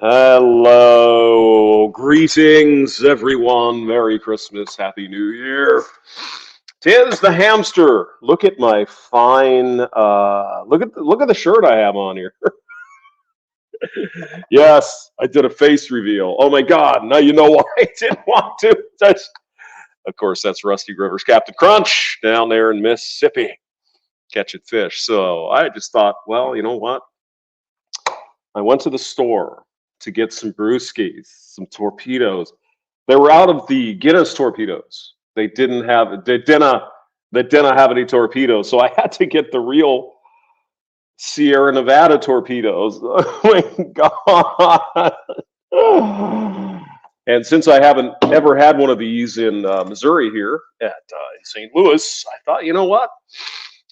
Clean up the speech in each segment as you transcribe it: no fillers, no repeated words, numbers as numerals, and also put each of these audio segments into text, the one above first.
Hello, greetings, everyone. Merry Christmas, Happy New Year. Tis the hamster. Look at my fine. Look at the shirt I have on here. Yes, I did a face reveal. Oh my God! Now you know why I didn't want to. Of course, that's Rusty Rivers, Captain Crunch, down there in Mississippi, catching fish. So I just thought, well, you know what? I went to the store to get some brewskis, some torpedoes. They were out of the Guinness torpedoes. They didn't have any torpedoes, so I had to get the real Sierra Nevada torpedoes. Oh my God! And since I haven't ever had one of these in Missouri here at in St. Louis, I thought, you know what?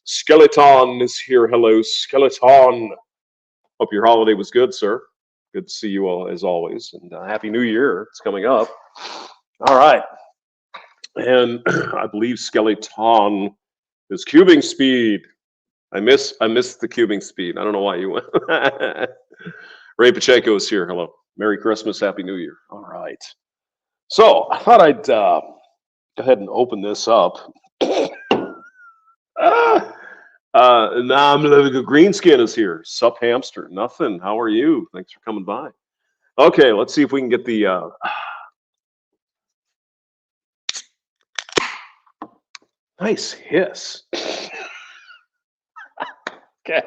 Skeleton is here. Hello, Skeleton. Hope your holiday was good, sir. Good to see you all as always, and Happy New Year. It's coming up. All right, and I believe Skeleton is cubing speed. I missed the cubing speed. I don't know why you went. Ray Pacheco is here. Hello, Merry Christmas, Happy New Year. All right, so I thought I'd go ahead and open this up. Greenskin is here. Sup, Hamster? Nothing. How are you? Thanks for coming by. Okay, let's see if we can get the nice hiss. Okay.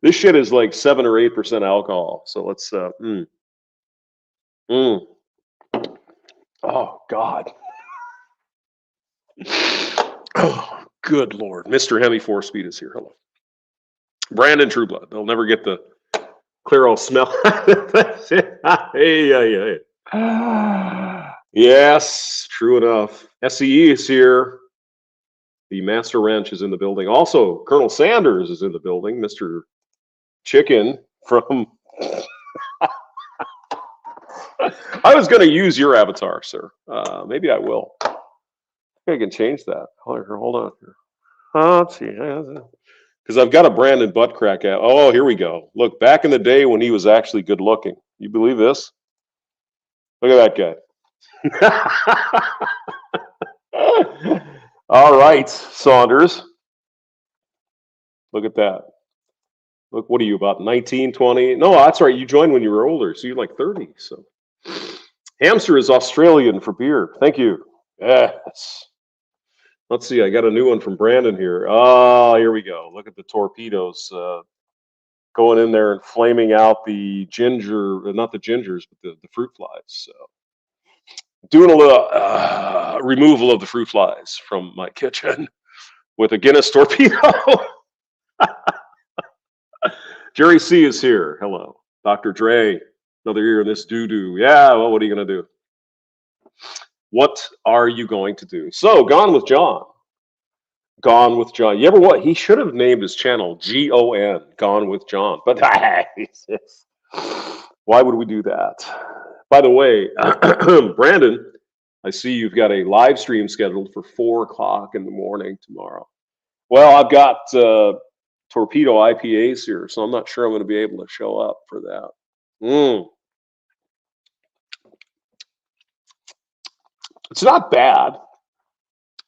This shit is like 7 or 8% alcohol. So let's Oh God. Oh, good Lord. Mr. Hemi 4-Speed is here. Hello. Brandon Trueblood. They'll never get the clear all smell. Hey. Yes, true enough. SCE is here. The Master Wrench is in the building. Also, Colonel Sanders is in the building. Mr. Chicken from... I was going to use your avatar, sir. Maybe I will. I can change that. Hold on. Let's see. Because I've got a Brandon butt crack out. Oh, here we go. Look, back in the day when he was actually good looking. You believe this? Look at that guy. All right, Saunders. Look at that. Look, what are you, about 19, 20? No, that's right. You joined when you were older, so you're like 30. So, Hamster is Australian for beer. Thank you. Yes. Let's see. I got a new one from Brandon here. Oh, here we go. Look at the torpedoes going in there and flaming out the not the gingers, but the fruit flies. So, doing a little removal of the fruit flies from my kitchen with a Guinness torpedo. Jerry C is here. Hello. Dr. Dre, another year in this doo-doo. Yeah, well, what are you going to do? What are you going to do? So, Gone with John. Gone with John. You ever what? He should have named his channel G-O-N, Gone with John. But why would we do that? By the way, Brandon, I see you've got a live stream scheduled for 4 o'clock in the morning tomorrow. Well, I've got torpedo IPAs here, so I'm not sure I'm going to be able to show up for that. It's not bad,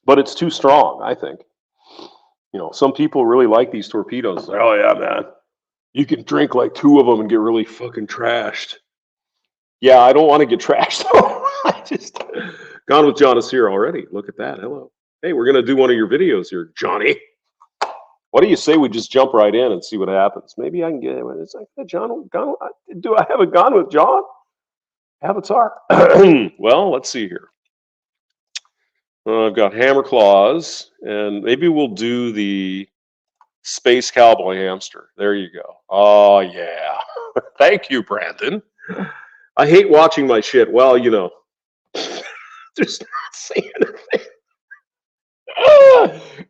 but it's too strong, I think. You know, some people really like these torpedoes. Oh, yeah, man. You can drink like 2 of them and get really fucking trashed. Yeah, I don't want to get trashed, though. I just... Gone with John is here already. Look at that. Hello. Hey, we're going to do one of your videos here, Johnny. What do you say we just jump right in and see what happens? Maybe I can get it. It's like, hey, John, do I have a Gone with John avatar? Well, let's see here. I've got Hammer Claws, and maybe we'll do the Space Cowboy Hamster. There you go. Oh, yeah. Thank you, Brandon. I hate watching my shit. Well, you know, just not saying anything.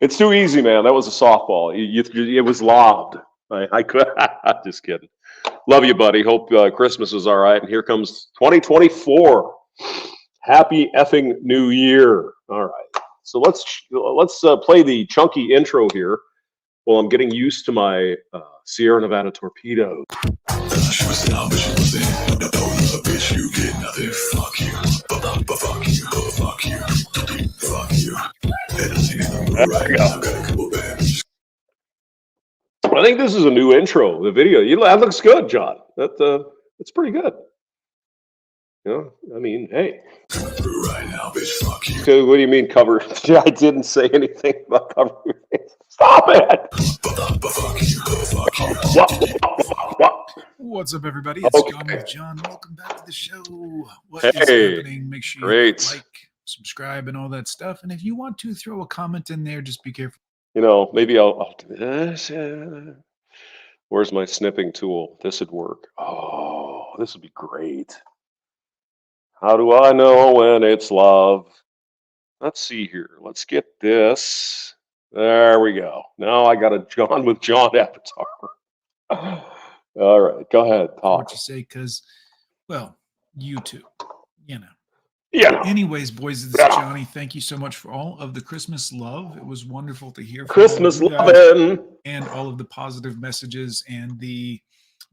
It's too easy, man. That was a softball. It was lobbed. I could. Just kidding. Love you, buddy. Hope Christmas is all right. And here comes 2024. Happy effing New Year. All right. So let's play the chunky intro here while I'm getting used to my Sierra Nevada torpedo. she was down, but she was in. No, bitch, you get nothing. Fuck you. Fuck you. Fuck you. Fuck you. Editing in the mood right now. Got a couple bad bitches. I think this is a new intro. The video, that looks good, John. It's pretty good. You know, I mean, hey. Right now, bitch, fuck you. Okay, what do you mean cover? I didn't say anything about covering. Stop it! Fuck you. Fuck you. What? What's up, everybody? It's Gone with John. Welcome back to the show. What is happening? Make sure you like, subscribe, and all that stuff. And if you want to throw a comment in there, just be careful. You know, maybe I'll do this. Where's my snipping tool? This would work. Oh, this would be great. How do I know when it's love? Let's see here. Let's get this. There we go. Now I got a John with John avatar. All right, go ahead. Talk. What you say? Because, well, YouTube, you know. Yeah. Anyways, boys, this is Johnny. Thank you so much for all of the Christmas love. It was wonderful to hear from Christmas you guys loving and all of the positive messages and the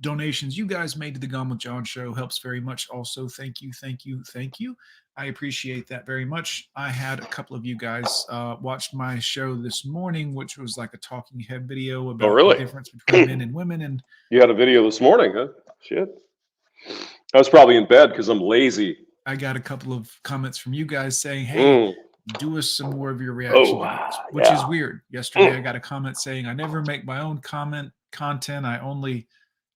donations you guys made to the Gone with John show helps very much. Also, thank you. I appreciate that very much. I had a couple of you guys watched my show this morning, which was like a talking head video about the difference between men and women. And you had a video this morning, huh? Shit. I was probably in bed because I'm lazy. I got a couple of comments from you guys saying, hey, do us some more of your reaction videos, which is weird. Yesterday, I got a comment saying, I never make my own content. I only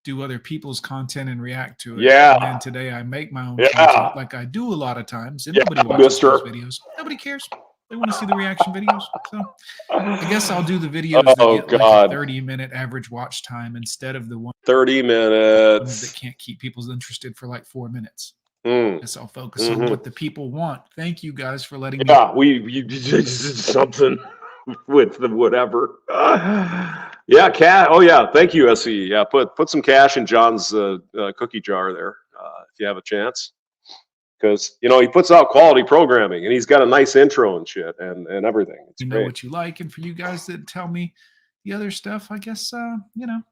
do other people's content and react to it. Yeah. And then today I make my own content like I do a lot of times. And nobody watches those videos. Nobody cares. They want to see the reaction videos. So I guess I'll do the videos that get like a 30-minute average watch time instead of the 30 minutes that can't keep people interested for like 4 minutes. Guess I'll focus on what the people want. Thank you guys for letting me. Yeah, you did something with the whatever. Yeah, cat. Oh yeah, thank you, SE. Yeah, put some cash in John's cookie jar there if you have a chance, because you know he puts out quality programming and he's got a nice intro and shit and everything. It's you know what you like, and for you guys that tell me the other stuff, I guess you know,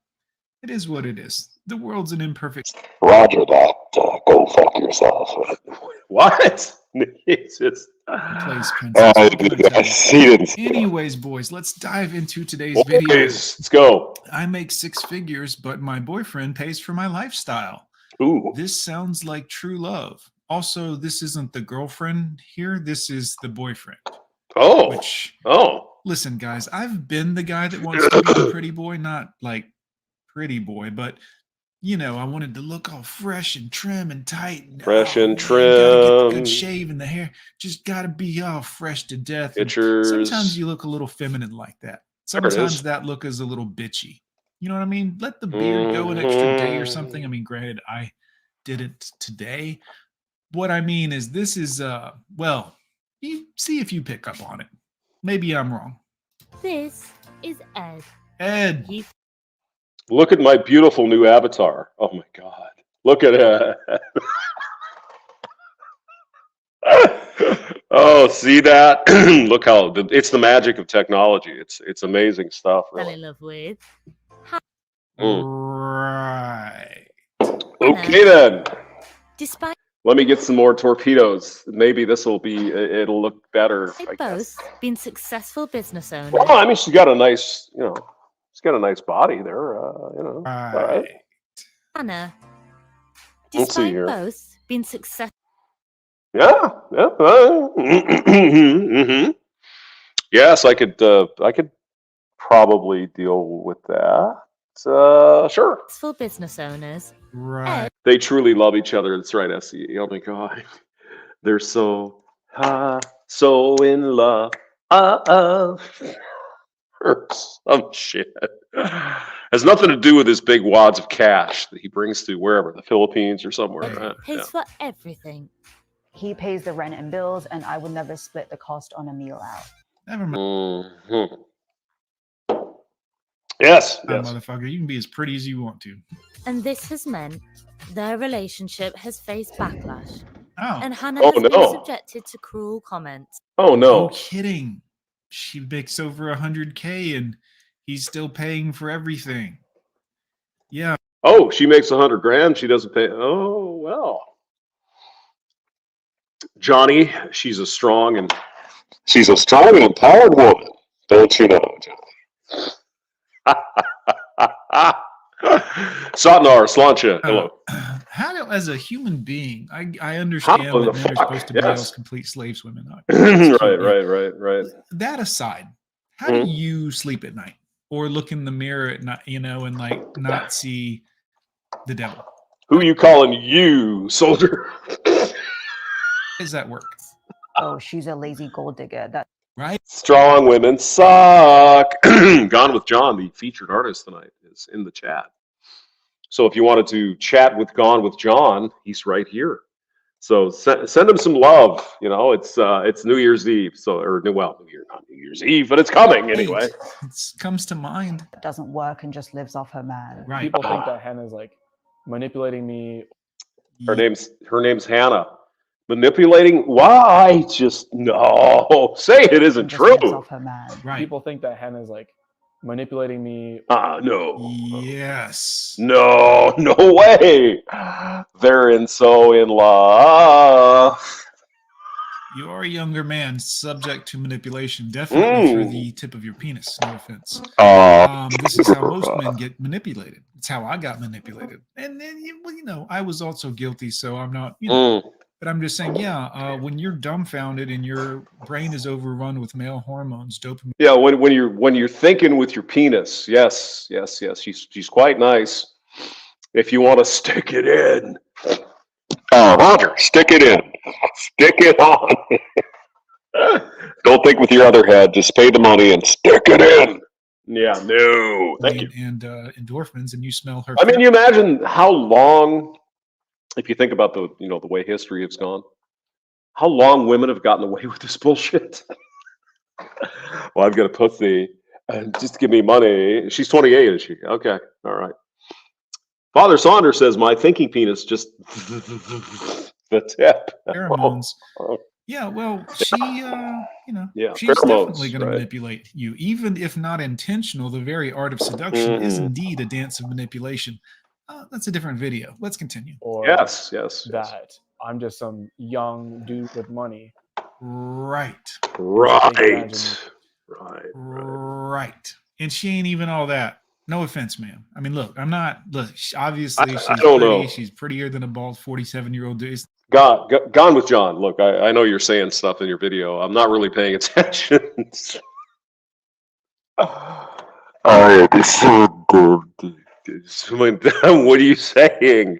it is what it is. The world's an imperfect. Roger that. Go fuck yourself. What? It's just. Anyways, boys, let's dive into today's video. Let's go. I make 6 figures, but my boyfriend pays for my lifestyle. Ooh. This sounds like true love. Also, this isn't the girlfriend here. This is the boyfriend. Oh. Listen, guys, I've been the guy that wants to be the pretty boy, not like pretty boy, but you know, I wanted to look all fresh and trim and tight. And, trim. Gotta get the good shave and the hair. Just gotta be all fresh to death. Sometimes you look a little feminine like that. Sometimes that look is a little bitchy. You know what I mean? Let the beard go an extra day or something. I mean, granted, I did it today. What I mean is this is, well, you see if you pick up on it. Maybe I'm wrong. This is Ed. Ed. Look at my beautiful new avatar. Oh my God. Look at it. Oh, see that? Look how it's the magic of technology. It's amazing stuff. Really. Fell in love with. Right. Okay then. Despite let me get some more torpedoes. Maybe this will be. It'll look better. they've both been successful business owners. Well, I mean, she's got a nice, you know. She's got a nice body there, you know. Right. All right. Hannah, Let's see despite here. both being successful. Yeah. Yes, I could probably deal with that. Sure. Successful business owners. Right. They truly love each other. That's right, SE. Oh my God. They're so in love. Or some shit. Has nothing to do with his big wads of cash that he brings to wherever, the Philippines or somewhere. Right? Pays for everything. He pays the rent and bills, and I would never split the cost on a meal out. Never mind. Yes. Motherfucker, you can be as pretty as you want to. And this has meant their relationship has faced backlash. Oh. And Hannah has been subjected to cruel comments. Oh no. No kidding. She makes over $100K and he's still paying for everything. Yeah. Oh, she makes 100 grand. She doesn't pay. Oh, well. Johnny, she's a strong and empowered woman. Don't you know, Johnny? Satnar, Slancha, hello. How do, as a human being, I understand that men are supposed to be else complete slaves, women not. Right. That aside, how do you sleep at night or look in the mirror at night, and like not see the devil? Who you calling you, soldier? How does that work? Oh, she's a lazy gold digger. That right? Strong women suck. Gone with John, the featured artist tonight, is in the chat. So if you wanted to chat with Gone with John, he's right here. So send him some love. It's New Year's Eve. Not New Year's Eve, but it's coming anyway. It comes to mind. doesn't work and just lives off her man. Right. People think that Hannah's like manipulating me. Her name's Hannah. Manipulating? Why? Just no. Say it isn't true. Off her man. Right. People think that Hannah's like manipulating me. No. Yes. No way. They're in love. You are a younger man, subject to manipulation, definitely through the tip of your penis. No offense. This is how most men get manipulated. It's how I got manipulated, and then I was also guilty. So I'm not, but I'm just saying, when you're dumbfounded and your brain is overrun with male hormones, dopamine. Yeah, when you're thinking with your penis, yes. She's quite nice. If you want to stick it in. Roger, stick it in. Stick it on. Don't think with your other head. Just pay the money and stick it in. Yeah, no. Thank you. And endorphins, and you smell her. I mean, you imagine how long, if you think about the way history has gone, how long women have gotten away with this bullshit. Well, I've got a pussy. Just give me money. She's 28, is she? Okay, all right. Father Saunders says, my thinking penis just the tip. Pheromones. Yeah, well, she's definitely going to manipulate you. Even if not intentional, the very art of seduction is indeed a dance of manipulation. That's a different video. Let's continue. Or yes. That I'm just some young dude with money. Right. And she ain't even all that. No offense, ma'am. I mean, look, obviously she's pretty. She's prettier than a bald 47-year-old dude. Gone with John. Look, I know you're saying stuff in your video. I'm not really paying attention. It's so good. What are you saying?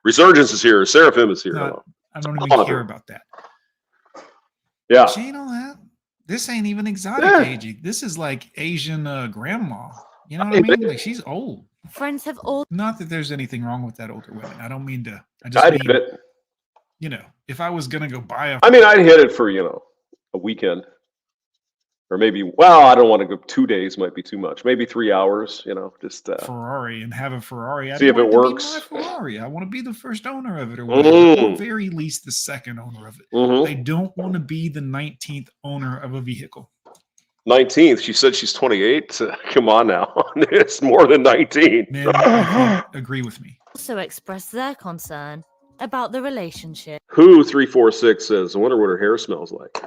Resurgence is here. Seraphim is here. No, I don't even care about that. Yeah. She ain't all that. This ain't even exotic aging. This is like Asian grandma. You know what I mean? Like, she's old. Friends have all. Not that there's anything wrong with that older women. I don't mean to. I'd hit it. If I was gonna go buy a. I mean, I'd hit it for a weekend, or maybe. Well, I don't want to go 2 days. Might be too much. Maybe 3 hours. Just Ferrari and have a Ferrari. See if it works. My Ferrari. I want to be the first owner of it, or at very least the second owner of it. I don't want to be the 19th owner of a vehicle. 19th. She said she's 28. Come on now. It's more than 19. Men, I think, agree with me. Also express their concern about the relationship. Who 346 says, I wonder what her hair smells like.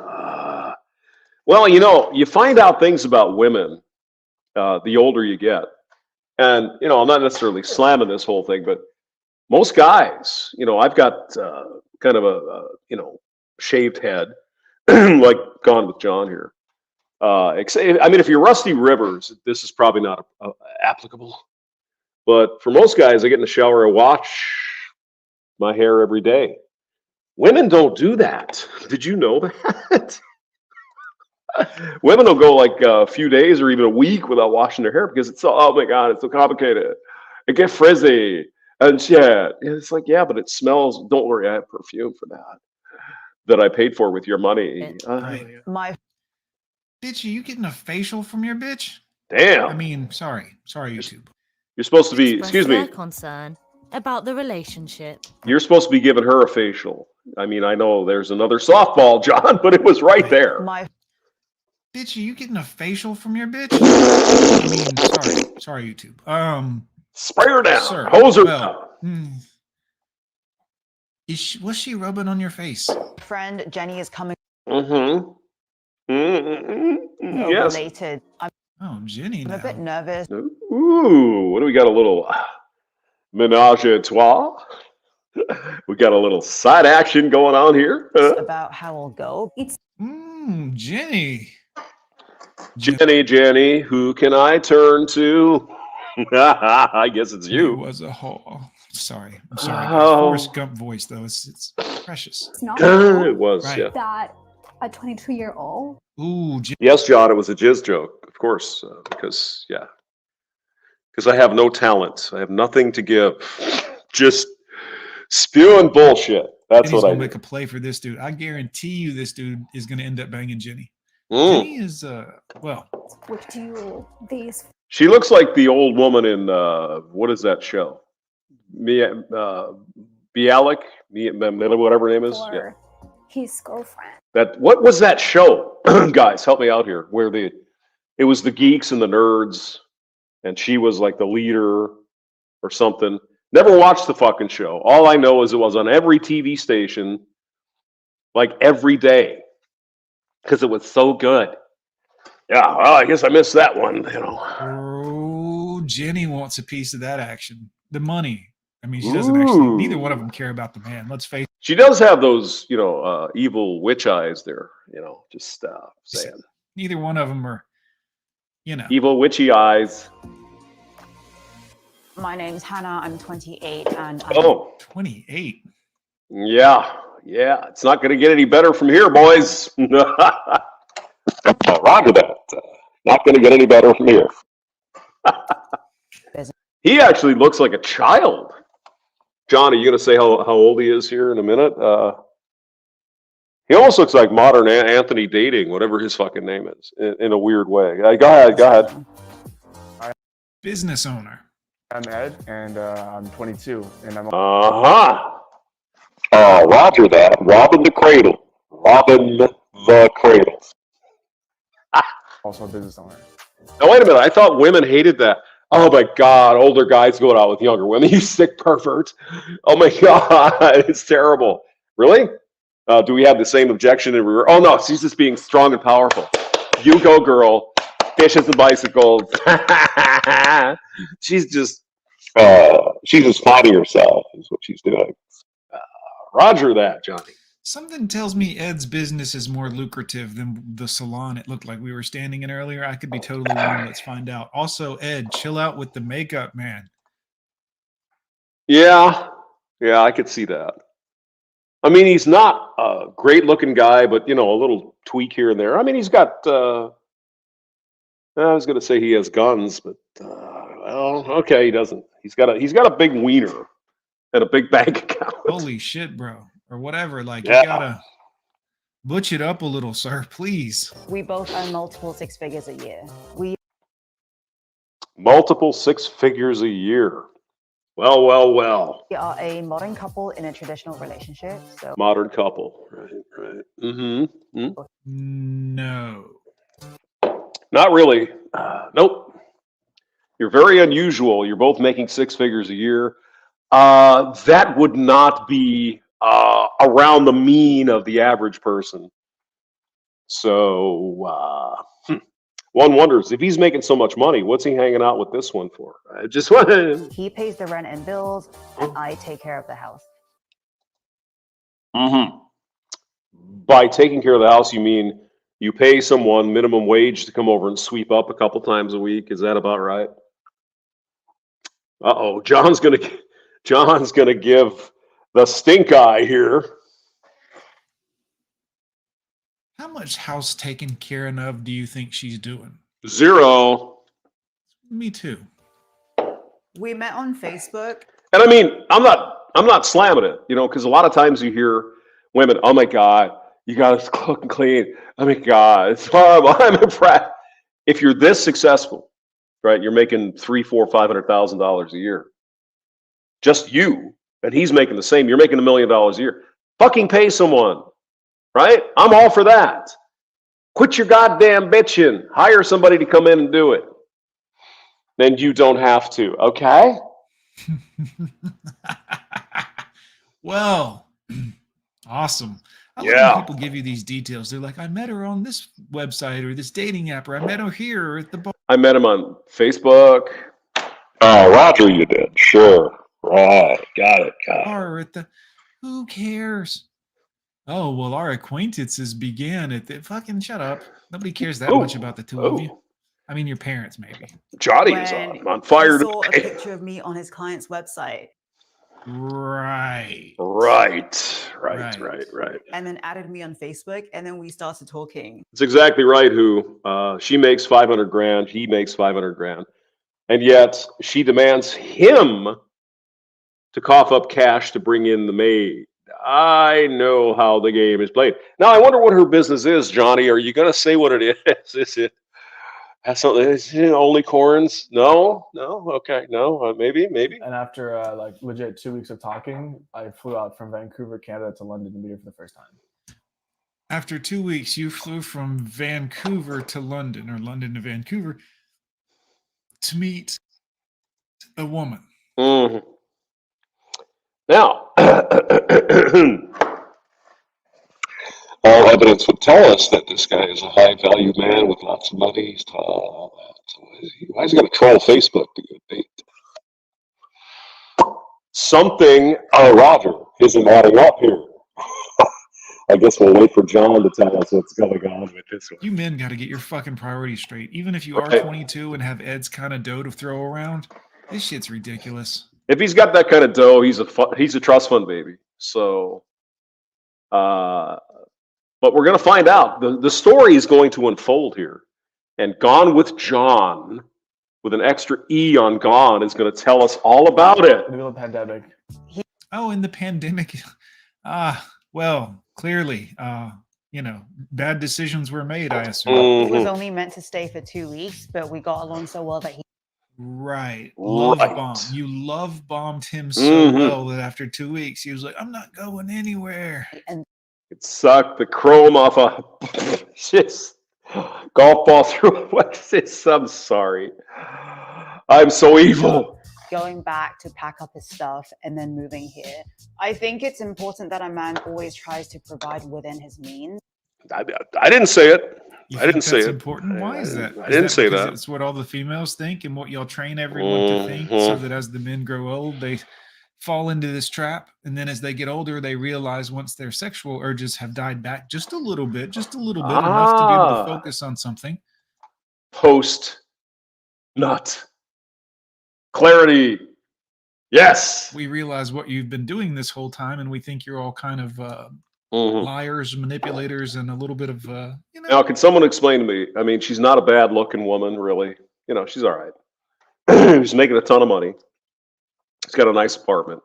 Well, you find out things about women the older you get. And, I'm not necessarily slamming this whole thing, but most guys, I've got kind of a shaved head, like Gone with John here. If you're Rusty Rivers, this is probably not applicable. But for most guys, I get in the shower, I wash my hair every day. Women don't do that. Did you know that? Women will go like a few days or even a week without washing their hair because it's so, oh my God, it's so complicated. It gets frizzy and shit. It's like, yeah, but it smells. Don't worry, I have perfume for that I paid for with your money. My bitch, are you getting a facial from your bitch? Damn. I mean, sorry, YouTube. You're supposed to be. Express Excuse me. their concern about the relationship. You're supposed to be giving her a facial. I mean, I know there's another softball, John, but it was right there. Bitch, are you getting a facial from your bitch? I mean, sorry, YouTube. Spray her down. Sir, Hose her well, down. Was she rubbing on your face? Friend Jenny is coming Mm-hmm. Yes. related. Oh, Jenny. I'm a bit nervous Ooh, what do we got? A little menage a trois. We got a little side action going on here. about how it'll go. It's Jenny. Jenny, who can I turn to? I guess it's It you. was a whole. Sorry, I'm sorry. Oh. Forrest Gump voice though. It's precious. It's not It was, Right. yeah. that a 22-year-old. Ooh, Yes, John, it was a jizz joke, of course, because I have no talent. I have nothing to give. Just spewing bullshit. That's Jenny's what I gonna do. make a play for this dude. I guarantee you, this dude is gonna end up banging Jenny. Mm. Jenny is well. Would you these She looks like the old woman in what is that show? Bialik, whatever her name is. for Yeah. his girlfriend? What was that show? Guys, help me out here. Where it was the geeks and the nerds, and she was like the leader or something. Never watched the fucking show. All I know is it was on every TV station, like every day, because it was so good. Yeah, well, I guess I missed that one. Oh, Jenny wants a piece of that action. The money. I mean, she doesn't actually. Neither one of them care about the man. Let's face it. She does have those, evil witch eyes there. Just saying. Neither one of them are, Evil witchy eyes. My name's Hannah. I'm 28, and I'm 28. Yeah. It's not going to get any better from here, boys. Roger that. Not going to get any better from here. He actually looks like a child. John, are you going to say how old he is here in a minute? He almost looks like modern Anthony Dating, whatever his fucking name is, in a weird way. Go ahead. Business owner. I'm Ed, and I'm 22, and I'm Roger that. Robbing the cradle. Robbing the cradles. also a business owner. Now, wait a minute. I thought women hated that. Oh, my God. Older guys going out with younger women. You sick pervert. Oh, my God. It's terrible. Really? Do we have the same objection in reverse? Oh, no. She's just being strong and powerful. You go, girl. Fishes and bicycles. She's just fighting herself is what she's doing. Roger that, Johnny. Something tells me Ed's business is more lucrative than the salon it looked like we were standing in earlier. I could be totally wrong. Let's find out. Also, Ed, chill out with the makeup, man. Yeah, I could see that. I mean, he's not a great-looking guy, but, a little tweak here and there. I mean, he's got, I was going to say he has guns, but, well, okay, he doesn't. He's got a big wiener and a big bank account. Holy shit, bro. Or whatever. Like, Yeah. You gotta butch it up a little, sir, please. We both earn multiple six figures a year. We Multiple six figures a year. Well. are a modern couple in a traditional relationship. So Modern couple. Right. Mm-hmm. No. Not really. Nope. You're very unusual. You're both making six figures a year. That would not be around the mean of the average person. So one wonders if he's making so much money, what's he hanging out with this one for? I just want. he pays the rent and bills, and I take care of the house. Mm-hmm. By taking care of the house, you mean you pay someone minimum wage to come over and sweep up a couple times a week? Is that about right? Uh-oh, John's gonna give the stink eye here. How much house taken care of do you think she's doing? 0. Me too. We met on Facebook. And I mean, I'm not slamming it, because a lot of times you hear women, oh my God, you gotta cook and clean. Oh my God, it's horrible. I'm impressed. If you're this successful, right, you're making $300,000-$500,000 a year. Just you, and he's making the same. You're making $1 million a year. Fucking pay someone, right? I'm all for that. Quit your goddamn bitching. Hire somebody to come in and do it. then you don't have to. Okay. Well, awesome. I love Yeah. when people give you these details. They're like, I met her on this website or this dating app, or I met her here or at the bar. I met him on Facebook. Oh, Roger, you did. Sure. Right. Got it. Or at the, who cares? Oh, well, our acquaintances began at the fucking shut up. Nobody cares that much about the two of you. I mean, your parents, maybe. Johnny is on fire. He saw a picture of me on his client's website. Right. And then added me on Facebook, and then we started talking. It's exactly right. Who she makes 500 grand, he makes 500 grand, and yet she demands him to cough up cash to bring in the maid. I know how the game is played. Now I wonder what her business is, Johnny. Are you going to say what it is? Is it has something? Is it only corns? No. Okay, no. Maybe. And after like legit 2 weeks of talking, I flew out from Vancouver, Canada, to London to meet her for the first time. After 2 weeks, you flew from Vancouver to London, or London to Vancouver, to meet a woman. Mm-hmm. Now, all evidence would tell us that this guy is a high-value man with lots of money. All that. So why is he going to troll Facebook to get bait? Something, Roger, isn't adding up here. I guess we'll wait for John to tell us what's going on with this one. You men got to get your fucking priorities straight. Even if you are 22 and have Ed's kind of dough to throw around, this shit's ridiculous. If he's got that kind of dough, he's a trust fund baby. So, but we're going to find out. The story is going to unfold here. And Gone with John, with an extra E on Gone, is going to tell us all about it. In the middle of the pandemic. In the pandemic. Well, clearly, bad decisions were made, I assume. He was only meant to stay for 2 weeks, but we got along so well that he... Right. Love bomb. You love bombed him so well that after 2 weeks, he was like, I'm not going anywhere. And it sucked the chrome off a golf ball through. What is this? I'm sorry. I'm so evil. Going back to pack up his stuff and then moving here. I think it's important that a man always tries to provide within his means. I didn't say it. I didn't say it. That's important. Why is that? I didn't say that. It's what all the females think and what y'all train everyone to think, so that as the men grow old, they fall into this trap. And then as they get older, they realize once their sexual urges have died back just a little bit, enough to be able to focus on something. Post-nut. Clarity. Yes. We realize what you've been doing this whole time, and we think you're all kind of liars, manipulators, and a little bit of, Now, can someone explain to me? I mean, she's not a bad-looking woman, really. She's all right. She's making a ton of money. She's got a nice apartment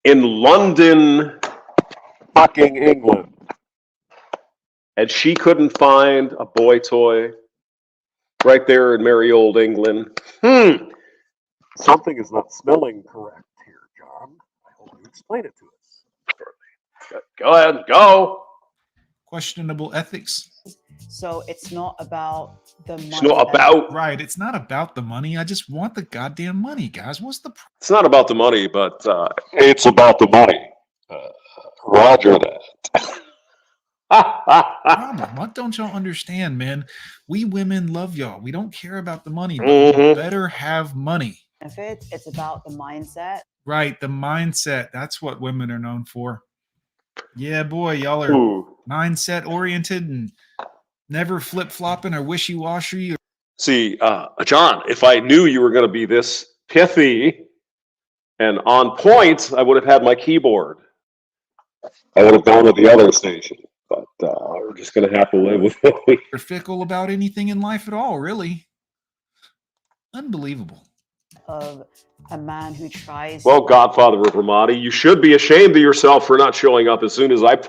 in London, fucking England, and she couldn't find a boy toy right there in merry old England. Something is not smelling correct here, John. I hope you explain it to us. Go ahead, go. Questionable ethics. So it's not about the money. It's not about. Right, it's not about the money. I just want the goddamn money, guys. What's the problem? It's not about the money, but it's about the money. Roger that. Problem. What don't y'all understand, man? We women love y'all. We don't care about the money, but you better have money. It's about the mindset. Right, the mindset. That's what women are known for. Yeah, boy, y'all are mindset oriented and never flip-flopping or wishy-washy. See, John, if I knew you were going to be this pithy and on point, I would have had my keyboard. I would have gone to the other station, but we're just going to have to live with it. You're fickle about anything in life at all, really. Unbelievable. Of a man who tries. Well, Godfather of Ramadi, you should be ashamed of yourself for not showing up as soon as I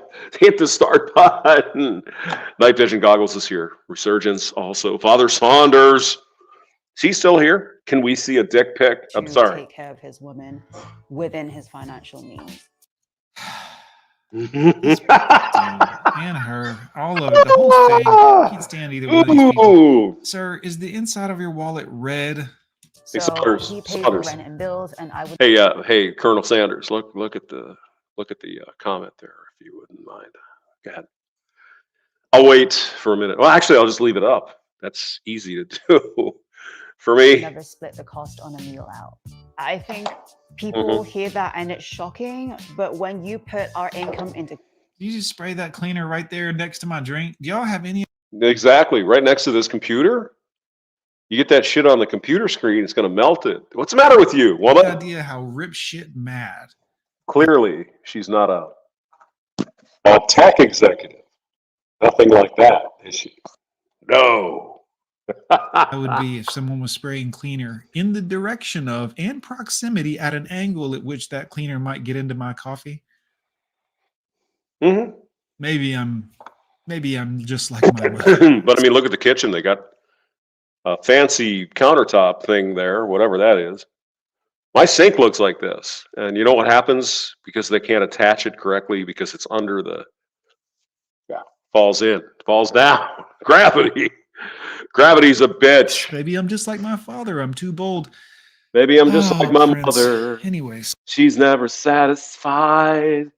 hit the start button. Night vision goggles is here. Resurgence also. Father Saunders. Is he still here? Can we see a dick pic? I'm sorry. Take care of his woman within his financial means. and her, all of it, the whole thing. I can't stand either one of these people. Sir, is the inside of your wallet red? So Sanders, he pays Sanders. the rent and bills, and I would. Hey, Colonel Sanders, look at the comment there, if you wouldn't mind. Go ahead. I'll wait for a minute. Well, actually, I'll just leave it up. That's easy to do for me. Never split the cost on a meal out. I think people hear that and it's shocking, but when you put our income into. You just spray that cleaner right there next to my drink. Do y'all have any? Exactly, right next to this computer. You get that shit on the computer screen, it's going to melt it. What's the matter with you, woman? No idea how rip shit mad. Clearly, she's not a tech executive. Nothing like that, is she? No. That would be if someone was spraying cleaner in the direction of and proximity at an angle at which that cleaner might get into my coffee. Mm-hmm. Maybe I'm just like my mother. But I mean, look at the kitchen. They got a fancy countertop thing there, whatever that is. My sink looks like this. And you know what happens? Because they can't attach it correctly because it's under the, falls in, falls down. Gravity. Gravity's a bitch. Maybe I'm just like my father. I'm too bold. Maybe I'm just like my Prince. mother. Anyways. She's never satisfied.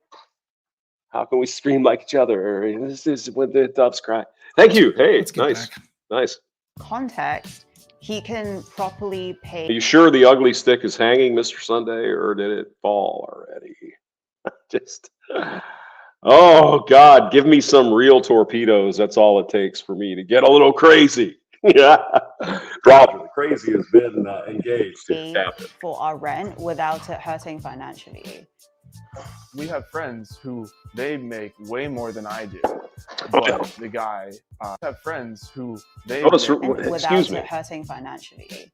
How can we scream like each other? This is when the doves cry. Thank you. Hey, nice. Nice. Context, he can properly pay. Are you sure the ugly stick is hanging, Mr. Sunday, or did it fall already? Just, oh God, give me some real torpedoes. That's all it takes for me to get a little crazy. Yeah. Roger, the crazy has been engaged. For our rent without it hurting financially. We have friends who they make way more than I do, but the guy have friends who they excuse me, it hurting financially.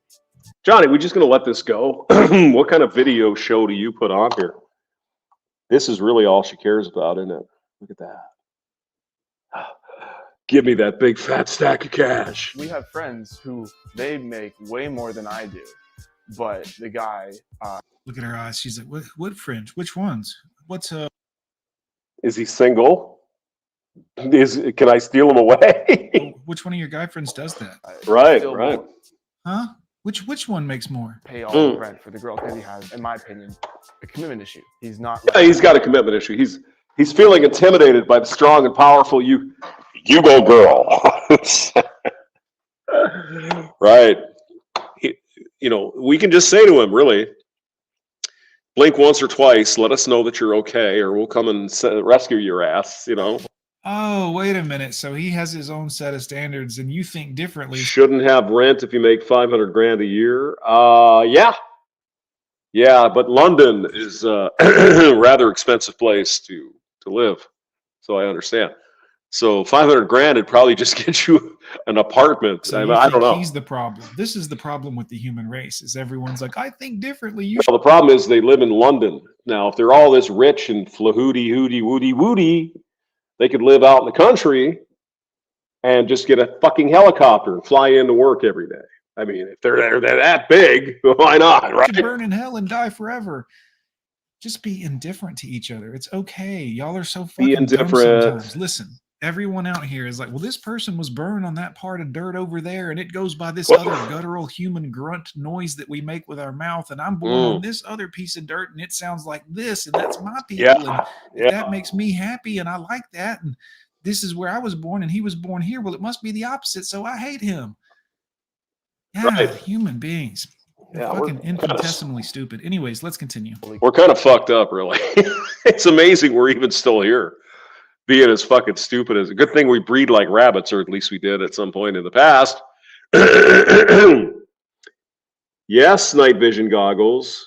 Johnny, we're just gonna let this go. What kind of video show do you put on here? This is really all she cares about, isn't it? Look at that. Give me that big fat stack of cash. We have friends who they make way more than I do, but the guy. Look at her eyes. She's like, what friends? Which ones? What's Is he single? Can I steal him away? Which one of your guy friends does that? Right. Huh? Which one makes more? Pay all the rent for the girl because he has, in my opinion, a commitment issue. He's not. Yeah, he's got a commitment issue. He's feeling intimidated by the strong and powerful you go girl. Right. We can just say to him, really, blink once or twice, let us know that you're okay, or we'll come and rescue your ass, Oh, wait a minute. So he has his own set of standards and you think differently. Shouldn't have rent if you make 500 grand a year. Yeah, but London is a rather expensive place to live. So I understand. So 500 grand would probably just get you an apartment. So I don't know. He's the problem. This is the problem with the human race is everyone's like, I think differently. Well, the problem is they live in London. Now, if they're all this rich and flahooty, hooty, woody, woody, they could live out in the country and just get a fucking helicopter and fly into work every day. I mean, if they're that big, why not, right? Burn in hell and die forever. Just be indifferent to each other. It's okay. Y'all are so fucking dumb sometimes. Listen, everyone out here is like, well, this person was burned on that part of dirt over there, and it goes by this other guttural human grunt noise that we make with our mouth, and I'm born on this other piece of dirt, and it sounds like this, and that's my people, and that makes me happy, and I like that, and this is where I was born, and he was born here. Well, it must be the opposite, so I hate him. Yeah, human beings. Fucking infinitesimally stupid. Anyways, let's continue. We're kind of fucked up, really. It's amazing we're even still here, being as fucking stupid as. A good thing we breed like rabbits, or at least we did at some point in the past. Yes, night vision goggles.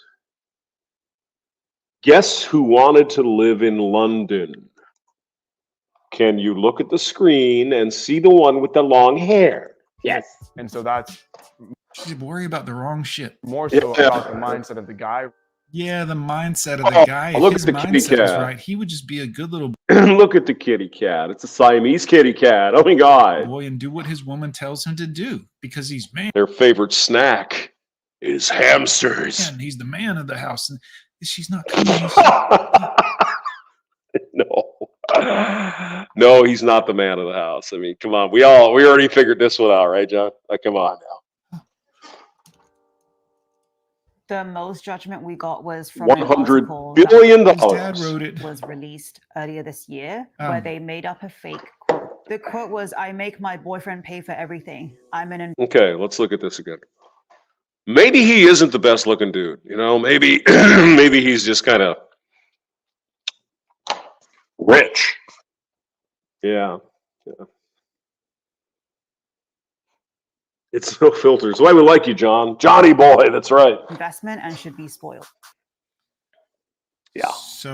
Guess who wanted to live in London? Can you look at the screen and see the one with the long hair? Yes. And so that's. You worry about the wrong shit. More so about the mindset of the guy. Yeah, the mindset of the guy. Look if at the kitty cat. Was right, he would just be a good little Look at the kitty cat. It's a Siamese kitty cat. Oh my God. boy and do what his woman tells him to do because he's man. Their favorite snack is hamsters. And he's the man of the house. And she's not coming. no, he's not the man of the house. I mean, come on. We already figured this one out, right, John? Like, come on now. The most judgment we got was from $100 billion. His dad wrote it. Was released earlier this year, Oh. where they made up a fake quote. The quote was, "I make my boyfriend pay for everything. I'm an." Okay, let's look at this again. Maybe he isn't the best looking dude. You know, maybe maybe he's just kind of rich. Yeah. It's no filters. Why we like you, John. Johnny boy, that's right. Investment and should be spoiled. Yeah. So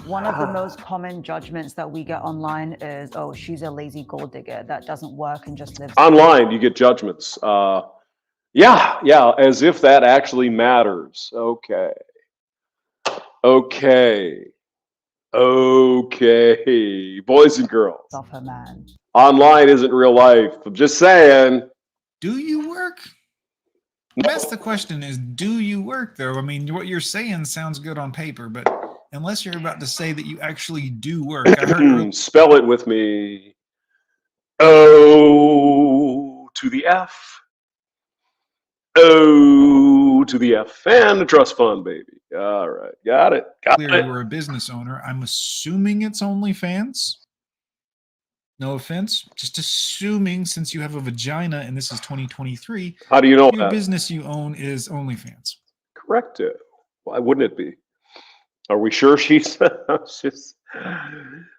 One of the most common judgments that we get online is, "Oh, she's a lazy gold digger that doesn't work and just lives." Online, you get judgments. Yeah, as if that actually matters. Okay. Boys and girls. Off her man. Online isn't real life. I'm just saying. do you work? That's the question is, do you work though? I mean, what you're saying sounds good on paper, but unless you're about to say that you actually do work. I heard Spell it with me. O to the F. O to the F. And the trust fund, baby. All right. Got it. earlier you were a business owner. I'm assuming it's OnlyFans. No offense. Just assuming since you have a vagina and this is 2023. How do you know your that? business you own is OnlyFans. Correct. Why wouldn't it be? Are we sure she's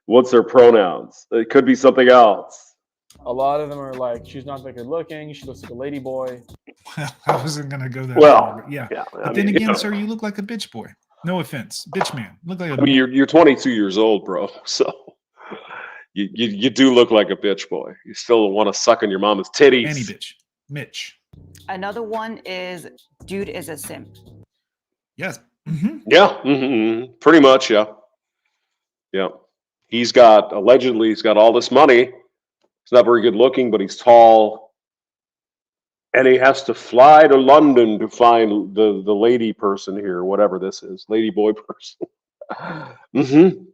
what's her pronouns? It could be something else. A lot of them are like, she's not that good looking. She looks like a lady boy. Well, I wasn't going to go that Well, far, but yeah. I But then mean, again, you know, sir, you look like a bitch boy. No offense. Bitch man. Look like a I mean, you're 22 years old, bro. So you do look like a bitch boy. You still want to suck on your mama's titties. Annie bitch. Mitch. Another one is, dude is a simp. Yes. Mm-hmm. Yeah, pretty much, yeah. Allegedly, he's got all this money. He's not very good looking, but he's tall. And he has to fly to London to find the lady person here, whatever this is, lady boy person.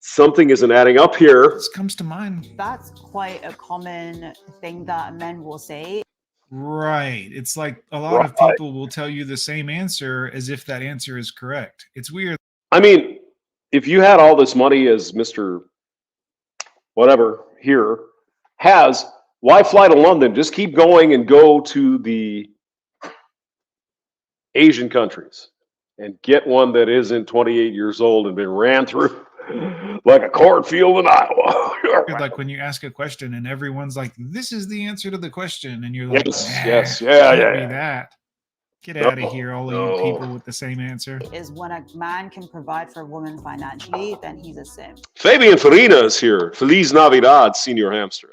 Something isn't adding up here. This comes to mind. That's quite a common thing that men will say. Right. It's like a lot of people will tell you the same answer as if that answer is correct. It's weird. I mean, if you had all this money as Mr. Whatever here has, why fly to London? Just keep going and go to the Asian countries and get one that isn't 28 years old and been ran through like a cornfield in Iowa. Like when you ask a question and everyone's like, "This is the answer to the question," and you're like, yes, Can't be that. Get out of here, all of you people with the same answer. Is when a man can provide for a woman financially, then he's a simp. Fabian Farina is here. Feliz Navidad, Senior Hamster.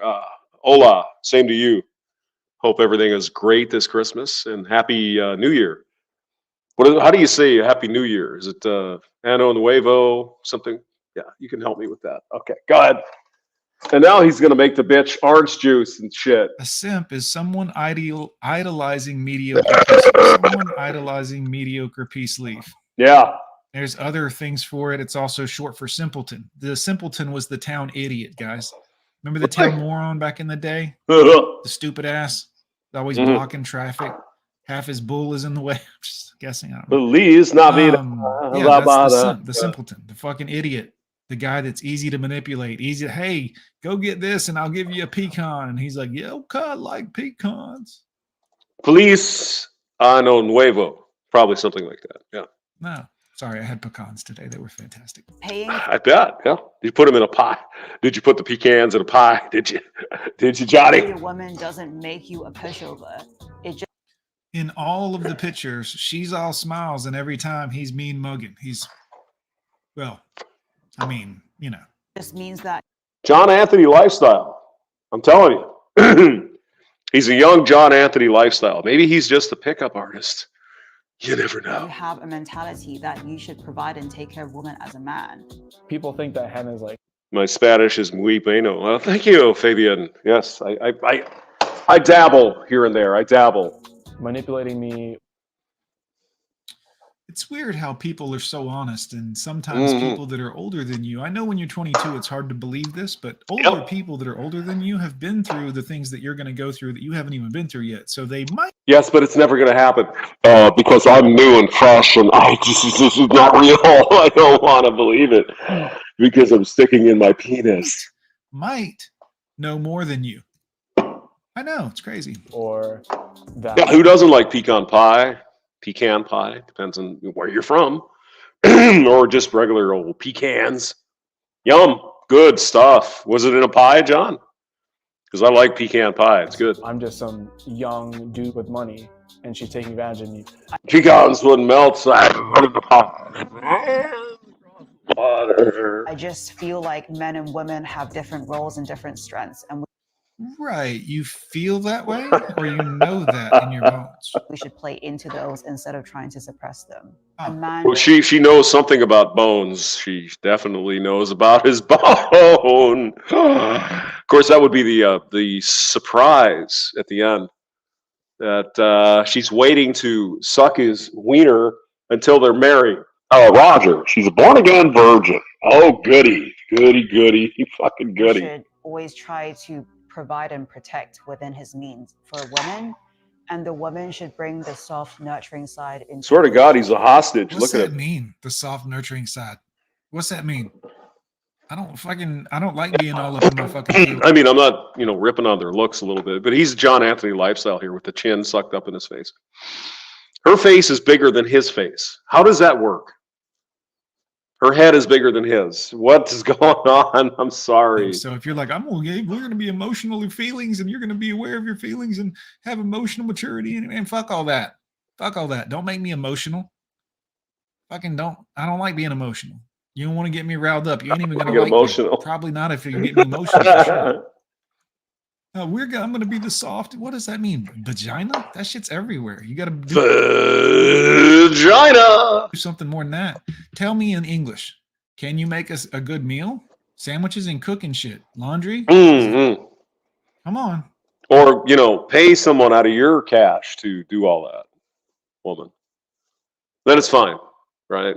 Hola, same to you. Hope everything is great this Christmas and Happy New Year. How do you say Happy New Year? Is it Ano Nuevo, something? Yeah, you can help me with that. Okay, go ahead. And now he's going to make the bitch orange juice and shit. A simp is someone idolizing mediocre peace, someone idolizing mediocre peace leaf. Yeah. There's other things for it. It's also short for simpleton. The simpleton was the town idiot, guys. Remember the town moron back in the day? The stupid ass, always blocking traffic. Half his bull is in the way. I'm just guessing. I don't know. Feliz Navidad. Yeah, that's the simpleton, the fucking idiot. The guy that's easy to manipulate, hey, go get this and I'll give you a pecan. And he's like, yeah, okay, I like pecans. Feliz Ano Nuevo. Probably something like that. Yeah. No, sorry, I had pecans today. They were fantastic. I bet. Yeah. Did you put them in a pie? Did you put the pecans in a pie? Did you, Johnny? A woman doesn't make you a pushover. It just in all of the pictures, she's all smiles, and every time he's mean mugging. just means that John Anthony lifestyle. I'm telling you. He's a young John Anthony lifestyle. Maybe he's just a pickup artist. You never know. you have a mentality that you should provide and take care of women as a man. People think that Hannah is like, My Spanish is muy bueno. Well, thank you, Fabian. Yes, I dabble here and there. I dabble. manipulating me. It's weird how people are so honest, and sometimes people that are older than you. I know when you're 22, it's hard to believe this, but older people that are older than you have been through the things that you're going to go through that you haven't even been through yet. So they might. Yes, but it's never going to happen because I'm new and fresh, and this is not real. I don't want to believe it because I'm sticking in my penis. Might know more than you. I know, it's crazy. Or that. Yeah, who doesn't like pecan pie? Pecan pie, depends on where you're from. Or just regular old pecans. Yum, good stuff. Was it in a pie, John? Because I like pecan pie, it's good. I'm just some young dude with money, and she's taking advantage of me. Pecans would melt water. I just feel like men and women have different roles and different strengths, and Right. You feel that way, or you know that in your bones? we should play into those instead of trying to suppress them. A Oh. man Well, she knows something about bones. She definitely knows about his bone. Of course, that would be the surprise at the end. That she's waiting to suck his wiener until they're married. Oh, Roger, she's a born-again virgin. Oh, goody, fucking goody. should always try to provide and protect within his means for women, and the woman should bring the soft, nurturing side into. Swear to God, he's a hostage. What's Look at that him. mean? The soft, nurturing side. What's that mean? I don't like being all up in my fucking feelings. I mean, I'm not, ripping on their looks a little bit, but he's John Anthony lifestyle here with the chin sucked up in his face. Her face is bigger than his face. How does that work? Her head is bigger than his. What is going on? I'm sorry. So if you're like, we're going to be emotional in feelings, and you're going to be aware of your feelings and have emotional maturity, and fuck all that. Fuck all that. Don't make me emotional. Fucking don't. I don't like being emotional. You don't want to get me riled up. You ain't even going to like emotional. me. Probably not if you get me emotional. For sure. I'm going to be the soft. What does that mean? Vagina? That shit's everywhere. You got to do Vagina. something more than that. Tell me in English. Can you make us a good meal? Sandwiches and cooking shit. Laundry? Mm-hmm. Come on. Or, pay someone out of your cash to do all that, woman. Then it's fine, right?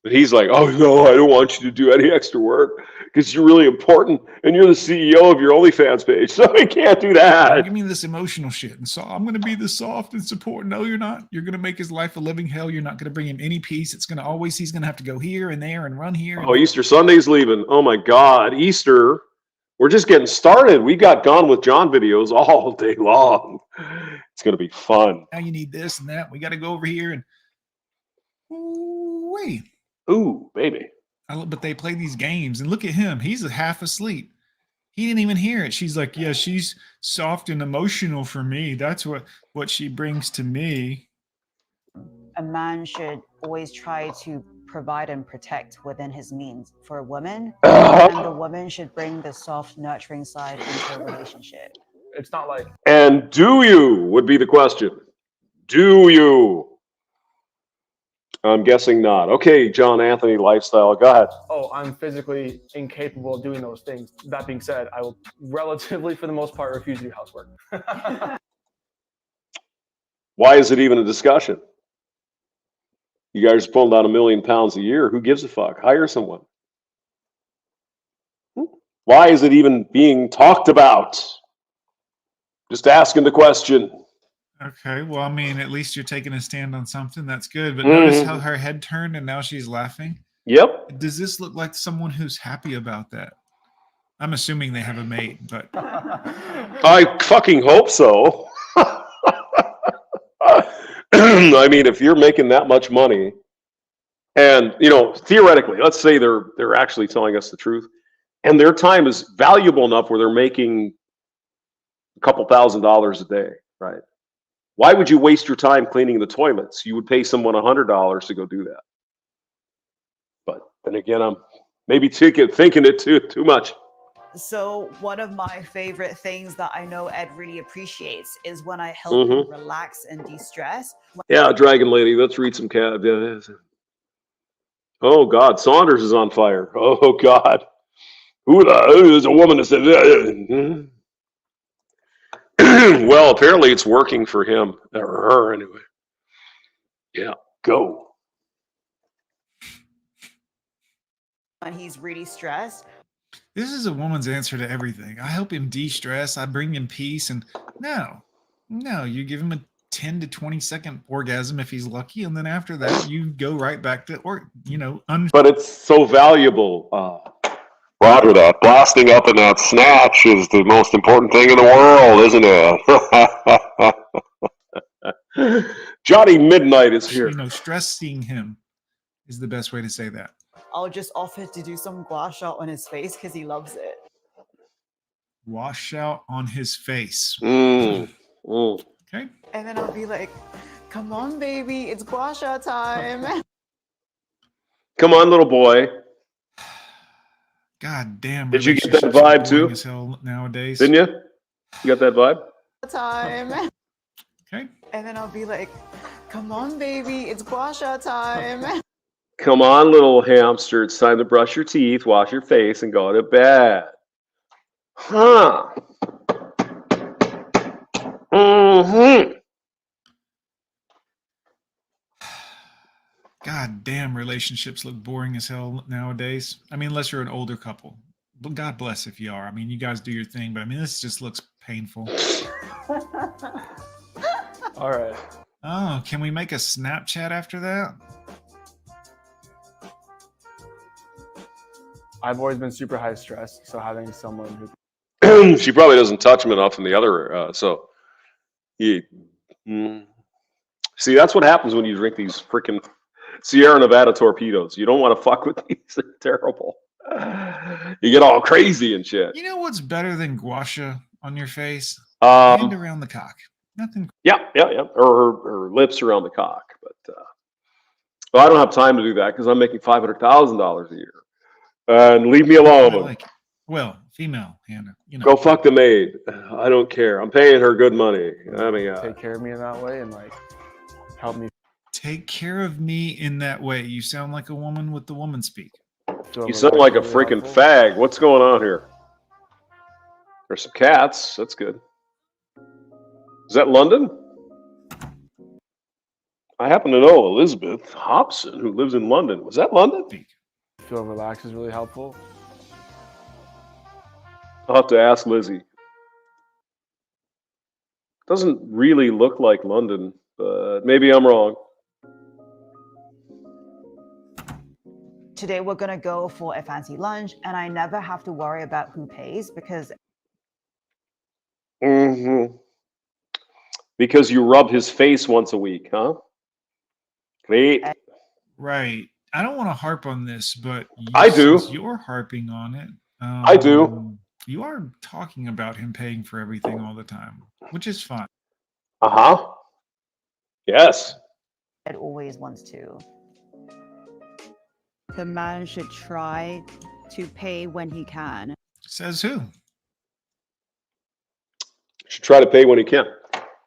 But he's like, oh, no, I don't want you to do any extra work because you're really important and you're the CEO of your OnlyFans page, so I can't do that. Give me this emotional shit. And so I'm going to be the soft and support. No, you're not. You're going to make his life a living hell. You're not going to bring him any peace. It's going to always, he's going to have to go here and there and run here. Oh, Easter Sunday's leaving. Oh, my God. Easter. We're just getting started. We got Gone with John videos all day long. It's going to be fun. Now you need this and that. We got to go over here and wait. Ooh, baby. But they play these games, and look at him. He's half asleep. He didn't even hear it. She's like, yeah, she's soft and emotional for me. That's what she brings to me. A man should always try to provide and protect within his means for a woman, and the woman should bring the soft, nurturing side into a relationship. It's not like. And do you would be the question. Do you? I'm guessing not. Okay, John Anthony lifestyle. Go ahead. Oh, I'm physically incapable of doing those things. That being said, I will relatively, for the most part, refuse to do housework. Why is it even a discussion? You guys are pulling down £1 million a year. Who gives a fuck? Hire someone. Why is it even being talked about? Just asking the question. Okay, well, I mean, at least you're taking a stand on something. That's good. But notice how her head turned and now she's laughing. Yep. Does this look like someone who's happy about that? I'm assuming they have a mate, but I fucking hope so. I mean, if you're making that much money, and theoretically, let's say they're actually telling us the truth, and their time is valuable enough where they're making a couple $1,000s a day, right? Why would you waste your time cleaning the toilets? You would pay someone $100 to go do that. But then again, I'm maybe thinking it too much. So one of my favorite things that I know Ed really appreciates is when I help him relax and de-stress. Yeah, Dragon Lady, let's read some cat. Oh God, Saunders is on fire. Oh God. There's a woman that said well, apparently it's working for him or her anyway. Yeah. Go. when he's really stressed. This is a woman's answer to everything. I help him de-stress. I bring him peace. And no, you give him a 10 to 20 second orgasm if he's lucky. And then after that, you go right back to, But it's so valuable. Roger that. Blasting up in that snatch is the most important thing in the world, isn't it? Johnny Midnight is here. Stressing him is the best way to say that. I'll just offer to do some gua sha on his face because he loves it. Wash out on his face. Okay. And then I'll be like, come on, baby, it's gua sha time. Come on, little boy. God damn. Did you get that vibe too? As hell nowadays. Didn't you? You got that vibe? Time. Okay. And then I'll be like, come on, baby, it's gua sha time. Come on, little hamster. It's time to brush your teeth, wash your face, and go to bed. Huh. Mm-hmm. God damn, relationships look boring as hell nowadays. I mean, unless you're an older couple. But God bless if you are. I mean, you guys do your thing, but I mean, this just looks painful. All right. Oh, can we make a Snapchat after that? I've always been super high stress, so having someone who she probably doesn't touch him enough in the other. See, that's what happens when you drink these freaking Sierra Nevada torpedoes. You don't want to fuck with these. They're terrible. You get all crazy and shit. You know what's better than gua sha on your face? Hand around the cock. Nothing. Yeah. Or her lips around the cock. But well, I don't have time to do that because I'm making $500,000 a year. And leave me alone. Well, female, Hannah. Go fuck the maid. I don't care. I'm paying her good money. I mean, take care of me in that way and help me. Take care of me in that way. You sound like a woman with the woman speak. You sound like a freaking fag. What's going on here? There's some cats. That's good. Is that London? I happen to know Elizabeth Hobson, who lives in London. Was that London? Feel relaxed is really helpful. I'll have to ask Lizzie. Doesn't really look like London, but maybe I'm wrong. Today we're gonna go for a fancy lunch, and I never have to worry about who pays because. Because you rub his face once a week, huh? Great. Right. I don't want to harp on this, but I do. You're harping on it. I do. You are talking about him paying for everything all the time, which is fine. Yes. It always wants to. The man should try to pay when he can. Says who? Should try to pay when he can.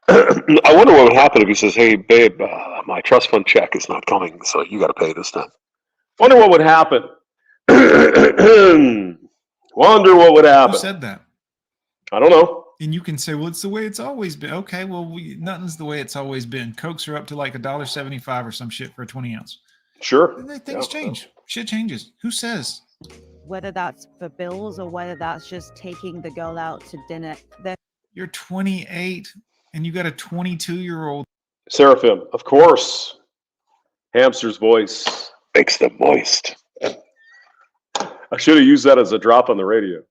I wonder what would happen if he says, "Hey, babe, my trust fund check is not coming, so you got to pay this time." Wonder what would happen. Wonder what would happen. Who said that? I don't know. And you can say, well, it's the way it's always been. Okay, well, nothing's the way it's always been. Cokes are up to like $1.75 or some shit for a 20 ounce. Sure. Things change. Shit changes. Who says? Whether that's for bills or whether that's just taking the girl out to dinner. You're 28 and you got a 22-year-old. Seraphim, of course. Hamster's voice makes them moist. I should have used that as a drop on the radio.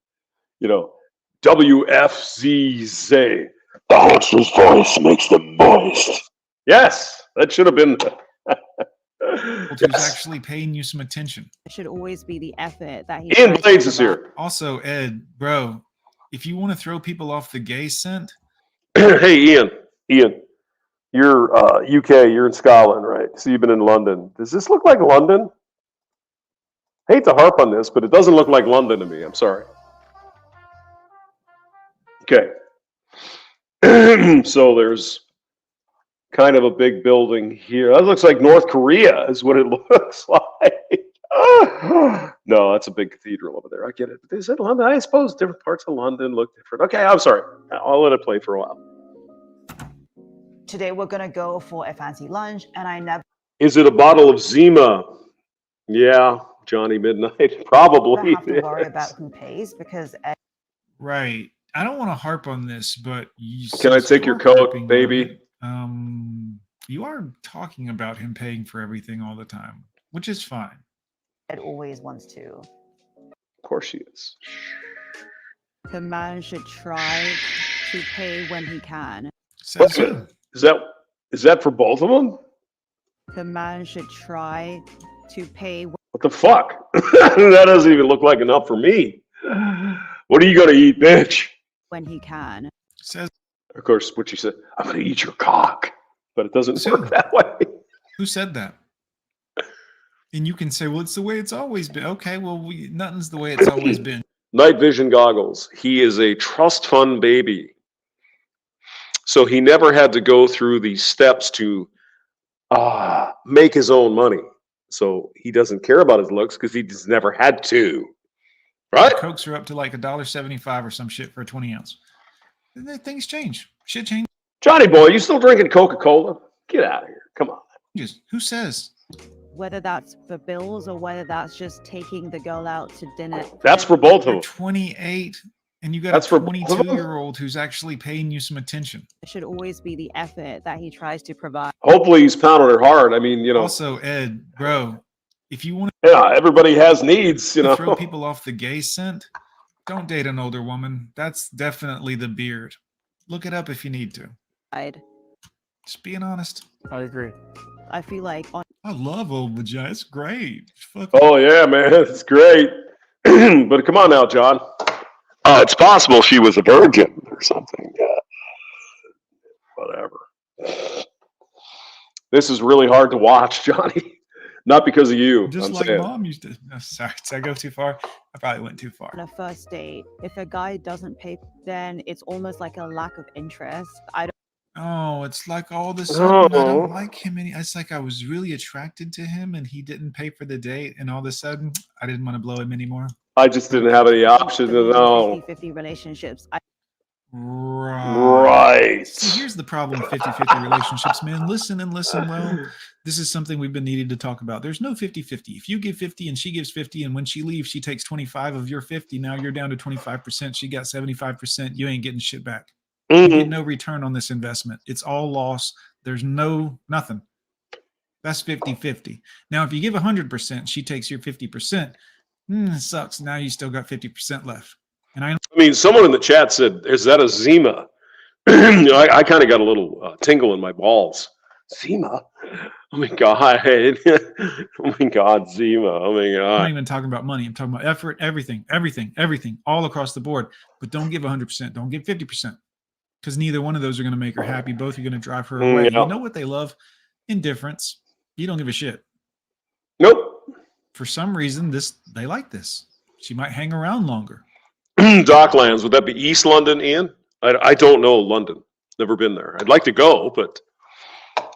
WFZZ. The hamster's voice makes them moist. Yes, that should have been. Who's actually paying you some attention. It should always be the effort that he. Ian Blades is here. Also, Ed, bro, if you want to throw people off the gay scent. Hey, Ian, you're UK, you're in Scotland, right? So you've been in London. Does this look like London? I hate to harp on this, but it doesn't look like London to me. I'm sorry. Okay. So there's kind of a big building here. That looks like North Korea is what it looks like. No, that's a big cathedral over there. I get it. But is it London? I suppose different parts of London look different. Okay, I'm sorry. I'll let it play for a while. Today we're gonna go for a fancy lunch, and I never. Is it a bottle of Zima? Yeah, Johnny Midnight. Probably. Have to worry about who pays because Right. I don't want to harp on this, but Can I take your coat, baby? You are talking about him paying for everything all the time, which is fine. Ed always wants to. Of course she is. The man should try to pay when he can. Says who? Is that for both of them? The man should try to pay What the fuck? That doesn't even look like enough for me. What are you gonna eat, bitch? when he can. Says Of course, what she said, I'm gonna eat your cock. But it doesn't Who? work that way. who said that? And you can say, well, it's the way it's always been. Okay, well, nothing's the way it's always been. Night vision goggles. He is a trust fund baby. So he never had to go through these steps to make his own money. So he doesn't care about his looks because he just never had to. Right? Cokes are up to like $1.75 or some shit for a 20 ounce. And then things change. Shit changes. Johnny boy, you still drinking Coca-Cola? Get out of here. Come on. Who says? Whether that's for bills or whether that's just taking the girl out to dinner. That's for both of You're them. 28 and you got That's a for both of them? 22-year-old who's actually paying you some attention. It should always be the effort that he tries to provide. Hopefully he's pounding her hard. I mean, Also, Ed, bro, if you want yeah, everybody has needs, to throw people off the gay scent, don't date an older woman. That's definitely the beard. Look it up if you need to. Just being honest. I agree. I feel like I love old vagina. It's great. Fuck. Oh yeah, man, it's great. But come on now, John. It's possible she was a virgin or something. Whatever. This is really hard to watch, Johnny. Not because of you. Just I'm like saying. mom used to. No, sorry, did I go too far? I probably went too far. on a first date, if a guy doesn't pay, then it's almost like a lack of interest. Oh, it's like all of a sudden I Oh. don't like him any. It's like I was really attracted to him and he didn't pay for the date, and all of a sudden I didn't want to blow him anymore. I just didn't have any options at all. 50-50 relationships. Right. See, here's the problem with 50-50 relationships, man. Listen and listen well. This is something we've been needing to talk about. There's no 50-50. If you give 50 and she gives 50, and when she leaves, she takes 25 of your 50, now you're down to 25%. She got 75%. You ain't getting shit back. You get no return on this investment. It's all loss. There's nothing. That's 50-50. Now, if you give 100%, she takes your 50%. It sucks. Now you still got 50% left. And I mean, someone in the chat said, "Is that a Zima?" I kind of got a little tingle in my balls. Zima? Oh my god! Oh my god, Zima! Oh my I'm god! not even talking about money. I'm talking about effort, everything, all across the board. But don't give 100%. Don't give 50%. Because neither one of those are going to make her happy. Both are going to drive her away. Yeah. You know what they love? Indifference. You don't give a shit. Nope. For some reason, they like this. She might hang around longer. Docklands, would that be East London, Ian? I don't know London. Never been there. I'd like to go, but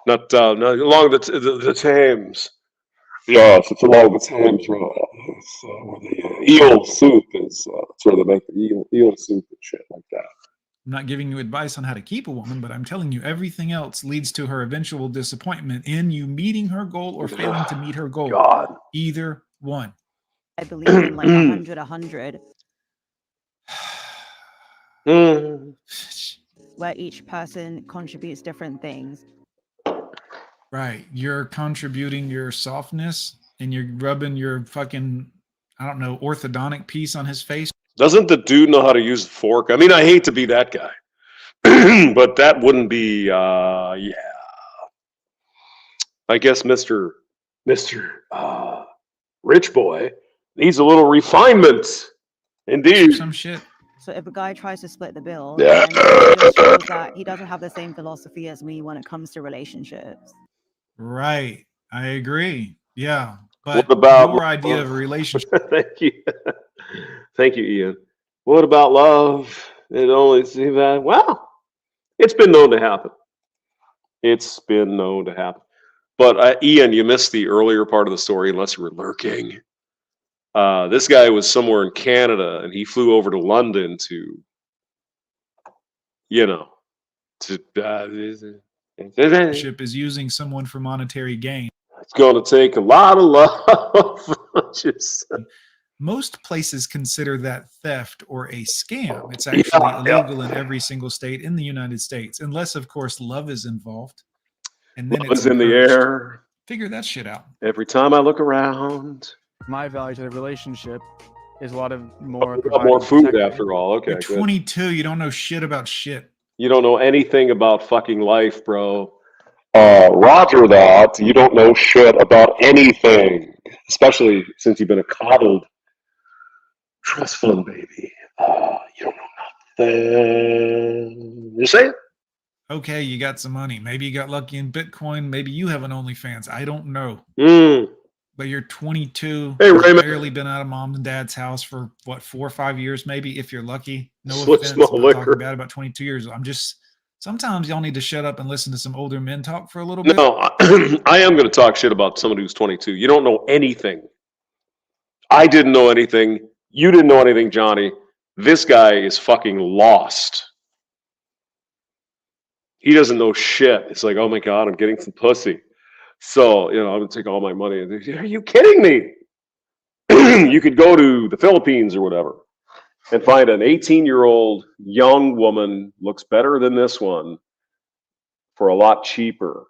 not along the Thames. Yes, it's along the Thames Road. It's where the eel soup is. That's where they make the eel soup and shit like that. I'm not giving you advice on how to keep a woman, but I'm telling you everything else leads to her eventual disappointment in you meeting her goal or failing to meet her goal. God. Either one. I believe in like 100. Where each person contributes different things. Right. You're contributing your softness and you're rubbing your fucking, I don't know, orthodontic piece on his face. Doesn't the dude know how to use the fork? I mean, I hate to be that guy, but that wouldn't be, yeah. I guess Mr. Rich Boy needs a little refinement. Indeed. Some shit. So if a guy tries to split the bill, Yeah. then it just shows that he doesn't have the same philosophy as me when it comes to relationships. Right. I agree. Yeah. But What about your idea of a relationship? Thank you. Thank you, Ian. What about love? It only seems that, well, it's been known to happen. It's been known to happen. But Ian, you missed the earlier part of the story unless you were lurking. This guy was somewhere in Canada and he flew over to London to, Relationship is using someone for monetary gain. It's going to take a lot of love. Just, most places consider that theft or a scam. It's actually illegal in every single state in the United States, unless, of course, love is involved. And then love it's is in the encouraged. air. Figure that shit out. Every time I look around. My value to the relationship is a lot More providing food protecting. after all. Okay, You're good. 22. You don't know shit about shit. You don't know anything about fucking life, bro. Roger that. You don't know shit about anything, especially since you've been a coddled trust fund baby. You don't know nothing. You say it? Okay, you got some money. Maybe you got lucky in Bitcoin. Maybe you have an OnlyFans. I don't know. But you're 22. Hey, You've Raymond. barely been out of mom and dad's house for what, 4 or 5 years, maybe, if you're lucky. No Switch offense. no I'm not liquor. talking bad about 22 years. I'm just sometimes y'all need to shut up and listen to some older men talk for a little bit. No, I am going to talk shit about somebody who's 22. You don't know anything. I didn't know anything. You didn't know anything, Johnny. This guy is fucking lost. He doesn't know shit. It's like, oh my God, I'm getting some pussy. So, I'm going to take all my money. And are you kidding me? You could go to the Philippines or whatever and find an 18-year-old young woman, looks better than this one, for a lot cheaper.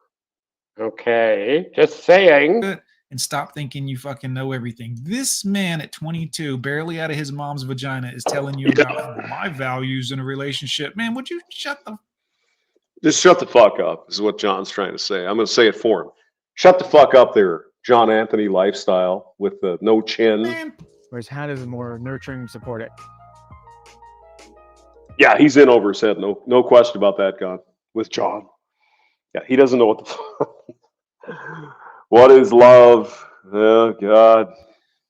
Okay, just saying. And stop thinking you fucking know everything. This man at 22, barely out of his mom's vagina, is telling you about my values in a relationship. Man, would you Just shut the fuck up, is what John's trying to say. I'm going to say it for him. Shut the fuck up there, John Anthony lifestyle with the no chin. Whereas Hannah is more nurturing, supportive. Yeah, he's in over his head. No question about that, God. With John. Yeah, he doesn't know what the fuck. What is love? Oh, God.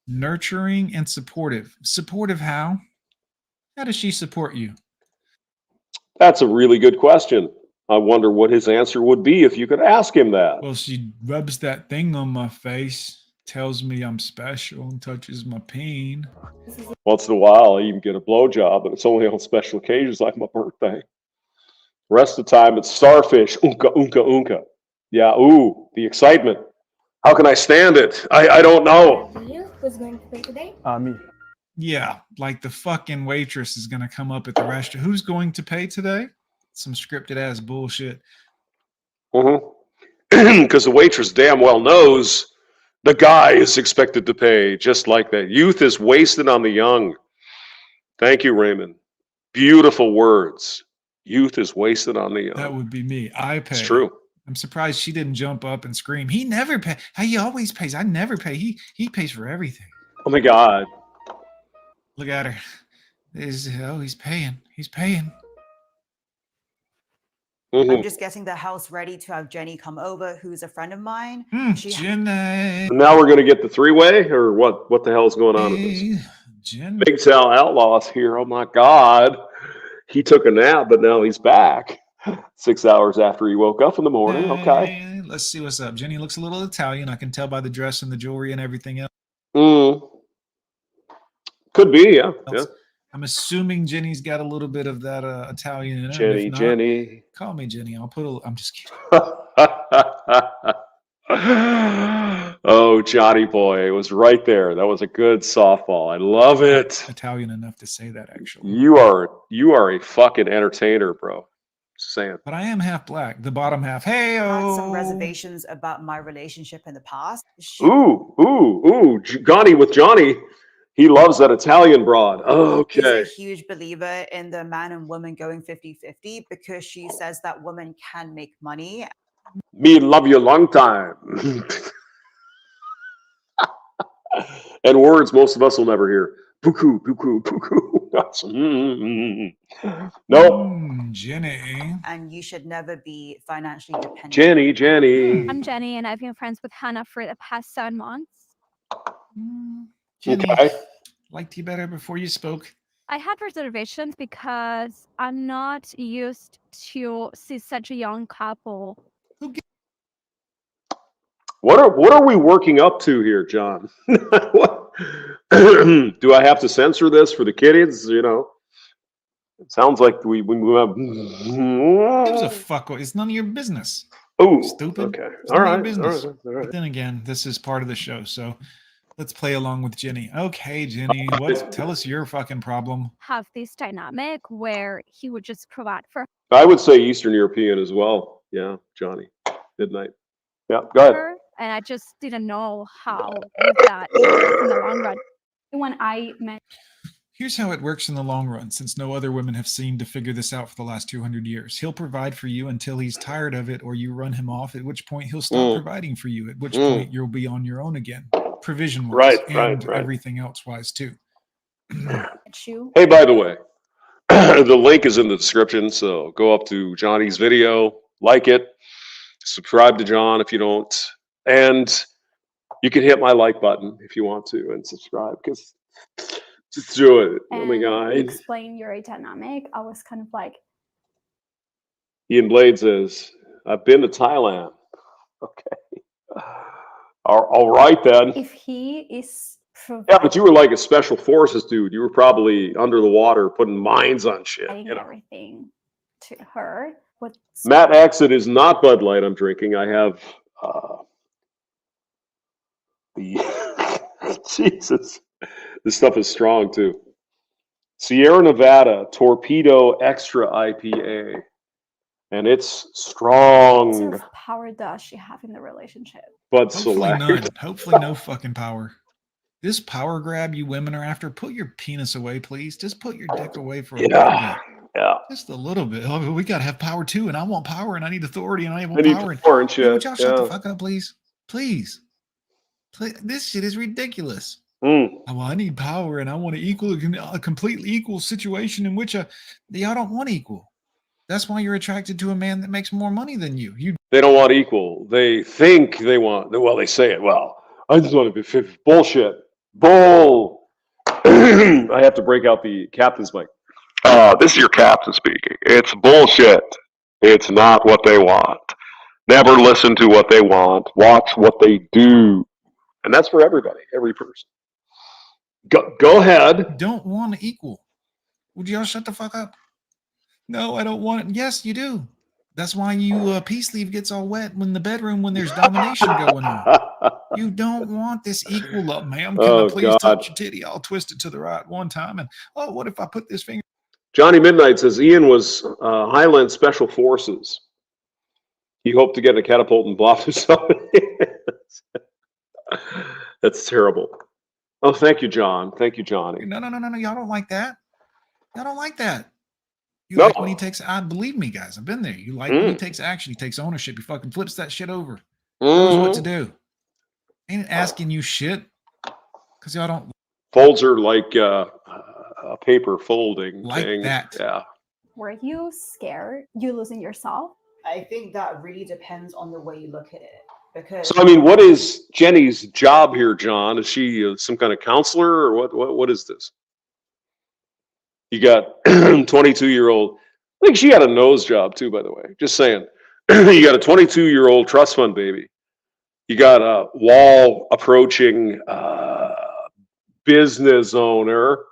Nurturing and supportive. Supportive how? How does she support you? That's a really good question. I wonder what his answer would be if you could ask him that. Well, she rubs that thing on my face, tells me I'm special, and touches my peen. Once in a while, I even get a blowjob, but it's only on special occasions like my birthday. The rest of the time, it's starfish. Oonka, oonka, oonka. Yeah, ooh, the excitement. How can I stand it? I don't know. Who's going to pay today? Me. Yeah, like the fucking waitress is going to come up at the restaurant. Who's going to pay today? Some scripted ass bullshit. Because the waitress damn well knows the guy is expected to pay, just like that. Youth is wasted on the young. Thank you, Raymond. Beautiful words. Youth is wasted on the young. That would be me. I pay. It's true. I'm surprised she didn't jump up and scream. He never pays. He always pays. I never pay. He pays for everything. Oh my God. Look at her. He's paying. He's paying. I'm just getting the house ready to have Jenny come over, who's a friend of mine. Jenny. Now we're going to get the three-way, or what? What the hell's going on with this? Jenny. Big Sal Outlaw's here. Oh my God. He took a nap, but now he's back. 6 hours after he woke up in the morning. Okay. Let's see what's up. Jenny looks a little Italian. I can tell by the dress and the jewelry and everything else. Could be, yeah. I'm assuming Jenny's got a little bit of that Italian in her. Jenny, If not, Jenny. Call me Jenny. I'm just kidding. Oh, Johnny boy, it was right there. That was a good softball. I love it. Italian enough to say that, actually. You are a fucking entertainer, bro. Just saying. But I am half black. The bottom half. Hey, Had some reservations about my relationship in the past. Johnny with Johnny. He loves that Italian broad. Okay. She's a huge believer in the man and woman going 50-50 because she says that women can make money. Me love you long time. And words most of us will never hear. Buku, buku, buku. No. Jenny. And you should never be financially dependent. Jenny. I'm Jenny, and I've been friends with Hannah for the past 7 months. Jenny, Okay. liked you better before you spoke. I had reservations because I'm not used to see such a young couple. What are we working up to here, John? What? Do I have to censor this for the kiddies? You know, it sounds like we have. Gives a fuck. It's none of your business. Oh, Stupid. okay. It's All none of your right. business. All right. But then again, this is part of the show, so let's play along with Jenny. Okay, Jenny, tell us your fucking problem. Have this dynamic where he would just provide for I would say Eastern European as well. Yeah, Johnny. Midnight. Yeah, go ahead. her, and I just didn't know how would that work in the long run. When I met Here's how it works in the long run, since no other women have seemed to figure this out for the last 200 years. He'll provide for you until he's tired of it or you run him off, at which point he'll stop providing for you, at which point you'll be on your own again, provision-wise, and everything else-wise too. Hey, by the way, the link is in the description, so go up to Johnny's video, like it, subscribe to John if you don't, and you can hit my like button if you want to and subscribe, because just do it. Oh my God. Explain your dynamic. I was kind of like, Ian Blade says, I've been to Thailand. Okay. All right then. if he is Yeah, but you were like a special forces dude. You were probably under the water putting mines on shit. providing everything to her, what Matt Exit is not Bud Light I'm drinking. I have the Jesus. This stuff is strong too. Sierra Nevada Torpedo Extra IPA. And it's strong. sort of power does she have in the relationship? But hopefully select. none. Hopefully no fucking power. This power grab you women are after, put your penis away, please. Just put your dick away for a little bit. Yeah. Just a little bit. Oh, we gotta have power too, and I want power, and I need authority, and I want I need power. power and shit. Hey, would y'all shut the Yeah. fuck up, please? Please. This shit is ridiculous. Mm. Oh, well, I need power, and I want a completely equal situation in which y'all don't want equal. That's why you're attracted to a man that makes more money than you. They don't want equal. They think they want, well, they say it. Well, I just want to be 50. Bullshit. Bull. I have to break out the captain's mic. This is your captain speaking. It's bullshit. It's not what they want. Never listen to what they want. Watch what they do. And that's for everybody, every person. Go ahead. Don't want equal. Would y'all shut the fuck up? No, I don't want it. Yes, you do. That's why you peace leave gets all wet when the bedroom when there's domination going on. You don't want this equal up, ma'am. Can I please touch your titty? I'll twist it to the right one time. And oh, what if I put this finger? Johnny Midnight says Ian was Highland Special Forces. He hoped to get a catapult and block himself. That's terrible. Oh, thank you, John. Thank you, Johnny. No. Y'all don't like that. Y'all don't like that. You No. like when he takes, believe me, guys, I've been there. You like when he takes action, he takes ownership, he fucking flips that shit over. Knows what to do. Ain't asking you shit. Because y'all don't Folds are like a paper folding like thing. that. Yeah. Were you scared you losing yourself? I think that really depends on the way you look at it. Because So, I mean, what is Jenny's job here, John? Is she some kind of counselor or what is this? You got 22-year-old. I think she had a nose job too, by the way. Just saying. You got a 22-year-old trust fund baby. You got a wall approaching business owner.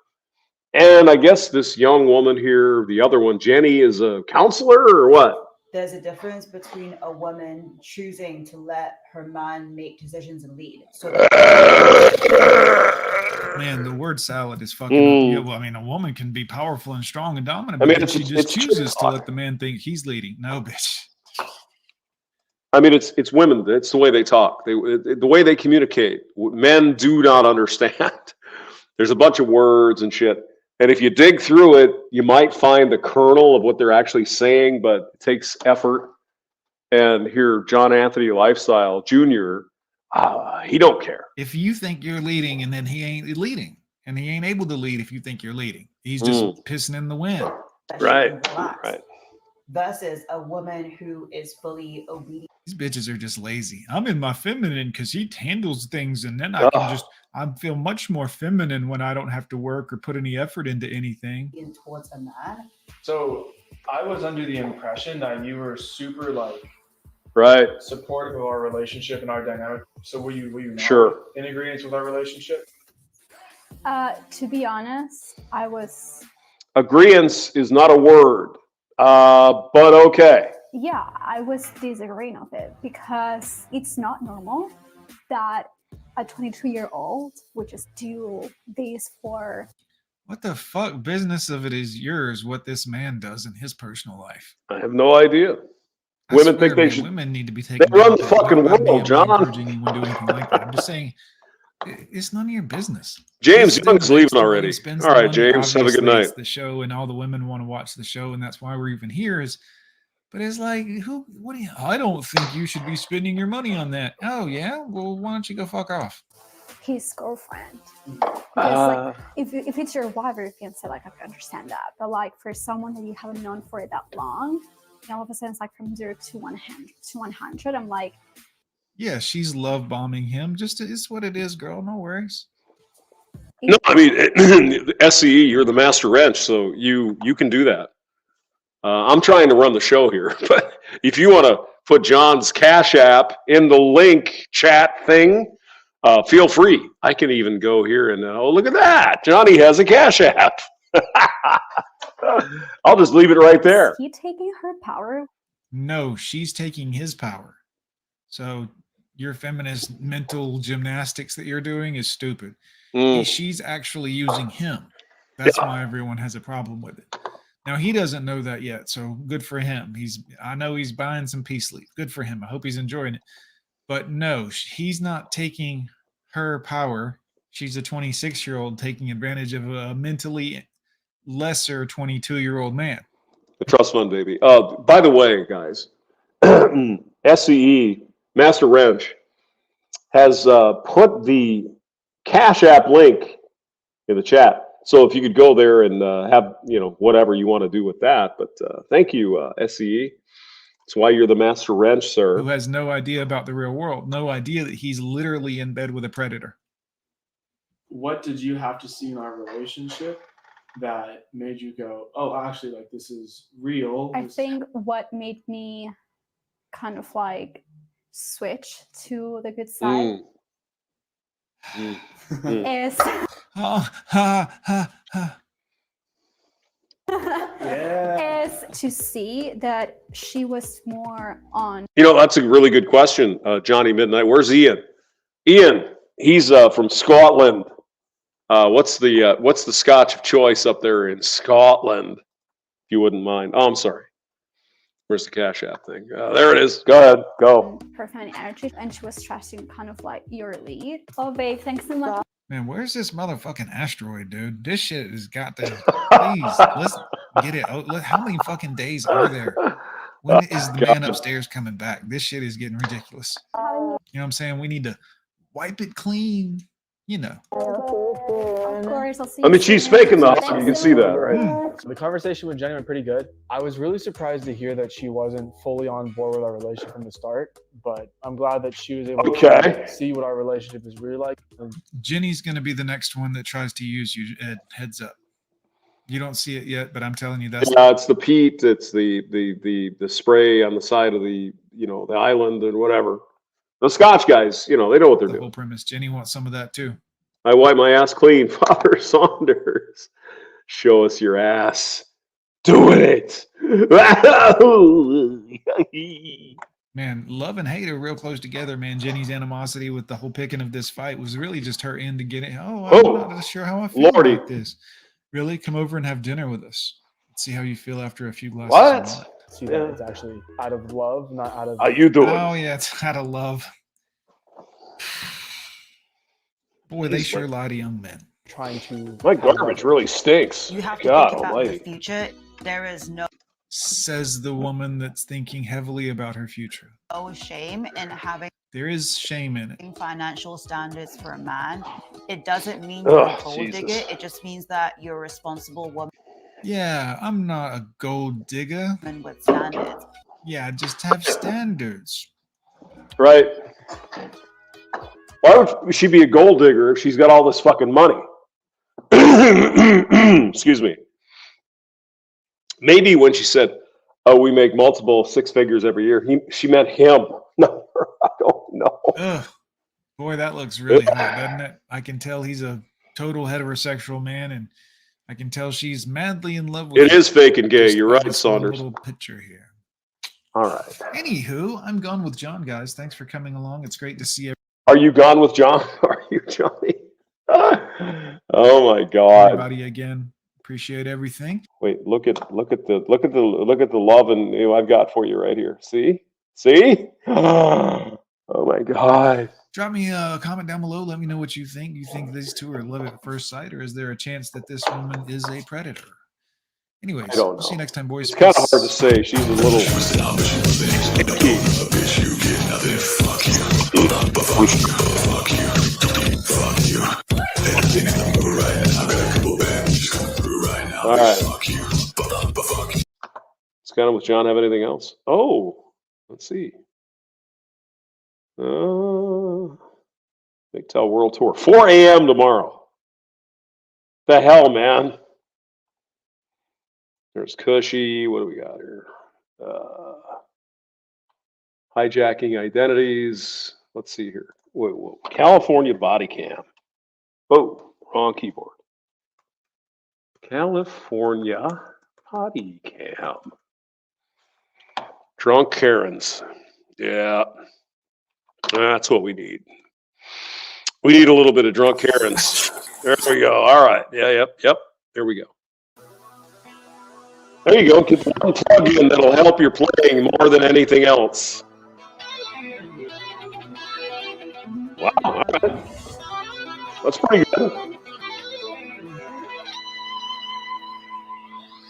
And I guess this young woman here, the other one, Jenny, is a counselor or what? there's a difference between a woman choosing to let her man make decisions and lead. So man, the word salad is fucking. Yeah, well, I mean, a woman can be powerful and strong and dominant, but then she just chooses to let the man think he's leading. No, bitch. I mean, it's women. It's the way they talk. The way they communicate. Men do not understand. There's a bunch of words and shit. And if you dig through it, you might find the kernel of what they're actually saying, but it takes effort. And here, John Anthony Lifestyle Jr., he don't care. If you think you're leading and then he ain't leading, and he ain't able to lead if you think you're leading, he's just pissing in the wind. Right. Versus a woman who is fully obedient. These bitches are just lazy. I'm in my feminine because he handles things, and then I can I feel much more feminine when I don't have to work or put any effort into anything. Towards a man. So I was under the impression that you were super supportive of our relationship and our dynamic. So were you not in agreement with our relationship? To be honest, I was. Agreeance is not a word, but okay. yeah, I was disagreeing with it because it's not normal that a 22-year-old would just do this for. What the fuck business of it is yours what this man does in his personal life? I have no idea. I Women swear, think they man, should. women need to be They taken run down the a peg. fucking Not by me, world, I'm John. not encouraging anyone to do anything like that. I'm just saying it's none of your business. James This dude Young's makes leaving the money, already. spends All the right, money. James. Have a good Obviously, night. it's the show, and all the women want to watch the show, and that's why we're even here. But it's like, what do you? I don't think you should be spending your money on that. Oh yeah, well, why don't you go fuck off? His girlfriend. Because like, if it's your wife or your fiance, like I can understand that. But like for someone that you haven't known for that long, and all of a sudden it's like from 0 to 100, I'm like, yeah, she's love bombing him. Just it's what it is, girl. No worries. No, I mean, SCE, you're the master wrench, so you can do that. I'm trying to run the show here, but if you want to put John's Cash App in the link chat thing, feel free. I can even go here and oh, look at that. Johnny has a Cash App. I'll just leave it right there. is he taking her power? No, she's taking his power. So your feminist mental gymnastics that you're doing is stupid. She's actually using him. That's why everyone has a problem with it. Now he doesn't know that yet, so good for him. I know he's buying some peace leaf. Good for him. I hope he's enjoying it. But no, he's not taking her power. She's a 26-year-old taking advantage of a mentally lesser 22-year-old man. The trust fund, baby. By the way, guys, SCE Master Wrench has put the Cash App link in the chat. So if you could go there and have, whatever you want to do with that. But thank you, SCE. That's why you're the master wrench, sir. Who has no idea about the real world, no idea that he's literally in bed with a predator. What did you have to see in our relationship that made you go, oh, actually, like, this is real? I think what made me kind of like switch to the good side is is to see that she was more on. That's a really good question, Johnny Midnight. Where's Ian? Ian, he's from Scotland. What's the Scotch of choice up there in Scotland? If you wouldn't mind. Oh, I'm sorry. Where's the Cash App thing? There it is. Go ahead. Go. Her feminine energy, and she was trusting kind of like your lead. Oh, babe, thanks so much. Man, where's this motherfucking asteroid, dude? This shit has got to. Please, let's get it. How many fucking days are there? When is the man upstairs coming back? This shit is getting ridiculous. You know what I'm saying? We need to wipe it clean. Of course, I'll see. I mean, she's faking the hug. You can see that, right? The conversation with Jenny went pretty good. I was really surprised to hear that she wasn't fully on board with our relationship from the start, but I'm glad that she was able to see what our relationship is really like. Jenny's going to be the next one that tries to use you, Ed. Heads up. You don't see it yet, but I'm telling you that's. Yeah, it's the peat. It's the spray on the side of the the island and whatever. The Scotch guys, they know what they're doing. The whole premise. Jenny wants some of that too. I wipe my ass clean, Father Saunders. Show us your ass. Doing it. Man, love and hate are real close together, man. Jenny's animosity with the whole picking of this fight was really just her end to get it. I'm not sure how I feel about this. Really? Come over and have dinner with us. Let's see how you feel after a few glasses of wine. See that it's actually out of love, not out of. How you doing? Oh yeah, it's out of love. Boy, they sure lie to young men. Trying to. My garbage really stinks. You have to think about the future. There is no. Says the woman that's thinking heavily about her future. No shame in having. There is shame in it. Financial standards for a man. It doesn't mean you're a gold digger. It just means that you're a responsible woman. Yeah, I'm not a gold digger. With standards. Yeah, just have standards. Right. Why would she be a gold digger if she's got all this fucking money? Excuse me. Maybe when she said, "Oh, we make multiple six figures every year," she meant him. No, I don't know. Ugh. Boy, that looks really hot, doesn't it? I can tell he's a total heterosexual man, and I can tell she's madly in love with him. It is fake and gay. You're right, Saunders. Little picture here. All right. Anywho, I'm gone with John, guys. Thanks for coming along. It's great to see you. Are you gone with John? Are you, Johnny? Oh my God! Everybody again. Appreciate everything. Wait, look at the love and I've got for you right here. See? Oh my God! Drop me a comment down below. Let me know what you think. Do you think these two are love at first sight, or is there a chance that this woman is a predator? Anyways, we'll see you next time, boys. It's kind of hard to say. She's a little. All right. Scott, with John, have anything else? Oh, let's see. Big Tell World Tour, 4 a.m. tomorrow. The hell, man. There's Cushy. What do we got here? Hijacking identities. Let's see here. Whoa. California body cam. Oh, wrong keyboard. California body cam. Drunk Karens. Yeah. That's what we need. We need a little bit of drunk Karens. There we go. All right. Yeah, yep. There we go. There you go. Get one plug-in that'll help your playing more than anything else. Wow. All right. That's pretty good.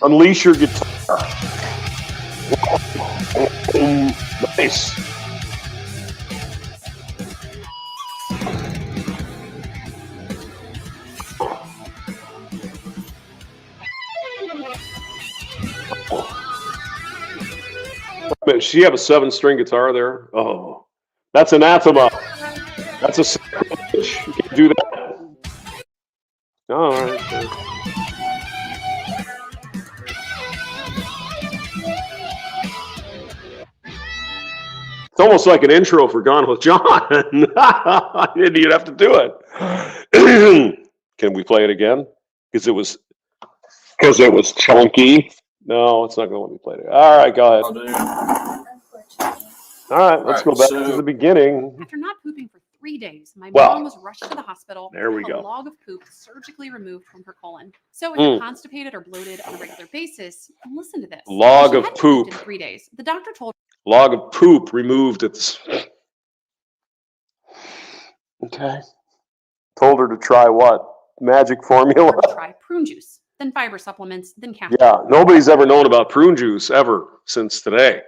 Unleash your guitar. Nice. Does she have a 7-string guitar there? Oh, that's anathema. That's a sacrilege. You can't do that. All right. It's almost like an intro for Gone with John. I didn't even have to do it. Can we play it again? Because it was chunky. No, it's not going to let me play it. All right, go ahead. All right, let's go back to the beginning. After not pooping for 3 days, my mom was rushed to the hospital. There we with go. A log of poop surgically removed from her colon. So if you're constipated or bloated on a regular basis, listen to this. Log She of hadn't poop. pooped in 3 days. The doctor told Log of poop removed at the. Okay. Told her to try what? Magic formula? her to try prune juice, then fiber supplements, then castor. Yeah, nobody's ever known about prune juice ever since today.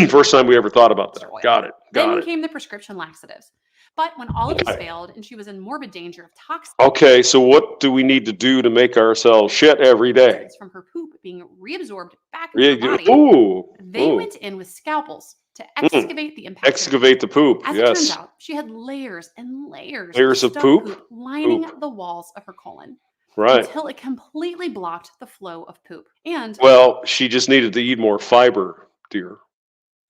First time we ever thought about that. Got it. Then came the prescription laxatives. But when all of this failed and she was in morbid danger of toxic Okay, so what do we need to do to make ourselves shit every day? from her poop being reabsorbed back into her body, they went in with scalpels to excavate the impact. Excavate the poop. As it turns out, she had layers and layers of stuck poop? lining the walls of her colon. Right. Until it completely blocked the flow of poop. And Well, she just needed to eat more fiber, dear.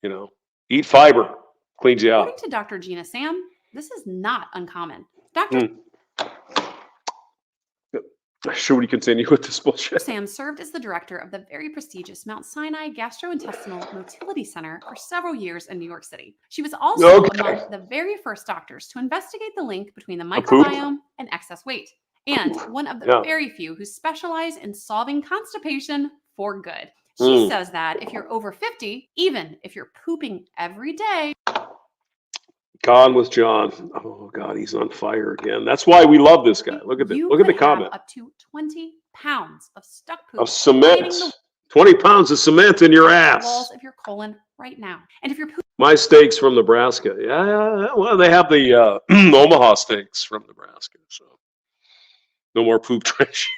You know, eat fiber. Cleans you out. according to Dr. Gina Sam, this is not uncommon. Dr. Should we continue with this bullshit? Sam served as the director of the very prestigious Mount Sinai Gastrointestinal Motility Center for several years in New York City. She was also among the very first doctors to investigate the link between the microbiome and excess weight, and one of the very few who specialize in solving constipation for good. She says that if you're over 50, even if you're pooping every day, Gone with John. Oh God, he's on fire again. That's why we love this guy. Look at the look at the comment. up to 20 pounds of stuck poop Of cement. 20 pounds of cement in your ass. walls of your colon right now. And if you're pooping My steaks from Nebraska. Yeah. Well, they have the Omaha steaks from Nebraska. So no more poop trash.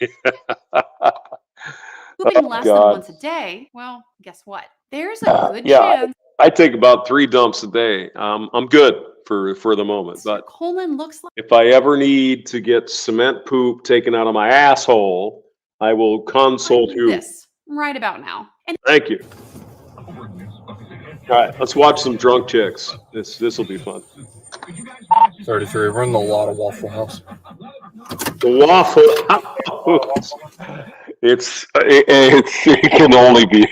less than once a day, well, guess what? There's a good chance I take about 3 dumps a day. I'm good for the moment. But colon looks like if I ever need to get cement poop taken out of my asshole, I will consult you. this right about now. And Thank you. All right, let's watch some drunk chicks. This will be fun. 33. We're in the lot of Waffle House. The Waffle House. It can only be.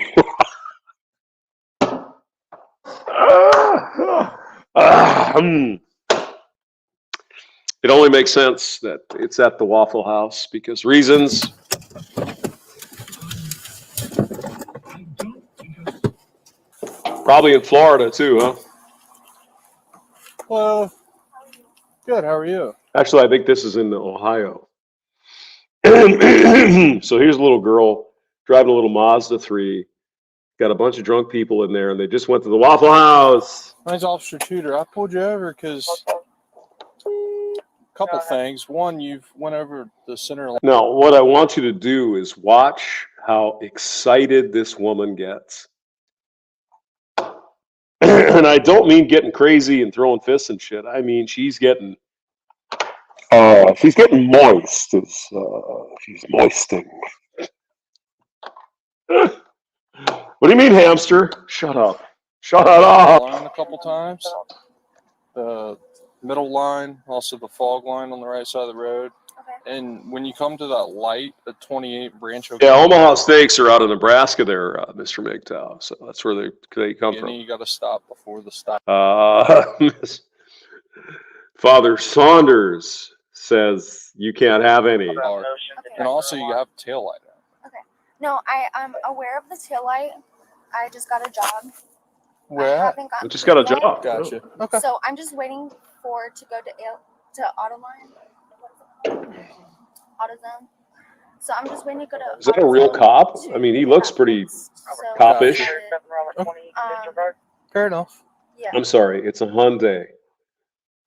It only makes sense that it's at the Waffle House because reasons. Probably in Florida too, huh? Well, good. How are you? Actually, I think this is in Ohio. So here's a little girl driving a little Mazda 3. Got a bunch of drunk people in there, and they just went to the Waffle House. Mine's Officer Tudor. I pulled you over because a couple things. One, you've went over the center line. Now, what I want you to do is watch how excited this woman gets. And I don't mean getting crazy and throwing fists and shit. I mean she's getting moist. She's moisting. What do you mean, hamster? Shut up. Shut up. Line a couple times. The middle line, also the fog line on the right side of the road. Okay. And when you come to that light, the 28 branch. Yeah, Omaha Steaks are out of Nebraska there, Mr. MGTOW. So that's where they come from. You got to stop before the stop. Father Saunders says you can't have any. And also you have a tail light. No, I'm aware of the taillight. I just got a job. Where? I just got a job. Gotcha. Okay. So I'm just waiting to go to AutoZone. So I'm just waiting to go to. Is that a real cop? I mean, he looks pretty copish. Fair enough. Yeah. I'm sorry, it's a Hyundai.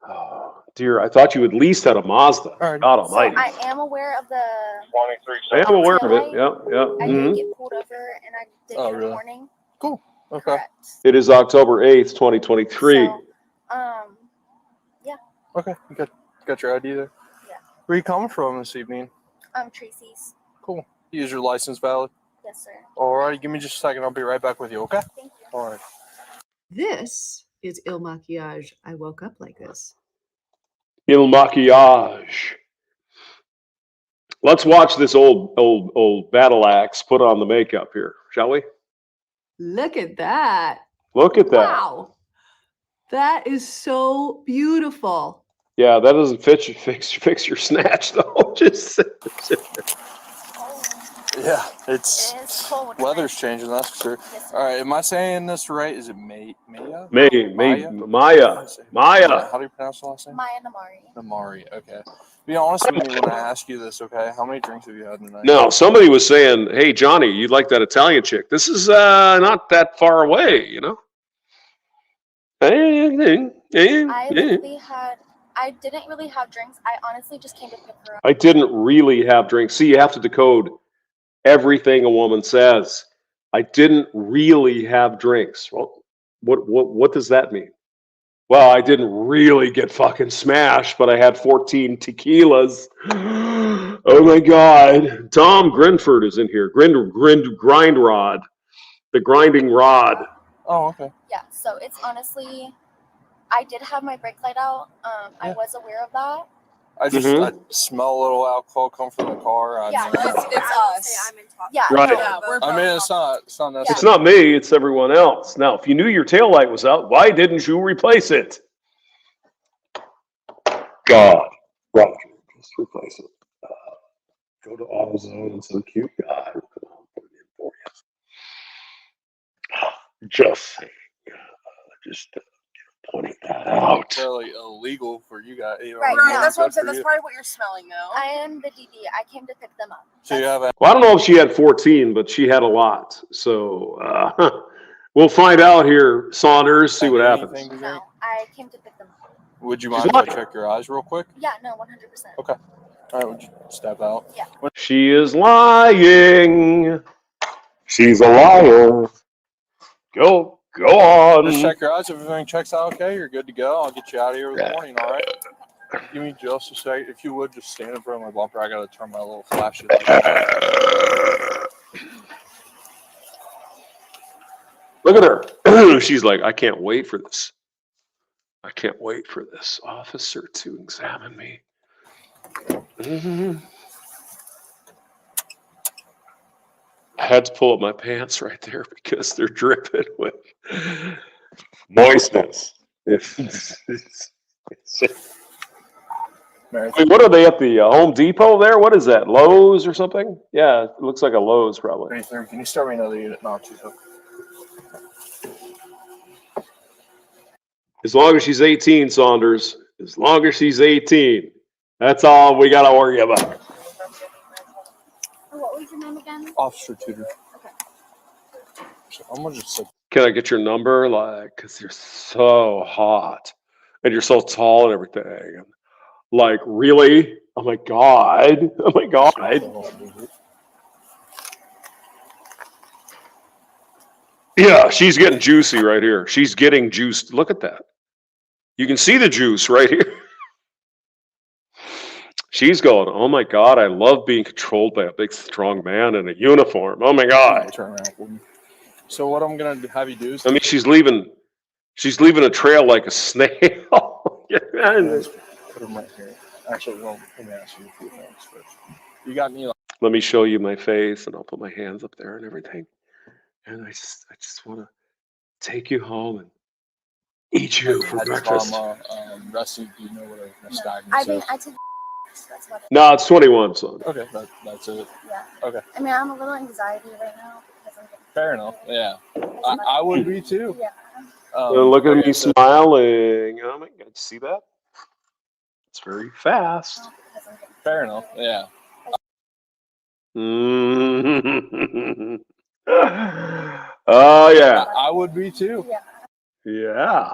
Oh, dear, I thought you at least had a Mazda. God almighty. I am aware of the. I am aware of it. Yeah. I did get pulled over, and I did get a warning. Cool. Okay. Correct. It is October 8th, 2023. So, yeah. Okay. You got your ID there? Yeah. Where are you coming from this evening? Tracy's. Cool. Is your license valid? Yes, sir. All right. Give me just a second. I'll be right back with you. Okay. Thank you. All right. This is Il Maquillage. I woke up like this. Il Maquillage. Let's watch this old battle axe put on the makeup here, shall we? Look at that. Look at that. Wow. That is so beautiful. Yeah, that doesn't fix your snatch though. Just yeah, it's weather's changing. That's for sure. All right, am I saying this right? Is it Maya? Maya. How do you pronounce the last name? Maya Namari. Namari. Okay. Be honest with me when I ask you this. Okay, how many drinks have you had tonight? No, somebody was saying, "Hey, Johnny, you'd like that Italian chick? This is not that far away, you know." I didn't really have drinks. I honestly just came to pick her up. I didn't really have drinks. See, you have to decode everything a woman says. I didn't really have drinks. Well, what does that mean? Well, I didn't really get fucking smashed, but I had 14 tequilas. Oh my God. Tom Grinford is in here. Grind rod. The grinding rod. Oh, okay. Yeah, so it's honestly, I did have my brake light out. I was aware of that. I just I smell a little alcohol come from the car. Yeah, it's us. Yeah, right. I mean, it's not necessary. It's not me. It's everyone else. Now, if you knew your taillight was out, why didn't you replace it? God, Roger, just replace it. Go to AutoZone and some cute guy will come home and put it in for you. Just saying. Just pointing that out. Fairly illegal for you guys. You know, Right, I mean, that's what I'm good saying. for That's you. probably what you're smelling, though. I am the DD. I came to pick them up. So you have a. Well, I don't know if she had 14, but she had a lot. So we'll find out here, Saunders, see what happens. No, I came to pick them up. Would you mind if I check your eyes real quick? Yeah, no, 100%. Okay. All right, would you step out? Yeah. She is lying. She's a liar. Go on. Just check your eyes. If everything checks out okay, you're good to go. I'll get you out of here in the morning, all right? Give me just a second. If you would, just stand in front of my bumper. I got to turn my little flash. Look at her. She's like, I can't wait for this. I can't wait for this officer to examine me. I had to pull up my pants right there because they're dripping with moistness. Wait, what are they at the Home Depot there? What is that? Lowe's or something? Yeah, it looks like a Lowe's probably. 33. Can you start me another unit? Not too tough. As long as she's 18, Saunders. As long as she's 18. That's all we got to worry about. What was your name again? Officer Tudor. Okay. So I'm gonna just sit. Can I get your number? Like, because you're so hot and you're so tall and everything. Like, really? Oh my God. Oh my God. Yeah, she's getting juicy right here. She's getting juiced. Look at that. You can see the juice right here. She's going, oh my God, I love being controlled by a big, strong man in a uniform. Oh my God. Turn around. So what I'm gonna have you do is. I mean, she's leaving a trail like a snail. Put them right here. Actually, well, let me ask you a few things first. You got any? Let me show you my face, and I'll put my hands up there and everything. And I just want to take you home and eat you for breakfast. Rusty, do you know what a nystagmus I is? mean, I took. That's what it No, it's 21, son. Okay, that's it. Yeah. Okay. I mean, I'm a little anxiety right now because I'm getting. Fair enough. Yeah. I would be too. Yeah. Look at me smiling. Oh my God, see that? It's very fast. Fair enough. Yeah. Oh yeah. I would be too. Yeah.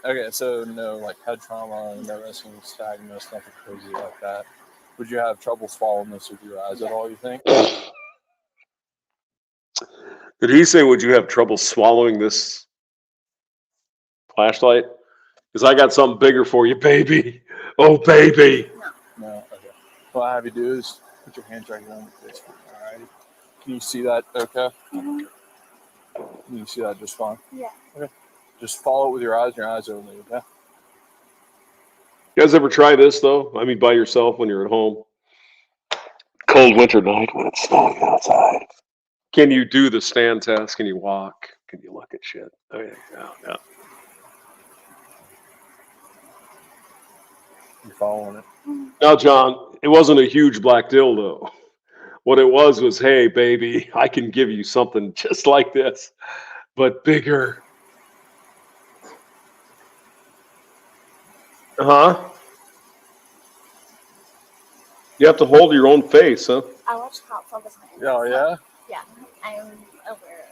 Okay, so no like head trauma, no resting nystagmus, nothing crazy like that. Would you have trouble swallowing this with your eyes at all, you think? Did he say, would you have trouble swallowing this flashlight? Because I got something bigger for you, baby. Oh, baby. No. Okay. What I have you do is put your hands right here on your face. Alrighty. Can you see that? Okay. Mm-hmm. Can you see that just fine? Yeah. Okay. Just follow it with your eyes only. Okay. You guys ever try this though? I mean, by yourself when you're at home. Cold winter night when it's snowing outside. Can you do the stand test? Can you walk? Can you look at shit? Okay. No. You're following it. Now, John, it wasn't a huge black dildo. What it was, hey, baby, I can give you something just like this, but bigger. You have to hold your own face, huh? I watch cops all the time. Oh, yeah? Yeah, I'm aware.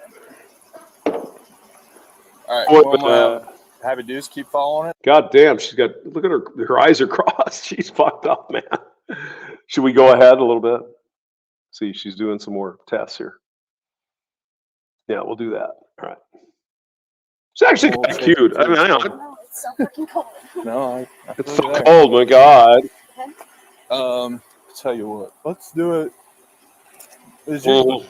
All right. What, What I'm gonna have you do is keep following it. God damn, she's got, look at her eyes are crossed. She's fucked up, man. Should we go ahead a little bit? See, she's doing some more tests here. Yeah, we'll do that. All right. It's actually kind of cute. I mean, I know. No, it's so fucking cold. No, I It's feel so you there. cold, my God. Tell you what, let's do it. Let's do it.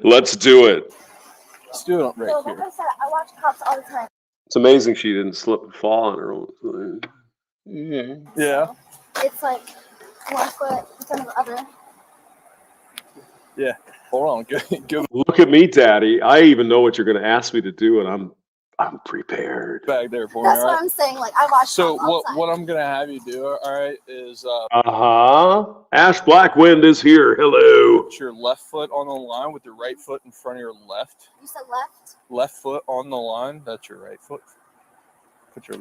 Let's do it right So, like here. I said, I watch cops all the time. It's amazing she didn't slip and fall on her own. Yeah. It's like 1 foot in front of the other. Yeah. Hold on. Give Look at me, Daddy. I even know what you're going to ask me to do, and I'm prepared. back there for me. That's All what right. I'm saying. Like I watch. So cops all the time. what I'm gonna have you do, all right, is Ash Blackwind is here. Hello. put your left foot on the line with your right foot in front of your left. You said left. Left foot on the line. That's your right foot. Put your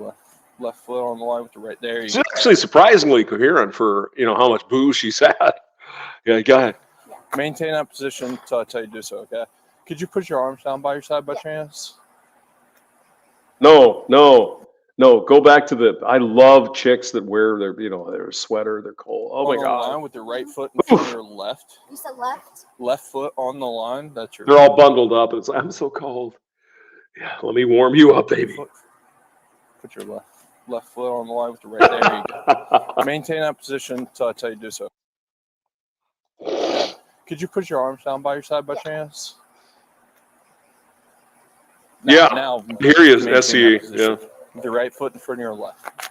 left foot on the line with the right. There you She's go. actually surprisingly coherent for how much booze she's had. Yeah, go ahead. Maintain that position until I tell you to do so. Okay. Could you put your arms down by your side by chance? No. Go back to the. I love chicks that wear their sweater. They're cold. Oh On my the God. line with your right foot in front of your left. You said left. Left foot on the line. That's your. They're all bundled up, and it's like, I'm so cold. Yeah, let me warm you up, baby. Put your left foot on the line with the right. There you go. Maintain that position until I tell you to do so. Could you put your arms down by your side by chance? Now, here he is, maintain that SCE. position. Yeah. With your right foot in front of your left.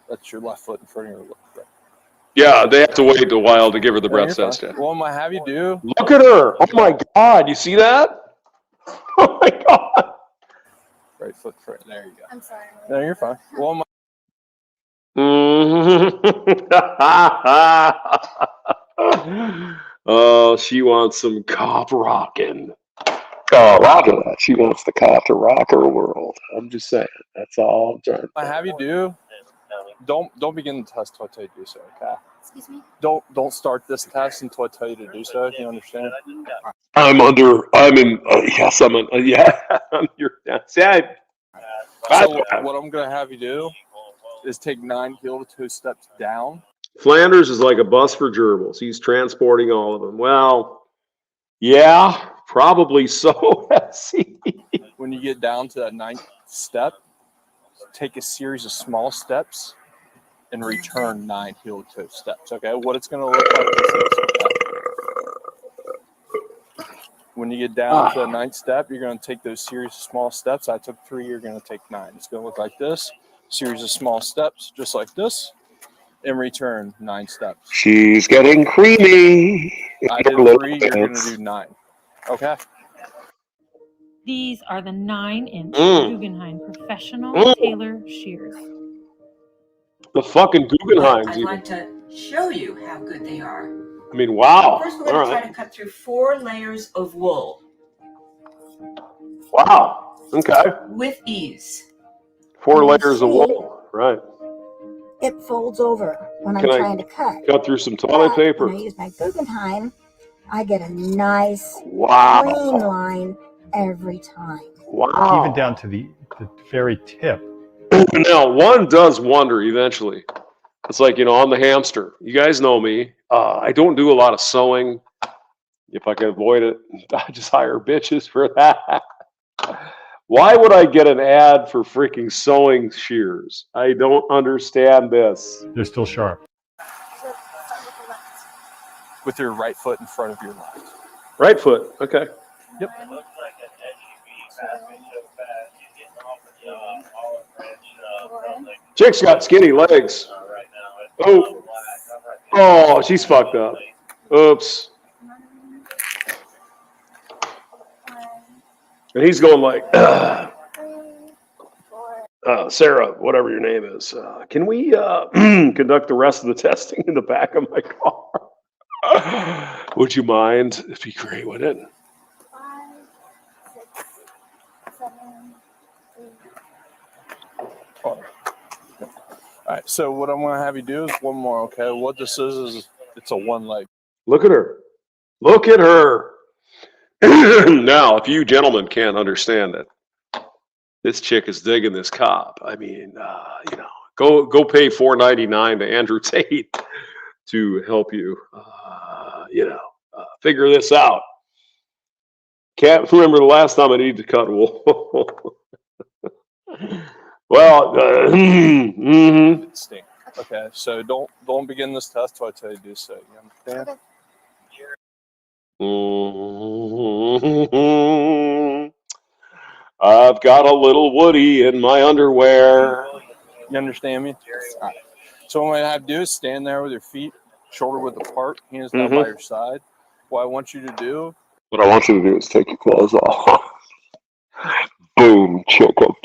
That's your left foot in front of your left. Right. Yeah, they have to wait a while to give her the breath test. Yeah. What am I have you do? Look at her! Oh my God! You see that? Oh my God! Right foot front. There you go. I'm sorry. No, you're fine. What am I? Oh, she wants some cop rocking. Oh, roger that. She wants the cop to rock her world. I'm just saying. That's all I'm trying to I have you do. Don't begin the test until I tell you to do so. Okay. Excuse me. Don't start this test until I tell you to do so. You understand? I'm in. Yes, I'm in. Yeah. You're sad. So what I'm gonna have you do is take 9 heel-to-toe steps down. Flanders is like a bus for gerbils. He's transporting all of them. Well, yeah, probably so. When you get down to that 9th step, take a series of small steps and return 9 heel-to-toe steps. Okay, what it's going to look like is this. Okay? When you get down to the 9th step, you're going to take those series of small steps. I took 3, you're going to take 9. It's going to look like this. Series of small steps, just like this, and return 9 steps. She's getting creamy. I did 3, you're going to do 9. Okay? These are the 9-inch Guggenheim Professional Tailor Shears. The fucking Guggenheims. I'd like to show you how good they are. I mean, wow. First, we're going to try to cut through 4 layers of wool. Wow. Okay. With ease. 4 layers of wool. Right. It folds over when Can I'm I trying to cut. cut through some toilet paper? When I use my Guggenheim, I get a nice Wow. clean line every time. Wow. Even down to the very tip. Now, one does wonder eventually. It's like, on the Hamster. You guys know me. I don't do a lot of sewing. If I can avoid it, I just hire bitches for that. Why would I get an ad for freaking sewing shears? I don't understand this. They're still sharp. With your right foot in front of your left. Right foot. Okay. Yep. Chick's got skinny legs. Oh, she's fucked up. Oops. And he's going like, Sarah, whatever your name is, can we conduct the rest of the testing in the back of my car? Would you mind? It'd be great, wouldn't it? 5, 6, 7, 8. All right, so what I'm going to have you do is one more, okay? What this is it's a one leg. Look at her. Look at her. Now, if you gentlemen can't understand it, this chick is digging this cop. I mean, go pay $4.99 to Andrew Tate to help you, figure this out. Can't remember the last time I needed to cut wool. Well, Stink. Okay, so don't begin this test till I tell you to do so. You understand? I've got a little Woody in my underwear. You understand me? All right. So what I have to do is stand there with your feet shoulder width apart, hands down by your side. What I want you to do. What I want you to do is take your clothes off. Boom, choke up.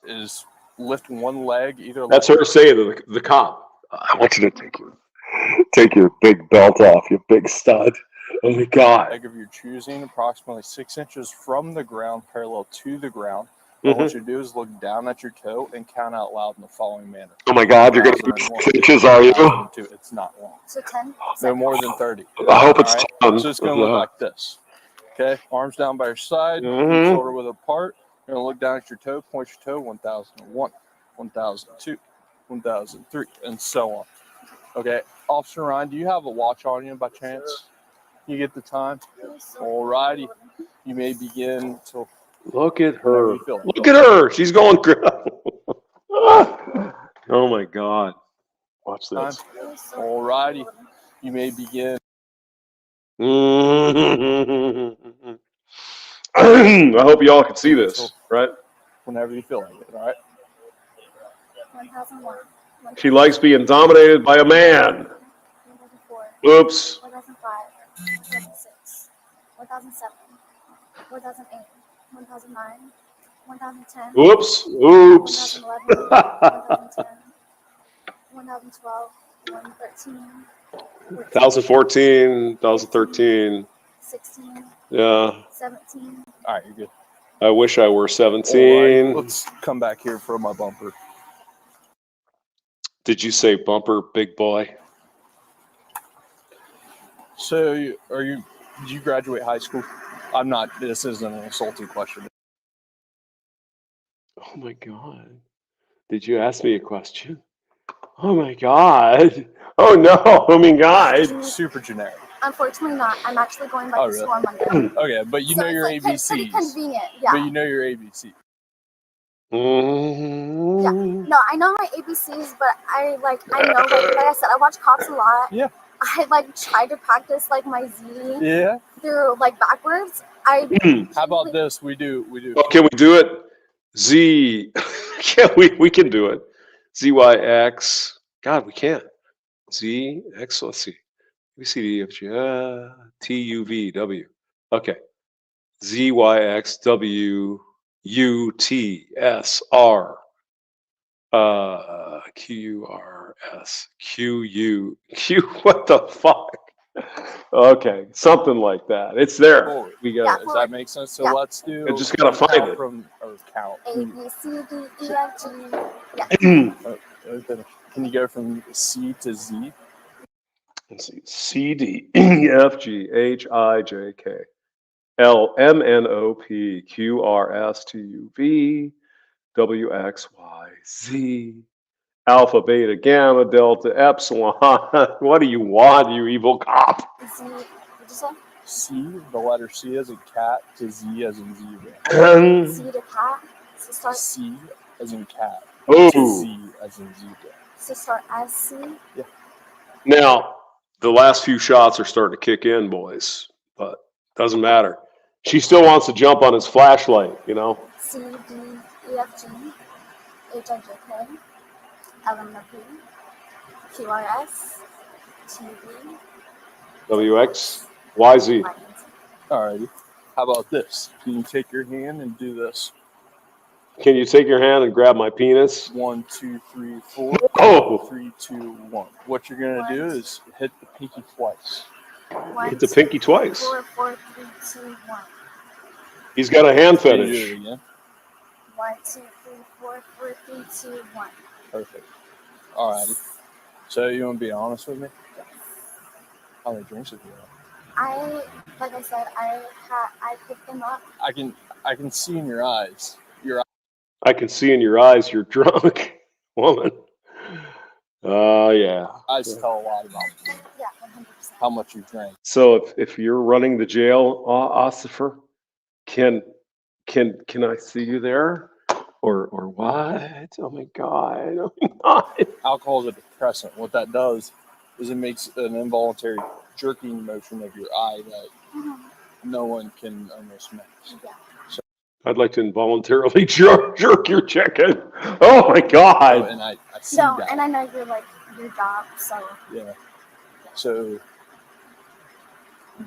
Is lift one leg either. That's her saying to the cop. I want you to take your big belt off, your big stud. Oh my God. Leg of your choosing, approximately 6 inches from the ground, parallel to the ground. What I want you to do is look down at your toe and count out loud in the following manner. Oh my God, you're going to do 6 inches, are you? It's not long. So 10? No more than 30. I hope it's 10. So it's going to look like this. Okay, arms down by your side, shoulder width apart. You're going to look down at your toe, point your toe, 1001, 1002, 1003, and so on. Okay, Officer Ryan, do you have a watch on you by chance? You get the time? All righty. You may begin to... Look at her. Look at her. She's going... Oh, my God. Watch this. All righty. You may begin... I hope y'all can see this, right? Whenever you feel like it, all right? 1001. She likes being dominated by a man. 1004, Oops. 1005, 1006, 1007, 1008, 1009, 1010. Oops. Oops. 1011, 1010, 1012, 113, 2014, 2013. 16, Yeah. 17. All right, you're good. I wish I were 17. All right, let's come back here for my bumper. Did you say bumper, big boy? So, did you graduate high school? I'm not, this isn't an insulting question. Oh my God. Did you ask me a question? Oh my God. Oh no. Oh my God. Super generic. Unfortunately not. I'm actually going back Oh, to really? school on Monday. Okay, but you So know it's your like pretty ABCs. convenient, yeah. But you know your ABC. Yeah. No, I know my ABCs, but I know like I said, I watch Cops a lot. Yeah. I like try to practice like my Z Yeah. through like backwards. How about this? We do. Well, can we do it? Z. Yeah, we can do it. ZYX. God, we can't. ZX. Let's see. A B C D E F G T U V W. Okay. ZYX W U T S R Q U R S Q U Q. What the fuck? Okay, something like that. It's there. Forward. We got. Does that make sense? So let's do. I just gotta find count it. From count. A B C D E F G. Yeah. Can you go from C to Z? Let's see. C D E F G H I J K L M N O P Q R S T U V W X Y Z Alpha Beta Gamma Delta Epsilon. What do you want, you evil cop? Z. What'd you say? C, the letter C as in cat, to Z as in zebra. Z to cat. So start. C as in cat. Oh. To Z as in zebra. So start as C. Yeah. Now, the last few shots are starting to kick in, boys, but doesn't matter. She still wants to jump on his flashlight, you know? C D E F G H I J K L M N O P Q R S T V W X Y Z. Alrighty. How about this? Can you take your hand and do this? Can you take your hand and grab my penis? 1, 2, 3, 4. Oh! 3, 2, 1. What you're gonna do is hit the pinky twice. Hit the pinky twice. 4, 4, 3, 2, 1. He's got a hand Can you do fetish. it again? 1, 2, 3, 4, 4, 3, 2, 1. Perfect. Alrighty. So you want to be honest with me? How many drinks have you had? Like I said, I picked them up. I can see in your eyes. I can see in your eyes you're drunk, woman. Yeah. Eyes tell a lot about Yeah, 100%. how much you drank. So if you're running the jail, Ossifer, can I see you there? Or what? Oh my God. Oh my God. Alcohol is a depressant. What that does is it makes an involuntary jerking motion of your eye that no one can almost match. Yeah. So, I'd like to involuntarily jerk your chicken. Oh my God. and I see No, that. and I know you're like your job, so Yeah. So, you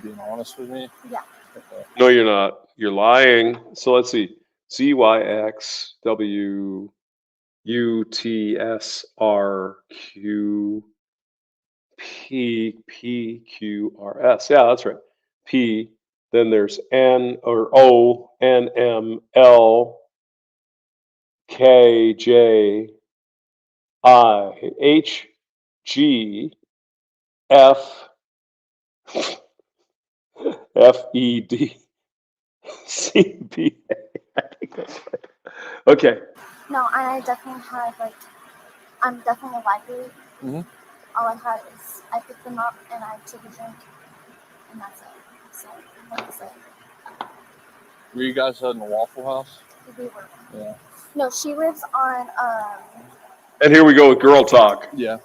being honest with me? yeah. Okay. No, you're not. You're lying. So let's see. ZYX W U T S R Q P P Q R S. Yeah, that's right. P. Then there's N or O N M L K J I H G F F E D C B A. I think that's right. Okay. No, and I definitely had I'm definitely a library. Mm-hmm. All I had is I picked them up and I took a drink, and that's it. So that's it. Were you guys in the Waffle House? We were. Yeah. No, she lives on. And here we go with girl talk. Yeah.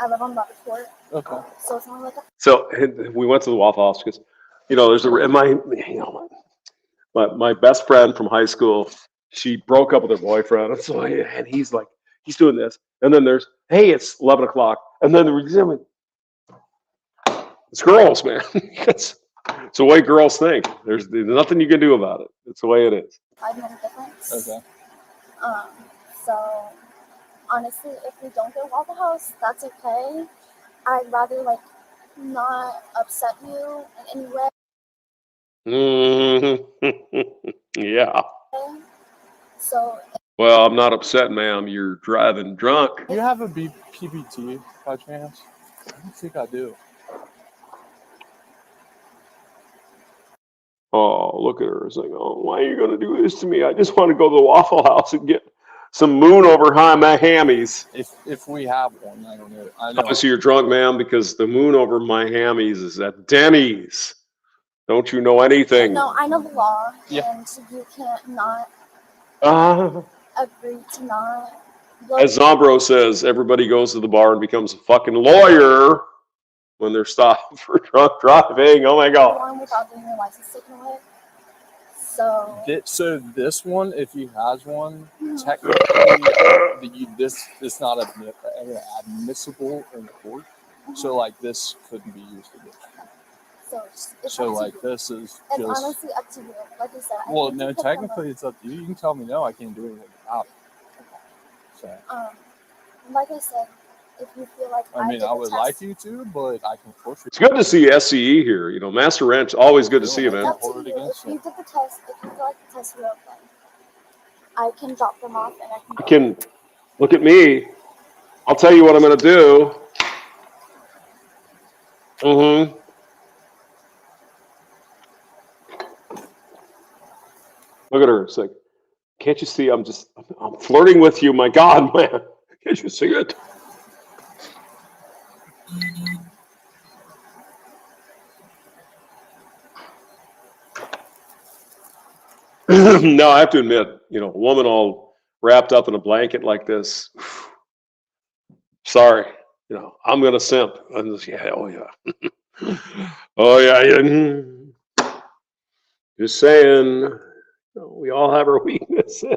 I live on Bobby Court. Okay. So it's only like a. So we went to the Waffle House because, there's my best friend from high school. She broke up with her boyfriend, and so he's doing this. And then there's, hey, it's 11 o'clock. And then it's girls, man. It's the way girls think. There's nothing you can do about it. It's the way it is. 5 minute difference. Okay. So honestly, if we don't get Waffle House, that's okay. I'd rather like not upset you in any way. Yeah. So. Well, I'm not upset, ma'am. You're driving drunk. Do you have a PPT by chance? I don't think I do. Oh, look at her. It's like, oh, why are you going to do this to me? I just want to go to the Waffle House and get some moon over high my hammies. If we have one, I don't know. I know. Obviously, you're drunk, ma'am, because the moon over my hammies is at Denny's. Don't you know anything? No, I know the law, Yeah. and you can't not agree to not. As Zombro says, everybody goes to the bar and becomes a fucking lawyer when they're stopped for drunk driving. Oh my God. One without getting your license taken away. So this one, if he has one, technically, this is not admissible in court. So like this couldn't be used against you. So like this is it's just. honestly up to you. Like I said. Well, no, technically it's up to you. You can tell me no, I can't do anything about it. So. Like I said, if you feel like I mean, I would like you to, but I can force you. It's good to see SCE here. You know, Master Ranch, always good to see you, man. If you did the test, if you feel like the tests were okay, I can drop them off and I can. Look at me. I'll tell you what I'm going to do. Look at her. It's like, can't you see? I'm flirting with you. My God, man. Can't you see it? No, I have to admit, you know, a woman all wrapped up in a blanket like this. Sorry, you know, I'm gonna simp. I'm just, yeah, oh yeah, oh yeah. Just saying, you know, we all have our weaknesses.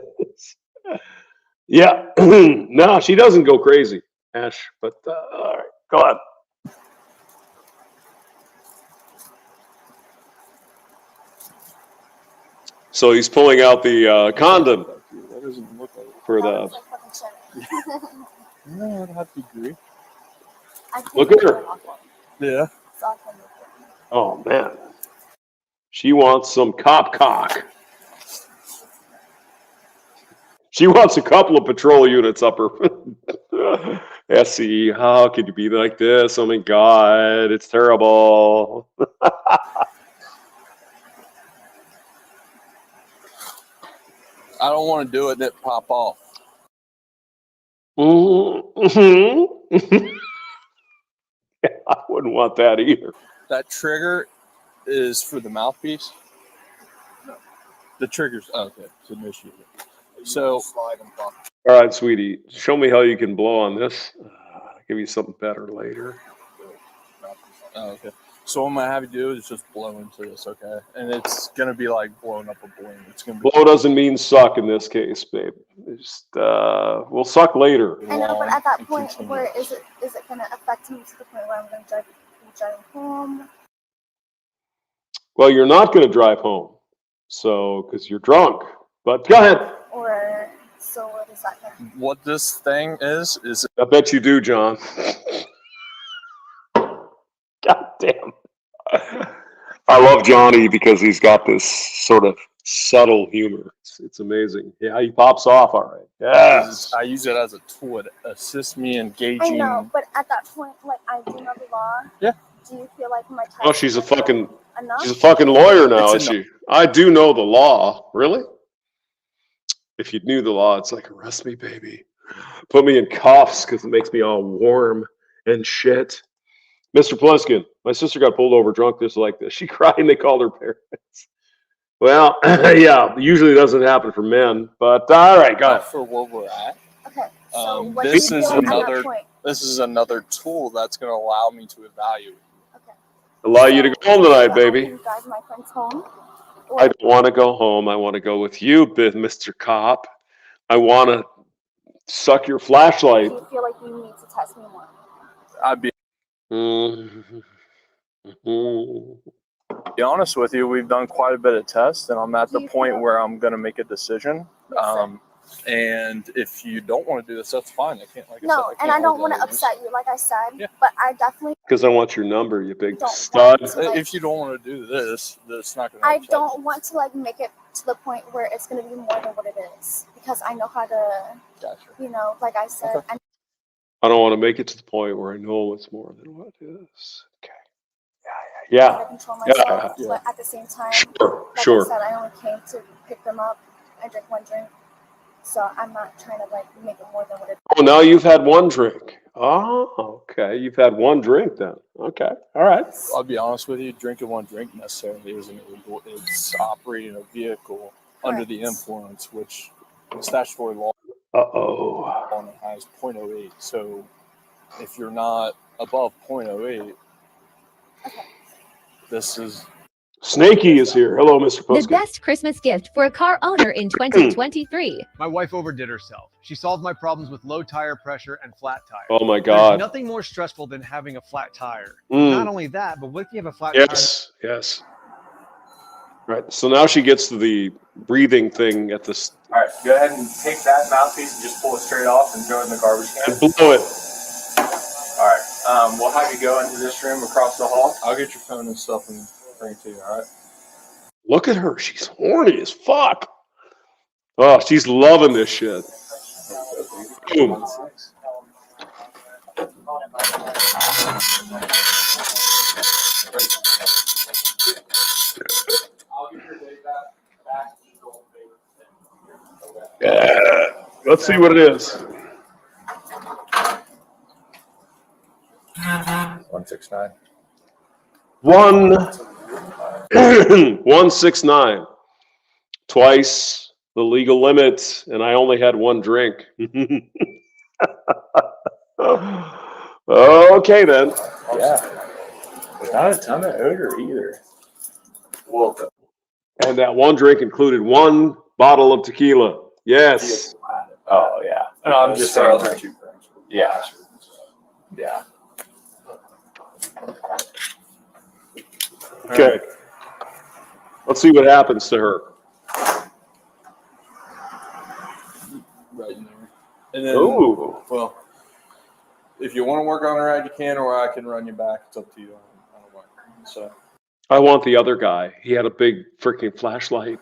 Yeah, no, she doesn't go crazy, Ash. But all right, go on. So he's pulling out the condom That doesn't look like it. for the. No, I don't have to agree. Look at her. Yeah. Oh man, she wants some cop cock. She wants a couple of patrol units up her. SCE, how could you be like this? Oh my God, it's terrible. I don't want to do it and it pop off. I wouldn't want that either. That trigger is for the mouthpiece. The trigger's okay. It's initiated. So, all right, sweetie, show me how you can blow on this. Give you something better later. Okay. So what I'm gonna have you do is just blow into this, okay? And it's gonna be like blowing up a balloon. It's gonna be blow doesn't mean suck in this case, babe. Just we'll suck later. I know, but at that point, where is it gonna affect me to the point where I'm gonna drive home? Well, you're not gonna drive home, so because you're drunk. But go ahead. Or so what is that gonna? What this thing is I bet you do, John. God damn. I love Johnny because he's got this sort of subtle humor. It's amazing. Yeah, he pops off all right. Yes. I use it as a tool to assist me in gauging. I know, but at that point, like I do know the law. Yeah. Do you feel like my time? Oh, she's a fucking lawyer now, is she? I do know the law. Really? If you knew the law, it's like, arrest me, baby. Put me in cuffs because it makes me all warm and shit. Mr. Pluskin, my sister got pulled over drunk just like this. She cried and they called her parents. Well, yeah, usually doesn't happen for men, but all right, go ahead. For where we're at. Okay. So This is another tool that's going to allow me to evaluate. Allow you to go home tonight, baby. Drive my friends home. I don't want to go home. I want to go with you, Mr. Cop. I want to Suck your flashlight. Do you feel like you need to test me more? I'd be be honest with you. We've done quite a bit of tests, and I'm at the point where I'm going to make a decision. And if you don't want to do this, that's fine. I can't. Like I said, I can't and I don't want to hold upset you, like I said. But I definitely. Because I want your number, you big stud. If you don't want to do this, that's not going to. I don't want to like make it to the point where it's going to be more than what it is, because I know how to. Gotcha. You know, like I said. Okay. I don't want to make it to the point where I know it's more than what it is. Okay. Yeah. I control myself, but at the same time, Sure. I said, I only came to pick them up and drink one drink, so I'm not trying to like make it more than what it is. Oh, now you've had one drink. Oh, okay. You've had one drink then. Okay. All right. I'll be honest with you. Drinking one drink necessarily isn't illegal. It's operating a vehicle under the influence, which statutory law has 0.08. So if you're not above 0.08, this is. Snakey is here. Hello, Mr. Puskett. The best Christmas gift for a car owner in 2023. My wife overdid herself. She solved my problems with low tire pressure and flat tires. Oh my God. There's nothing more stressful than having a flat tire. Not only that, but what if you have a flat tire? Yes. Right. So now she gets to the breathing thing at this. All right, go ahead and take that mouthpiece and just pull it straight off and throw it in the garbage can. And blow it. All right, we'll have you go into this room across the hall. I'll get your phone and stuff and bring it to you. All right. Look at her. She's horny as fuck. Oh, she's loving this shit. Boom. Yeah. Let's see what it is. 169. 169. Twice the legal limit, and I only had one drink. Okay, then. Yeah. Without a ton of odor either. Welcome. And that one drink included one bottle of tequila. Yes. Oh, yeah. No, I'm just saying. Yeah. Yeah. Okay. Let's see what happens to her. Right in there. And then, Ooh. well, if you want to work on her out, you can, or I can run you back. It's up to you. I don't mind. So. I want the other guy. He had a big freaking flashlight.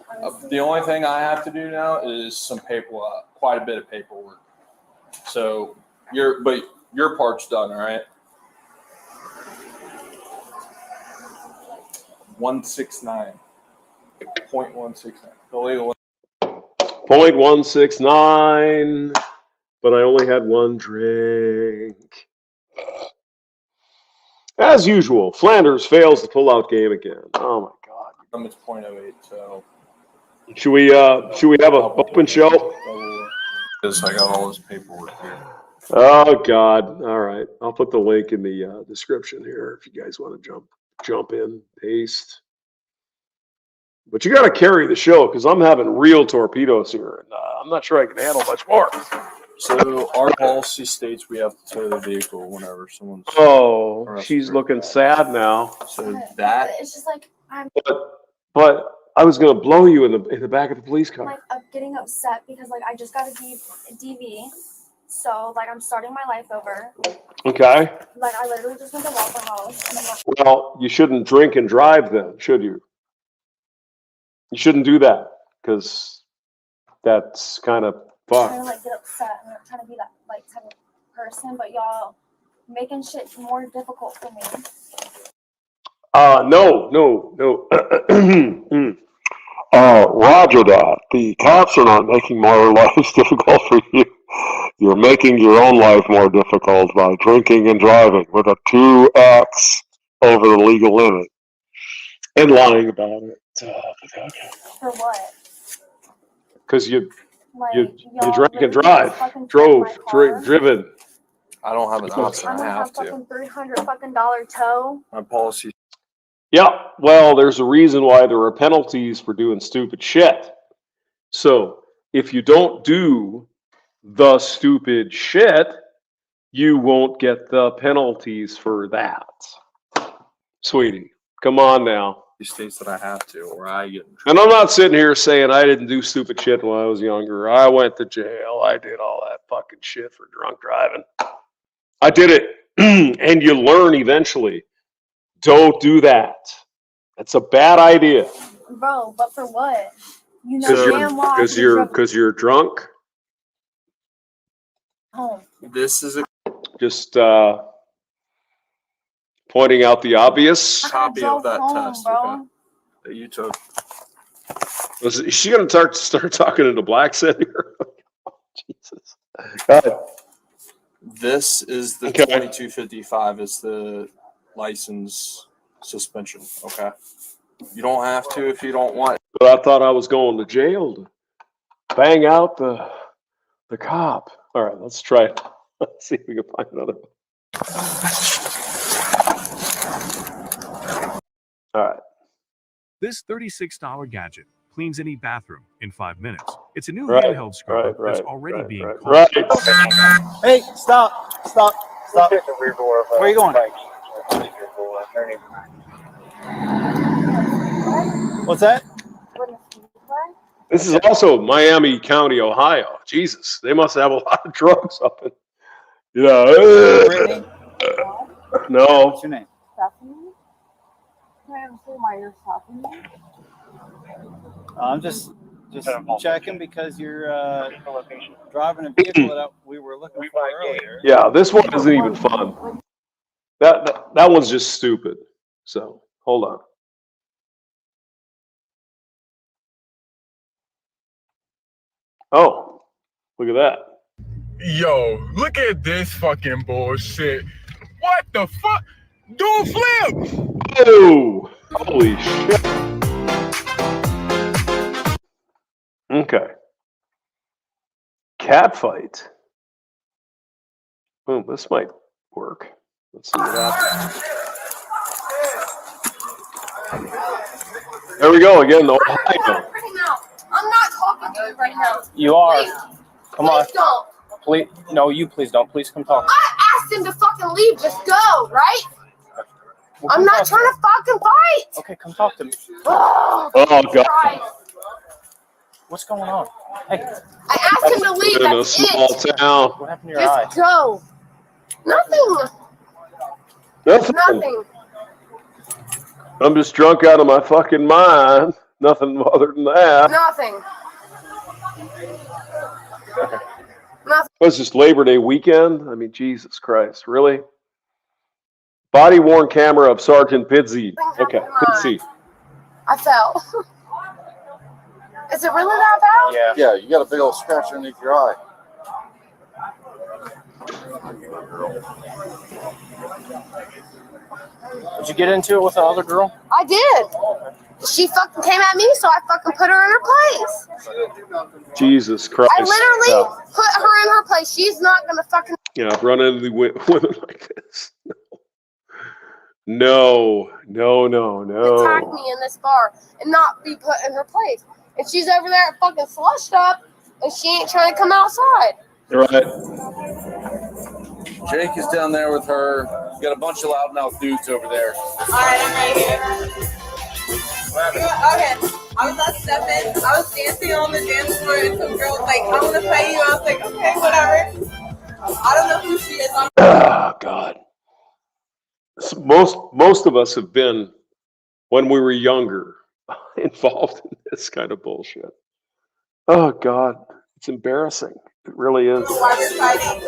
The only thing I have to do now is some paperwork, quite a bit of paperwork. So your part's done, all right? 169. 0.169. The legal 0.169, but I only had one drink. As usual, Flanders fails the pull-out game again. Oh my God! It's 0.08. So should we have an open show? Because I got all this paperwork here. Oh God! All right, I'll put the link in the description here if you guys want to jump in, paste. But you got to carry the show because I'm having real torpedoes here, and I'm not sure I can handle much more. So our policy states we have to tow the vehicle whenever someone's. Oh, she's looking sad now. So that. It's just like I'm. But I was gonna blow you in the back of the police car. Like I'm getting upset because like I just got a DV, so like I'm starting my life over. Okay. Like I literally just went to Waffle House. And I'm like, Well, you shouldn't drink and drive then, should you? You shouldn't do that because that's kind of I'm fucked. trying to like get upset. I'm not trying to be that like type of person, but y'all making shit more difficult for me. No. Roger that. The cops are not making more lives difficult for you. You're making your own life more difficult by drinking and driving with a 2x over the legal limit. And lying about it. Okay. For what? Because you drank and driven. I don't have an option. I'm gonna have fucking $300 tow. My policy. Yeah, well, there's a reason why there are penalties for doing stupid shit. So if you don't do the stupid shit, you won't get the penalties for that. Sweetie, come on now. These things that I have to, or I get in trouble. And I'm not sitting here saying I didn't do stupid shit when I was younger. I went to jail. I did all that fucking shit for drunk driving. I did it. And you learn eventually. Don't do that. It's a bad idea. Bro, but for what? You know damn well Because you're drunk. home. This is a Just pointing out the obvious. copy of that test, okay, that you took. Is she going to start talking into black set here? Jesus. Go ahead. This is the 2255 is the license suspension, okay? You don't have to if you don't want. But I thought I was going to jail to bang out the cop. All right, let's try it. Let's see if we can find another one. All right. This $36 gadget cleans any bathroom in 5 minutes. It's a new Right, handheld scrubber right, that's right, already being right. Hey, stop. Where are you going? What's that? This is also Miami County, Ohio. Jesus, they must have a lot of drugs up in. Brittany? No. What's your name? Stephanie? Can I answer why you're stopping me? I'm just checking because you're driving a vehicle that we were looking for earlier. Yeah, this one isn't even fun. That one's just stupid. So hold on. Oh, look at that. Yo, look at this fucking bullshit. What the fuck? Do a flip! Oh, holy shit. Okay. Cat fight. Boom, this might work. Let's see what happens. There we go again, Ohio. I'm not talking to you right now. You are. Please. Come on. Please don't. Please, no, you please don't. Please come talk. I asked him to fucking leave. Just go, right? Well, I'm not trying to fucking fight. Okay, come talk to me. Oh, God. Christ. What's going on? Hey. I asked him to leave. In a That's small it. town. What happened to your eye? Just go. Nothing. Nothing. I'm just drunk out of my fucking mind. Nothing other than that. Nothing. It was just Labor Day weekend. I mean, Jesus Christ, really? Body-worn camera of Sergeant Pidzi. Okay, Pidzi. I fell. Is it really that bad? Yeah, you got a big old scratch underneath your eye. Did you get into it with the other girl? I did. She fucking came at me, so I fucking put her in her place. Jesus Christ. I literally put her in her place. She's not gonna fucking. Yeah, I've run into the women like this. No. Attack me in this bar and not be put in her place. And she's over there fucking slushed up, and she ain't trying to come outside. Right. Jake is down there with her. You got a bunch of loudmouth dudes over there. All right, I'm right here. Okay, I was at Steppen. I was dancing on the dance floor, and some girl was like, "I want to fight you." I was like, "Okay, whatever." I don't know who she is. Oh God. Most of us have been, when we were younger, involved in this kind of bullshit. Oh God, it's embarrassing. It really is. Why we're fighting?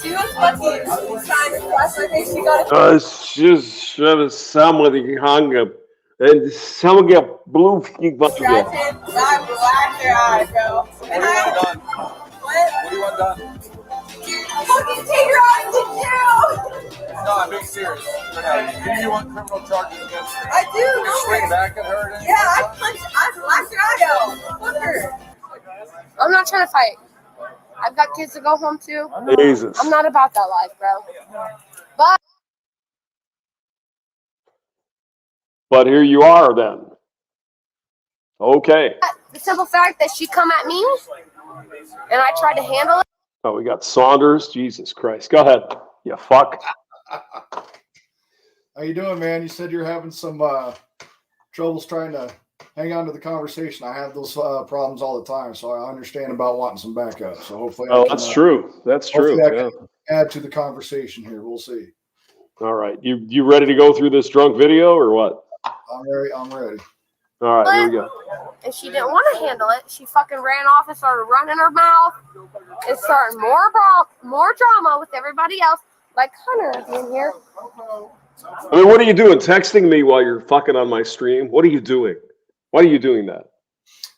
She was fucking trying to flash my face. She got it. She's somebody hung up. And some get blue feet. Scratching. I blacked her eye, bro. And what do you want done? Fucking take her out to jail. No, I'm being serious. Do you want criminal charges against her? I do. You swing back at her? Yeah, I blacked her eye out. Fuck her. I'm not trying to fight. I've got kids to go home to. Jesus. I'm not about that life, bro. But here you are then. Okay. The simple fact that she come at me and I tried to handle it. Oh, we got Saunders. Jesus Christ. Go ahead. You fuck. How you doing, man? You said you're having some troubles trying to hang on to the conversation. I have those problems all the time, so I understand about wanting some backup. So hopefully, that's true. That's true. I can add to the conversation here. We'll see. All right, you ready to go through this drunk video or what? I'm ready. I'm ready. All right, here we go. And she didn't want to handle it. She fucking ran off and started running her mouth and started more drama with everybody else, like Hunter in here. I mean, what are you doing? Texting me while you're fucking on my stream? What are you doing? Why are you doing that?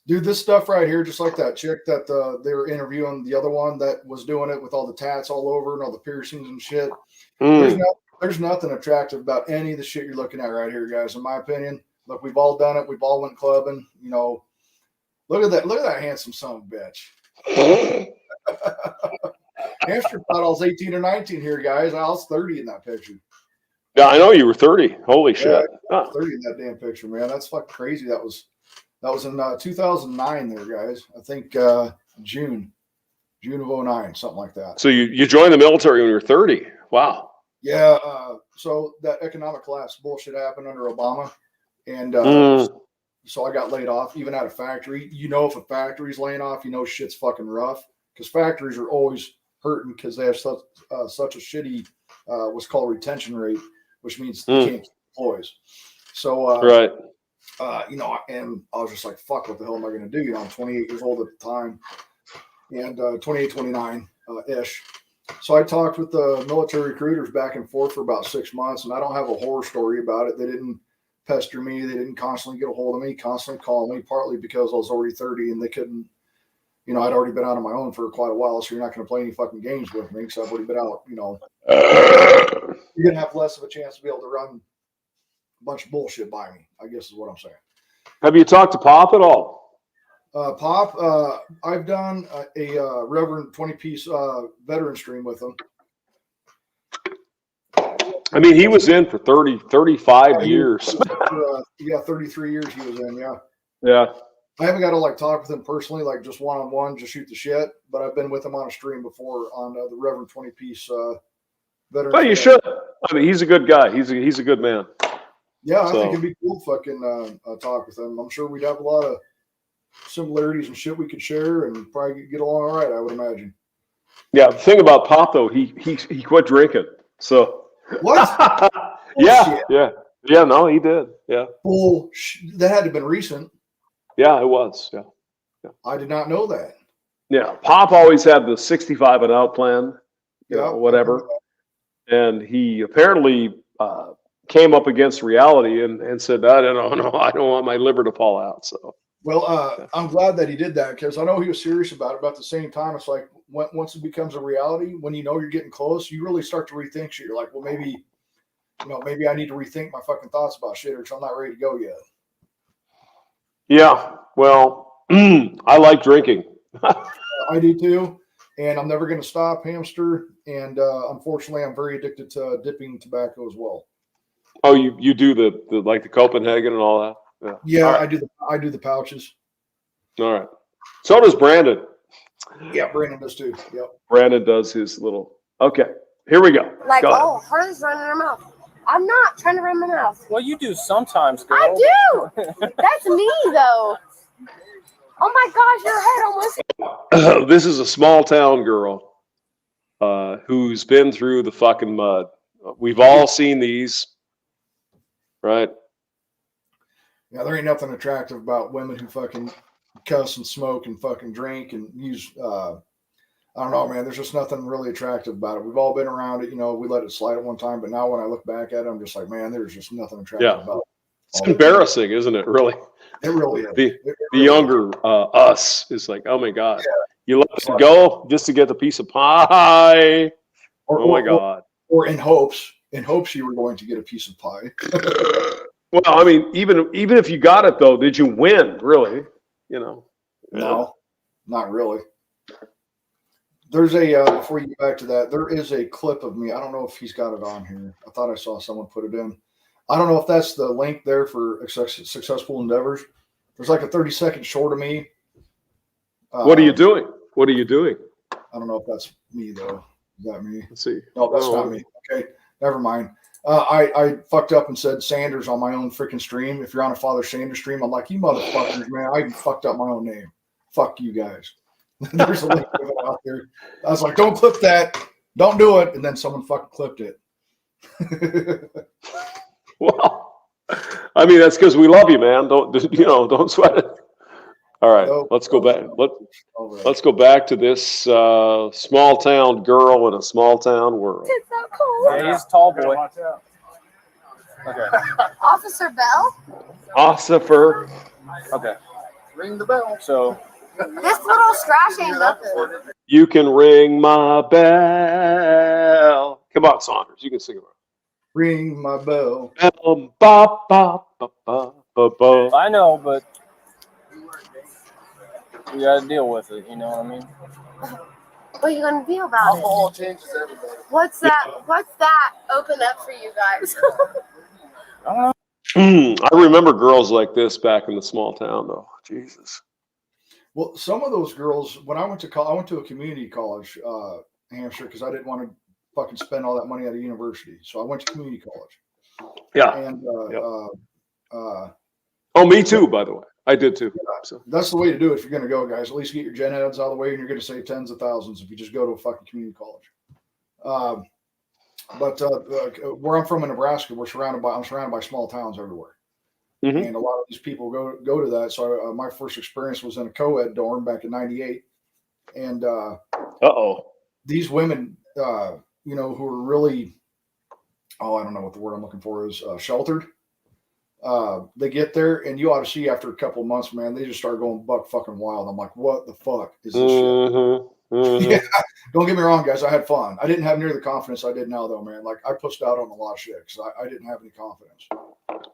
Dude, this stuff right here, just like that chick that they were interviewing, the other one that was doing it with all the tats all over and all the piercings and shit. There's nothing attractive about any of the shit you're looking at right here, guys, in my opinion. Look, we've all done it. We've all went clubbing. You know, look at that handsome son of a bitch. Hamster thought I was 18 or 19 here, guys. I was 30 in that picture. Yeah, I know you were 30. Holy shit. I was 30 in that damn picture, man. That's fucking crazy. That was in 2009 there, guys. I think June of 09, something like that. So you joined the military when you were 30. Wow. Yeah. So that economic collapse bullshit happened under Obama. And so I got laid off, even at a factory. You know, if a factory's laying off, you know shit's fucking rough, because factories are always hurting because they have such a shitty what's called retention rate, which means they can't keep employees. So right. You know, and I was just like, fuck, what the hell am I going to do? You know, I'm 28 years old at the time, and 28, 29 ish. So I talked with the military recruiters back and forth for about 6 months, and I don't have a horror story about it. They didn't pester me. They didn't constantly get a hold of me, constantly call me, partly because I was already 30 and they couldn't, you know, I'd already been out on my own for quite a while, so you're not going to play any fucking games with me, because I've already been out, you know. You're going to have less of a chance to be able to run a bunch of bullshit by me, I guess is what I'm saying. Have you talked to Pop at all? Pop, I've done a Reverend 20-piece veteran stream with him. I mean, he was in for 35 years. 33 years he was in, yeah. Yeah. I haven't got to like talk with him personally, like just one-on-one, just shoot the shit. But I've been with him on a stream before on the Reverend 20-piece veteran. Well, you should. I mean, he's a good guy. He's a good man. Yeah, I think it'd be cool to fucking talk with him. I'm sure we'd have a lot of similarities and shit we could share, and probably get along all right, I would imagine. Yeah, the thing about Pop though, he quit drinking. So what? yeah. No, he did. Yeah. That had to have been recent. Yeah, it was. Yeah. I did not know that. Yeah, Pop always had the 65 and out plan. You know, whatever. And he apparently came up against reality and said, I don't want my liver to fall out. So. Well, I'm glad that he did that, because I know he was serious about it. But at the same time, it's like once it becomes a reality, when you know you're getting close, you really start to rethink shit. You're like, well, maybe I need to rethink my fucking thoughts about shit, or I'm not ready to go yet. Yeah, well, I like drinking. I do too, and I'm never going to stop, Hamster. And unfortunately, I'm very addicted to dipping tobacco as well. Oh, you do the like the Copenhagen and all that? Yeah, right. I do the pouches. All right. So does Brandon. Yeah, Brandon does too. Yep. Brandon does his little. Okay, here we go. Like, hers running her mouth. I'm not trying to run my mouth. Well, you do sometimes, girl. I do. That's me though. Oh my gosh, your head almost. This is a small town girl who's been through the fucking mud. We've all seen these, right? Yeah, there ain't nothing attractive about women who fucking cuss and smoke and fucking drink and use. I don't know, man. There's just nothing really attractive about it. We've all been around it, you know. We let it slide at one time, but now when I look back at it, I'm just like, man, there's just nothing attractive about it. It's embarrassing, isn't it? Really. It really is. The younger us is like, oh my god, you let it go just to get the piece of pie. Oh my god. Or in hopes you were going to get a piece of pie. Well, I mean, even if you got it though, did you win? Really? You know? No, not really. There's a before you get back to that, there is a clip of me. I don't know if he's got it on here. I thought I saw someone put it in. I don't know if that's the link there for successful endeavors. There's like a 30-second short of me. What are you doing? What are you doing? I don't know if that's me though. Is that me? Let's see. No, that's not me. Okay, never mind. I fucked up and said Sanders on my own freaking stream. If you're on a Father Sanders stream, I'm like, you motherfuckers, man. I fucked up my own name. Fuck you guys. There's a link of it out there. I was like, don't clip that. Don't do it. And then someone fucking clipped it. Well, I mean, that's because we love you, man. Don't sweat it. All right, let's go back. Let's go back to this small town girl in a small town world. It's so cool. Yeah, he's a tall boy. Okay. Officer Bell? Ossifer. Okay. Ring the bell. So this little scratch ain't nothing. You can ring my bell. Come on, Saunders. You can sing it. Ring my bell. Ba, ba, ba, ba, ba, ba. I know, but we gotta deal with it. You know what I mean? What are you gonna do about it? Alcohol changes everything. What's that? What's that open up for you guys? I remember girls like this back in the small town, though. Jesus. Well, some of those girls, when I went to college, I went to a community college, Hamster, because I didn't want to fucking spend all that money at a university. So I went to community college. Yeah. And oh, me too, by the way. I did too. So. That's the way to do it if you're going to go, guys. At least get your gen heads out of the way, and you're going to save tens of thousands if you just go to a fucking community college. But where I'm from in Nebraska, I'm surrounded by small towns everywhere. Mm-hmm. And a lot of these people go to that. So my first experience was in a co-ed dorm back in '98. And these women, who are really, I don't know what the word I'm looking for is, sheltered. They get there, and you ought to see after a couple of months, man, they just start going buck fucking wild. I'm like, what the fuck is this shit? Yeah, don't get me wrong, guys. I had fun. I didn't have near the confidence I did now, though, man. Like, I pushed out on a lot of shit because I didn't have any confidence.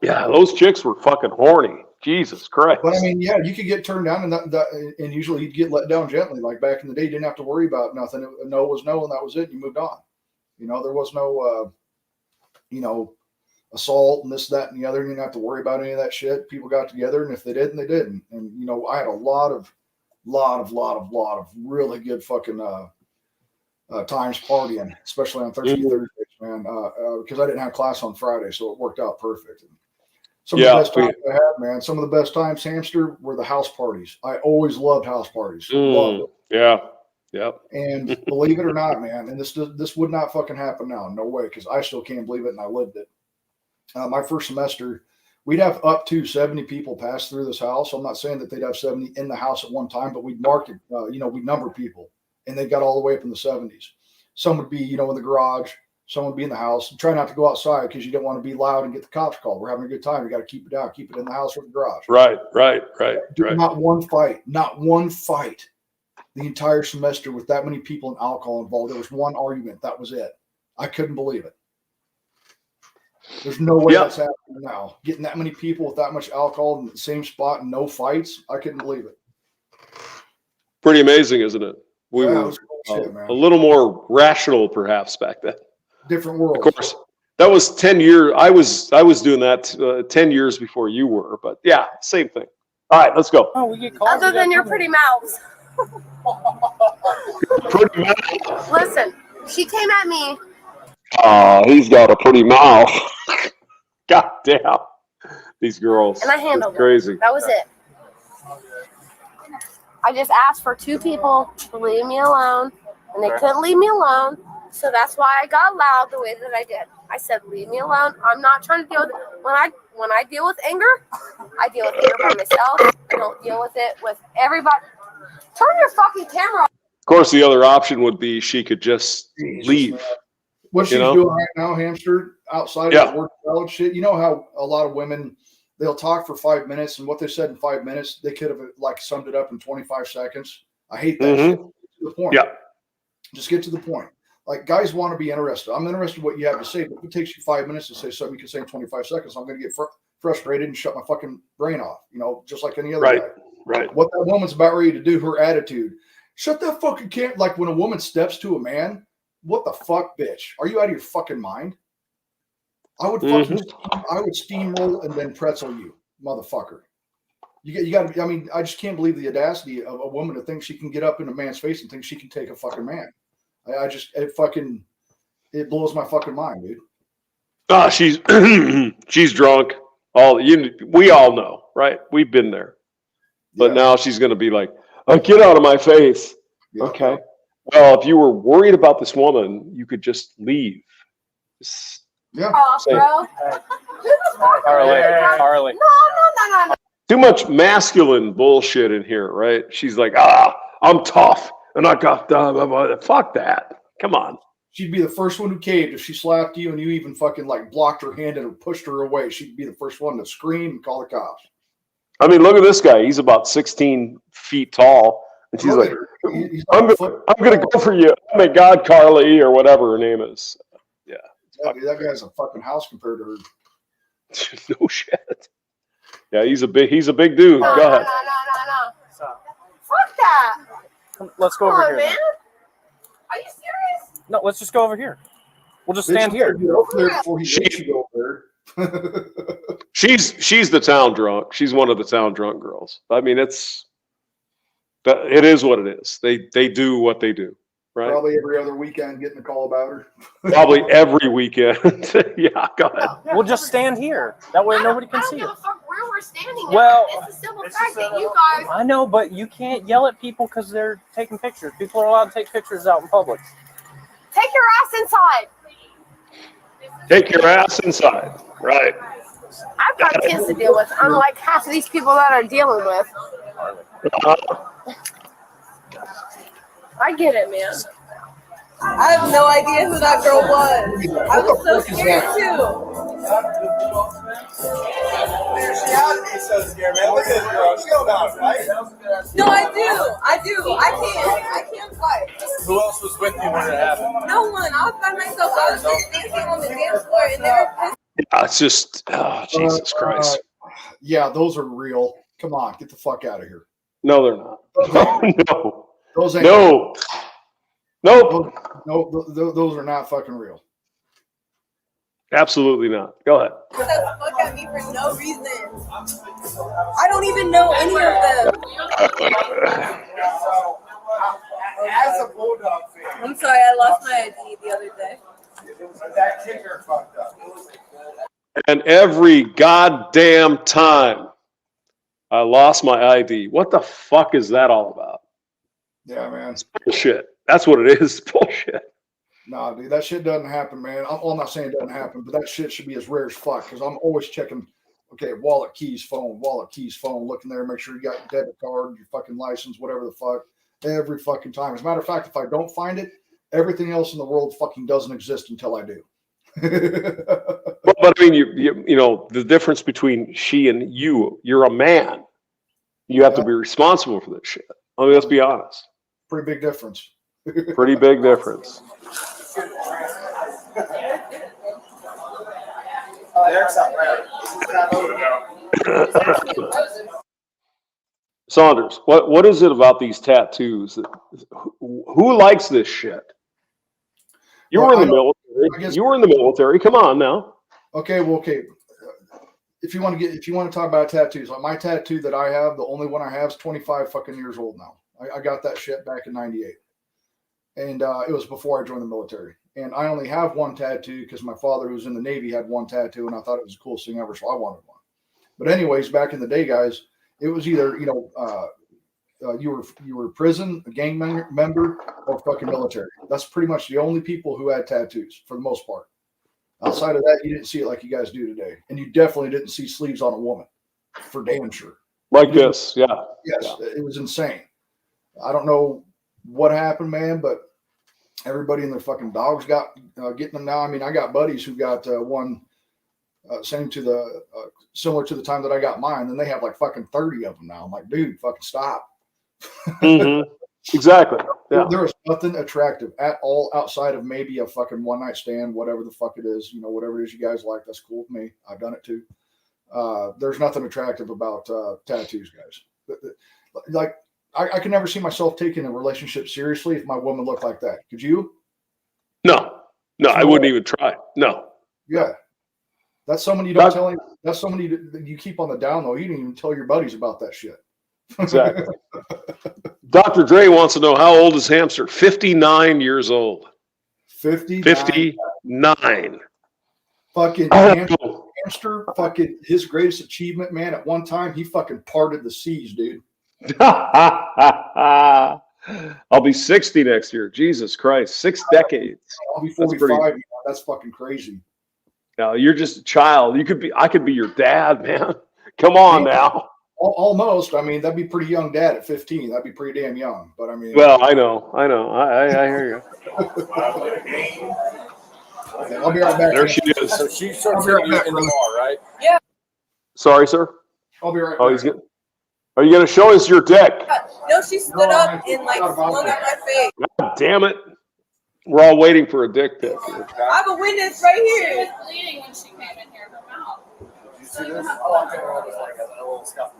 Yeah, those chicks were fucking horny. Jesus Christ. But I mean, yeah, you could get turned down, and usually you'd get let down gently. Like back in the day, you didn't have to worry about nothing. No was no, and that was it. You moved on. There was no, assault and this, that, and the other. You didn't have to worry about any of that shit. People got together, and if they didn't, they didn't. And I had a lot of really good fucking times partying, especially on Thursdays, man. Because I didn't have class on Friday, so it worked out perfect. And some of the best times I had, man. Some of the best times, Hamster, were the house parties. I always loved house parties. Loved it. Yeah. Yep. And believe it or not, man, and this would not fucking happen now. No way, because I still can't believe it, and I lived it. My first semester, we'd have up to 70 people pass through this house. I'm not saying that they'd have 70 in the house at one time, but we'd mark it, we'd number people, and they got all the way up in the 70s. Some would be, in the garage. Some would be in the house. Try not to go outside because you don't want to be loud and get the cops called. We're having a good time. You got to keep it down. Keep it in the house or the garage. Right. Not one fight. The entire semester with that many people and alcohol involved. There was one argument. That was it. I couldn't believe it. There's no way that's happening now. Getting that many people with that much alcohol in the same spot and no fights, I couldn't believe it. Pretty amazing, isn't it? We were a little more rational, perhaps, back then. Different world. Of course, that was 10 years. I was doing that 10 years before you were, but yeah, same thing. All right, let's go. Oh, we get called. Other than your pretty mouths. Pretty mouth. Listen, she came at me. He's got a pretty mouth. God damn. These girls. And I handled it. Crazy. That was it. I just asked for two people to leave me alone, and they couldn't leave me alone. So that's why I got loud the way that I did. I said, leave me alone. I'm not trying to deal with it. When I deal with anger, I deal with anger by myself. I don't deal with it with everybody. Turn your fucking camera off. Of course, the other option would be she could just leave. What she's doing right now, Hamster, outside of work college shit, you know how a lot of women, they'll talk for 5 minutes, and what they said in 5 minutes, they could have summed it up in 25 seconds. I hate that shit. Get to the point. Yeah. Just get to the point. Like, guys want to be interested. I'm interested in what you have to say, but if it takes you 5 minutes to say something you can say in 25 seconds, I'm going to get frustrated and shut my fucking brain off, just like any other guy. Right. What that woman's about ready to do, her attitude. Shut that fucking camp. Like, when a woman steps to a man, what the fuck, bitch? Are you out of your fucking mind? I would fucking I would steamroll and then pretzel you, motherfucker. You got to. I mean, I just can't believe the audacity of a woman to think she can get up in a man's face and think she can take a fucking man. It blows my fucking mind, dude. Ah, she's she's drunk. We all know, right? We've been there. But now she's going to be like, oh, get out of my face. Yeah. Okay. Well, if you were worried about this woman, you could just leave. Yeah. Bro. Harley. No. Too much masculine bullshit in here, right? She's like, I'm tough. And I got, fuck that. Come on. She'd be the first one who caved if she slapped you and you even fucking like blocked her hand and pushed her away. She'd be the first one to scream and call the cops. I mean, look at this guy. He's about 16 feet tall. And she's like, I'm going to go for you. Oh my God, Carly, or whatever her name is. Yeah. Dude, that guy's a fucking house compared to her. No shit. Yeah, he's a big dude. No, Go ahead. No. Fuck that. Let's go Come over on, here. man. Are you serious? No, let's just go over here. We'll just stand here. She's the town drunk. She's one of the town drunk girls. I mean, it is what it is. They do what they do, right? Probably every other weekend getting a call about her. Probably every weekend. Yeah, go ahead. We'll just stand here. That way nobody can see I don't us. give a fuck where we're standing at. Well, It's the simple fact that you guys I know, but you can't yell at people because they're taking pictures. People are allowed to take pictures out in public. take your ass inside. Take your ass inside. Right. I've got kids to deal with, unlike half of these people that are dealing with. I get it, man. I have no idea who that girl was. I was so scared too. No, I do. I can't fight. Who else was with you when it happened? No one. I was by myself. I was just dancing on the dance floor, and they were pissed. Yeah, it's just, Jesus Christ. Yeah, those are real. Come on, get the fuck out of here. No, they're not. No. Those ain't No. Nope. No, those are not fucking real. Absolutely not. Go ahead. Said fuck at me for no reason. I don't even know any of them. As a Bulldog fan. I'm sorry, I lost my ID the other day. That kicker fucked up. And every goddamn time I lost my ID. What the fuck is that all about? Yeah, man. It's bullshit. That's what it is. Bullshit. Nah, dude, that shit doesn't happen, man. I'm not saying it doesn't happen, but that shit should be as rare as fuck because I'm always checking, okay, wallet, keys, phone, looking there, make sure you got your debit card, your fucking license, whatever the fuck, every fucking time. As a matter of fact, if I don't find it, everything else in the world fucking doesn't exist until I do. But I mean, you know, the difference between she and you're a man. You have to be responsible for this shit. I mean, let's be honest. Pretty big difference. Pretty big difference. Saunders, what is it about these tattoos? Who likes this shit? You were in the military. You were in the military. Come on now. Okay, well, okay. If you want to talk about tattoos, like my tattoo that I have, the only one I have is 25 fucking years old now. I got that shit back in '98, and it was before I joined the military. And I only have one tattoo because my father, who was in the Navy, had one tattoo, and I thought it was the coolest thing ever, so I wanted one. But anyways, back in the day, guys, it was either you were prison, a gang member, or fucking military. That's pretty much the only people who had tattoos for the most part. Outside of that, you didn't see it like you guys do today, and you definitely didn't see sleeves on a woman, for damn sure. Like this, yeah. Yes, it was insane. I don't know what happened, man, but everybody and their fucking dogs got getting them now. I mean, I got buddies who got one similar to the time that I got mine, and they have like fucking 30 of them now. I'm like, dude, fucking stop. Mm-hmm. Exactly. Yeah. There is nothing attractive at all outside of maybe a fucking one night stand, whatever the fuck it is, whatever it is you guys like. That's cool with me. I've done it too. There's nothing attractive about tattoos, guys. Like, I could never see myself taking a relationship seriously if my woman looked like that. Could you? No, I wouldn't even try. No. Yeah. That's someone you don't tell. That's somebody that you keep on the down low. You didn't even tell your buddies about that shit. Exactly. Dr. Dre wants to know, how old is Hamster? 59 years old. 59. Fucking Hamster, fucking his greatest achievement, man. At one time, he fucking parted the seas, dude. I'll be 60 next year. Jesus Christ, 6 decades. I'll be 45. That's fucking crazy. No, you're just a child. I could be your dad, man. Come on now. Almost. I mean, that'd be pretty young dad at 15. That'd be pretty damn young. But I mean, well, I know. I hear you. I'll be right back. There she is. So she starts hitting you in the bar, right? Yeah. Sorry, sir. I'll be right back. Oh, are you going to show us your dick? No, she stood up and like flung at my face. God damn it. We're all waiting for a dick pic. I have a witness right here. She was bleeding when she came in here. Her mouth. Did you see this? Oh, I think it was like a little scuff.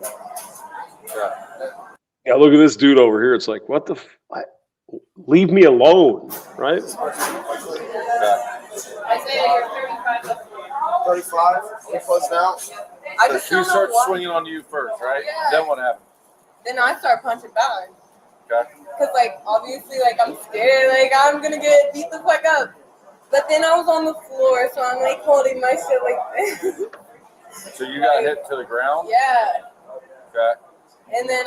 Yeah, look at this dude over here. It's like, what the leave me alone, right? Isaiah, you're 35. 35? You're close now? I So just she don't know starts what. swinging on you first, right? Yeah. Then what happened? Then I start punching back. Okay. Cause like obviously like I'm scared, like I'm gonna get beat the fuck up. But then I was on the floor, so I'm like holding my shit like this. So you got hit to the ground? Yeah. Okay. And then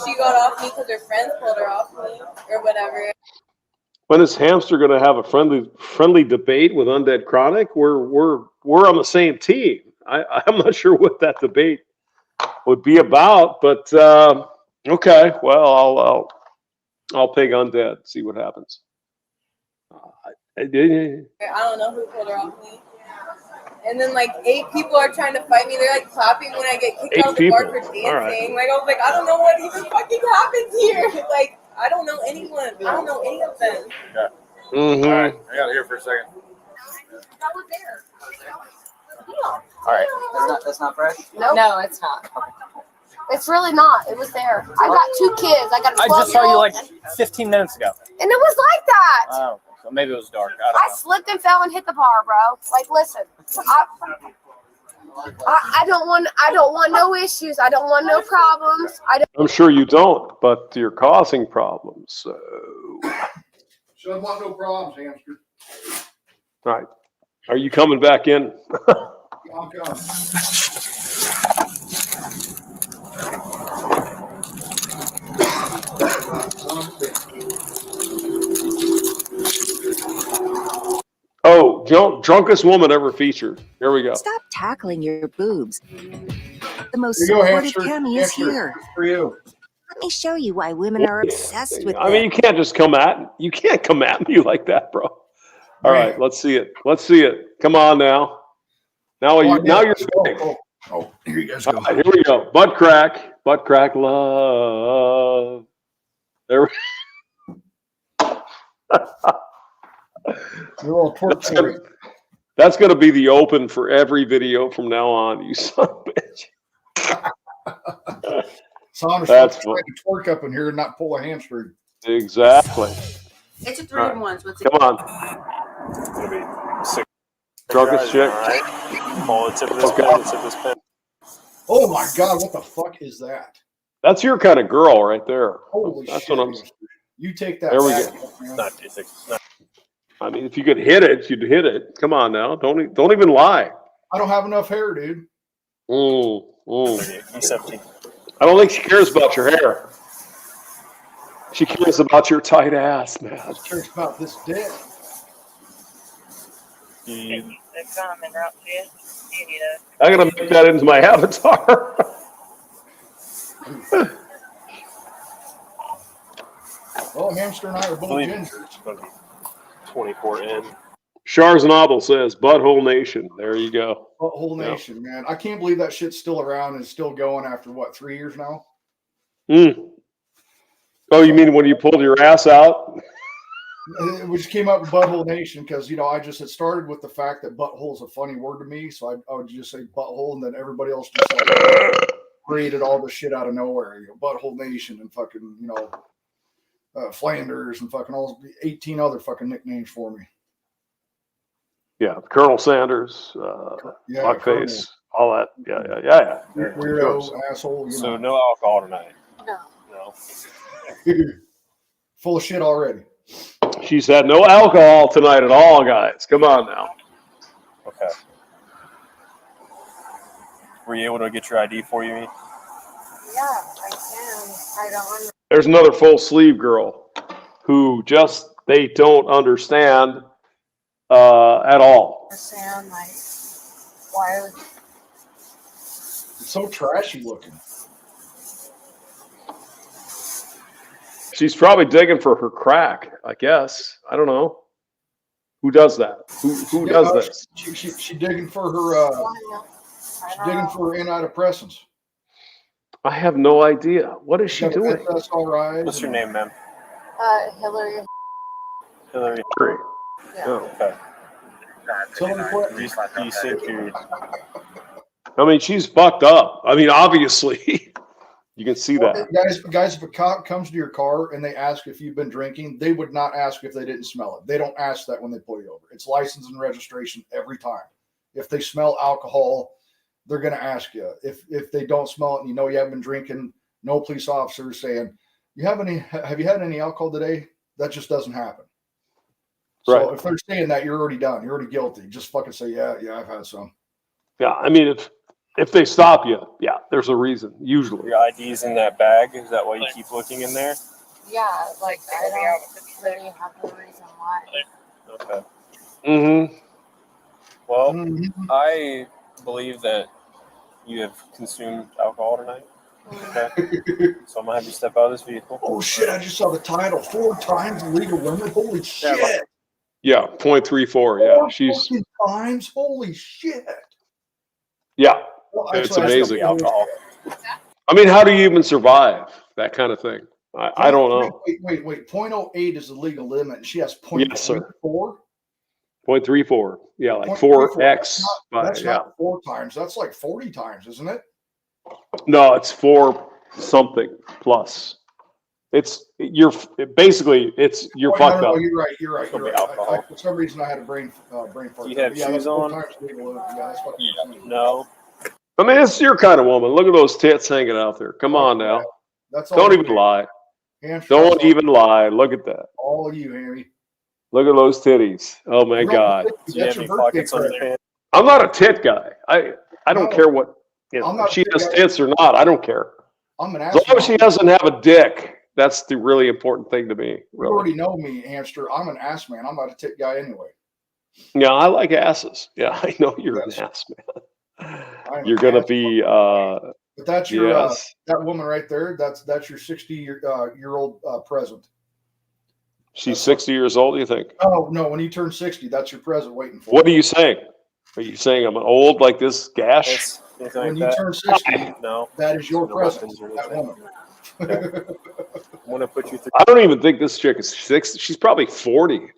she got off me because her friends pulled her off me or whatever. When is Hamster going to have a friendly debate with Undead Chronic? We're on the same team. I'm not sure what that debate would be about, but okay. Well, I'll pick Undead. See what happens. I don't know who pulled her off me. And then like 8 people are trying to fight me. They're like clapping when I get kicked out of the bar for dancing. Right. Like I was like, I don't know what even fucking happens here. Like I don't know anyone. I don't know any of them. Okay. Mm-hmm. All right. I got it here for a second. That was there. All right. That's not fresh. No, it's not. It's really not. It was there. I got 2 kids. I got a 12-year-old. I just saw you like 15 minutes ago. And it was like that. Oh, so maybe it was dark. I don't I know. slipped and fell and hit the bar, bro. Like, listen, I don't want no issues. I don't want no problems. I'm sure you don't, but you're causing problems. So, Shouldn't want no problems, Hamster. all right. Are you coming back in? I'm coming. Oh, drunkest woman ever featured. Here we go. Stop tackling your boobs. The most Here you go, supportive Hamster. Cammy is Hamster, here. for you. Let me show you why women are obsessed with I mean, you can't just come at me like that, bro. All right, let's see it. Let's see it. Come on now. Now you're big. Oh, here you guys All go. right, here we go. Butt crack love. There we That's gonna be the open for every video from now on, you son of a bitch. Saunders That's trying to twerk up in here and not pull a hamstring. Exactly. It's a 3-in-1. So it's Come on. Gonna be 6. Drunkest chick. Pull the tip of this pen. The tip of this pen. Oh my God, what the fuck is that? That's your kind of girl right there. Holy That's shit. what I'm. You take that There we back, go. man. Not 26. I mean, if you could hit it, you'd hit it. Come on now. Don't even lie. I don't have enough hair, dude. He's 17. I don't think she cares about your hair. She cares about your tight ass, man. She cares about this dick. I'm gonna make that into my avatar. Well, Hamster and I are both gingers. 24 in. Sharznoble says, Butthole Nation. There you go. Whole nation, man. I can't believe that shit's still around and still going after what, 3 years now? Oh, you mean when you pulled your ass out? It just came up with Butthole Nation because, I just had started with the fact that butthole is a funny word to me. So I would just say butthole, and then everybody else just created all this shit out of nowhere. Butthole Nation and fucking, Flanders and fucking all 18 other fucking nicknames for me. Yeah, Colonel Sanders, fuckface, all that. Yeah. Weirdo, asshole. So no alcohol tonight. No. Full of shit already. She's had no alcohol tonight at all, guys. Come on now. Okay. Were you able to get your ID for you? Yeah, I can. I don't want to. There's another full sleeve girl who just they don't understand at all. Understand, like, why would It's so trashy looking. She's probably digging for her crack, I guess. I don't know. Who does that? Who does this? She digging for her. She's digging for her antidepressants. I have no idea. What is she doing? That's all right. What's your name, ma'am? Hillary. Hillary. Yeah. Oh. Okay. You think you're... I mean, she's fucked up. I mean, obviously, you can see that. Guys, if a cop comes to your car and they ask if you've been drinking, they would not ask if they didn't smell it. They don't ask that when they pull you over. It's license and registration every time. If they smell alcohol, they're going to ask you. If they don't smell it and you know you haven't been drinking, no police officer is saying, have you had any alcohol today? That just doesn't happen. So if they're saying that, you're already done. You're already guilty. Just fucking say, yeah, I've had some. Yeah, I mean, if they stop you, yeah, there's a reason, usually. Your ID's in that bag? Is that why you keep looking in there? Yeah, like, I don't really have no reason why. Okay. Mm-hmm. Well, I believe that you have consumed alcohol tonight. Okay. So I'm going to have you step out of this vehicle. Oh, shit, I just saw the title. 4 times the legal limit. Holy shit. Yeah, 0.34. Yeah, she's 4 times. Holy shit. Yeah, well, it's amazing. Alcohol. I mean, how do you even survive that kind of thing? I don't know. Wait. 0.08 is the legal limit, and she has 0.34? Yes, sir. 0.34. Yeah, like 4x. That's not 4 times. That's like 40 times, isn't it? No, it's 4 something plus. You're fucked up. No, you're right. You're right. For some reason, I had a brain fart. Do you have shoes on? No. I mean, it's your kind of woman. Look at those tits hanging out there. Come on now. Don't even lie. Don't even lie. Look at that. All you, Hammy. Look at those titties. Oh my God. Do you have any pockets on your pants? I'm not a tit guy. I don't care what if she has tits or not. I don't care. I'm an as long as she doesn't have a dick. That's the really important thing to me. Really. You already know me, Hamster. I'm an ass man. I'm not a tit guy anyway. Yeah, I like asses. Yeah, I know you're an ass man. You're gonna be. But that's your that woman right there. That's your 60-year-old present. She's 60 years old. You think? Oh no! When you turn 60, that's your present waiting for. What are you saying? Are you saying I'm old like this gash? When you turn 60, no, that is your present. That woman. I want to put you through. I don't even think this chick is 60. She's probably 40.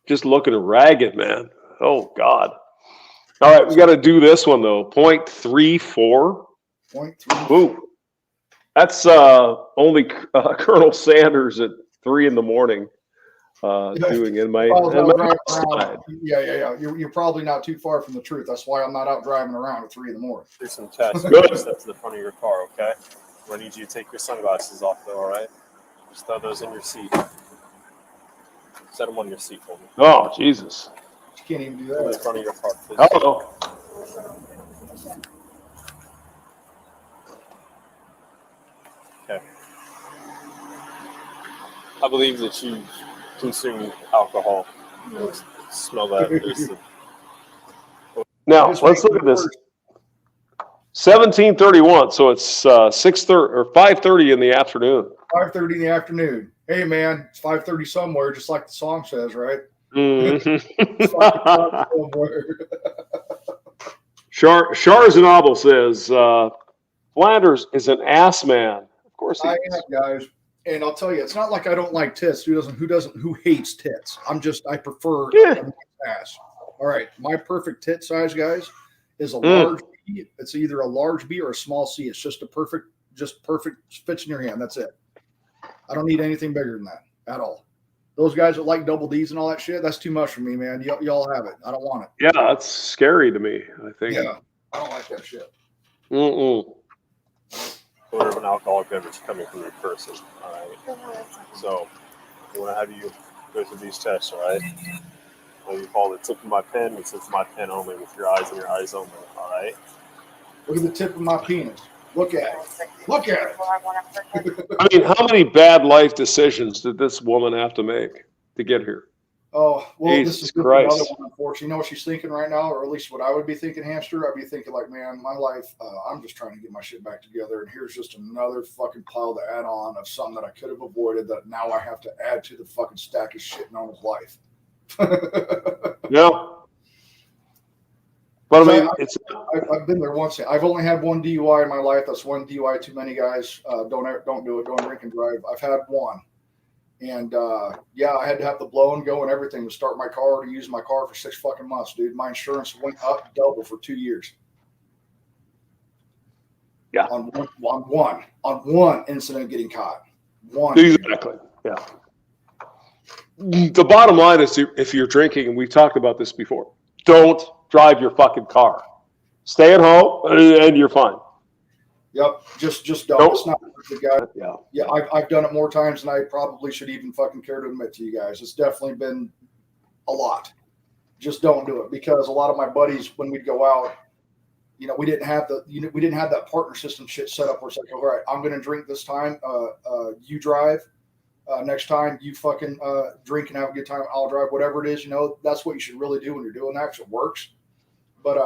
Just looking ragged, man. Oh God. All right, we got to do this one though. 0.34. 0.34. Ooh, that's only Colonel Sanders at 3 a.m. Doing in my side. Yeah. You're probably not too far from the truth. That's why I'm not out driving around at 3 a.m. Do some tests. Step to the front of your car, okay? I need you to take your sunglasses off, though. All right? Just throw those in your seat. Set them on your seat for me. Oh Jesus! You can't even do that. In the front of your car, please. Hello. Okay. I believe that you consume alcohol. Smell that. Now let's look at this. 17:31. So it's 6:30 or 5:30 in the afternoon. 5:30 in the afternoon. Hey man, it's 5:30 somewhere, just like the song says, right? Sharzanabel says Flanders is an ass man. Of course he is. I am, guys. And I'll tell you, it's not like I don't like tits. Who hates tits? I prefer a ass. All right, my perfect tit size, guys, is a large B. It's either a large B or a small C. It's just perfect fits in your hand. That's it. I don't need anything bigger than that at all. those guys that like double D's and all that shit, that's too much for me, man. Y'all have it. I don't want it. Yeah, that's scary to me, I think. Yeah, I don't like that shit. Mm-mm. Order of an alcoholic beverage coming from your person. All right. So I want to have you go through these tests. All right. What you call the tip of my pen. It's my pen only with your eyes and your eyes only. All right. Look at the tip of my penis. Look at it. Look at it. I mean, how many bad life decisions did this woman have to make to get here? Oh, well, Jesus this is Christ. another one, unfortunately. You know what she's thinking right now, or at least what I would be thinking, Hamster? I'd be thinking like, man, my life, I'm just trying to get my shit back together, and here's just another fucking pile to add on of something that I could have avoided that now I have to add to the fucking stack of shit known as life. Yeah. But I mean, I've been there once. I've only had one DUI in my life. That's one DUI too many, guys. Don't do it. Don't drink and drive. I've had one. And yeah, I had to have the blow and go and everything to start my car, to use my car for 6 fucking months, dude. My insurance went up double for 2 years. Yeah. On one incident getting caught. One. Exactly. Yeah. The bottom line is, if you're drinking, and we've talked about this before, don't drive your fucking car. Stay at home, and you're fine. Yep, just don't. Nope. It's not the guy. Yeah. I've done it more times than I probably should even fucking care to admit to you guys. It's definitely been a lot. Just don't do it, because a lot of my buddies, when we'd go out, you know, we didn't have that partner system shit set up where it's like, all right, I'm gonna drink this time. You drive. Next time you fucking drink and have a good time, I'll drive. Whatever it is, you know, that's what you should really do when you're doing that, because it works. But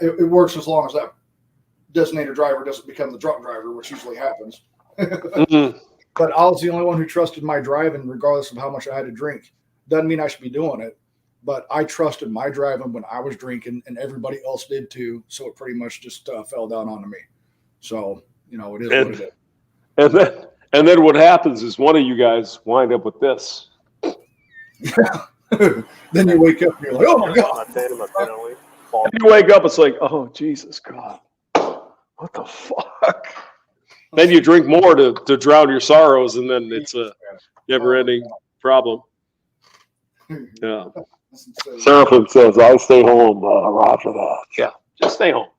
it works as long as that designated driver doesn't become the drunk driver, which usually happens. Mm-hmm. But I was the only one who trusted my driving, regardless of how much I had to drink. Doesn't mean I should be doing it, but I trusted my driving when I was drinking, and everybody else did too. So it pretty much just fell down onto me. So, you know, it is what it is. And then what happens is one of you guys wind up with this. Then you wake up and you're like, oh my God. And you wake up, it's like, oh, Jesus God. What the fuck? Then you drink more to drown your sorrows, and then it's a never-ending problem. Yeah. Seraphim says, I stay home, roger that. Yeah, just stay home.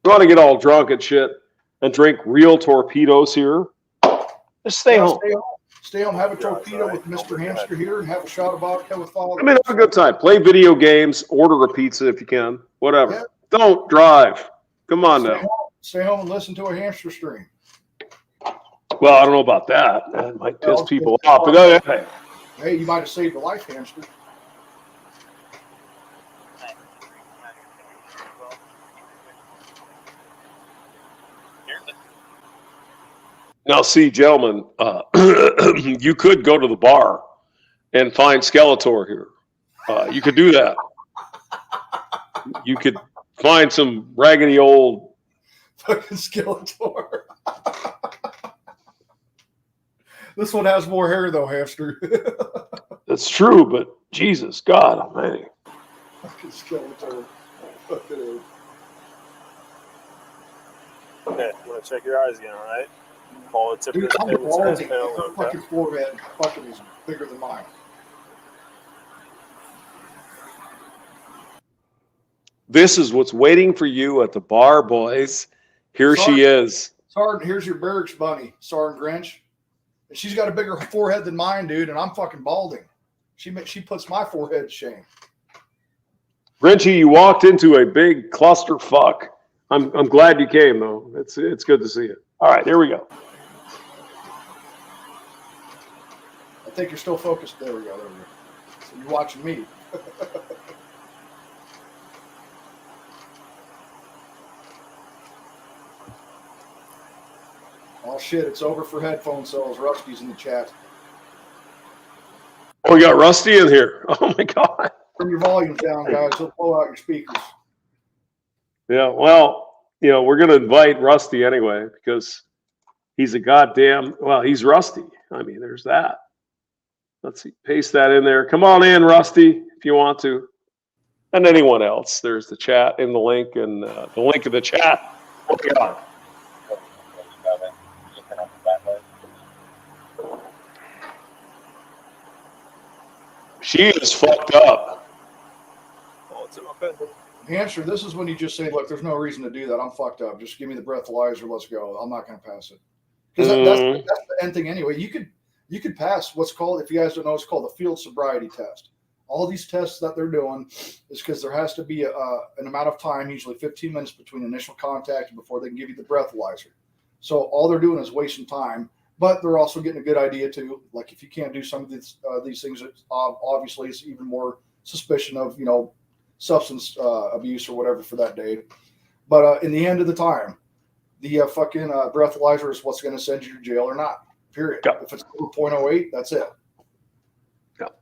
You want to get all drunk and shit and drink real torpedoes here, just stay home. Stay home, have a torpedo with Mr. Hamster here, and have a shot of vodka with father. I mean, have a good time. Play video games, order a pizza if you can, whatever. Yeah. Don't drive. Come on now. Stay home and listen to a hamster stream. Well, I don't know about that. That might piss people off. But hey, you might have saved a life, Hamster. now, see, gentlemen, you could go to the bar and find Skeletor here. You could do that. You could find some raggedy old fucking Skeletor. This one has more hair though, Hamster. That's true, but Jesus, God Almighty. Fucking Skeletor. Fucking. Okay, I'm gonna check your eyes again. All right. Follow the tip Dude, of I'm the pen. balding. Her fucking forehead fucking is bigger than mine. This is what's waiting for you at the bar, boys. Here she is. Sergeant, here's your barracks bunny, Sergeant Grinch. And she's got a bigger forehead than mine, dude, and I'm fucking balding. She puts my forehead to shame. Grinchy, you walked into a big clusterfuck. I'm glad you came, though. It's good to see you. All right, here we go. I think you're still focused. There we go. So you're watching me. Oh shit, it's over for headphone sales. Rusty's in the chat. Oh, we got Rusty in here. Oh my God. Turn your volume down, guys. He'll blow out your speakers. Yeah, well, you know, we're going to invite Rusty anyway because he's he's Rusty. I mean, there's that. Let's see, paste that in there. Come on in, Rusty, if you want to. And anyone else. There's the chat in the link and the link in the chat. Oh, God. She is fucked up. Oh, it's in my pen. Hamster, this is when you just say, look, there's no reason to do that. I'm fucked up. Just give me the breathalyzer. Let's go. I'm not going to pass it. Because that's the end thing anyway. You could pass what's called, if you guys don't know, it's called the field sobriety test. All these tests that they're doing is because there has to be an amount of time, usually 15 minutes between initial contact and before they can give you the breathalyzer. So all they're doing is wasting time, but they're also getting a good idea too. Like if you can't do some of these things, obviously it's even more suspicion of, substance abuse or whatever for that day. But in the end of the time, the fucking breathalyzer is what's going to send you to jail or not, period. Yep. If it's over 0.08, that's it. Yep.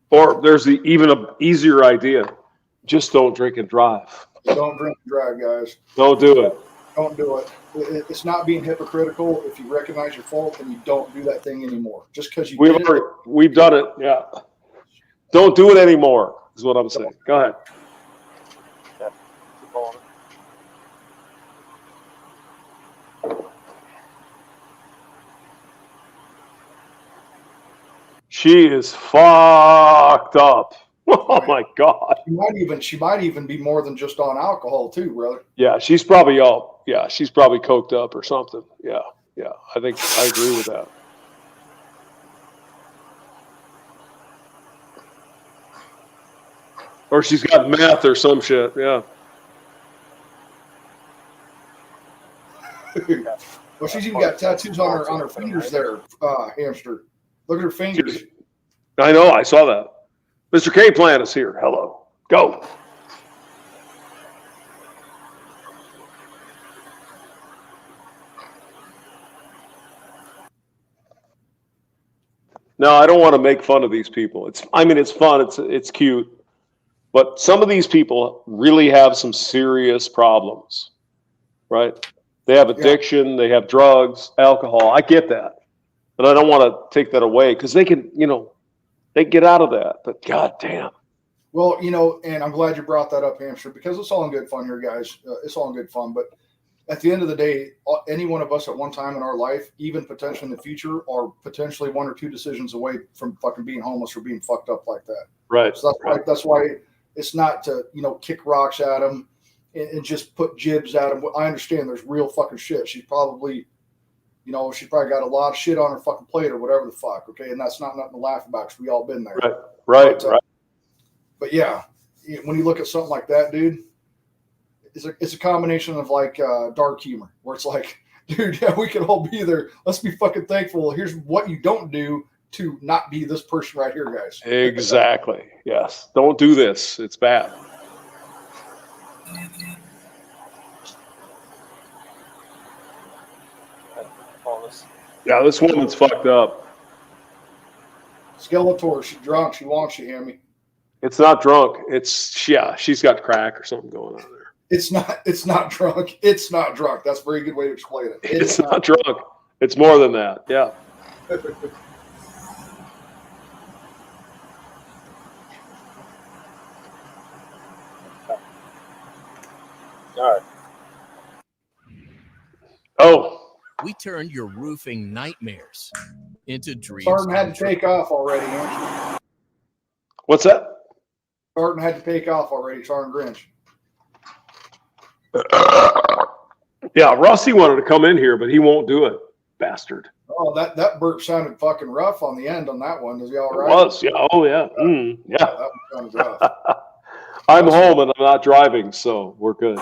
Or there's even an easier idea. Just don't drink and drive. Don't drink and drive, guys. Don't do it. Don't do it. It's not being hypocritical if you recognize your fault and you don't do that thing anymore. Just because you we've done it. Yeah. Don't do it anymore is what I'm saying. Go ahead. Yeah. Keep going. She is fucked up. Oh my God. She might even be more than just on alcohol too, brother. Yeah, she's probably she's probably coked up or something. Yeah. I think I agree with that. Or she's got meth or some shit. Yeah. Well, she's even got tattoos on her fingers there, Hamster. Look at her fingers. I know. I saw that. Mr. K Plant is here. Hello. Go. No, I don't want to make fun of these people. It's fun. It's cute. But some of these people really have some serious problems, right? They have addiction. They have drugs, alcohol. I get that. But I don't want to take that away because they can, they get out of that. But goddamn. Well, and I'm glad you brought that up, Hamster, because it's all in good fun here, guys. It's all in good fun. But at the end of the day, any one of us at one time in our life, even potentially in the future, are potentially one or two decisions away from fucking being homeless or being fucked up like that. Right. So that's why it's not to, kick rocks at them and just put jibs at them. I understand there's real fucking shit. She's probably, she probably got a lot of shit on her fucking plate or whatever the fuck. Okay. And that's not nothing to laugh about because we all been there. Right. But yeah, when you look at something like that, dude, it's a combination of like dark humor where it's like, dude, yeah, we can all be there. Let's be fucking thankful. Here's what you don't do to not be this person right here, guys. Exactly. Yes. Don't do this. It's bad. Yeah, this woman's fucked up. Skeletor, she's drunk. She wants you, hear me? It's not drunk. She's got crack or something going on there. It's not drunk. It's not drunk. That's a very good way to explain it. It's not drunk. It's more than that. Yeah. All right. Oh. We turned your roofing nightmares into dreams. Sergeant had to take off already, Andrew. What's that? Sergeant had to take off already, Sergeant Grinch. Yeah, Rusty wanted to come in here, but he won't do it. Bastard. Oh, that burp sounded fucking rough on the end on that one. Is he all right? It was, yeah. Oh, yeah. Yeah. That one sounded rough. I'm home and I'm not driving, so we're good.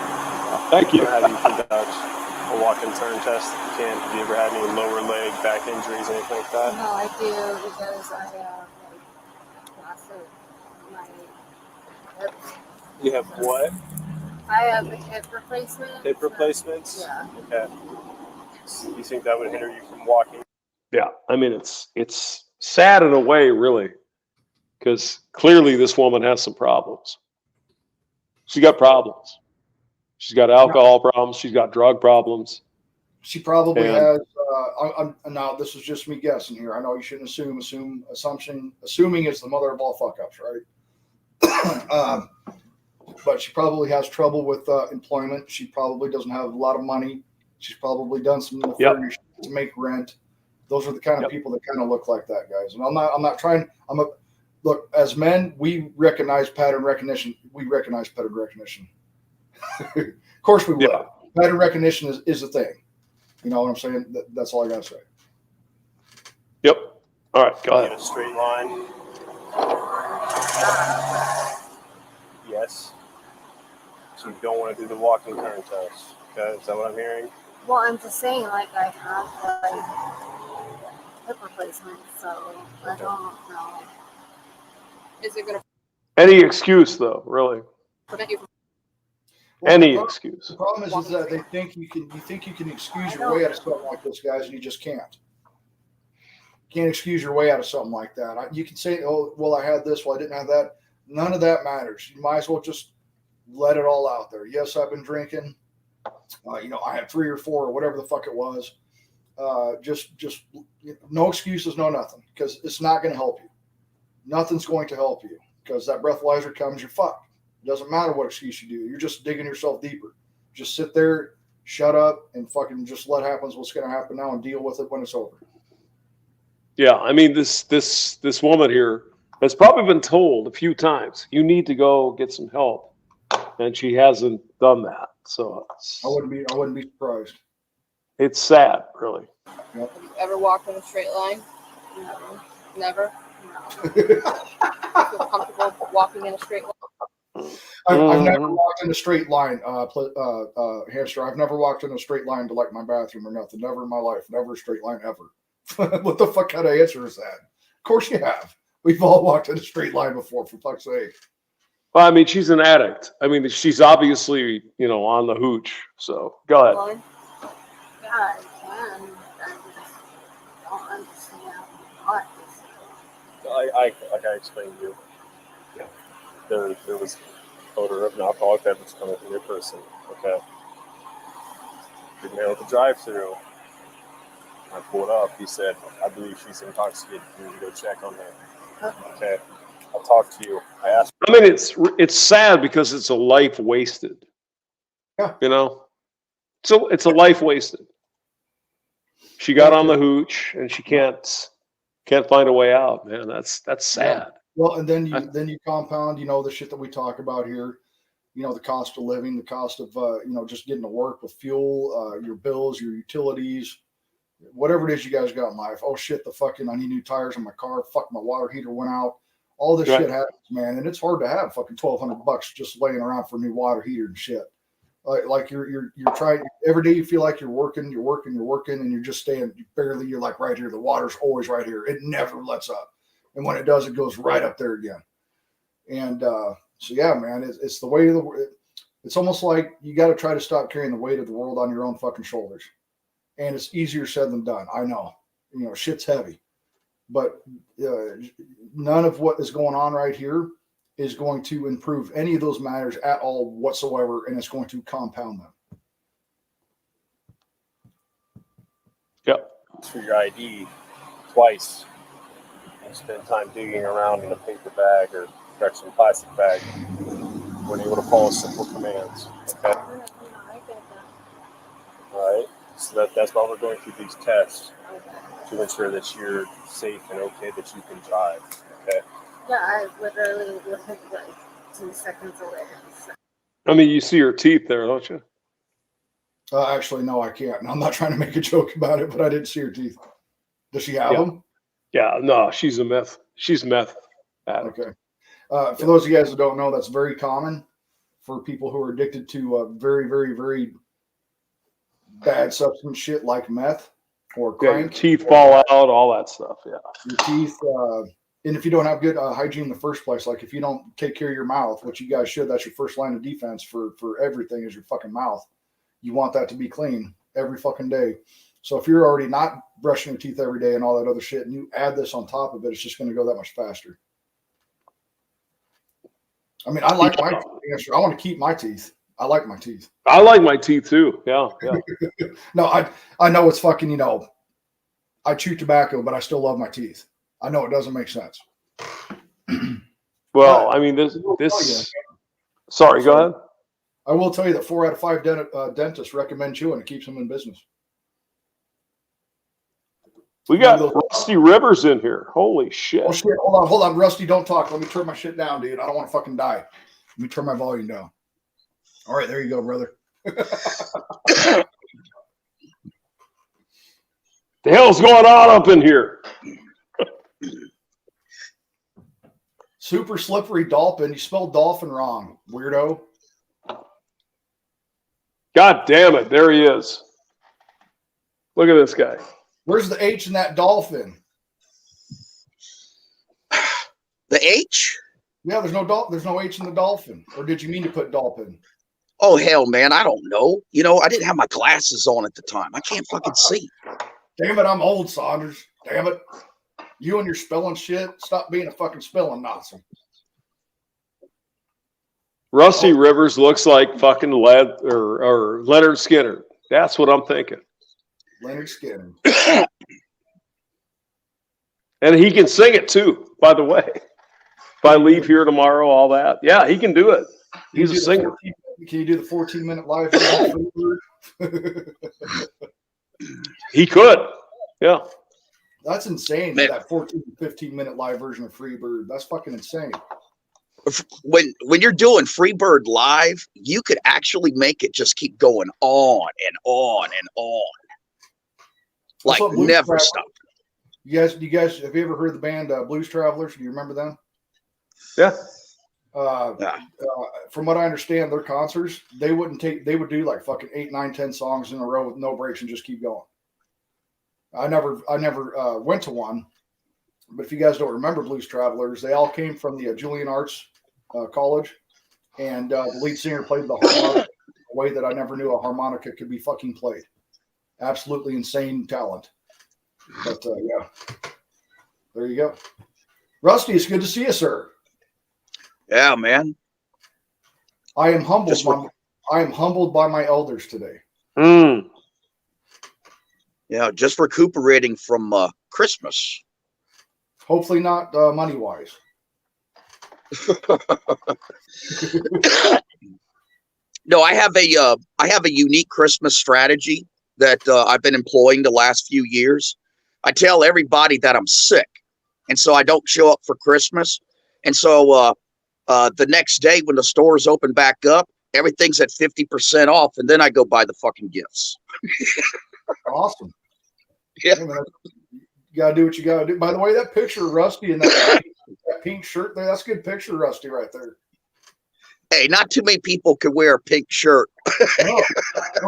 Thank you. How do you conduct a walk and turn test? Have you ever had any lower leg, back injuries, anything like that? No, I do because I blasted my hips. You have what? I have a hip replacement. Hip replacements? Yeah. Okay. So you think that would hinder you from walking? Yeah, I mean it's sad in a way, really, because clearly this woman has some problems. She got problems. She's got alcohol problems. She's got drug problems. She probably has. Now this is just me guessing here. I know you shouldn't assume. Assuming is the mother of all fuck ups, right? But she probably has trouble with employment. She probably doesn't have a lot of money. She's probably done some nefarious shit to make rent. Those are the kind of people that kind of look like that, guys. And I'm not trying. look, as men, we recognize pattern recognition. We recognize pattern recognition. Of course we would. Yeah. Pattern recognition is a thing. You know what I'm saying? That's all I got to say. Yep. All right, go In ahead. a straight line. Yes. So you don't want to do the walking turn test. Okay, is that what I'm hearing? Well, I'm just saying, like, I have like hip replacement, so I don't know. Is it going to Any excuse, though, really. prevent you from Any excuse. The problem is that they think you can excuse your way out of something like this, guys, and you just can't. You can't excuse your way out of something like that. You can say, "Oh, well, I had this. Well, I didn't have that." None of that matters. You might as well just let it all out there. Yes, I've been drinking. You know, I had 3 or 4 or whatever the fuck it was. Just no excuses, no nothing, because it's not going to help you. Nothing's going to help you because that breathalyzer comes, you're fucked. It doesn't matter what excuse you do. You're just digging yourself deeper. Just sit there, shut up, and fucking just let happens what's going to happen now and deal with it when it's over. Yeah, I mean, this woman here has probably been told a few times, you need to go get some help, and she hasn't done that. So I wouldn't be surprised. It's sad, really. Yep. Have you ever walked in a straight line? No. Never? No. You feel comfortable walking in a straight line? I've never walked in a straight line, Hamster. I've never walked in a straight line to like my bathroom or nothing. Never in my life. Never a straight line ever. What the fuck kind of answer is that? Of course you have. We've all walked in a straight line before, for fuck's sake. Well, I mean, she's an addict. I mean, she's obviously, on the hooch. So go ahead. Yeah, I can. I just don't understand what. Like I explained to you, there was odor of an alcoholic beverage coming from your person. Okay. Didn't mail at the drive-through. I pulled up. He said, "I believe she's intoxicated. You need to go check on her." Okay. I'll talk to you. I asked. I mean, it's sad because it's a life wasted. Yeah. So it's a life wasted. She got on the hooch and she can't find a way out, man. That's sad. Yeah. Well, and then you compound, the shit that we talk about here, the cost of living, the cost of, just getting to work with fuel, your bills, your utilities, whatever it is you guys got in life. Oh shit, I need new tires on my car. Fuck, my water heater went out. All this shit happens, man. And it's hard to have fucking $1,200 just laying around for a new water heater and shit. Like you're trying every day. You feel like you're working, and you're just staying barely. You're like right here. The water's always right here. It never lets up, and when it does, it goes right up there again. And so yeah, man, it's the weight of the. It's almost like you got to try to stop carrying the weight of the world on your own fucking shoulders, and it's easier said than done. I know, shit's heavy, but none of what is going on right here is going to improve any of those matters at all whatsoever, and it's going to compound them. Yep. For your ID twice. You spend time digging around in a paper bag or some plastic bag when you want to follow simple commands. Okay. All right. So that's why we're going through these tests to ensure that you're safe and okay, that you can drive. Okay. Yeah, I literally live like 2 seconds away. So. I mean, you see her teeth there, don't you? Actually, no, I can't. And I'm not trying to make a joke about it, but I didn't see her teeth. Does she have them? Yeah, no, she's a meth. She's meth addict. Okay. For those of you guys that don't know, that's very common for people who are addicted to very, very, very bad substance shit like meth or crank. Your teeth fall out, all that stuff. Yeah. Your teeth. And if you don't have good hygiene in the first place, like if you don't take care of your mouth, which you guys should, that's your first line of defense for everything is your fucking mouth. You want that to be clean every fucking day. So if you're already not brushing your teeth every day and all that other shit, and you add this on top of it, it's just going to go that much faster. I mean, I like my teeth. I want to keep my teeth. I like my teeth. I like my teeth too. Yeah. No, I know it's fucking, I chew tobacco, but I still love my teeth. I know it doesn't make sense. Well, I mean, this. Sorry, go ahead. I will tell you that 4 out of 5 dentists recommend chewing. It keeps them in business. We got Rusty Rivers in here. Holy shit. Oh shit, hold on, Rusty, don't talk. Let me turn my shit down, dude. I don't want to fucking die. Let me turn my volume down. All right, there you go, brother. The hell's going on up in here? Super slippery dolphin. You spelled dolphin wrong, weirdo. God damn it. There he is. Look at this guy. Where's the H in that dolphin? The H? Yeah, there's no H in the dolphin. Or did you mean to put dolphin? Oh, hell, man. I don't know. You know, I didn't have my glasses on at the time. I can't fucking see. Damn it, I'm old, Saunders. Damn it. You and your spelling shit. Stop being a fucking spelling Nazi. Rusty Rivers looks like fucking or Leonard Skinner. That's what I'm thinking. Leonard Skinner. And he can sing it too, by the way. If I leave here tomorrow, all that. Yeah, he can do it. He's a singer. Can you do the 14-minute live? He could. Yeah. That's insane. Man. That 14 to 15-minute live version of Freebird. That's fucking insane. When you're doing Freebird live, you could actually make it just keep going on and on and on. Like never stop. You guys, have you ever heard the band Blues Travelers? Do you remember them? Yeah. From what I understand, their concerts, they would do like fucking 8, 9, 10 songs in a row with no breaks and just keep going. I never went to one, but if you guys don't remember Blues Travelers, they all came from the Juilliard Arts College, and the lead singer played the harmonica a way that I never knew a harmonica could be fucking played. Absolutely insane talent. But yeah, there you go. Rusty, it's good to see you, sir. Yeah, man. I am humbled. I am humbled by my elders today. Yeah, just recuperating from Christmas. Hopefully not money wise. No, I have a unique Christmas strategy that I've been employing the last few years. I tell everybody that I'm sick, and so I don't show up for Christmas. And so the next day when the stores open back up, everything's at 50% off, and then I go buy the fucking gifts. Awesome. Yeah. Hey, man, you gotta do what you gotta do. By the way, that picture of Rusty in that pink shirt there, that's a good picture of Rusty right there. Hey, not too many people can wear a pink shirt. No,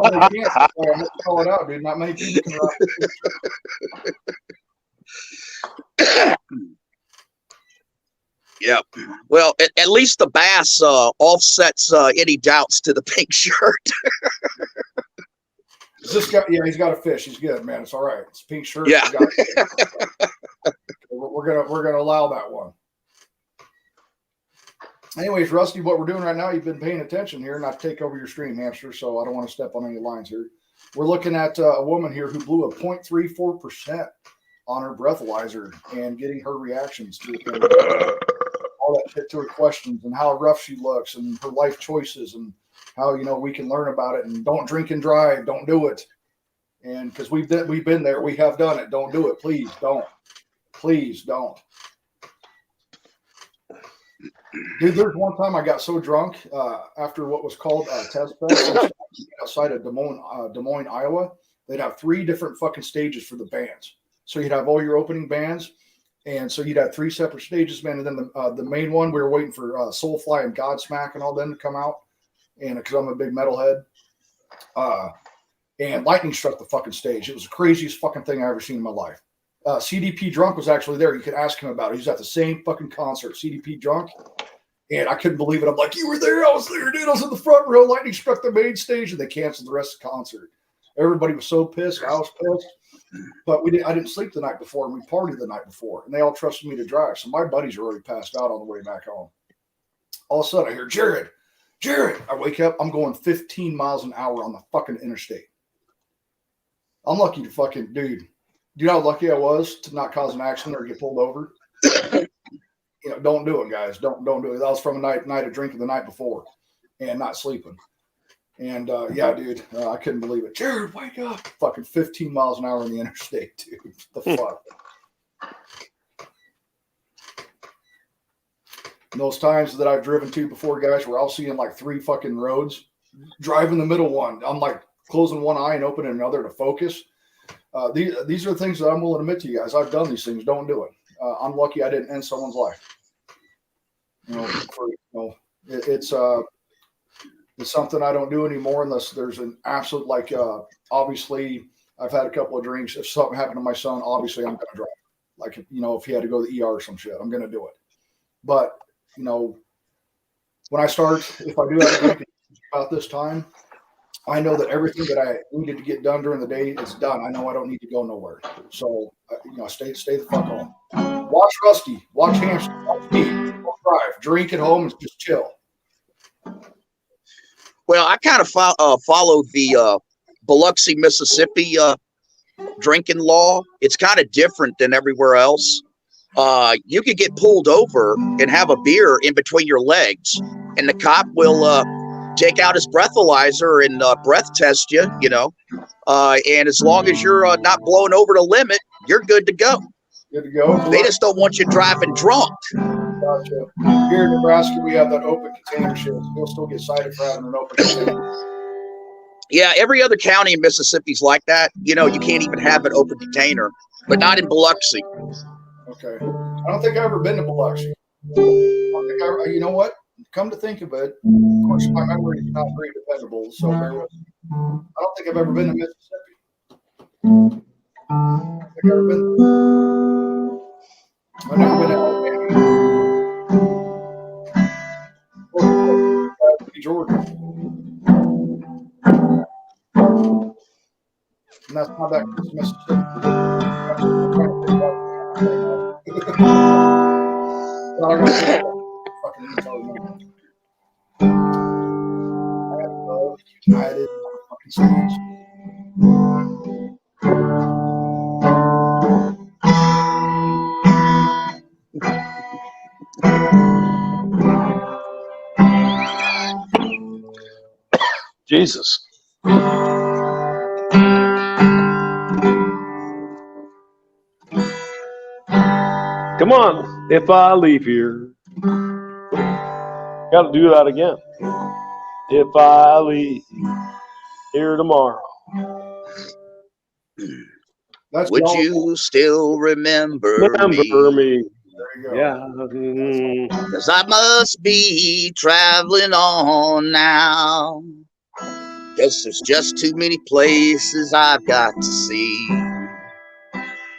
they can't. I'm gonna call it out, dude. Not many people can rock a pink shirt. Yeah. Well, at least the bass offsets any doubts to the pink shirt. This guy, yeah, he's got a fish. He's good, man. It's all right. It's a pink shirt. Yeah. We're gonna allow that one. Anyways, Rusty, what we're doing right now, you've been paying attention here, not to take over your stream, Hamster, so I don't want to step on any lines here. We're looking at a woman here who blew a 0.34% on her breathalyzer and getting her reactions to all that shit to her questions and how rough she looks and her life choices and how, we can learn about it. And don't drink and drive. Don't do it. And because we've been there, we have done it. Don't do it. Please don't. Please don't. Dude, there's one time I got so drunk after what was called Test Fest outside of Des Moines, Iowa. They'd have 3 different fucking stages for the bands. So you'd have all your opening bands, and so you'd have 3 separate stages, man. And then the main one, we were waiting for Soulfly and Godsmack and all them to come out, and because I'm a big metalhead, and lightning struck the fucking stage. It was the craziest fucking thing I ever seen in my life. CDP Drunk was actually there. You could ask him about it. He was at the same fucking concert, CDP Drunk. And I couldn't believe it. I'm like, you were there? I was there, dude. I was in the front row. Lightning struck the main stage, and they canceled the rest of the concert. Everybody was so pissed. I was pissed. But I didn't sleep the night before, and we partied the night before. And they all trusted me to drive. So my buddies are already passed out on the way back home. All of a sudden, I hear, Jared. I wake up. I'm going 15 miles an hour on the fucking interstate. I'm lucky to fucking, dude. Do you know how lucky I was to not cause an accident or get pulled over? Don't do it, guys. Don't do it. That was from a night of drinking the night before and not sleeping. And yeah, dude, I couldn't believe it. Jared, wake up! Fucking 15 miles an hour on the interstate, dude. What the fuck? And those times that I've driven to before, guys, where I'll see in like 3 fucking roads, driving the middle one. I'm like closing one eye and opening another to focus. These are the things that I'm willing to admit to you guys. I've done these things. Don't do it. I'm lucky I didn't end someone's life. It's something I don't do anymore unless there's an absolute, like, obviously I've had a couple of drinks. If something happened to my son, obviously I'm going to drive. Like, if he had to go to the ER or some shit, I'm going to do it. But, when I start, if I do have a drink about this time, I know that everything that I needed to get done during the day is done. I know I don't need to go nowhere. So, stay the fuck home. Watch Rusty. Watch Hamster. Watch me. Don't drive. Drink at home and just chill. Well, I kind of follow the Biloxi, Mississippi drinking law. It's kind of different than everywhere else. You could get pulled over and have a beer in between your legs, and the cop will take out his breathalyzer and breath test you, and as long as you're not blowing over the limit, you're good to go. Good to go. They just don't want you driving drunk. Gotcha. Here in Nebraska, we have that open container shit. You'll still get cited for having an open container. Yeah, every other county in Mississippi's like that. You can't even have an open container, but not in Biloxi. Okay. I don't think I've ever been to Biloxi. You know what? Come to think of it, of course, my memory is not very dependable, so bear with me. I don't think I've ever been to Mississippi. I've never been to Alabama. Georgia. And that's not that close to Mississippi. United fucking States. Jesus. Come on, if I leave here. Got to do that again. If I leave here tomorrow. Would you still remember me? There you go. Yeah. Because I must be traveling on now. Guess there's just too many places I've got to see.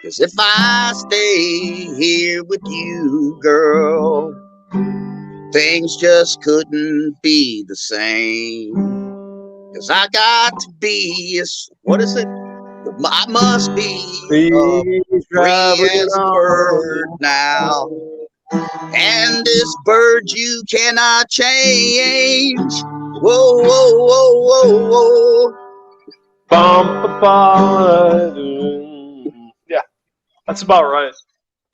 Because if I stay here with you, girl, things just couldn't be the same. Because I got to be, what is it? I must be free as a bird now. And this bird you cannot change. Whoa, whoa, whoa, whoa, whoa. Yeah, that's about right.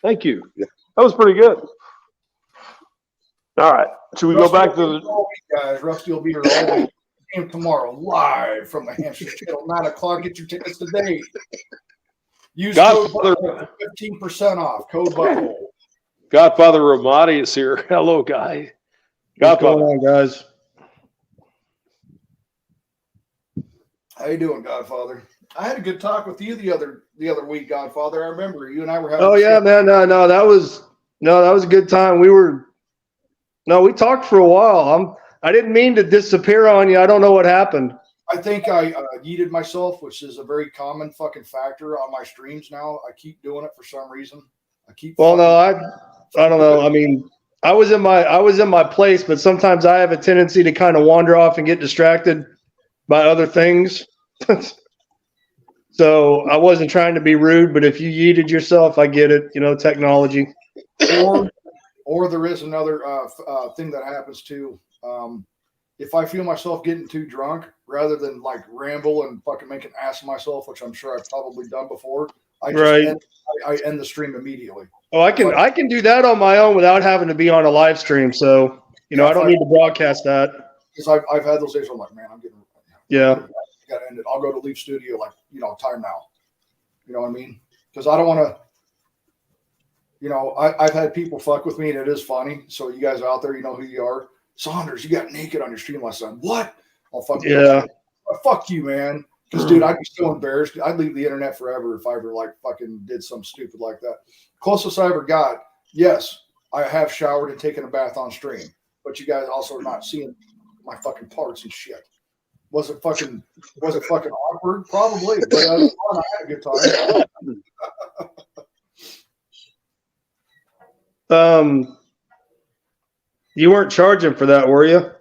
Thank you. That was pretty good. All right. Should we go back to the guys? Rusty will be here all week. Tomorrow, live from the Hamster Channel, 9 o'clock. Get your tickets today. Use code 15% off. Code butthole. Godfather Ramadi is here. Hello, guy. What's going on, guys? How you doing, Godfather? I had a good talk with you the other week, Godfather. I remember you and I were having. Oh yeah, man. No, that was a good time. We talked for a while. I didn't mean to disappear on you. I don't know what happened. I think I yeeted myself, which is a very common fucking factor on my streams now. I keep doing it for some reason. I don't know. I mean, I was in my place, but sometimes I have a tendency to kind of wander off and get distracted by other things. So I wasn't trying to be rude, but if you yeeted yourself, I get it. Technology. Or there is another thing that happens too. If I feel myself getting too drunk, rather than like ramble and fucking make an ass of myself, which I'm sure I've probably done before, I end the stream immediately. Oh, I can do that on my own without having to be on a live stream. So I don't need to broadcast that. Because I've had those days where I'm like, man, I'm getting Yeah. You got to end it. I'll go to leave studio like, time now. You know what I mean? Because I don't want to, I've had people fuck with me, and it is funny. So you guys out there, you know who you are. Saunders, you got naked on your stream last time. What? I'll fuck you. Yeah. Fuck you, man. Because, dude, I'd be so embarrassed. I'd leave the internet forever if I ever, fucking did something stupid like that. Closest I ever got, yes, I have showered and taken a bath on stream. But you guys also are not seeing my fucking parts and shit. Was it fucking awkward? Probably. But I had a good time. You weren't charging for that, were you?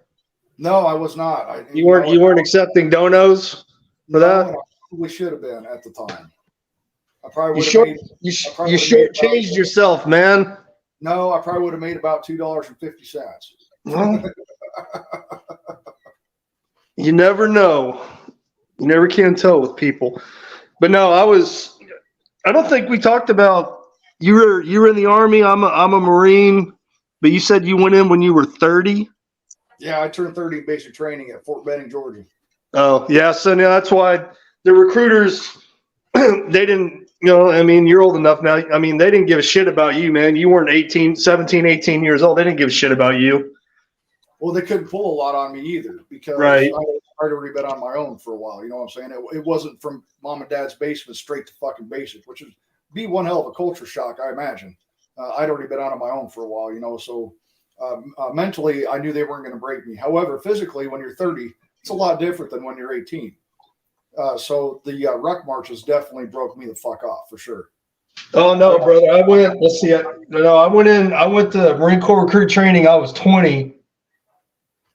No, I was not. You weren't accepting donos for that? I probably should have been at the time. I probably You would have you shortchanged yourself, man. No, I probably would have made about $2.50. Well, you never know. You never can tell with people. But no, I don't think we talked about you were in the Army. I'm a Marine, but you said you went in when you were 30. Yeah, I turned 30 in basic training at Fort Benning, Georgia. Oh, yeah. So yeah, that's why the recruiters, they didn't, you're old enough now. I mean, they didn't give a shit about you, man. You weren't 17, 18 years old. They didn't give a shit about you. Well, they couldn't pull a lot on me either because Right. I'd already been on my own for a while. You know what I'm saying? It wasn't from mom and dad's basement straight to fucking basic, which would be one hell of a culture shock, I imagine. I'd already been on my own for a while, so mentally I knew they weren't going to break me. However, physically, when you're 30, it's a lot different than when you're 18. So the ruck marches definitely broke me the fuck off for sure. Oh no, brother. I went to Marine Corps recruit training. I was 20.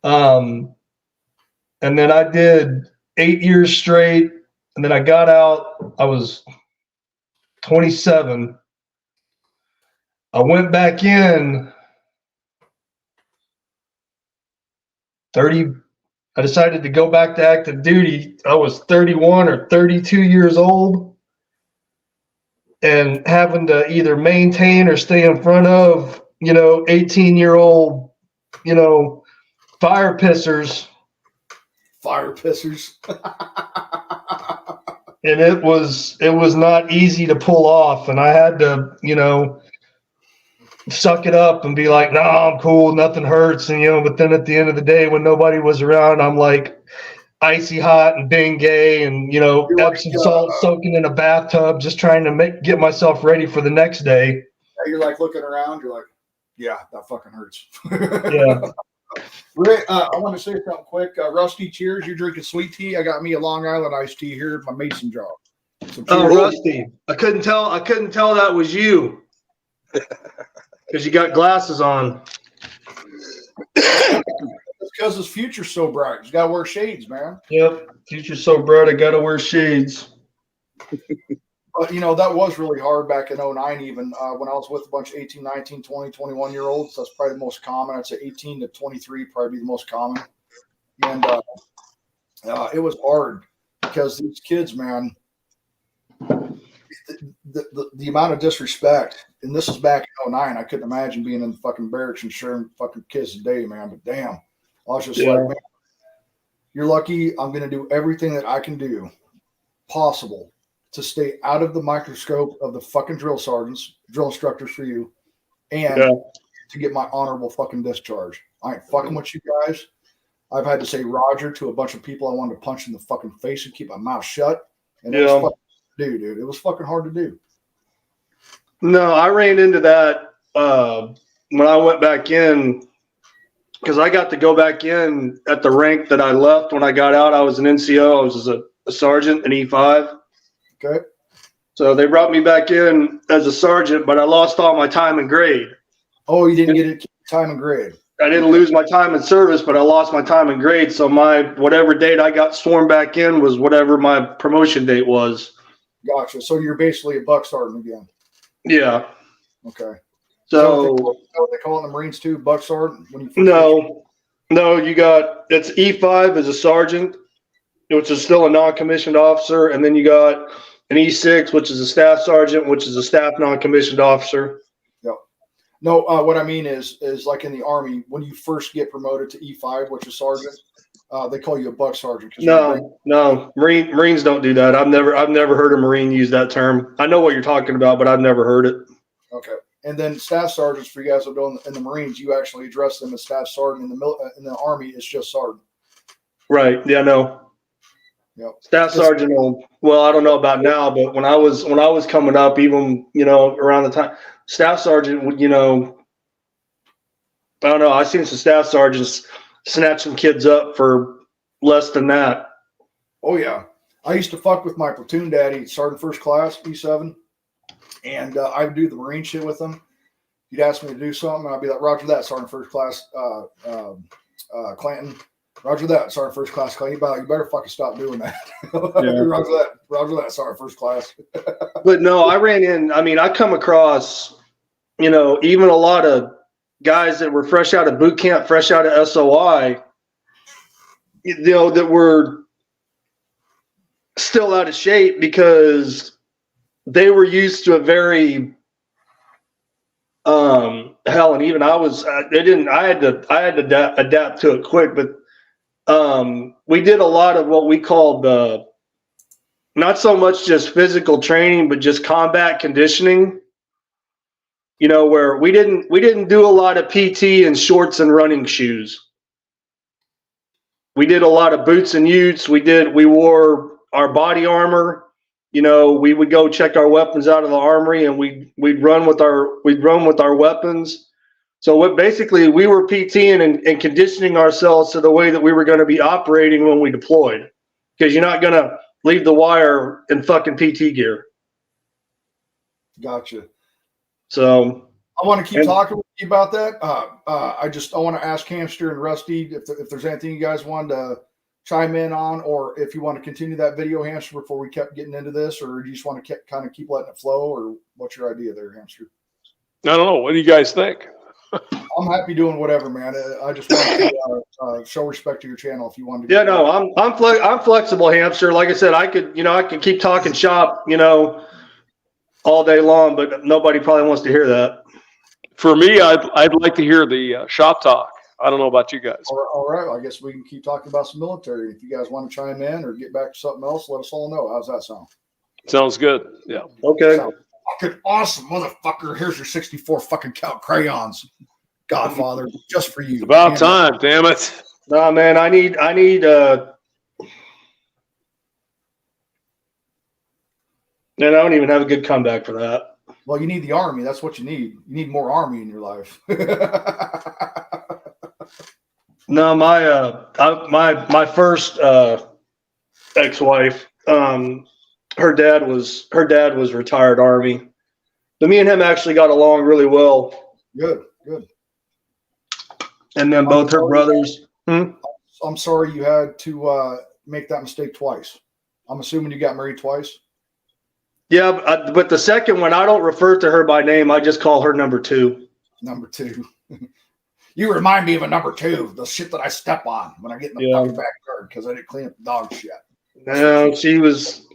And then I did 8 years straight, and then I got out. I was 27. I went back in 30. I decided to go back to active duty. I was 31 or 32 years old, and having to either maintain or stay in front of, 18-year-old, fire pissers. Fire pissers. And it was not easy to pull off. And I had to, suck it up and be like, no, I'm cool. Nothing hurts. And, but then at the end of the day, when nobody was around, I'm like icy hot and being gay and, Epsom salt soaking in a bathtub, just trying to get myself ready for the next day. You're like looking around. You're like, yeah, that fucking hurts. Yeah. Rick, I want to say something quick. Rusty, cheers. You're drinking sweet tea. I got me a Long Island iced tea here, my mason jar. So oh, Rusty. I couldn't tell that was you. Because you got glasses on. It's because his future's so bright. He's got to wear shades, man. Yep. Future's so bright, I got to wear shades. But, that was really hard back in 09 even when I was with a bunch of 18, 19, 20, 21-year-olds. That's probably the most common. I'd say 18 to 23 probably be the most common. And it was hard because these kids, man, the amount of disrespect, and this is back in 09. I couldn't imagine being in the fucking barracks and sharing fucking kids a day, man. But damn, I was just like, man, you're lucky. I'm going to do everything that I can do possible to stay out of the microscope of the fucking drill sergeants, drill instructors for you, and to get my honorable fucking discharge. I ain't fucking with you guys. I've had to say Roger to a bunch of people I wanted to punch in the fucking face and keep my mouth shut. And it was fucking hard to do, dude. It was fucking hard to do. No, I ran into that when I went back in, because I got to go back in at the rank that I left when I got out. I was an NCO. I was a sergeant, an E5. Okay. So they brought me back in as a sergeant, but I lost all my time and grade. Oh, you didn't get it time and grade. I didn't lose my time in service, but I lost my time and grade. So my whatever date I got sworn back in was whatever my promotion date was. Gotcha. So you're basically a buck sergeant again. Yeah. Okay. So they call it in the Marines too, buck sergeant. When you it's E5 as a sergeant, which is still a non-commissioned officer, and then you got an E6, which is a staff sergeant, which is a staff non-commissioned officer. Yep. No, what I mean is like in the Army, when you first get promoted to E5, which is sergeant, they call you a buck sergeant. No, Marines don't do that. I've never heard a Marine use that term. I know what you're talking about, but I've never heard it. Okay. And then staff sergeants, for you guys that do in the Marines, you actually address them as staff sergeant. In the Army, it's just sergeant. Right. Yeah. No. Yep. Staff sergeant. Well, I don't know about now, but when I was coming up, even around the time, staff sergeant would I don't know. I've seen some staff sergeants snatch some kids up for less than that. Oh yeah, I used to fuck with my platoon daddy, Sergeant First Class E7, and I would do the Marine shit with him. He'd ask me to do something, and I'd be like, "Roger that, Sergeant First Class Clanton." Roger that, Sergeant First Class Clanton. You better fucking stop doing that. Yeah. Roger that, Sergeant First Class. But no, I come across, even a lot of guys that were fresh out of boot camp, fresh out of SOI, that were still out of shape because they were used to a very and even I had to adapt to it quick, but we did a lot of what we called not so much just physical training, but just combat conditioning. Where we didn't do a lot of PT in shorts and running shoes. We did a lot of boots and utes. We wore our body armor. We would go check our weapons out of the armory, and we'd run with our weapons. So basically we were PTing and conditioning ourselves to the way that we were going to be operating when we deployed, because you're not going to leave the wire in fucking PT gear. Gotcha. So I want to keep talking with you about that. I want to ask Hamster and Rusty if there's anything you guys want to chime in on, or if you want to continue that video, Hamster, before we kept getting into this, or do you just want to kind of keep letting it flow, or what's your idea there, Hamster? I don't know. What do you guys think? I'm happy doing whatever, man. I just want to show respect to your channel if you want to. Yeah, no, I'm flexible, Hamster. Like I said, I could keep talking shop, all day long, but nobody probably wants to hear that. For me, I'd like to hear the shop talk. I don't know about you guys. All right. I guess we can keep talking about some military. If you guys want to chime in or get back to something else, let us all know. How's that sound? Sounds good. Yeah. Okay. Sounds fucking awesome, motherfucker. Here's your 64 fucking count crayons, Godfather, just for you. It's about time, damn it. No, man, I need and I don't even have a good comeback for that. Well, you need the Army. That's what you need. You need more Army in your life. No, my first ex-wife, her dad was retired Army. But me and him actually got along really well. Good. And then both her brothers. I'm sorry you had to make that mistake twice. I'm assuming you got married twice. Yeah, but the second one, I don't refer to her by name. I just call her number 2. Number 2. You remind me of a number 2, the shit that I step on when I get in the fucking backyard because I didn't clean up the dog shit. No, she was,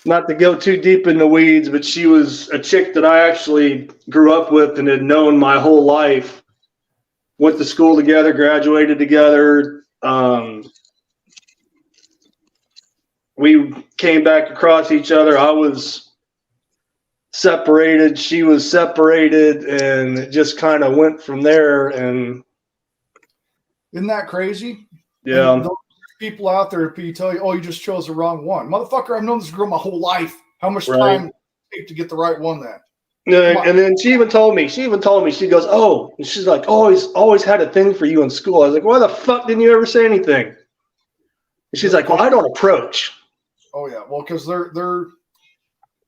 not to go too deep in the weeds, but she was a chick that I actually grew up with and had known my whole life. Went to school together, graduated together. We came back across each other. I was separated. She was separated, and it just kind of went from there. And isn't that crazy? Yeah. And people out there tell you, "Oh, you just chose the wrong one, motherfucker." I've known this girl my whole life. How much time did it take to get the right one? Then. And then she even told me. She goes, "Oh," and she's like, "Always had a thing for you in school." I was like, "Why the fuck didn't you ever say anything?" And she's like, "Well, I don't approach." Oh yeah, well, because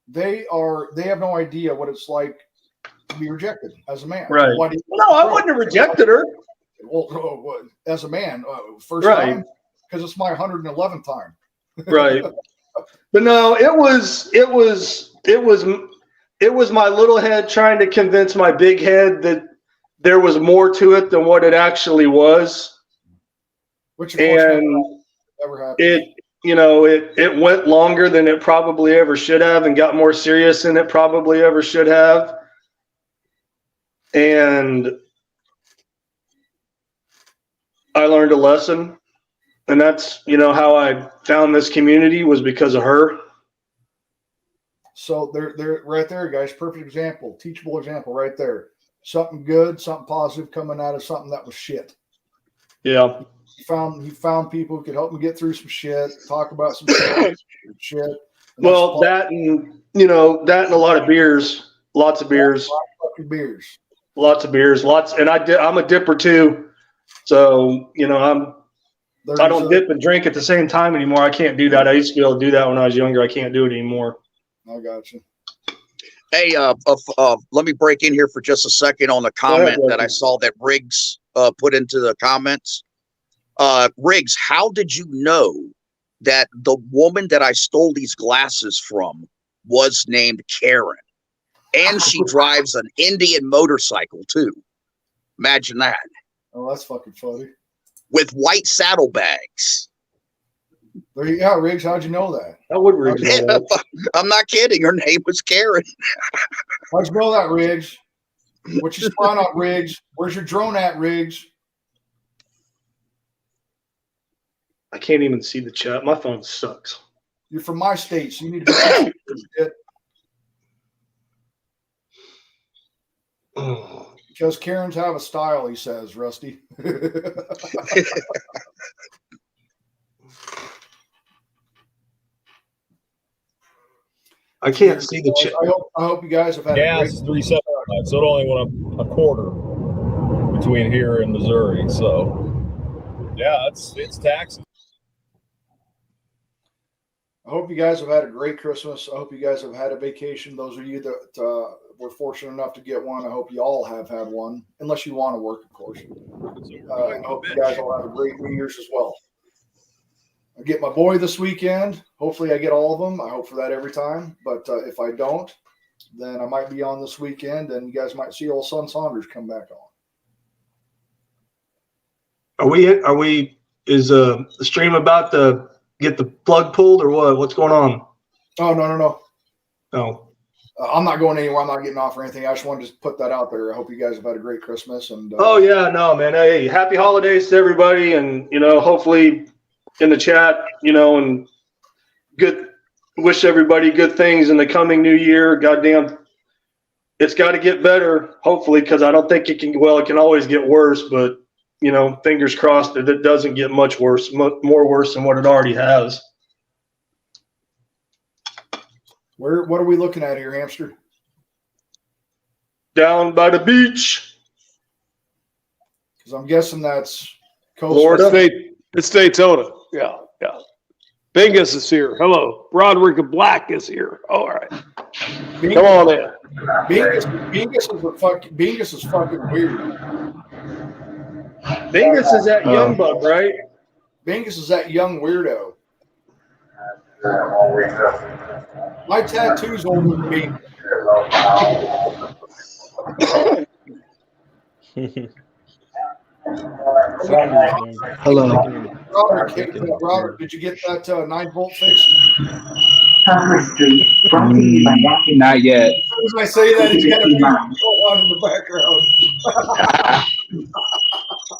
they have no idea what it's like to be rejected as a man. Right. No, I wouldn't have rejected her. Well, as a man, first time, because it's my 111th time. Right. But no, it was my little head trying to convince my big head that there was more to it than what it actually was. Which of course never happened. It went longer than it probably ever should have and got more serious than it probably ever should have. And I learned a lesson, and that's, how I found this community was because of her. So they're right there, guys. Perfect example, teachable example right there. Something good, something positive coming out of something that was shit. Yeah. He found people who could help him get through some shit, talk about some shit. Well, that and that and a lot of beers, lots of beers, lots of beers, and I'm a dipper too. So I don't dip and drink at the same time anymore. I can't do that. I used to be able to do that when I was younger. I can't do it anymore. I got you. Hey, let me break in here for just a second on the comment that I saw that Riggs put into the comments. Riggs, how did you know that the woman that I stole these glasses from was named Karen? And she drives an Indian motorcycle too. Imagine that. Oh, that's fucking funny. With white saddlebags. There you go, Riggs. How'd you know that? How would Riggs know that? I'm not kidding. Her name was Karen. How'd you know that, Riggs? What you spying on, Riggs? Where's your drone at, Riggs? I can't even see the chat. My phone sucks. You're from my state, so you need to shit. Because Karens have a style, he says, Rusty. I can't see the chat. I hope you guys have had gas is $3.75, so it only went up a quarter between here and Missouri. So yeah, it's taxes. I hope you guys have had a great Christmas. I hope you guys have had a vacation. Those of you that were fortunate enough to get one, I hope you all have had one, unless you want to work, of course. I hope you guys all have a great New Year's as well. I get my boy this weekend. Hopefully I get all of them. I hope for that every time. But if I don't, then I might be on this weekend, and you guys might see old son Saunders come back on. Is the stream about to get the plug pulled or what? What's going on? Oh, no. Oh. I'm not going anywhere. I'm not getting off or anything. I just wanted to put that out there. I hope you guys have had a great Christmas. And oh yeah, no, man. Hey, happy holidays to everybody, and hopefully in the chat, and wish everybody good things in the coming new year. Goddamn, it's got to get better, hopefully, because I don't think it can. Well, it can always get worse, but fingers crossed that it doesn't get much worse, more worse than what it already has. What are we looking at here, Hamster? Down by the beach. Because I'm guessing that's Florida. It's Daytona. Yeah. Bingus is here. Hello. Broderick of Black is here. All right. Come on in. Bingus is fucking weird. Bingus is that young buck, right? Bingus is that young weirdo. My tattoo's older than me. Hello. Robert, did you get that 9-volt fixed? Not yet. As soon as I say that, he's got a beat on in the background.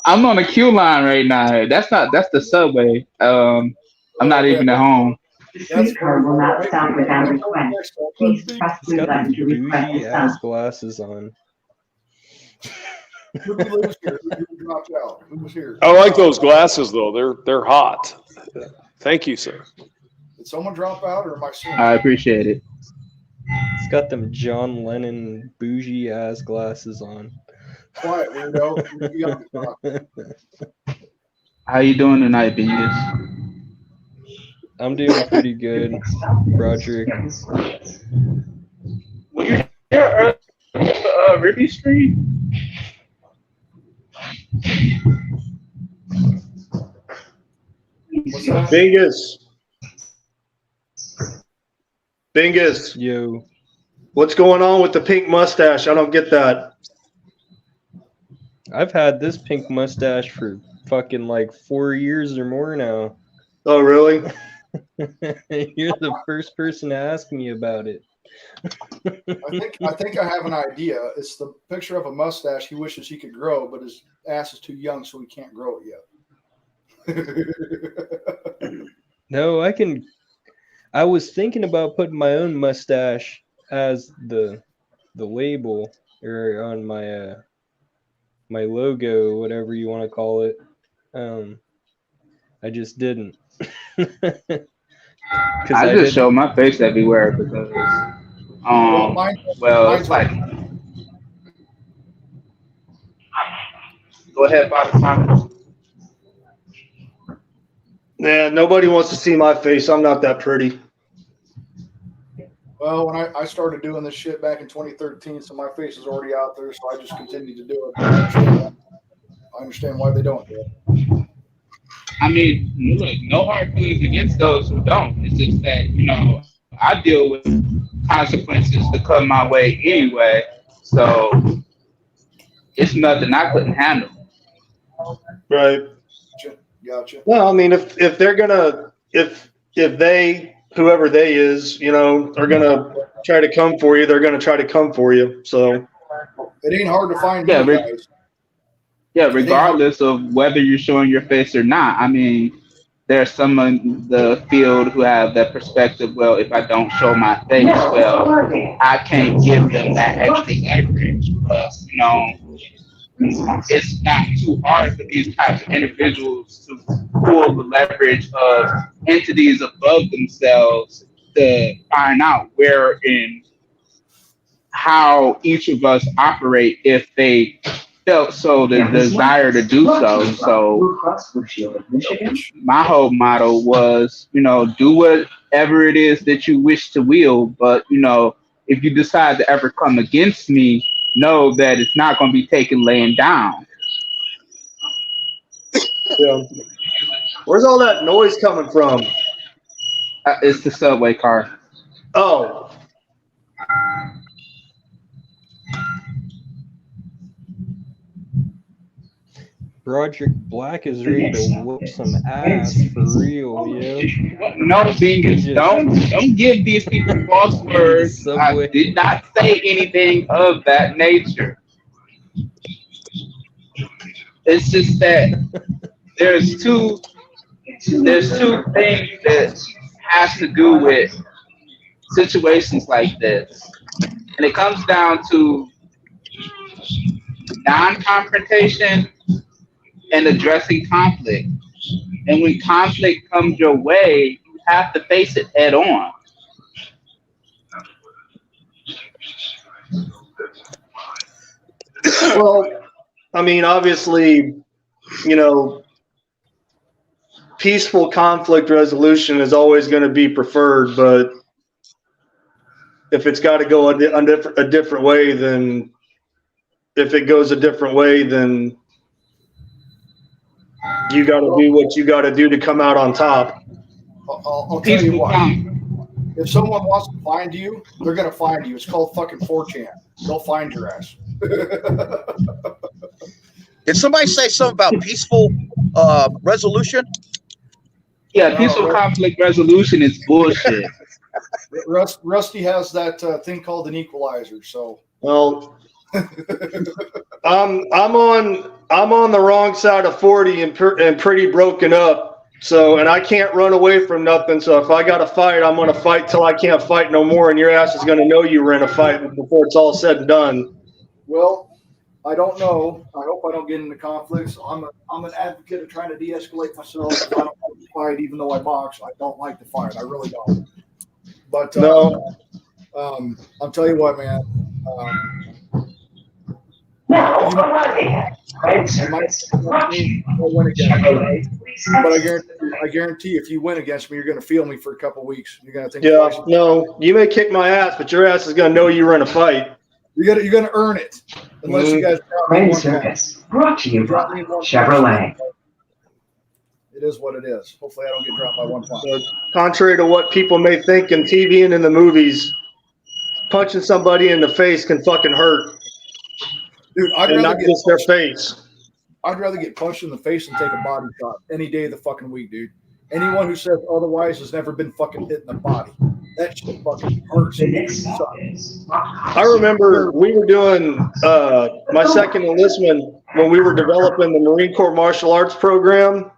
I'm on a queue line right now. That's the subway. I'm not even at home. This car will not stop without request. Please press the button to request to stop. Glasses on. Who lives here? Who dropped out? Who was here? I like those glasses though. They're hot. Thank you, sir. Did someone drop out, or am I seeing? I appreciate it. It's got them John Lennon bougie ass glasses on. Quiet, weirdo. How you doing tonight, Bingus? I'm doing pretty good, Broderick. Well, you're here, Ruby Street. Bingus. Yo. What's going on with the pink mustache? I don't get that. I've had this pink mustache for fucking like 4 years or more now. Oh, really? You're the first person to ask me about it. I think I have an idea. It's the picture of a mustache he wishes he could grow, but his ass is too young, so he can't grow it yet. No, I was thinking about putting my own mustache as the label or on my my logo, whatever you want to call it. I just didn't. I just show my face everywhere because it's like, go ahead, Father. Yeah, nobody wants to see my face. I'm not that pretty. Well, when I started doing this shit back in 2013, so my face is already out there, so I just continue to do it. I understand why they don't do it. I mean, look, no hard feelings against those who don't. It's just that, I deal with consequences that come my way anyway. So it's nothing I couldn't handle. Right. Gotcha. Well, I mean, if they're gonna, if they, whoever they is, are gonna try to come for you, they're gonna try to come for you. So it ain't hard to find yeah, you guys. Yeah, regardless of whether you're showing your face or not. I mean, there's some in the field who have that perspective. Well, if I don't show my face, well, I can't give them that extra leverage because, it's not too hard for these types of individuals to pull the leverage of entities above themselves to find out where and how each of us operate if they felt so the desire to do so. So my whole motto was, do whatever it is that you wish to will, but if you decide to ever come against me, know that it's not going to be taken laying down. Yeah. Where's all that noise coming from? It's the subway car. Oh. Broderick Black is ready to whoop some ass for real, yo. No, Bingus, don't give these people false words. I did not say anything of that nature. It's just that there's two things that has to do with situations like this, and it comes down to non-confrontation and addressing conflict. And when conflict comes your way, you have to face it head on. Well, I mean, obviously, peaceful conflict resolution is always going to be preferred, but if it's got to go a different way, then if it goes a different way, then you got to do what you got to do to come out on top. I'll tell you what. If someone wants to find you, they're going to find you. It's called fucking 4chan. They'll find your ass. Did somebody say something about peaceful resolution? Yeah, peaceful conflict resolution is bullshit. Rusty has that thing called an equalizer. So well, I'm on the wrong side of 40 and pretty broken up. So, and I can't run away from nothing. So if I got to fight, I'm going to fight till I can't fight no more. And your ass is going to know you were in a fight before it's all said and done. Well, I don't know. I hope I don't get into conflicts. I'm an advocate of trying to de-escalate myself. I don't like to fight, even though I box. I don't like to fight. I really don't. But no. I'll tell you what, man. But I guarantee if you win against me, you're going to feel me for a couple weeks. You're going to think. Yeah, no, you may kick my ass, but your ass is going to know you were in a fight. You're going to earn it, unless you guys. Train service brought to you by Chevrolet. It is what it is. Hopefully, I don't get dropped by one punch. So, contrary to what people may think in TV and in the movies, punching somebody in the face can fucking hurt. Dude, and not just their face. I'd rather get punched in the face and take a body shot any day of the fucking week, dude. Anyone who says otherwise has never been fucking hit in the body. That shit fucking hurts. I remember we were doing my second enlistment when we were developing the Marine Corps martial arts program.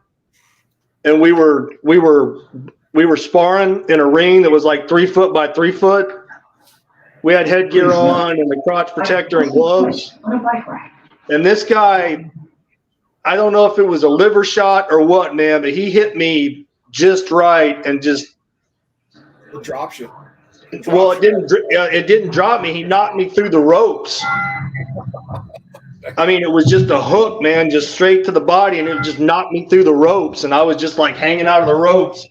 and we were sparring in a ring that was like 3 foot by 3 foot. We had headgear on and the crotch protector and gloves. And this guy, I don't know if it was a liver shot or what, man, but he hit me just right and just drops you. Well, it didn't drop me. He knocked me through the ropes. I mean, it was just a hook, man, just straight to the body, and it just knocked me through the ropes. And I was just like hanging out of the ropes,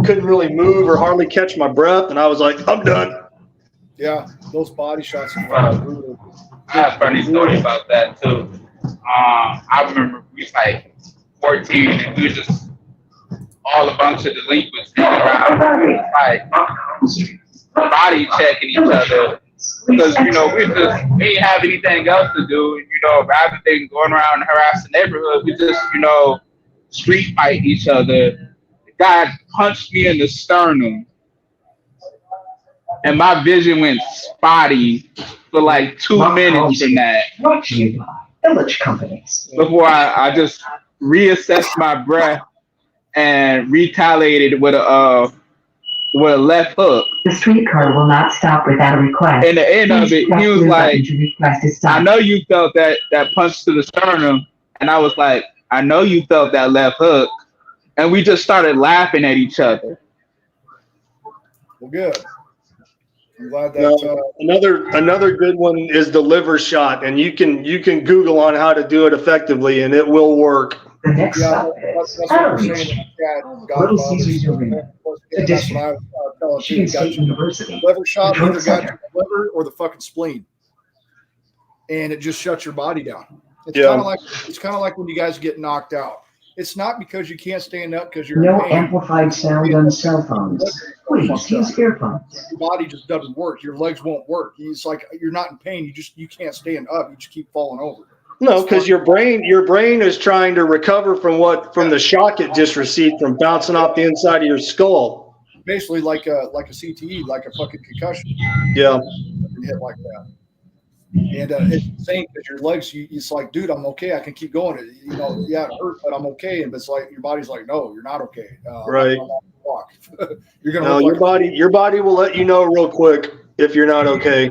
couldn't really move or hardly catch my breath. And I was like, I'm done. Yeah, those body shots are brutal. I have a funny story about that too. I remember we was like 14 and we was just all a bunch of delinquents hanging around. We was like body checking each other because we ain't have anything else to do. Rather than going around and harassing the neighborhood, we just street fight each other. The guy punched me in the sternum, and my vision went spotty for like 2 minutes from that. Village companies. Before I just reassessed my breath and retaliated with a left hook. The streetcar will not stop without a request. In the end of it, he was like, I know you felt that punch to the sternum. And I was like, I know you felt that left hook. And we just started laughing at each other. Well, good. I'm glad that another good one is the liver shot, and you can Google on how to do it effectively, and it will work. The next stop is Outreach. Little Caesars Arena. That's what I was telling you. Michigan State University. Liver shot Detroit either got Center. your liver or the fucking spleen, and it just shuts your body down. It's Yeah. kind of like when you guys get knocked out. It's not because you can't stand up because you're No in pain. amplified sound on cell phones. Please use earphones. Your body just doesn't work. Your legs won't work. It's like you're not in pain. You can't stand up. You just keep falling over. No, because your brain is trying to recover from the shock it just received from bouncing off the inside of your skull. Basically, like a CTE, like a fucking concussion. Yeah. Hit like that. And it's insane because your legs, it's like, dude, I'm okay. I can keep going. Yeah, it hurts, but I'm okay. And it's like your body's like, no, you're not okay. Right. Walk. You're gonna. No, your body will let you know real quick if you're not okay.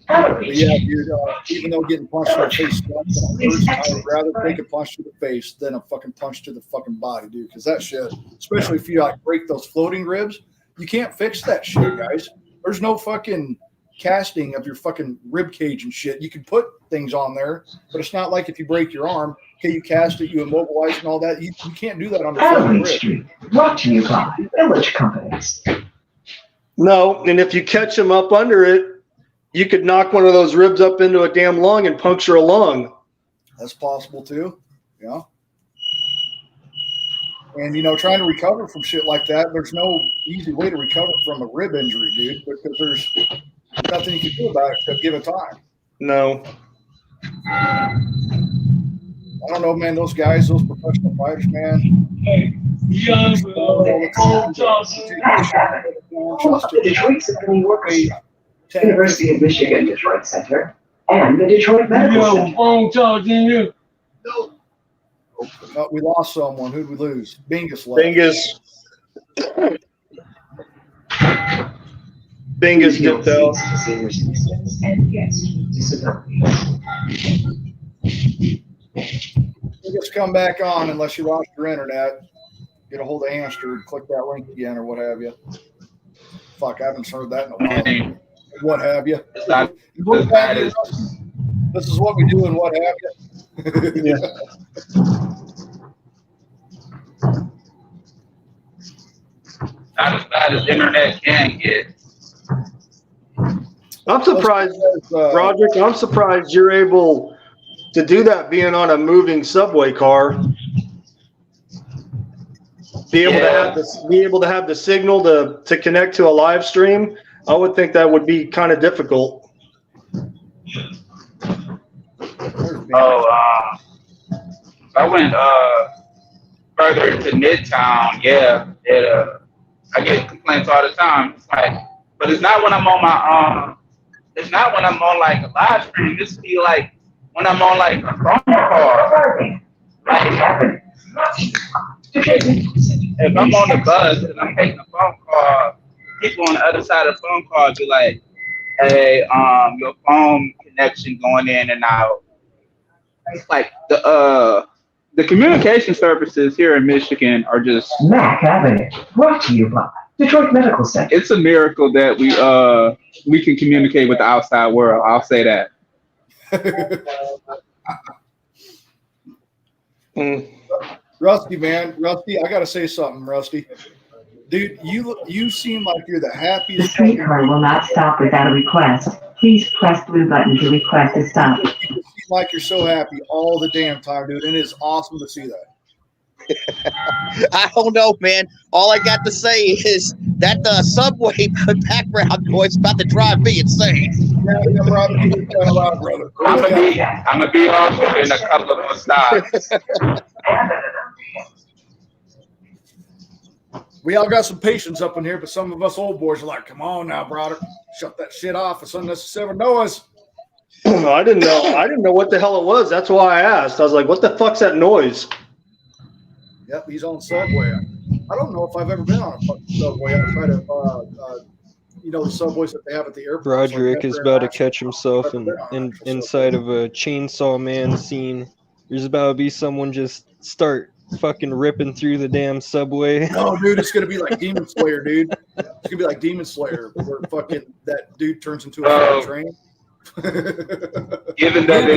But yeah, even though getting punched in the face, I would rather take a punch to the face than a fucking punch to the fucking body, dude. Because that shit, especially if you like break those floating ribs, you can't fix that shit, guys. There's no fucking casting of your fucking rib cage and shit. You can put things on there, but it's not like if you break your arm, okay, you cast it, you immobilize and all that. You can't do that on the fucking Outreach rib. Street. Brought to you by Village Companies. No, and if you catch them up under it, you could knock one of those ribs up into a damn lung and puncture a lung. That's possible too. Yeah. And trying to recover from shit like that, there's no easy way to recover from a rib injury, dude, because there's nothing you can do about it except give it time. No. I don't know, man. Those guys, those professional fighters, man. The Detroit Symphony Orchestra, University of Michigan Detroit Center, and the Detroit Medical Center. Oh, we lost someone. Who'd we lose? Bingus left. Bingus dipped out. And guests with disabilities. Bingus come back on unless you lost your internet. Get a hold of Hamster and click that link again or what have you. Fuck, I haven't heard that in a while. What have you? This is what we do and what have you. Yeah. Not as bad as internet can get. I'm surprised, Roderick. I'm surprised you're able to do that being on a moving subway car. Be able to have the signal to connect to a live stream. I would think that would be kind of difficult. I went further into Midtown. Yeah, I get complaints all the time. It's like, but it's not when I'm on my it's not when I'm on like a live stream. This be like when I'm on like a phone call. Like, If I'm on the bus and I'm taking a phone call, people on the other side of the phone call be like, "Hey, your phone connection going in and out." It's like the communication services here in Michigan are just Mac Avenue, brought to you by Detroit Medical Center. It's a miracle that we can communicate with the outside world. I'll say that. Rusty, man, Rusty, I gotta say something, Rusty. Dude, you seem like you're the The happiest. streetcar will not stop without a request. Please press blue button to request a stop. You seem like you're so happy all the damn time, dude, and it's awesome to see that. I don't know, man. All I got to say is that the subway background noise about to drive me insane. Yeah, brother. I'm gonna be off in a couple of more stops. We all got some patience up in here, but some of us old boys are like, "Come on now, brother, shut that shit off. It's unnecessary noise." I didn't know what the hell it was. That's why I asked. I was like, "What the fuck's that noise?" Yep, he's on Subway. I don't know if I've ever been on a fucking Subway outside of, the subways that they have at the airport. Broderick is about to catch himself inside of a Chainsaw Man scene. There's about to be someone just start fucking ripping through the damn subway. No, dude, it's gonna be like Demon Slayer, dude. It's gonna be like Demon Slayer, where fucking that dude turns into a train. Given that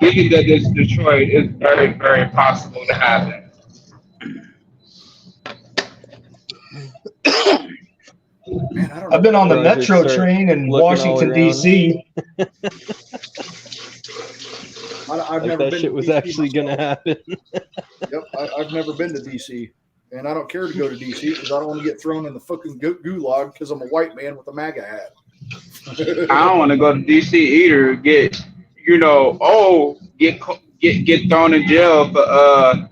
it's Detroit, it's very, very possible to happen. Man, I've been on the metro train in Washington, D.C. I've Like never that been shit to was DC actually gonna happen. Yep, I've never been to DC, and I don't care to go to DC because I don't want to get thrown in the fucking gulag because I'm a white man with a MAGA hat. I don't want to go to DC either. Get thrown in jail for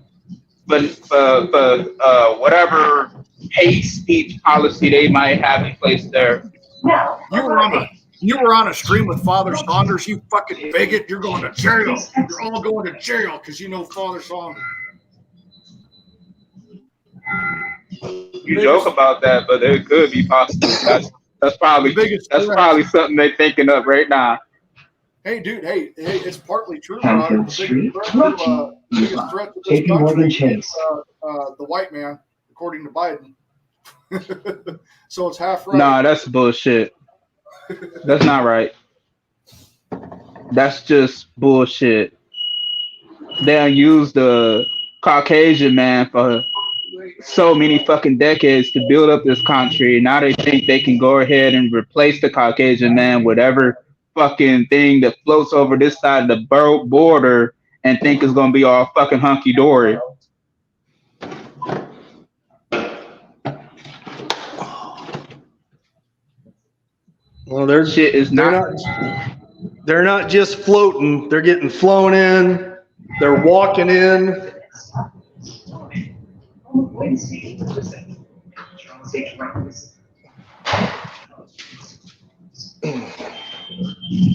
whatever hate speech policy they might have in place there. You were on a stream with Father Saunders, you fucking bigot. You're going to jail. You're all going to jail because you know Father Saunders. You joke about that, but it could be possible. That's probably something they're thinking of right now. Hey, dude. Hey, it's partly true. The biggest threat to this JP Morgan country Chase. is the white man, according to Biden. So it's half right. Nah, that's bullshit. That's not right. That's just bullshit. They used the Caucasian man for so many fucking decades to build up this country. Now they think they can go ahead and replace the Caucasian man with whatever fucking thing that floats over this side of the border and think it's gonna be all fucking hunky dory. Well, they're not just floating. They're getting flown in. They're walking in.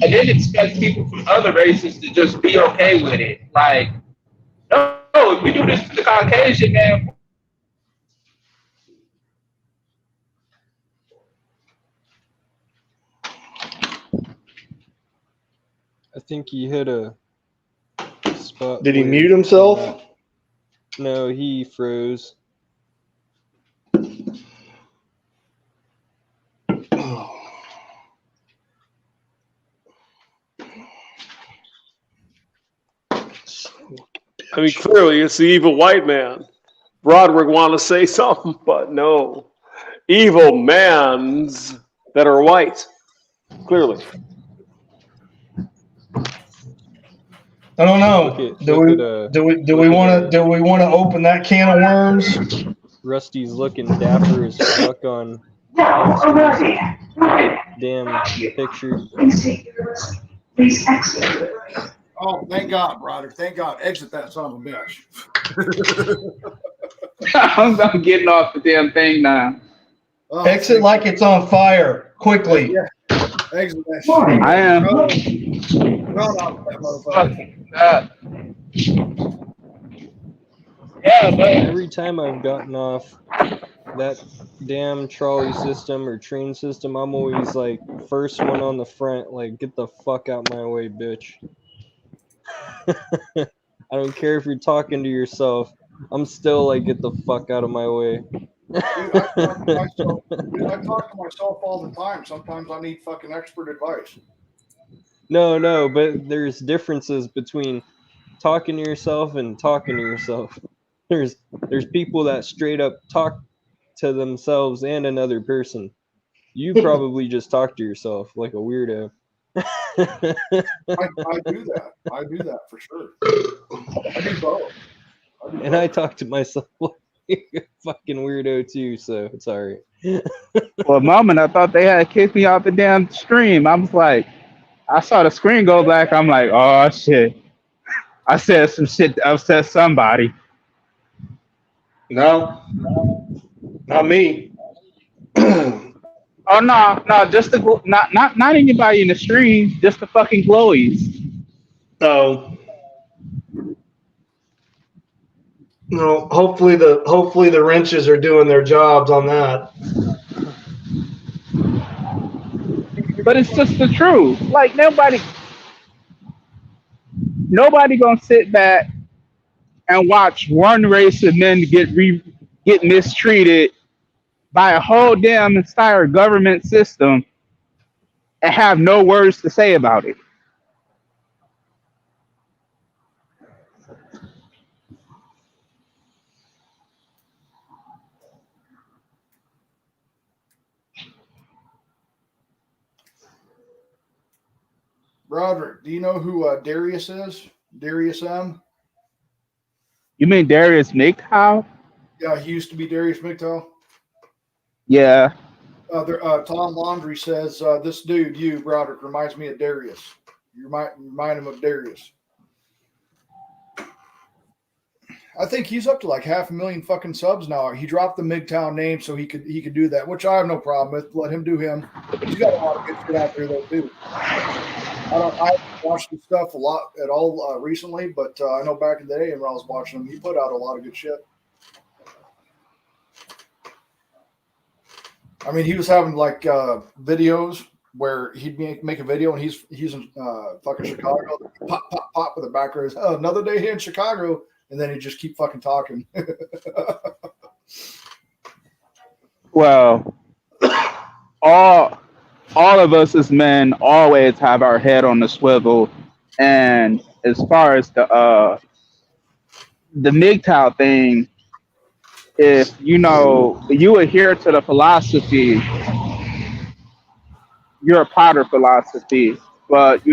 I didn't expect people from other races to just be okay with it. Like, no, if we do this to the Caucasian man. I think he hit a spot. Did he mute himself? No, he froze. I mean, clearly it's the evil white man. Broderick want to say something, but no. Evil mans that are white. Clearly. I don't know. Do we want to open that can of worms? Rusty's looking dapper as fuck on damn picture. Oh, thank God, brother. Thank God. Exit that son of a bitch. I'm getting off the damn thing now. Oh, Exit like it's on fire. Quickly. Yeah. Exit that shit. I am. Run off that motherfucker. Yeah, but Every time I've gotten off that damn trolley system or train system, I'm always like first one on the front, like get the fuck out my way, bitch. I don't care if you're talking to yourself. I'm still like, get the fuck out of my way. Dude, I talk to myself all the time. Sometimes I need fucking expert advice. No, but there's differences between talking to yourself and talking to yourself. There's people that straight up talk to themselves and another person. You probably just talk to yourself like a weirdo. I do that. I do that for sure. I do both. And I talk to myself like a fucking weirdo too, so it's alright. for a moment, I thought they had kicked me off the damn stream. I was like, I saw the screen go black. I'm like, oh shit. I said some shit to upset somebody. No, not me. Oh no, just the not anybody in the stream, just the fucking glowies. Oh. No, hopefully the wrenches are doing their jobs on that. But it's just the truth. Like nobody gonna sit back and watch one race of men get mistreated by a whole damn entire government system and have no words to say about it. Roderick, do you know who Darius is? Darius M? You mean Darius McHow? Yeah, he used to be Darius McTow. Yeah. Tom Laundry says, this dude, you, Roderick, reminds me of Darius. You remind him of Darius. I think he's up to like 500,000 fucking subs now. He dropped the MGTOW name so he could do that, which I have no problem with. Let him do him. He's got a lot of good shit out there though too. I haven't watched his stuff a lot at all recently, but I know back in the day when I was watching him, he put out a lot of good shit. I mean, he was having like videos where he'd make a video and he's in fucking Chicago. Pop, pop, pop with the background. Oh, another day here in Chicago. And then he'd just keep fucking talking. Well, all of us as men always have our head on the swivel. And as far as the MGTOW thing, if you adhere to the philosophy, you're a part of philosophy. But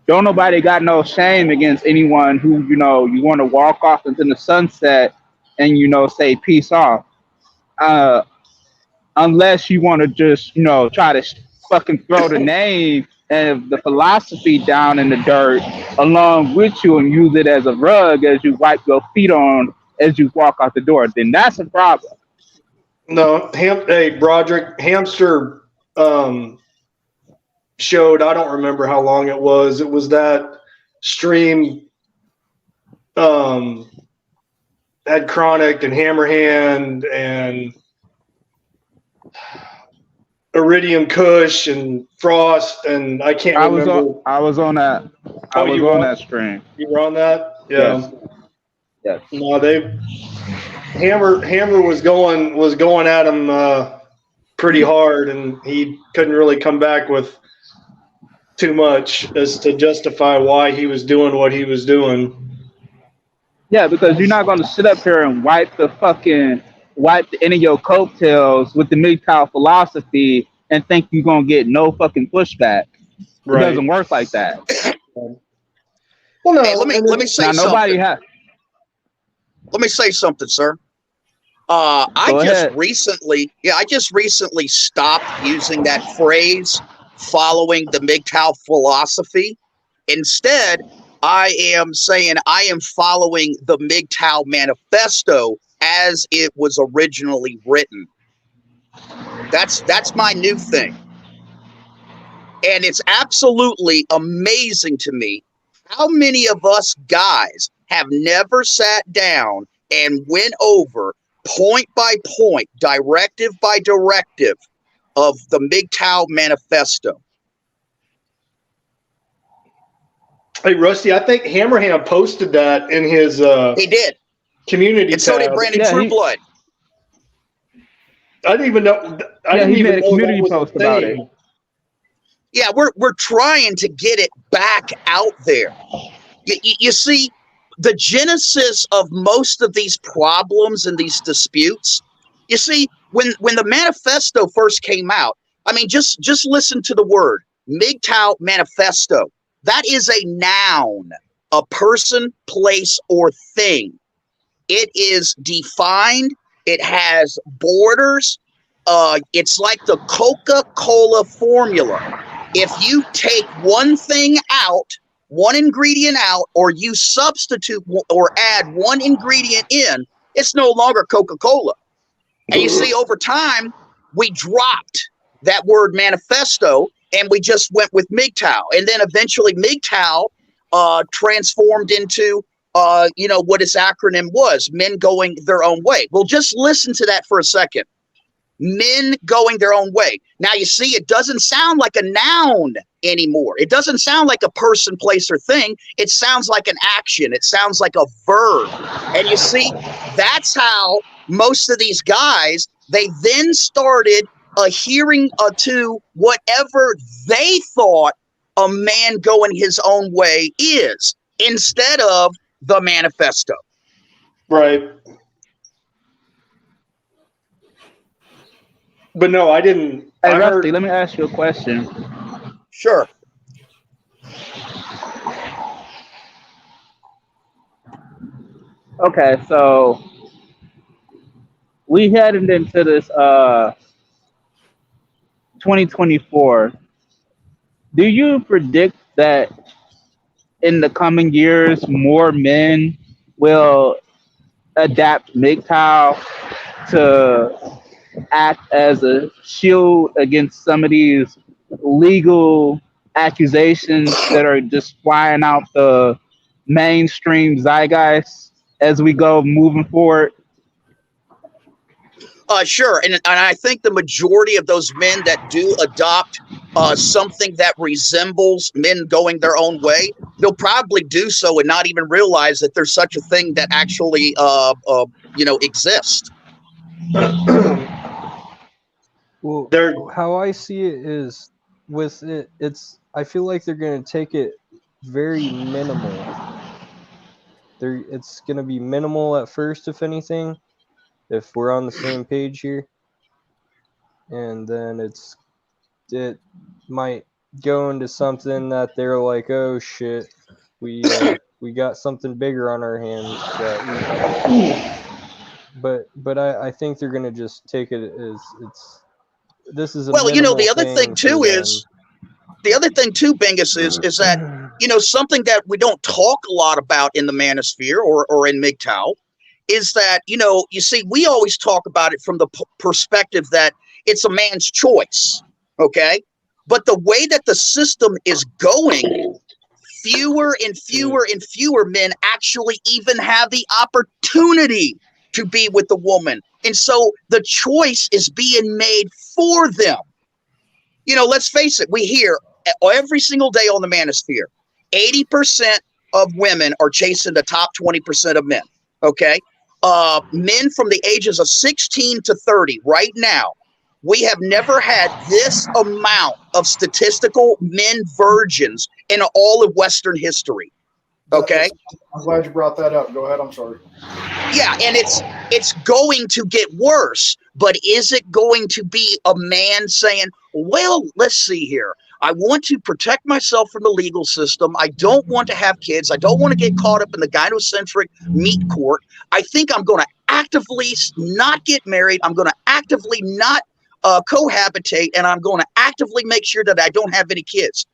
don't nobody got no shame against anyone who you want to walk off into the sunset and say peace off, unless you want to just try to fucking throw the name and the philosophy down in the dirt along with you and use it as a rug as you wipe your feet on as you walk out the door. Then that's a problem. No, hey Broderick, Hamster showed, I don't remember how long it was. It was that stream had Chronic and Hammerhand and Iridium Kush and Frost and I can't remember. I was on that. I was on that stream. You were on that? Yeah. Yes. No, Hammer was going at him pretty hard, and he couldn't really come back with too much as to justify why he was doing what he was doing. Yeah, because you're not going to sit up here and wipe the end of your coattails with the MGTOW philosophy and think you're going to get no fucking pushback. Right. It doesn't work like that. Well, no, hey, let me say something. Let me say something, sir. I just recently stopped using that phrase, following the MGTOW philosophy. Instead, I am saying I am following the MGTOW manifesto as it was originally written. That's my new thing. And it's absolutely amazing to me How many of us guys have never sat down and went over point by point, directive by directive of the MGTOW manifesto? Hey, Rusty, I think Hammerhand posted that in his he did community and so did tab. Brandon Trueblood. I didn't even know. I didn't he even made a know community that was post a about thing. it. Yeah, we're trying to get it back out there. You see, the genesis of most of these problems and these disputes, you see, when the manifesto first came out, I mean, just listen to the word MGTOW manifesto. That is a noun, a person, place, or thing. It is defined. It has borders. It's like the Coca-Cola formula. If you take one thing out, one ingredient out, or you substitute or add one ingredient in, it's no longer Coca-Cola. And you see, over time, we dropped that word manifesto and we just went with MGTOW. And then eventually MGTOW transformed into, what its acronym was, Men Going Their Own Way. Well, just listen to that for a second. Men going their own way. Now, you see, it doesn't sound like a noun anymore. It doesn't sound like a person, place, or thing. It sounds like an action. It sounds like a verb. And you see, that's how most of these guys, they then started adhering to whatever they thought a man going his own way is, instead of the manifesto. Right. But no, I didn't. Hey, I Rusty, heard. let me ask you a question. Sure. Okay, so we headed into this 2024. Do you predict that in the coming years more men will adapt MGTOW to act as a shield against some of these legal accusations that are just flying out the mainstream zeitgeist as we go moving forward? Sure, and I think the majority of those men that do adopt something that resembles men going their own way, they'll probably do so and not even realize that there's such a thing that actually, exists. Well, how I see it is with it, I feel like they're going to take it very minimal. It's going to be minimal at first, if anything, if we're on the same page here. And then it might go into something that they're like, oh shit, we got something bigger on our hands. But I think they're going to just take it as this is a well, the other thing too is Bingus, is that something that we don't talk a lot about in the manosphere or in MGTOW is that you see, we always talk about it from the perspective that it's a man's choice, okay? But the way that the system is going, fewer and fewer and fewer men actually even have the opportunity to be with the woman. And so the choice is being made for them. Let's face it, we hear every single day on the manosphere, 80% of women are chasing the top 20% of men, okay? Men from the ages of 16 to 30 right now, we have never had this amount of statistical men virgins in all of Western history. Okay. I'm glad you brought that up. Go ahead. I'm sorry. Yeah, and it's going to get worse, but is it going to be a man saying, well, let's see here. I want to protect myself from the legal system. I don't want to have kids. I don't want to get caught up in the gynocentric meat court. I think I'm going to actively not get married. I'm going to actively not cohabitate, and I'm going to actively make sure that I don't have any kids.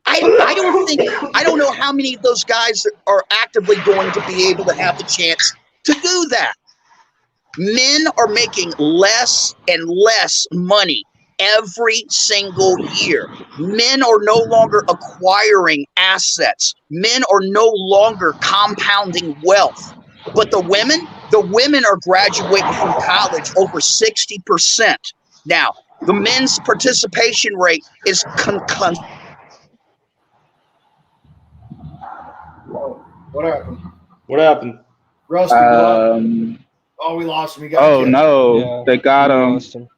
I don't know how many of those guys are actively going to be able to have the chance to do that. Men are making less and less money every single year. Men are no longer acquiring assets. Men are no longer compounding wealth. But the women are graduating from college over 60%. Now, the men's participation rate is What happened? What happened? Rusty, we lost him. He got Oh kicked. no, they got we him. lost him.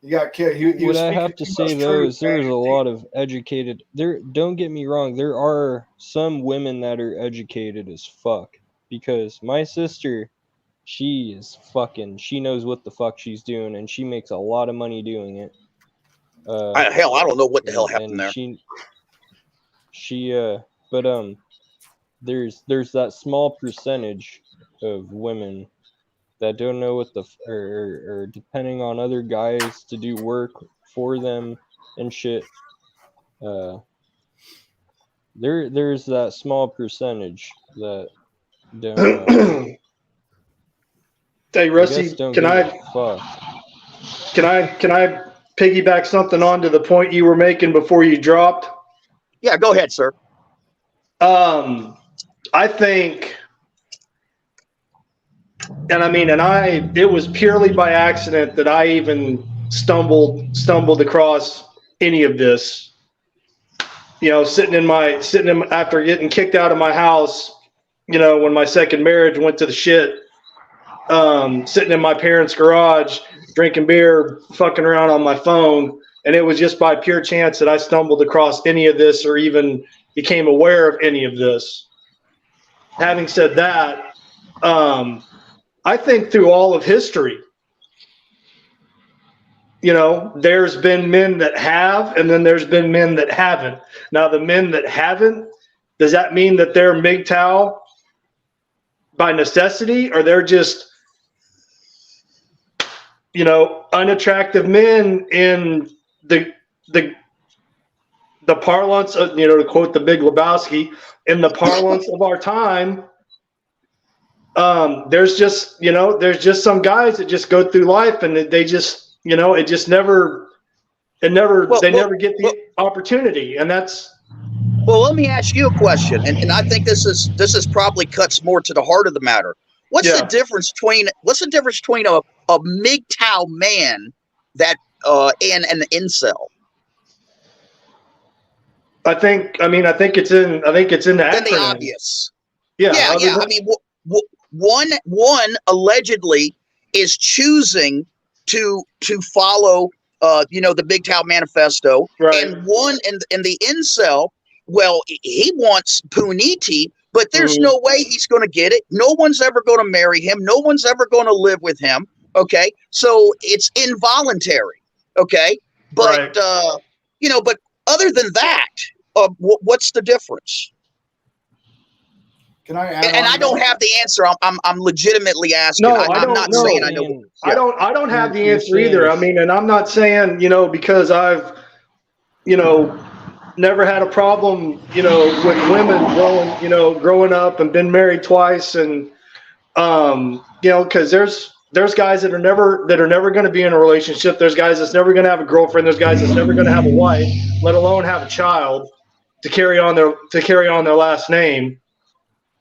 He got kicked. He What was I speaking have to too say much though truth, is there's man. a lot of educated. There, don't get me wrong. There are some women that are educated as fuck. Because my sister, she is fucking. She knows what the fuck she's doing, and she makes a lot of money doing it. hell, I don't know what the hell happened and there. But there's that small percentage of women that don't know what or depending on other guys to do work for them and shit. There's that small percentage that don't. Hey, Rusty, can I piggyback something onto the point you were making before you dropped? Yeah, go ahead, sir. I think, it was purely by accident that I even stumbled across any of this. You know, sitting in after getting kicked out of my house, you know, when my second marriage went to the shit, sitting in my parents' garage, drinking beer, fucking around on my phone. And it was just by pure chance that I stumbled across any of this or even became aware of any of this. Having said that, I think through all of history, you know, there's been men that have, and then there's been men that haven't. Now, the men that haven't, does that mean that they're MGTOW by necessity, or they're just, you know, unattractive men in the parlance of, you know, to quote the Big Lebowski, in the parlance of our time? There's just some guys that just go through life and they just, you know, they never get the opportunity. And that's. Well, let me ask you a question. And I think this is probably cuts more to the heart of the matter. What's the difference between a MGTOW man that and an incel? I think it's in the acronym. The obvious. Yeah. I mean, one allegedly is choosing to follow, you know, the MGTOW manifesto, right. And one and the incel, well, he wants puniti, but there's no way he's going to get it. No one's ever going to marry him. No one's ever going to live with him. Okay, so it's involuntary. Okay, but you know, but other than that, what's the difference? Can I add and I don't have the answer. I'm legitimately asking. No, I'm not saying I know. I don't have the answer either. I mean, and I'm not saying, you know, because I've, you know, never had a problem, you know, with women growing up and been married twice, and you know, because there's guys that are never going to be in a relationship. There's guys that's never going to have a girlfriend. There's guys that's never going to have a wife, let alone have a child to carry on their last name.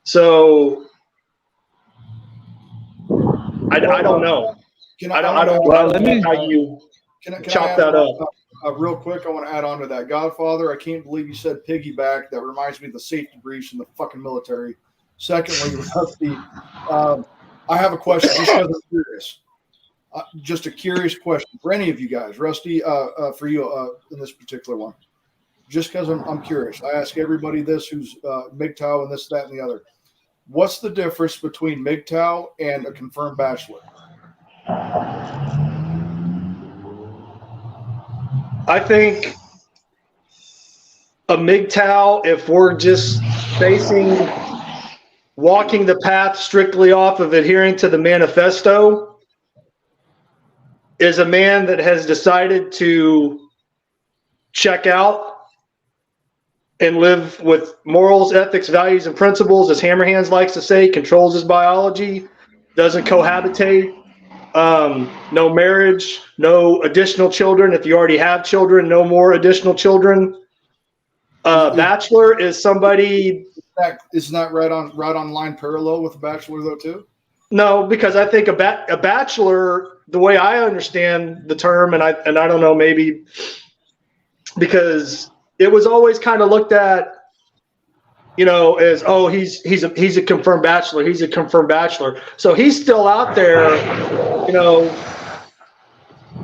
So I don't know. I don't know how you chop that up. Real quick, I want to add on to that. Godfather, I can't believe you said piggyback. That reminds me of the safety briefs in the fucking military. Secondly, Rusty, I have a question just because I'm curious. Just a curious question for any of you guys. Rusty, for you in this particular one. Just because I'm curious. I ask everybody this who's MGTOW and this, that, and the other. What's the difference between MGTOW and a confirmed bachelor? I think a MGTOW, if we're just walking the path strictly off of adhering to the manifesto, is a man that has decided to check out and live with morals, ethics, values, and principles, as Hammerhands likes to say, controls his biology, doesn't cohabitate, No marriage, no additional children. If you already have children, no more additional children. Bachelor is somebody. Isn't that right on line parallel with a bachelor though too? No, because I think a bachelor, the way I understand the term, and I don't know, maybe because it was always kind of looked at, as he's a confirmed bachelor. He's a confirmed bachelor. So he's still out there,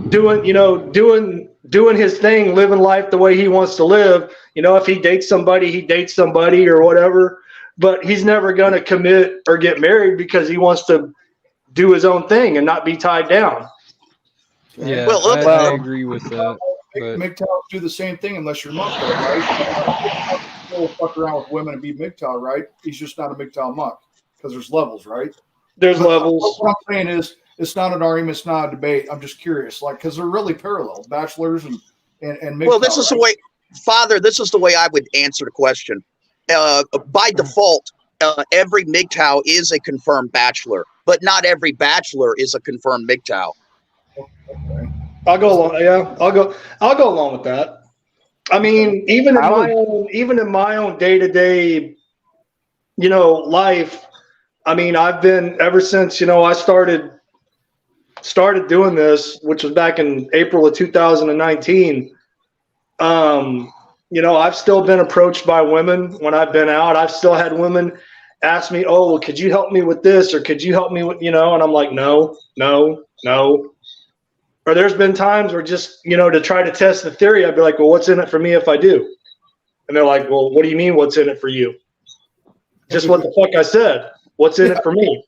doing his thing, living life the way he wants to live. If he dates somebody, he dates somebody or whatever. But he's never going to commit or get married because he wants to do his own thing and not be tied down. Yeah, Well, I agree with that. But MGTOWs do the same thing unless you're muck, right? He'll fuck around with women and be MGTOW, right? He's just not a MGTOW muck because there's levels, right? There's levels. What I'm saying is, it's not an argument, it's not a debate. I'm just curious, because they're really parallel, bachelors and MGTOW. Well, this is the way, Father. This is the way I would answer the question. By default, every MGTOW is a confirmed bachelor, but not every bachelor is a confirmed MGTOW. Okay. I'll go along. Yeah, I'll go along with that. I mean, even in my own day-to-day, life. I mean, I've been ever since I started doing this, which was back in April of 2019. I've still been approached by women when I've been out. I've still had women ask me, "Oh, well, could you help me with this, or could you help me with?" And I'm like, no. Or there's been times where just, to try to test the theory, I'd be like, well, what's in it for me if I do? And they're like, well, what do you mean what's in it for you? Just what the fuck I said. What's in it for me?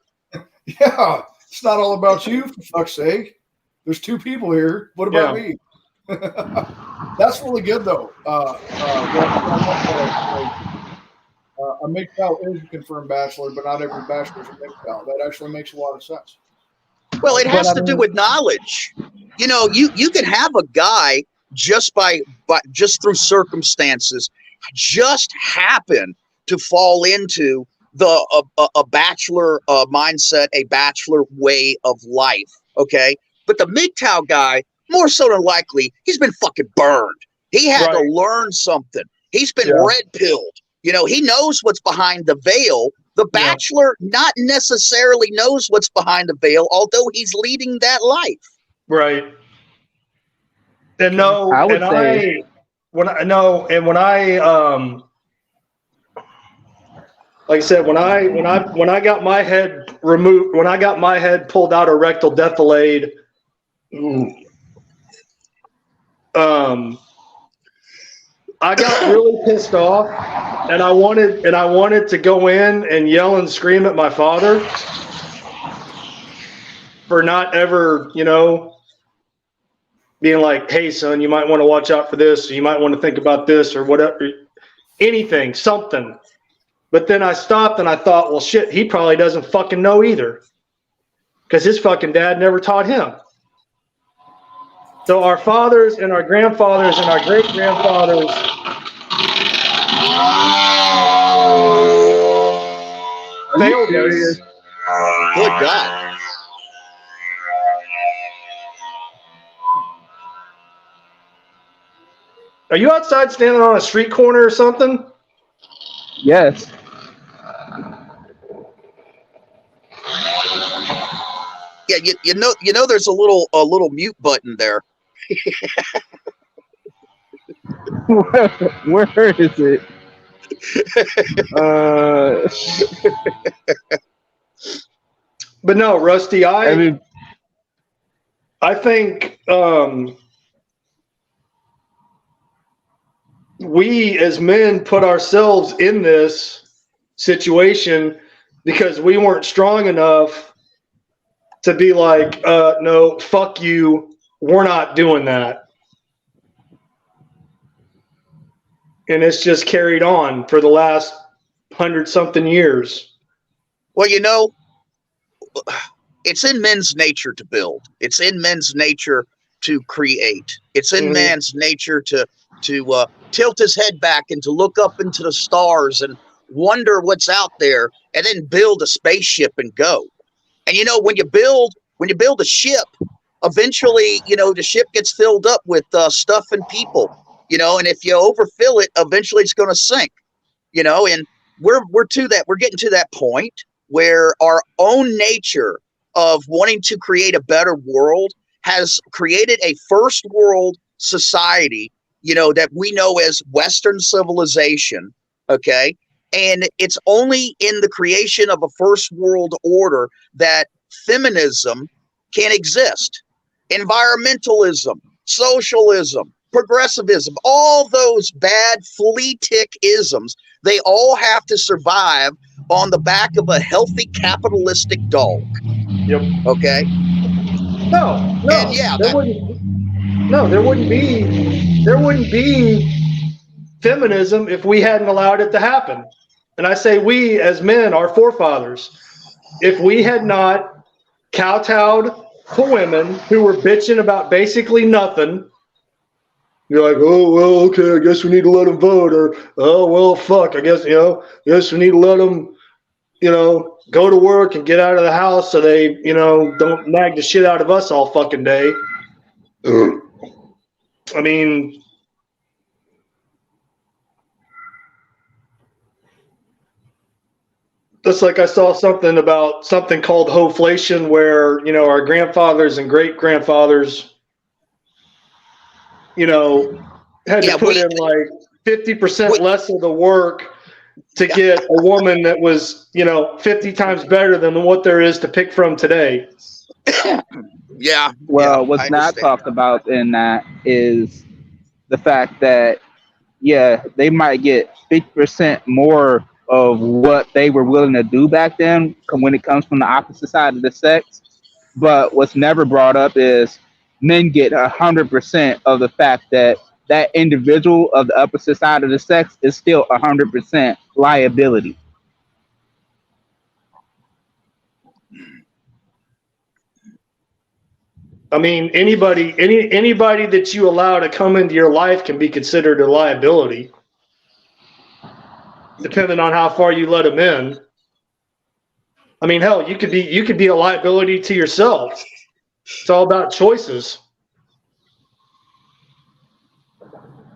Yeah, it's not all about you, for fuck's sake. There's two people here. What about me? That's really good, though. A MGTOW is a confirmed bachelor, but not every bachelor is a MGTOW. That actually makes a lot of sense. Well, it has to do with knowledge. You can have a guy just through circumstances, just happen to fall into a bachelor mindset, a bachelor way of life. Okay, but the MGTOW guy, more so than likely, he's been fucking burned. He had to learn something. He's been red pilled. He knows what's behind the veil. The bachelor not necessarily knows what's behind the veil, although he's leading that life. Right. And like I said, when I got my head removed, when I got my head pulled out of rectal defilade, I got really pissed off, and I wanted to go in and yell and scream at my father for not ever, being like, "Hey, son, you might want to watch out for this, or you might want to think about this, or whatever, anything, something." But then I stopped and I thought, well, shit, he probably doesn't fucking know either, because his fucking dad never taught him. So our fathers and our grandfathers and our great-grandfathers failed us. Good God. Are you outside standing on a street corner or something? Yes. Yeah, you know there's a little mute button there. Where is it? But no, Rusty, I think we as men put ourselves in this situation because we weren't strong enough to be like, no, fuck you, we're not doing that. And it's just carried on for the last 100-something years. Well, it's in men's nature to build. It's in men's nature to create. It's in man's nature to tilt his head back and to look up into the stars and wonder what's out there and then build a spaceship and go. And when you build When you build a ship, eventually, the ship gets filled up with stuff and people, and if you overfill it, eventually it's going to sink, and we're getting to that point where our own nature of wanting to create a better world has created a first world society, that we know as Western civilization. Okay. And it's only in the creation of a first world order that feminism can exist. Environmentalism, socialism, progressivism, all those bad flea tick isms, they all have to survive on the back of a healthy capitalistic dog. Yep. Okay. No, and yeah, there wouldn't be feminism if we hadn't allowed it to happen. And I say we as men, our forefathers, if we had not kowtowed to women who were bitching about basically nothing, you're like, oh, well, okay, I guess we need to let them vote, or, oh, well, fuck, I guess, guess we need to let them, go to work and get out of the house so they, don't nag the shit out of us all fucking day. I mean, just like I saw something about something called hoflation, where, our grandfathers and great grandfathers, had to put in like 50% less of the work to get a woman that was, 50 times better than what there is to pick from today. Yeah. Well, what's not talked about in that is the fact that, they might get 50% more of what they were willing to do back then when it comes from the opposite side of the sex. But what's never brought up is men get 100% of the fact that that individual of the opposite side of the sex is still 100% liability. I mean, anybody that you allow to come into your life can be considered a liability, depending on how far you let them in. I mean, hell, you could be a liability to yourself. It's all about choices.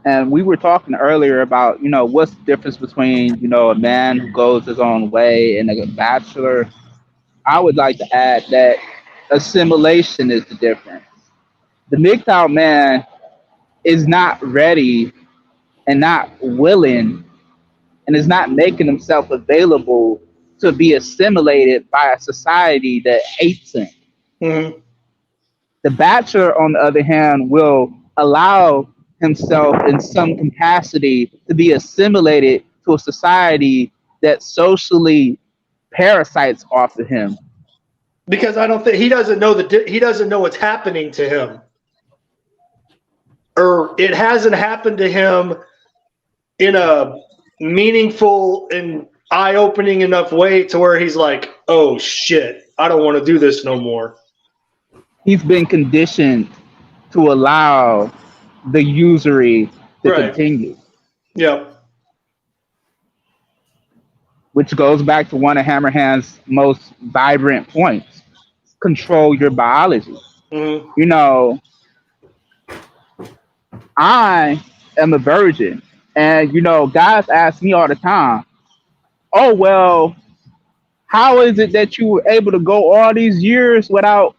And we were talking earlier about, what's the difference between, a man who goes his own way and a bachelor. I would like to add that assimilation is the difference. The MGTOW man is not ready and not willing and is not making himself available to be assimilated by a society that hates him. Mm-hmm. The bachelor, on the other hand, will allow himself in some capacity to be assimilated to a society that socially parasites off of him. Because I don't think he doesn't know what's happening to him, or it hasn't happened to him in a meaningful and eye-opening enough way to where he's like, oh shit, I don't want to do this no more. He's been conditioned to allow the usury to continue. Yep. Which goes back to one of Hammerhand's most vibrant points: control your biology. Mm-hmm. I am a virgin, and guys ask me all the time, oh, well, how is it that you were able to go all these years without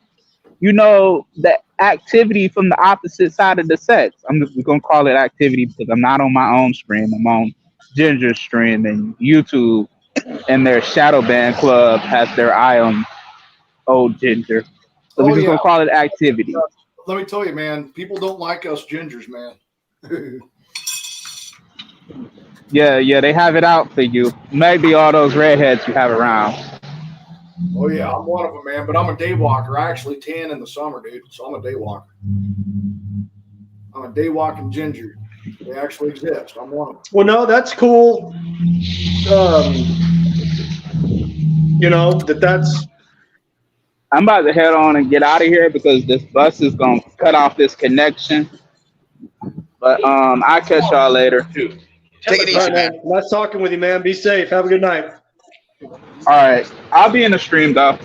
the activity from the opposite side of the sex? I'm just gonna call it activity because I'm not on my own stream. I'm on Ginger's stream, and YouTube and their shadow band club has their eye on old Ginger. So we're just gonna call it activity. Let me tell you, man, people don't like us gingers, man. Yeah, they have it out for you. Maybe all those redheads you have around. Oh yeah, I'm one of them, man. But I'm a day walker. I actually tan in the summer, dude. So I'm a day walker. I'm a day walking ginger. They actually exist. I'm one of them. Well, no, that's cool. That's. I'm about to head on and get out of here because this bus is gonna cut off this connection. But I'll catch y'all later. Take it easy, man. Nice talking with you, man. Be safe. Have a good night. All right, I'll be in the stream though.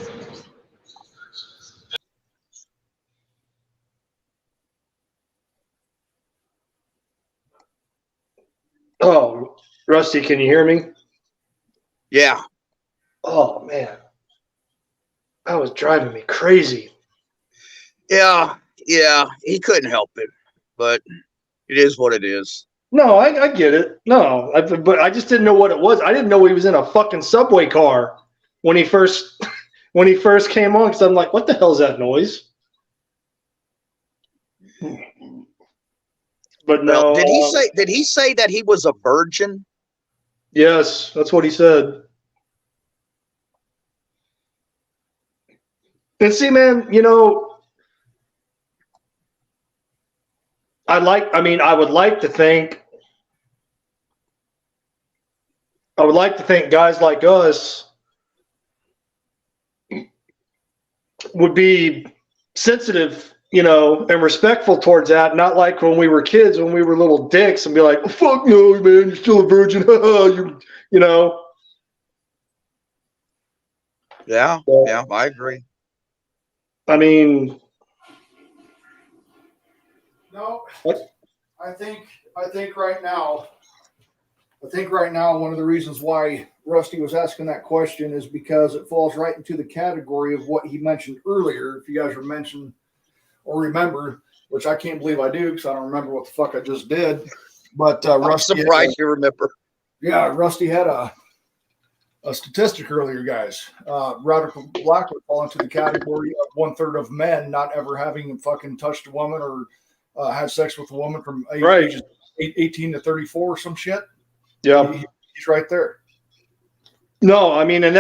Oh, Rusty, can you hear me? Yeah. Oh man, that was driving me crazy. Yeah, he couldn't help it, but it is what it is. No, I get it. No, but I just didn't know what it was. I didn't know he was in a fucking subway car when he first came on. Because I'm like, what the hell is that noise? But no. Well, did he say that he was a virgin? Yes, that's what he said. And see, man, you know, I would like to think guys like us would be sensitive, you know, and respectful towards that, not like when we were kids, when we were little dicks and be like, oh, fuck no, man, you're still a virgin. you know. Yeah, I agree. I mean, No, I think right now one of the reasons why Rusty was asking that question is because it falls right into the category of what he mentioned earlier. If you guys remember, which I can't believe I do because I don't remember what the fuck I just did. But Rusty, I'm surprised you remember. Yeah, Rusty had a statistic earlier, guys. Radical Black would fall into the category of 1/3 of men not ever having fucking touched a woman or had sex with a woman from ages 18 to 34 or some shit. Yeah. He's right there. No, I mean, and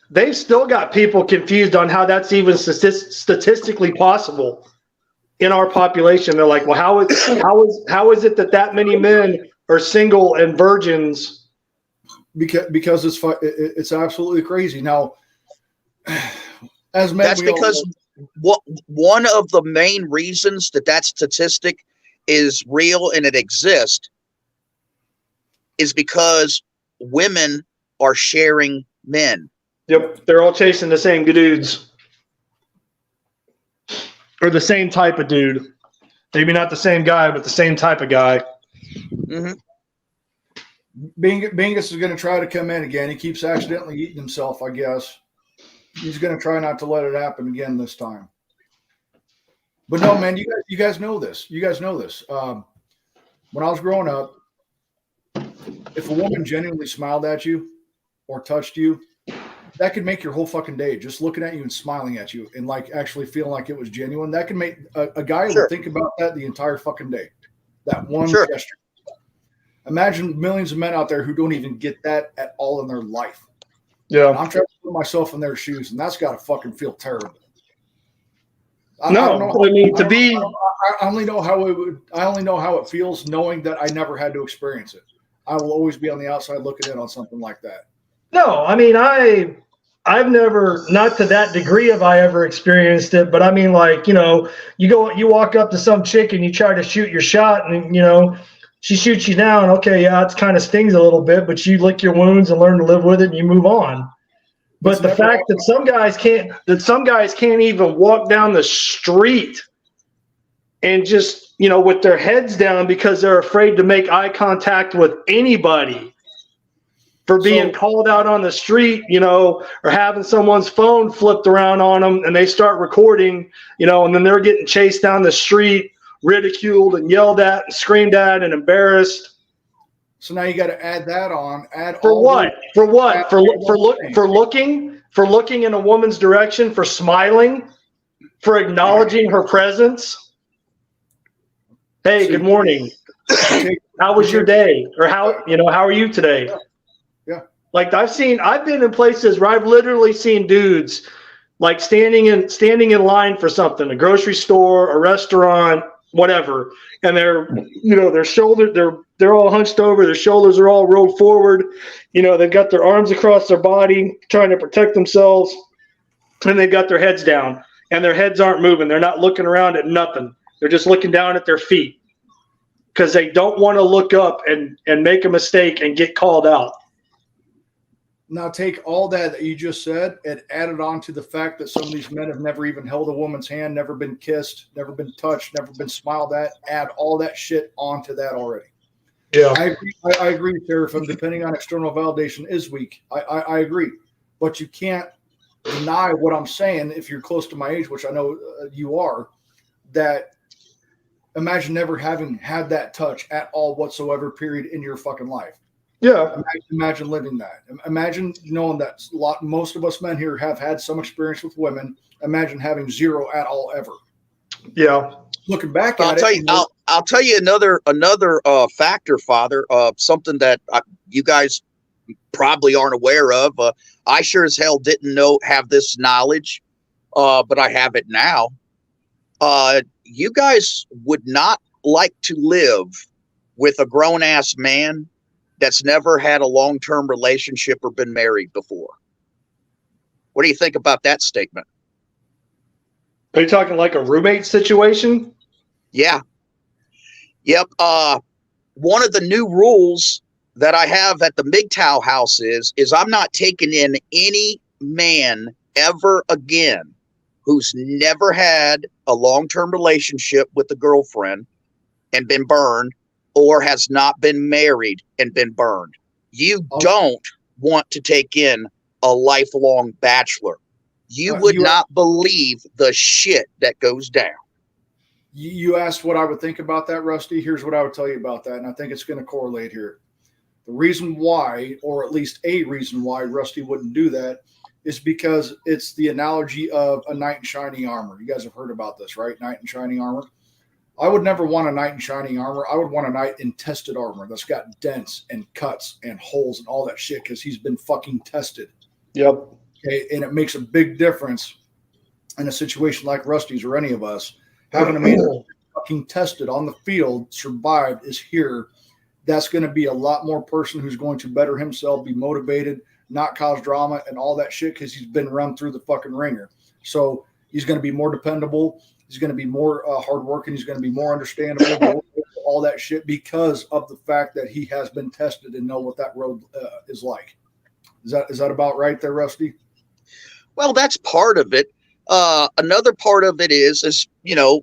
they've still got people confused on how that's even statistically possible in our population. They're like, well, how is it that many men are single and virgins? Because it's absolutely crazy. Now, as men, that's because one of the main reasons that statistic is real and it exists is because women are sharing men. Yep, they're all chasing the same dudes or the same type of dude. Maybe not the same guy, but the same type of guy. Mm-hmm. Bingus is going to try to come in again. He keeps accidentally eating himself, I guess. He's going to try not to let it happen again this time. But no, man, you guys know this. You guys know this. When I was growing up, if a woman genuinely smiled at you or touched you, that could make your whole fucking day. Just looking at you and smiling at you and like actually feeling like it was genuine. That can make a guy would think about that the entire fucking day. That one gesture. Imagine millions of men out there who don't even get that at all in their life. Yeah. And I'm trying to put myself in their shoes, and that's got to fucking feel terrible. I only know how it feels knowing that I never had to experience it. I will always be on the outside looking in on something like that. No, I mean, I've never, not to that degree have I ever experienced it, but I mean, like, you know, you walk up to some chick and you try to shoot your shot and, you know, she shoots you down. Okay, yeah, it kind of stings a little bit, but you lick your wounds and learn to live with it and you move on. But the fact that some guys can't even walk down the street and just, you know, with their heads down because they're afraid to make eye contact with anybody for being called out on the street, you know, or having someone's phone flipped around on them and they start recording, you know, and then they're getting chased down the street, ridiculed and yelled at and screamed at and embarrassed. So now you got to add that on. For what? For looking in a woman's direction, for smiling, for acknowledging her presence. Hey, good morning. How was your day? Or how are you today? Yeah. Like I've been in places where I've literally seen dudes like standing in line for something, a grocery store, a restaurant, whatever, and they're all hunched over, their shoulders are all rolled forward, you know, they've got their arms across their body trying to protect themselves, and they've got their heads down and their heads aren't moving. They're not looking around at nothing. They're just looking down at their feet because they don't want to look up and make a mistake and get called out. Now take all that you just said and add it on to the fact that some of these men have never even held a woman's hand, never been kissed, never been touched, never been smiled at. Add all that shit onto that already. Yeah. I agree, Sheriff. And depending on external validation is weak. I agree. But you can't deny what I'm saying if you're close to my age, which I know you are, that imagine never having had that touch at all whatsoever, period, in your fucking life. Yeah. Imagine living that. Imagine knowing that most of us men here have had some experience with women. Imagine having zero at all ever. Yeah. Looking back I'll at tell it, you. I'll tell you another factor, Father. Something that you guys probably aren't aware of. I sure as hell didn't have this knowledge, but I have it now. You guys would not like to live with a grown ass man that's never had a long-term relationship or been married before. What do you think about that statement? Are you talking like a roommate situation? Yeah. Yep. One of the new rules that I have at the MGTOW house is I'm not taking in any man ever again who's never had a long-term relationship with a girlfriend and been burned, or has not been married and been burned. You don't want to take in a lifelong bachelor. You would not believe the shit that goes down. You asked what I would think about that, Rusty. Here's what I would tell you about that, and I think it's going to correlate here. The reason why, or at least a reason why Rusty wouldn't do that, is because it's the analogy of a knight in shining armor. You guys have heard about this, right? Knight in shining armor. I would never want a knight in shining armor. I would want a knight in tested armor that's got dents and cuts and holes and all that shit because he's been fucking tested. Yep. Okay, and it makes a big difference in a situation like Rusty's or any of us. Having a man fucking tested on the field, survived, is here. That's going to be a lot more person who's going to better himself, be motivated, not cause drama and all that shit because he's been run through the fucking ringer. So he's going to be more dependable. He's going to be more hardworking. He's going to be more understandable, all that shit because of the fact that he has been tested and know what that road is like. Is that about right there, Rusty? Well, that's part of it. Another part of it is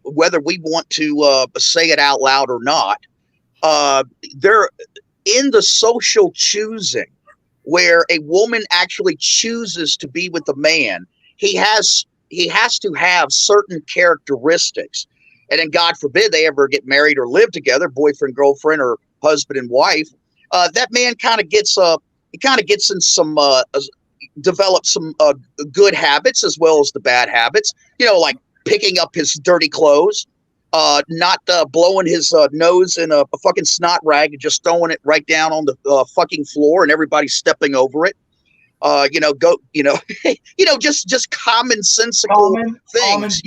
whether we want to say it out loud or not. They're in the social choosing where a woman actually chooses to be with a man. He has to have certain characteristics, and then God forbid they ever get married or live together, boyfriend, girlfriend, or husband and wife. That man kind of gets in some develop some good habits as well as the bad habits. Like picking up his dirty clothes, not blowing his nose in a fucking snot rag and just throwing it right down on the fucking floor and everybody stepping over it. Just commonsensical things,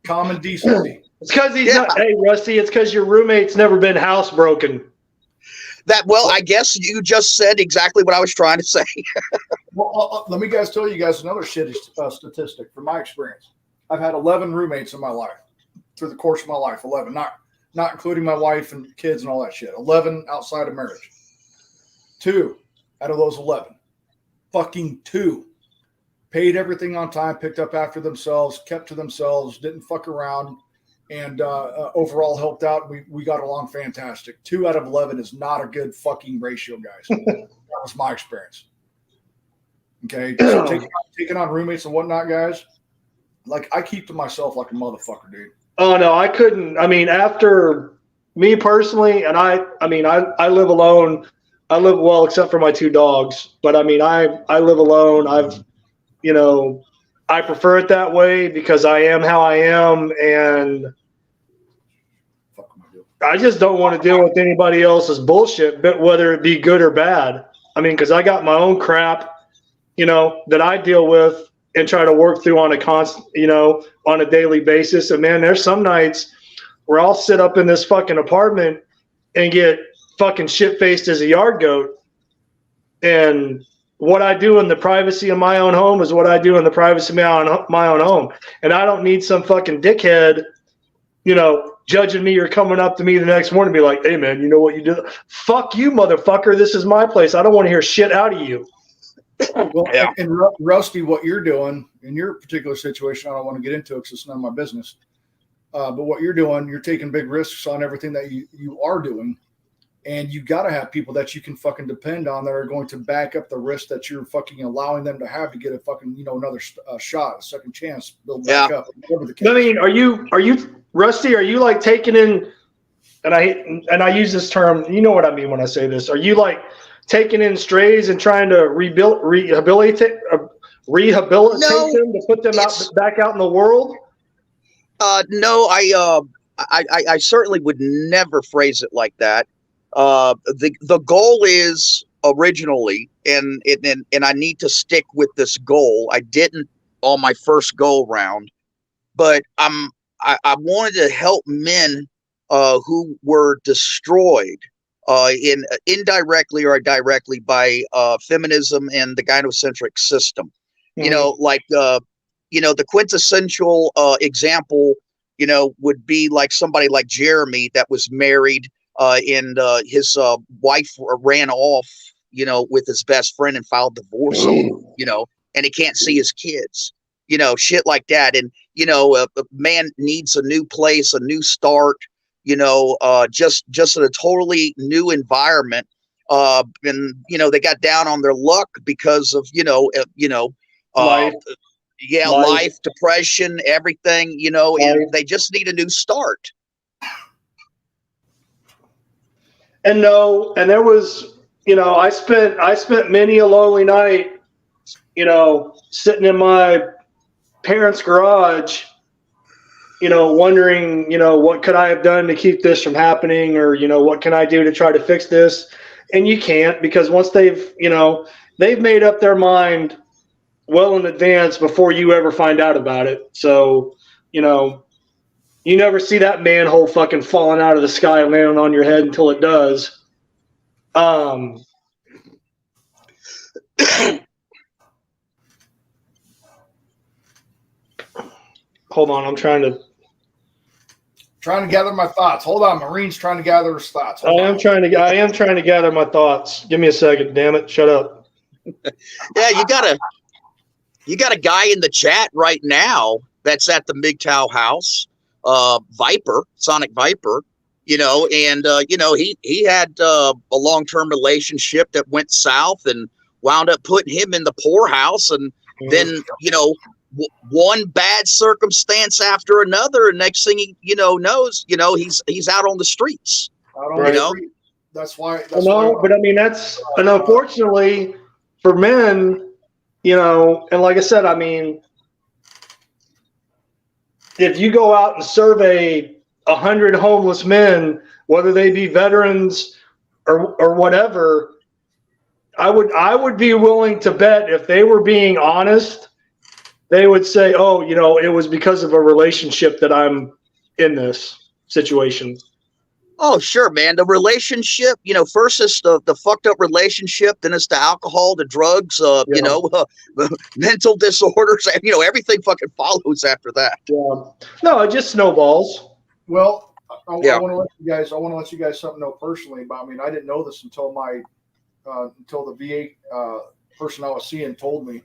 common decency. It's because he's not. Hey, Rusty, it's because your roommate's never been housebroken. I guess you just said exactly what I was trying to say. Well, let me tell you guys another shitty statistic from my experience. I've had 11 roommates in my life through the course of my life. 11, not including my wife and kids and all that shit. 11 outside of marriage. 2 out of those 11. Fucking 2 paid everything on time, picked up after themselves, kept to themselves, didn't fuck around, and overall helped out. We got along fantastic. 2 out of 11 is not a good fucking ratio, guys. That was my experience. Okay, so taking on roommates and whatnot, guys. Like I keep to myself like a motherfucker, dude. Oh no, I couldn't. I mean, after me personally, and I live alone. I live well, except for my 2 dogs. But I mean, I live alone. I prefer it that way because I am how I am, and I just don't want to deal with anybody else's bullshit, but whether it be good or bad. I mean, because I got my own crap, that I deal with and try to work through on a daily basis. And man, there's some nights where I'll sit up in this fucking apartment and get fucking shit-faced as a yard goat. And what I do in the privacy of my own home is what I do in the privacy of my own home. And I don't need some fucking dickhead, judging me or coming up to me the next morning and be like, hey man, you know what you did? Fuck you, motherfucker. This is my place. I don't want to hear shit out of you. Well, and Rusty, what you're doing in your particular situation, I don't want to get into it because it's none of my business. But what you're doing, you're taking big risks on everything that you are doing. And you got to have people that you can fucking depend on that are going to back up the risk that you're fucking allowing them to have to get a fucking, another shot, a second chance, build back up. Whatever the case. I mean, are you Rusty? Are you like taking in, and I use this term, you know what I mean when I say this. Are you like taking in strays and trying to rehabilitate them to put them back out in the world? No, I certainly would never phrase it like that. The goal is originally, and I need to stick with this goal. I didn't on my first go round, but I wanted to help men who were destroyed indirectly or directly by feminism and the gynocentric system. You know, like the quintessential example, would be like somebody like Jeremy that was married and his wife ran off, with his best friend and filed divorce, and he can't see his kids, shit like that. And, a man needs a new place, a new start, just in a totally new environment. And, they got down on their luck because of, life, depression, everything, and they just need a new start. And there was, I spent many a lonely night, sitting in my parents' garage, wondering, what could I have done to keep this from happening, or, what can I do to try to fix this? And you can't, because once they've made up their mind well in advance before you ever find out about it. So, you never see that manhole fucking falling out of the sky and landing on your head until it does. Hold on, I'm trying to gather my thoughts. Hold on, Marine's trying to gather his thoughts. I am trying to gather my thoughts. Give me a second, damn it. Shut up. Yeah, you got a guy in the chat right now that's at the MGTOW house, Sonic Viper, and he had a long-term relationship that went south and wound up putting him in the poorhouse, and then one bad circumstance after another, and next thing he knows, he's out on the streets. That's why. But I mean, and unfortunately for men, and like I said, I mean, if you go out and survey 100 homeless men, whether they be veterans or whatever, I would be willing to bet if they were being honest, they would say, oh, it was because of a relationship that I'm in this situation. Oh, sure, man. The relationship, first it's the fucked up relationship, then it's the alcohol, the drugs, mental disorders, everything fucking follows after that. Yeah. No, it just snowballs. Well, I want to let you guys something know personally, but I mean, I didn't know this until the VA person I was seeing told me.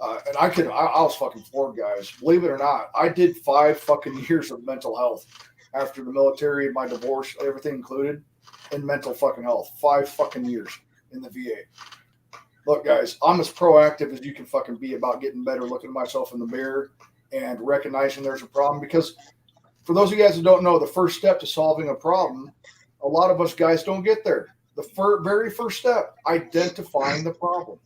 And I was fucking floored, guys. Believe it or not, I did 5 fucking years of mental health after the military, my divorce, everything included, in mental fucking health. 5 fucking years in the VA. Look, guys, I'm as proactive as you can fucking be about getting better, looking at myself in the mirror and recognizing there's a problem. Because for those of you guys who don't know, the first step to solving a problem, a lot of us guys don't get there. The very first step, identifying the problem.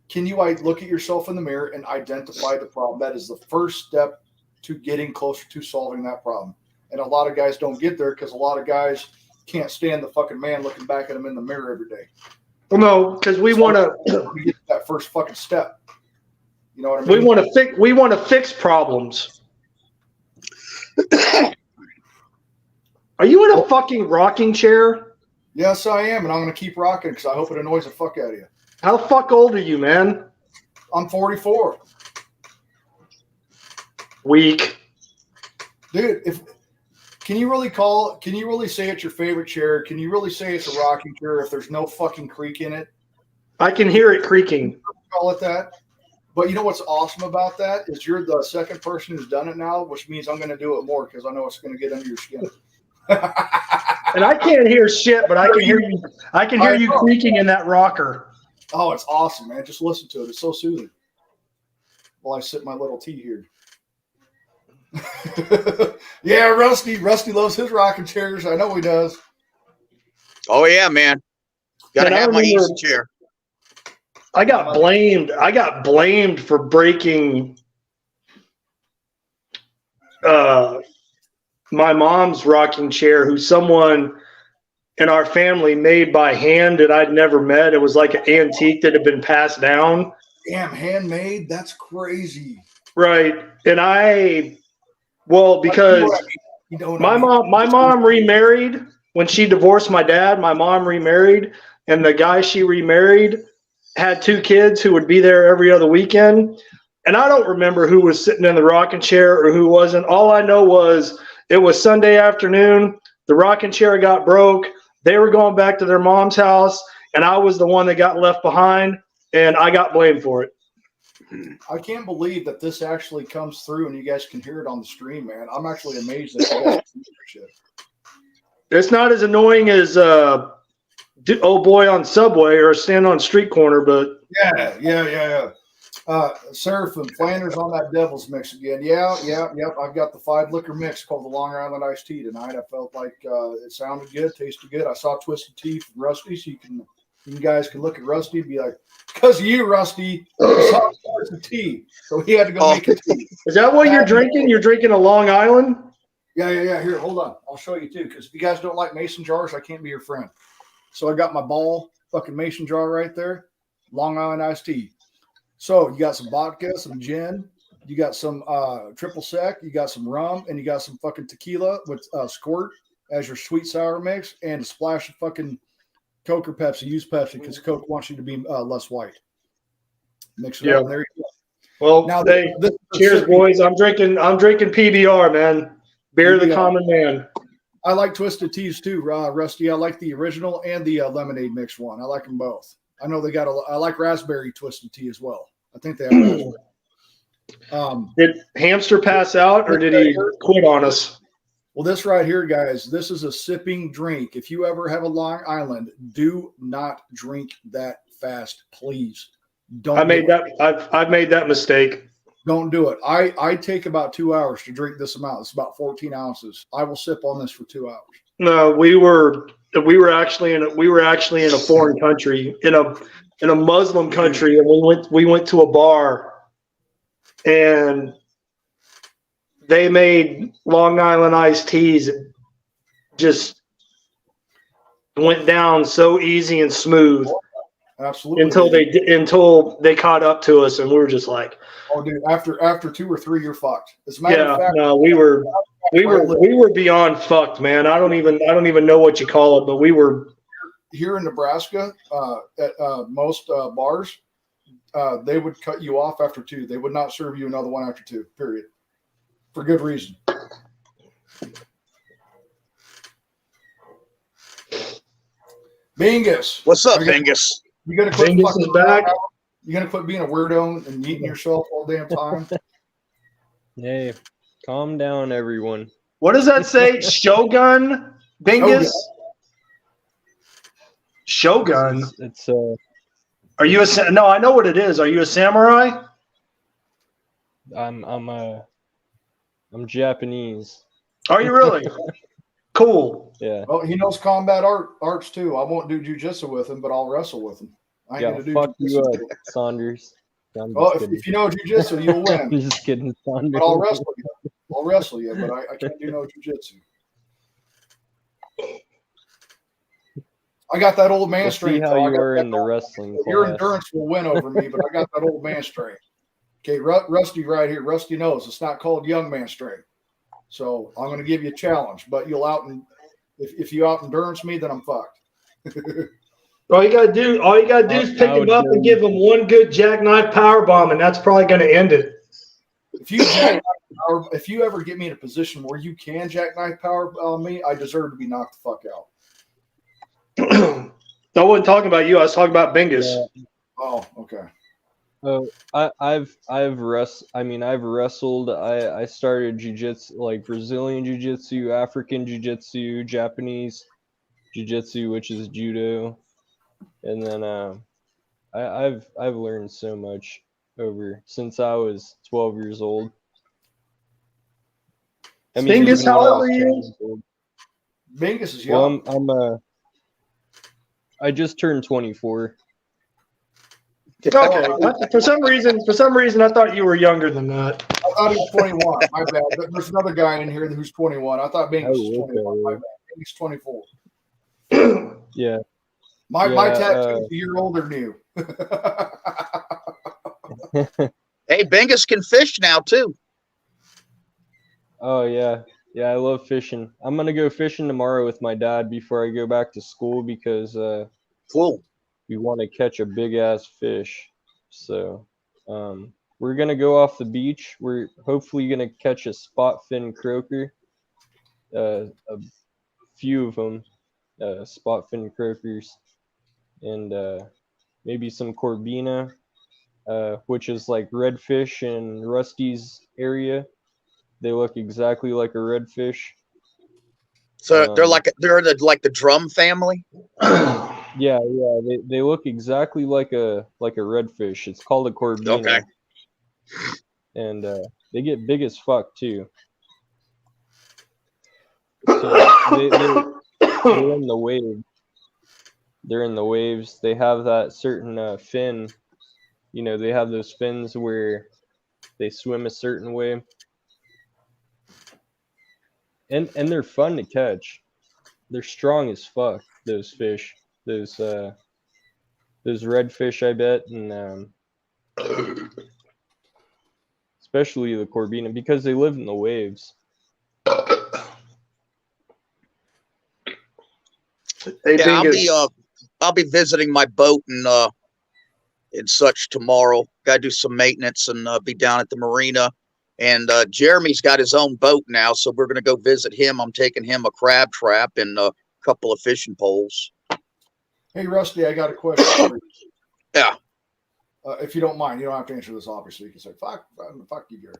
Can you look at yourself in the mirror and identify the problem? That is the first step to getting closer to solving that problem. And a lot of guys don't get there because a lot of guys can't stand the fucking man looking back at them in the mirror every day. Well, no, because we want to get that first fucking step. You know what I mean? We want to fix problems. Are you in a fucking rocking chair? Yes, I am, and I'm going to keep rocking because I hope it annoys the fuck out of you. How the fuck old are you, man? I'm 44. Weak. Dude, can you really say it's your favorite chair? Can you really say it's a rocking chair if there's no fucking creak in it? I can hear it creaking. Call it that. But you know what's awesome about that is you're the second person who's done it now, which means I'm going to do it more because I know it's going to get under your skin. And I can't hear shit, but I can hear you. I can hear you creaking in that rocker. Oh, it's awesome, man. Just listen to it. It's so soothing. While I sip my little tea here. Yeah, Rusty loves his rocking chairs. I know he does. Oh yeah, man. Gotta And I have my remember- easy chair. I got blamed. I got blamed for breaking my mom's rocking chair, who someone in our family made by hand that I'd never met. It was like an antique that had been passed down. Damn, handmade? That's crazy. Right. And because my mom remarried when she divorced my dad. My mom remarried, and the guy she remarried had 2 kids who would be there every other weekend. And I don't remember who was sitting in the rocking chair or who wasn't. All I know was it was Sunday afternoon. The rocking chair got broke. They were going back to their mom's house, and I was the one that got left behind, and I got blamed for it. I can't believe that this actually comes through and you guys can hear it on the stream, man. I'm actually amazed that you guys can hear shit. It's not as annoying as old boy on Subway or stand on street corner, but Yeah. Seraphim, Flanders on that devil's mix again. Yep. I've got the 5 liquor mix called the Long Island Iced Tea tonight. I felt like it sounded good, tasted good. I saw Twisted Tea from Rusty, so you guys can look at Rusty and be like, because of you, Rusty, I saw Twisted Tea. So he had to go make a tea. Is that what you're drinking? You're drinking a Long Island? Yeah. Here, hold on. I'll show you too, because if you guys don't like mason jars, I can't be your friend. So I got my ball fucking mason jar right there. Long Island Iced Tea. So you got some vodka, some gin, you got some triple sec, you got some rum, and you got some fucking tequila with squirt as your sweet sour mix, and a splash of fucking Coke or Pepsi. Use Pepsi because Coke wants you to be less white. Mix it up. And there you go. Well, Now, cheers, boys. I'm drinking PBR, man. Beer of the common man. I like Twisted Teas too, Rusty. I like the original and the lemonade mix one. I like them both. I know they got I like raspberry Twisted Tea as well. I think they have raspberry. Did Hamster pass out or did he quit on us? Well, this right here, guys, this is a sipping drink. If you ever have a Long Island, do not drink that fast, please. I've made that mistake. Don't do it. I take about 2 hours to drink this amount. It's about 14 ounces. I will sip on this for 2 hours. No, we were actually in a foreign country, in a Muslim country, and we went to a bar, and they made Long Island iced teas. Just went down so easy and smooth. Absolutely. Until they caught up to us, and we were just like, "Oh, dude! After 2 or 3, you're fucked." As a matter of fact, no, we were beyond fucked, man. I don't even know what you call it, but we were here in Nebraska. At most bars, they would cut you off after 2. They would not serve you another one after 2. Period. For good reason. Bingus, what's up, Bingus? You gonna quit Bingus is back. You gonna quit being a weirdo and eating yourself all damn time? Hey, calm down, everyone. What does that say? Shogun? Bingus? Shogun? It's Are you a no? I know what it is. Are you a samurai? I'm Japanese. Are you really? Cool. Yeah. Well, he knows combat arts too. I won't do jujitsu with him, but I'll wrestle with him. I ain't gonna do fuck you jujitsu. up, Saunders. Well, if you know jujitsu, you'll win. I'm just kidding, Saunders. But I'll wrestle you, but I can't do no jujitsu. I got that old man We'll strength. see how you are in the wrestling Your class. endurance will win over me, but I got that old man strength. Okay, Rusty right here. Rusty knows it's not called young man strength. So I'm going to give you a challenge, but if you out endurance me, then I'm fucked. All you gotta do is pick him up and give him one good jackknife power bomb, and that's probably gonna end it. If you ever get me in a position where you can jackknife power me, I deserve to be knocked the fuck out. I wasn't talking about you. I was talking about Bingus. Oh, okay. I've wrestled. I started jiu-jitsu, like Brazilian jiu-jitsu, African jiu-jitsu, Japanese jiu-jitsu, which is judo, and then I've learned so much over since I was 12 years old. I mean, Bingus, even how when I old was are 10 you? years old. Bingus is Well, young. I just turned 24. Okay. For some reason, I thought you were younger than that. I thought he was 21. My bad. But there's another guy in here who's 21. I thought Bingus was 21. My bad. Bingus 24. Yeah. My tattoo is a year older than you. Hey, Bingus can fish now too. Oh yeah, I love fishing. I'm gonna go fishing tomorrow with my dad before I go back to school because cool. We want to catch a big ass fish. So we're gonna go off the beach. We're hopefully gonna catch a spot fin croaker. A few of them, spot fin croakers, and maybe some corbina, which is like redfish in Rusty's area. They look exactly like a redfish. So they're like the drum family. Yeah, they look exactly like a redfish. It's called a corbina. Okay. And they get big as fuck too. So they're in the wave. They're in the waves. They have that certain fin. You know, they have those fins where they swim a certain way. And they're fun to catch. They're strong as fuck, those fish. Those redfish, I bet, and especially the corbina because they live in the waves. Yeah, I'll be visiting my boat and such tomorrow. Got to do some maintenance and be down at the marina. And Jeremy's got his own boat now, so we're going to go visit him. I'm taking him a crab trap and a couple of fishing poles. Hey, Rusty, I got a question for you. Yeah. If you don't mind, you don't have to answer this, obviously. You can say, fuck you, Gary.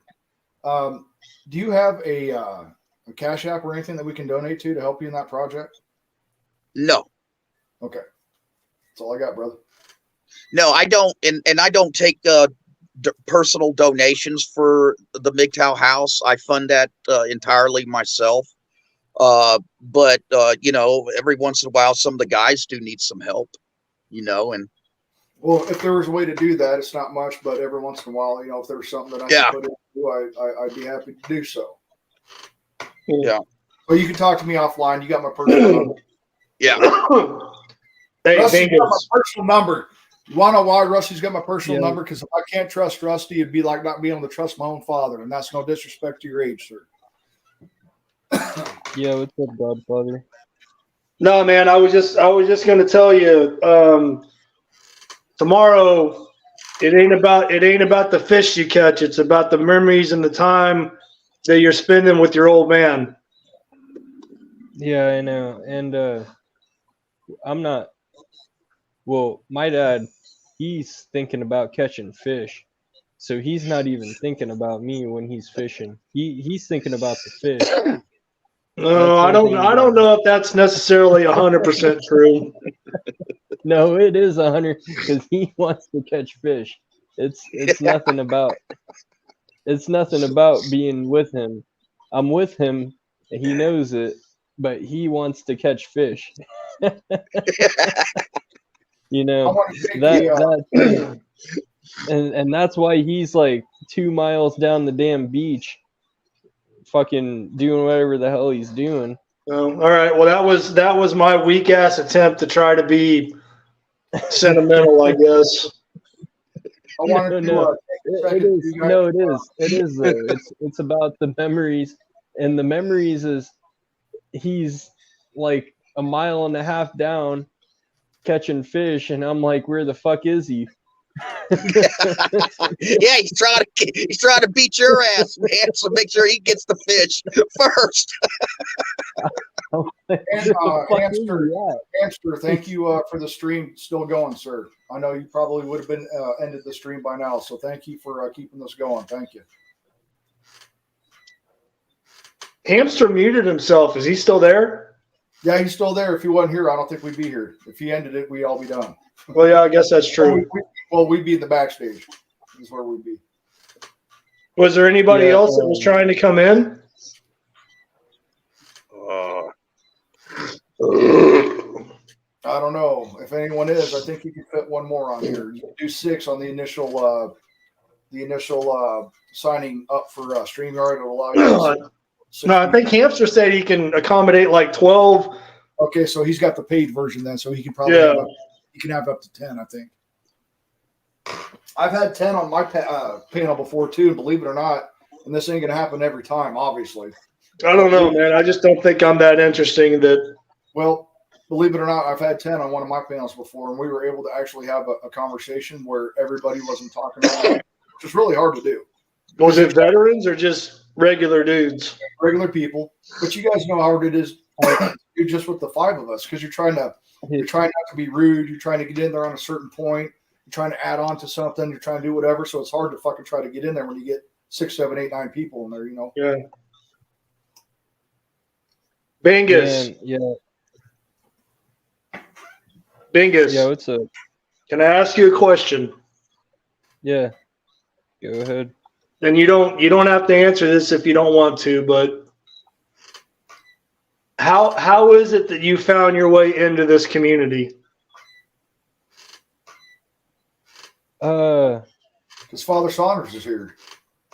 Do you have a Cash App or anything that we can donate to help you in that project? No. Okay. That's all I got, brother. No, I don't. And I don't take personal donations for the MGTOW house. I fund that entirely myself. But you know, every once in a while, some of the guys do need some help, you know, and well, if there was a way to do that, it's not much, but every once in a while, you know, if there was something that I could put into, I'd be happy to do so. Yeah. Well, you can talk to me offline. You got my personal number. Yeah. Hey, Rusty's got my personal number. You want to know why Rusty's got my personal number? Because if I can't trust Rusty, it'd be like not being able to trust my own father, and that's no disrespect to your age, sir. Yeah, what's up, Godfather? No, man, I was just going to tell you tomorrow. It ain't about the fish you catch. It's about the memories and the time that you're spending with your old man. Yeah, I know, and I'm not. Well, my dad, he's thinking about catching fish, so he's not even thinking about me when he's fishing. He's thinking about the fish. No, I don't know if that's necessarily 100% true. No, it is 100 because he wants to catch fish. It's nothing about being with him. I'm with him, and he knows it, but he wants to catch fish. You know that and that's why he's like 2 miles down the damn beach, fucking doing whatever the hell he's doing. All right. Well, that was my weak ass attempt to try to be sentimental, I guess. I wanted No, it is though. It's about the memories, and the memories is he's like a mile and a half down catching fish, and I'm like, where the fuck is he? Yeah, he's trying to beat your ass, man. So make sure he gets the fish first. And Hamster, thank you for the stream still going, sir. I know you probably would have been ended the stream by now, so thank you for keeping this going. Thank you. Hamster muted himself. Is he still there? Yeah, he's still there. If he wasn't here, I don't think we'd be here. If he ended it, we'd all be done. Well, yeah, I guess that's true. We'd be in the backstage. Is where we'd be. Was there anybody else that was trying to come in? I don't know. If anyone is, I think you can fit one more on here. You can do 6 on the initial signing up for StreamYard. It'll allow you. No, I think Hamster said he can accommodate like 12. Okay, so he's got the paid version then, so he can probably have up to 10, I think. I've had 10 on my panel before too, and believe it or not, and this ain't gonna happen every time, obviously. I don't know, man. I just don't think I'm that interesting. Well, believe it or not, I've had 10 on one of my panels before, and we were able to actually have a conversation where everybody wasn't talking about it, which is really hard to do. Was it veterans or just regular dudes? Regular people. But you guys know how hard it is you're just with the 5 of us, because you're trying not to be rude, you're trying to get in there on a certain point, you're trying to add on to something, you're trying to do whatever, so it's hard to fucking try to get in there when you get 6, 7, 8, 9 people in there, you know. Yeah. Bingus. Bingus. Yeah, what's up? Can I ask you a question? Yeah. Go ahead. And you don't have to answer this if you don't want to, but how is it that you found your way into this community? Because Father Saunders is here.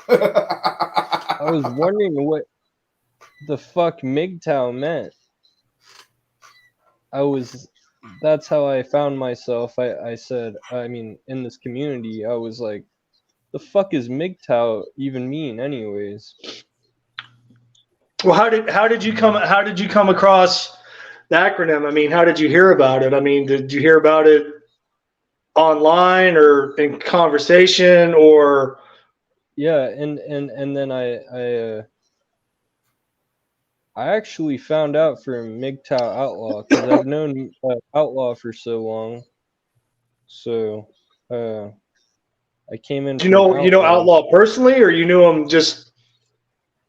I was wondering what the fuck MGTOW meant. That's how I found myself. I said, I mean, in this community, I was like, the fuck is MGTOW even mean anyways? Well, how did you come across the acronym? I mean, how did you hear about it? I mean, did you hear about it online or in conversation or? Yeah, and then I actually found out from MGTOW Outlaw, because I've known Outlaw for so long. So I came in. You know Outlaw personally, or you knew him just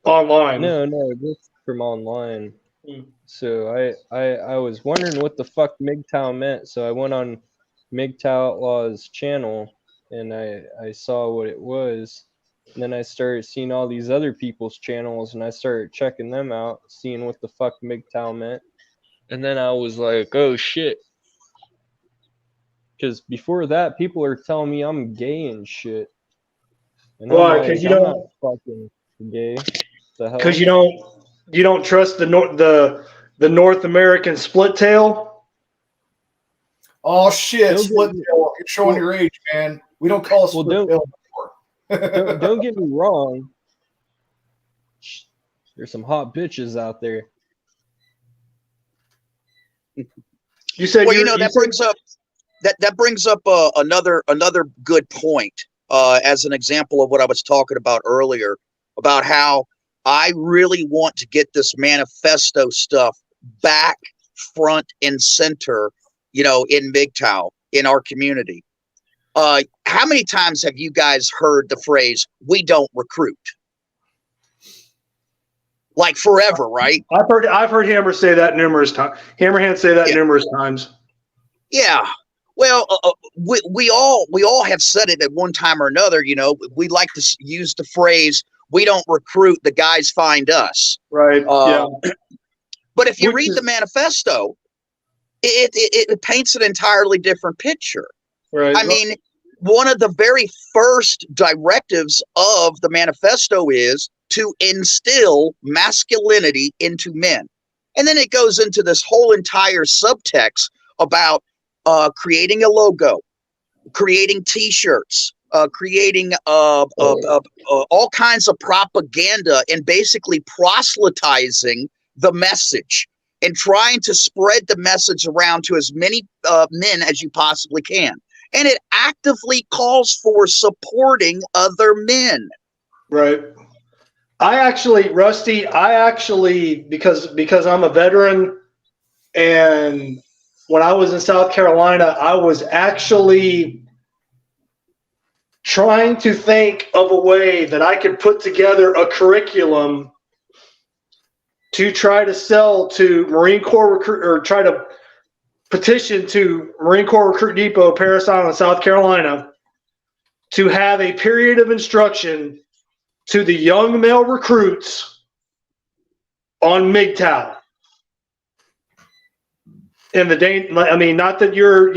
online? No, just from online. So I was wondering what the fuck MGTOW meant, so I went on MGTOW Outlaw's channel and I saw what it was. And then I started seeing all these other people's channels, and I started checking them out, seeing what the fuck MGTOW meant. And then I was like, oh shit. Because before that, people are telling me I'm gay and shit. And why? Because I'm not fucking gay. Because you don't trust the North American split tail. Oh shit, split tail! You're showing your age, man. We don't call it split tail anymore. Don't get me wrong. There's some hot bitches out there. You said, well, that brings up another good point as an example of what I was talking about earlier about how I really want to get this manifesto stuff back front and center, in MGTOW, in our community. How many times have you guys heard the phrase, we don't recruit? Like forever, right? I've heard Hammer say that numerous times. Hammerhand say that numerous times. Yeah. Well, we all have said it at one time or another. We like to use the phrase, we don't recruit, the guys find us. Right. Yeah. But if you read the manifesto, it paints an entirely different picture. Right. I mean, one of the very first directives of the manifesto is to instill masculinity into men. And then it goes into this whole entire subtext about creating a logo, creating T-shirts, creating all kinds of propaganda, and basically proselytizing the message and trying to spread the message around to as many men as you possibly can. And it actively calls for supporting other men. Right. Rusty, because I'm a veteran, and when I was in South Carolina, I was actually trying to think of a way that I could put together a curriculum to try to sell to Marine Corps recruit, or try to petition to Marine Corps Recruit Depot, Parris Island, South Carolina, to have a period of instruction to the young male recruits on MGTOW. And not that you're,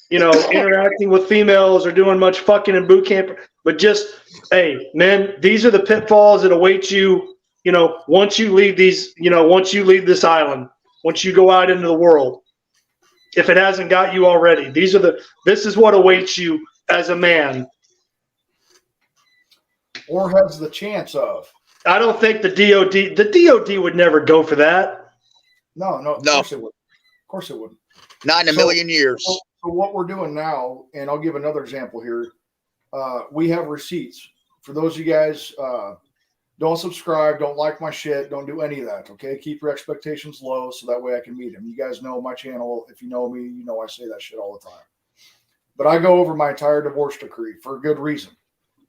interacting with females or doing much fucking in boot camp, but just, hey, men, these are the pitfalls that await you, once you leave this island, once you go out into the world. If it hasn't got you already, this is what awaits you as a man. Or has the chance of. I don't think the DOD would never go for that. No. Of course it would. Of course it wouldn't. Not in a million years. So what we're doing now, and I'll give another example here. We have receipts. For those of you guys, don't subscribe, don't like my shit, don't do any of that, okay? Keep your expectations low so that way I can meet them. You guys know my channel. If you know me, you know I say that shit all the time. But I go over my entire divorce decree for a good reason.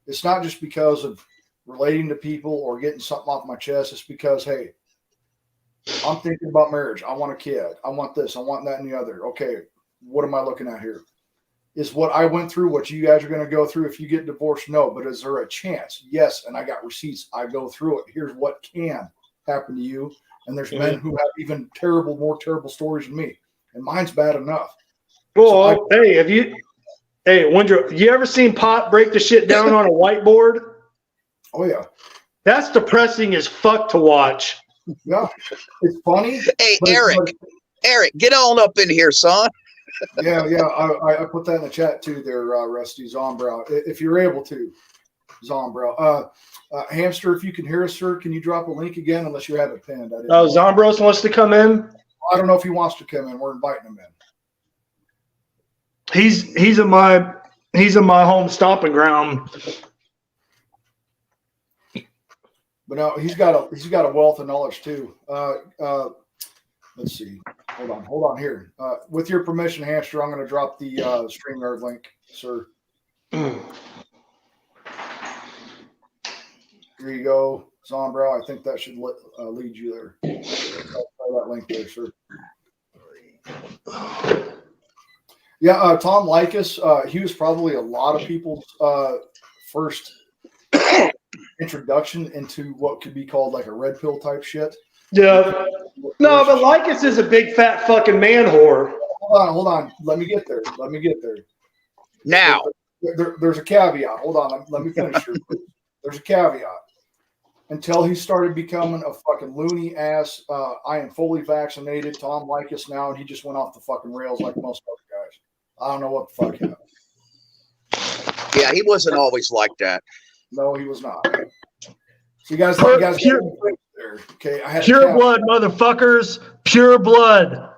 It's not just because of relating to people or getting something off my chest. It's because, hey, I'm thinking about marriage. I want a kid. I want this. I want that and the other. Okay, what am I looking at here? Is what I went through what you guys are going to go through if you get divorced? No. But is there a chance? Yes. And I got receipts. I go through it. Here's what can happen to you. And there's men who have even more terrible stories than me. And mine's bad enough. Well, Windrow, you ever seen Pot break the shit down on a whiteboard? Oh, yeah. That's depressing as fuck to watch. Yeah. It's funny. Hey, Eric, get on up in here, son. Yeah. I put that in the chat too there, Rusty Zombrow. If you're able to, Zombrow. Hamster, if you can hear us, sir, can you drop a link again unless you have it pinned? Zombros wants to come in? I don't know if he wants to come in. We're inviting him in. He's in my home stomping ground. But no, he's got a wealth of knowledge too. Let's see. Hold on here. With your permission, Hamster, I'm going to drop the StreamYard link, sir. Here you go, Zombrow. I think that should lead you there. Try that link there, sir. Yeah, Tom Likas, he was probably a lot of people's first introduction into what could be called like a red pill type shit. Yeah. No, but Likas is a big fat fucking man whore. Hold on. Let me get there. Now. There's a caveat. Hold on. Let me finish here. There's a caveat. Until he started becoming a fucking loony ass, I am fully vaccinated, Tom Likas now, and he just went off the fucking rails like most other guys. I don't know what the fuck happened. Yeah, he wasn't always like that. No, he was not. So you guys there. Okay, pure blood, motherfuckers. Pure blood.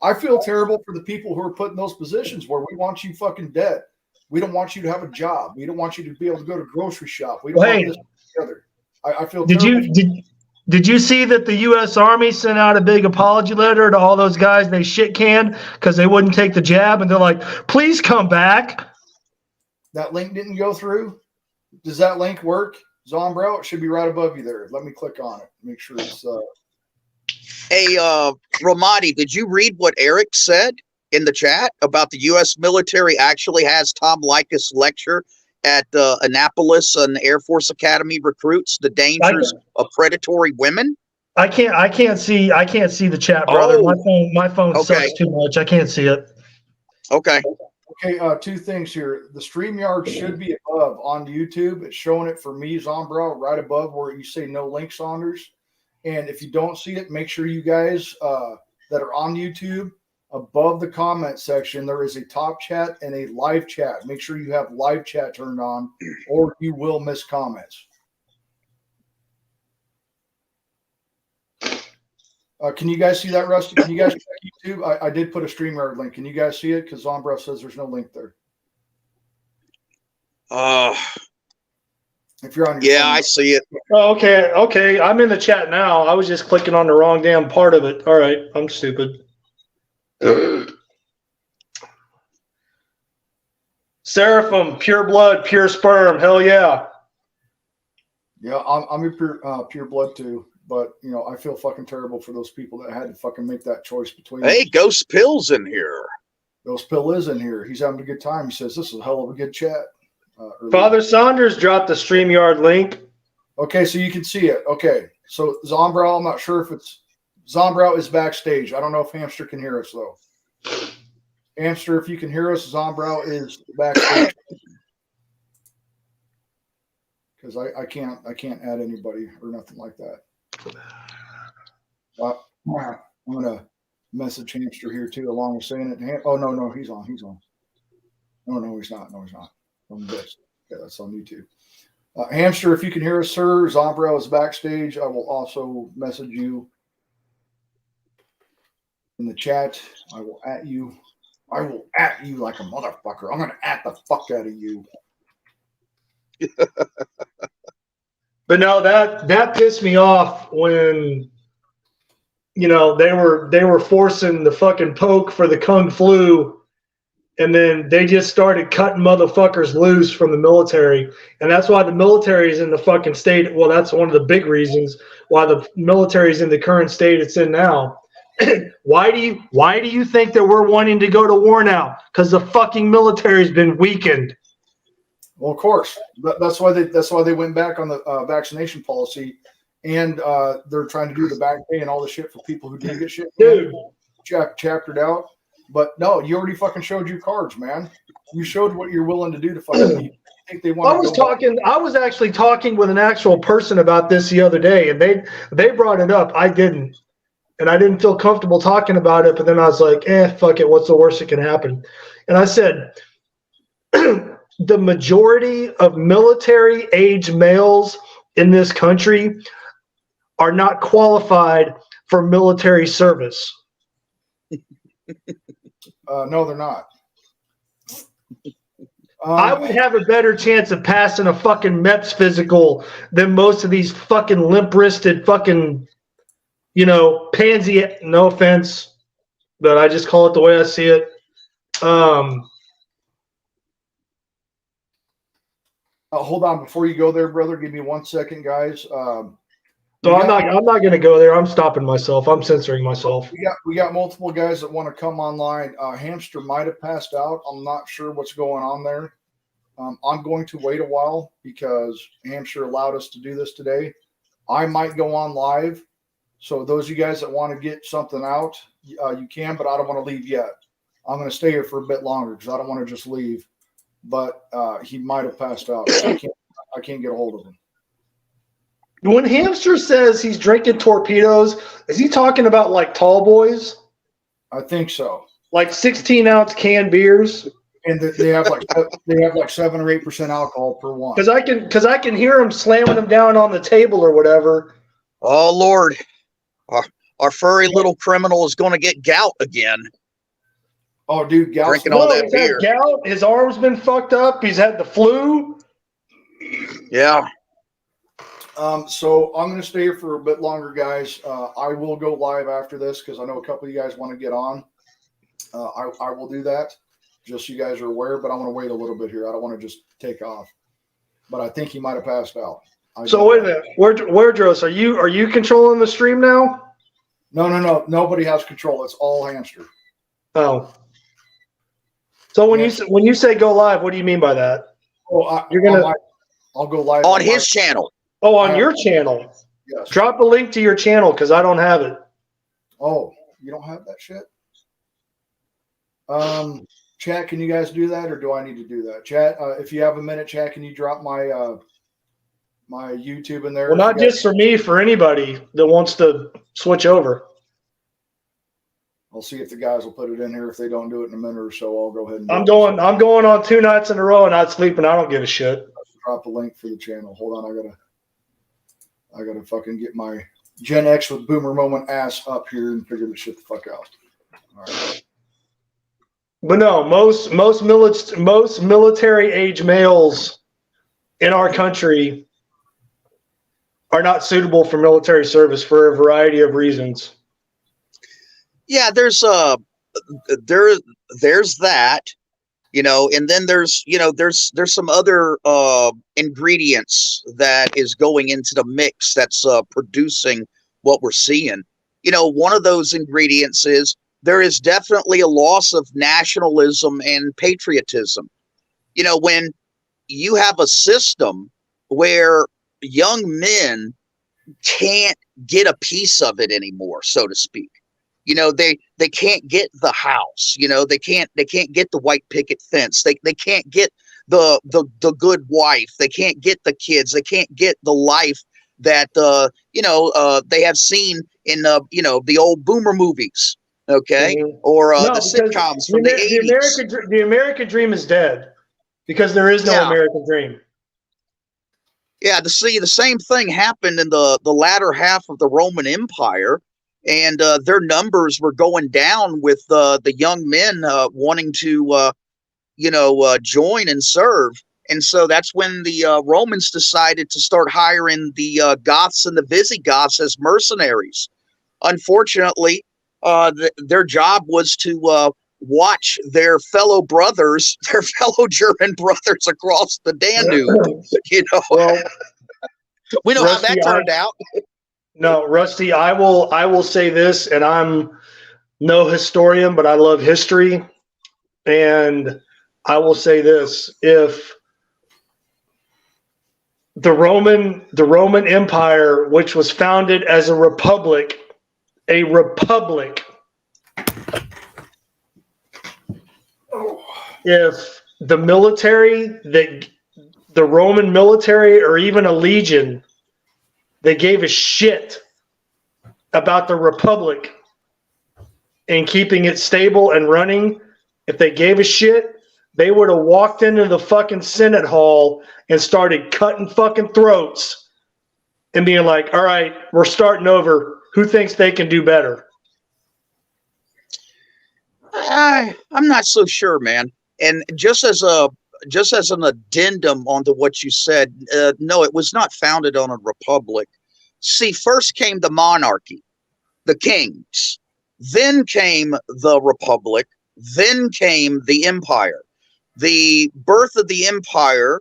I feel terrible for the people who are put in those positions where we want you fucking dead. We don't want you to have a job. We don't want you to be able to go to grocery shop. We don't want this together. I feel terrible. Did you see that the U.S. Army sent out a big apology letter to all those guys they shit canned because they wouldn't take the jab, and they're like, please come back? That link didn't go through. Does that link work, Zombro? It should be right above you there. Let me click on it. Make sure it's. Hey, Ramadi, did you read what Eric said in the chat about the U.S. military actually has Tom Likas lecture at Annapolis and Air Force Academy recruits the dangers of predatory women? I can't see the chat, brother. My phone sucks too much. I can't see it. Okay. Okay, two things here. The StreamYard should be above on YouTube. It's showing it for me, Zombro, right above where you say no link, Saunders. And if you don't see it, make sure you guys that are on YouTube, above the comment section, there is a top chat and a live chat. Make sure you have live chat turned on or you will miss comments. Can you guys see that, Rusty? Can you guys check YouTube? I did put a StreamYard link. Can you guys see it? Because Zombro says there's no link there. If you're on your Yeah, phone. I see it. Oh, okay. Okay. I'm in the chat now. I was just clicking on the wrong damn part of it. All right. I'm stupid. Seraphim, pure blood, pure sperm. Hell yeah. Yeah, I'm a pure blood too. But, you know, I feel fucking terrible for those people that had to fucking make that choice between. Hey, Ghost Pill's in here. Ghost Pill is in here. He's having a good time. He says, this is a hell of a good chat. Father Saunders dropped the StreamYard link. Okay, so you can see it. Okay, so Zombrow, I'm not sure if it's Zombrow is backstage. I don't know if Hamster can hear us though. Hamster, if you can hear us, Zombrow is backstage. Because I can't add anybody or nothing like that. I'm gonna message Hamster here too, along with saying it. Oh no, he's on. No, he's not. On this. Yeah, that's on YouTube. Hamster, if you can hear us, sir, Zombrow is backstage. I will also message you in the chat. I will at you like a motherfucker. I'm gonna at the fuck out of you. But no, that pissed me off when, you know, they were forcing the fucking poke for the Kung Flu, and then they just started cutting motherfuckers loose from the military. And that's why the military is in the fucking state. Well, that's one of the big reasons why the military is in the current state it's in now. Why do you think that we're wanting to go to war now? Because the fucking military's been weakened. Well, of course. That's why they went back on the vaccination policy, and they're trying to do the back pay and all the shit for people who didn't get shit. Dude, chaptered out. But no, you already fucking showed your cards, man. You showed what you're willing to do to fucking. You think they want? I was actually talking with an actual person about this the other day, and they brought it up. I didn't, and I didn't feel comfortable talking about it. But then I was like, fuck it. What's the worst that can happen? And I said, the majority of military-age males in this country are not qualified for military service. No, they're not. I would have a better chance of passing a fucking MEPS physical than most of these fucking limp-wristed fucking, you know, pansy. No offense, but I just call it the way I see it. Hold on, before you go there, brother. Give me 1 second, guys. So I'm not going to go there. I'm stopping myself. I'm censoring myself. We got multiple guys that want to come online. Hamster might have passed out. I'm not sure what's going on there. I'm going to wait a while because Hamster allowed us to do this today. I might go on live. So those of you guys that want to get something out, you can, but I don't want to leave yet. I'm going to stay here for a bit longer because I don't want to just leave. But he might have passed out. I can't get a hold of him. When Hamster says he's drinking torpedoes, is he talking about like tall boys? I think so. Like 16-ounce canned beers, and they have like 7 or 8% alcohol per one. Because I can hear him slamming them down on the table or whatever. Oh Lord, our furry little criminal is going to get gout again. Oh, dude, gout. Drinking all that he's beer. had gout. His arm's been fucked up. He's had the flu. Yeah. So I'm going to stay here for a bit longer, guys. I will go live after this because I know a couple of you guys want to get on. I will do that, just so you guys are aware. But I want to wait a little bit here. I don't want to just take off. But I think he might have passed out. So wait a minute, Wardros, are you controlling the stream now? No. Nobody has control. It's all Hamster. Oh. So when you say go live, what do you mean by that? Oh, you're gonna. I'll go live on his channel. Oh, on your channel. Yes. Drop a link to your channel because I don't have it. Oh, you don't have that shit? Chat, can you guys do that, or do I need to do that? Chat, if you have a minute, chat, can you drop my my YouTube in there? Well, not just for me, for anybody that wants to switch over. I'll see if the guys will put it in here. If they don't do it in a minute or so, I'll go ahead and. I'm going on 2 nights in a row and not sleeping. I don't give a shit. Drop the link for the channel. Hold on, I gotta fucking get my Gen X with Boomer Moment ass up here and figure this shit the fuck out. All right. But no, most military age males in our country are not suitable for military service for a variety of reasons. Yeah, there's that, and then there's some other ingredients that is going into the mix that's producing what we're seeing. One of those ingredients is there is definitely a loss of nationalism and patriotism. When you have a system where young men can't get a piece of it anymore, so to speak. They can't get the house. They can't get the white picket fence. They can't get the good wife. They can't get the kids. They can't get the life that they have seen in the old boomer movies, okay, or the sitcoms from the 80s. The American dream is dead because there is no American dream. Yeah, the same thing happened in the latter half of the Roman Empire. And their numbers were going down with the young men wanting to, join and serve. And so that's when the Romans decided to start hiring the Goths and the Visigoths as mercenaries. Unfortunately, their job was to watch their fellow brothers, their fellow German brothers across the Danube. Well, we know Rusty, how that turned out. No, Rusty, I will say this, and I'm no historian, but I love history. And I will say this: if the Roman Empire, which was founded as a republic, if the military, the Roman military, or even a legion, they gave a shit about the republic and keeping it stable and running. If they gave a shit, they would have walked into the fucking Senate hall and started cutting fucking throats and being like, all right, we're starting over. Who thinks they can do better? I'm not so sure, man. And just as an addendum onto what you said, no, it was not founded on a republic. See, first came the monarchy, the kings, then came the republic, then came the empire. The birth of the empire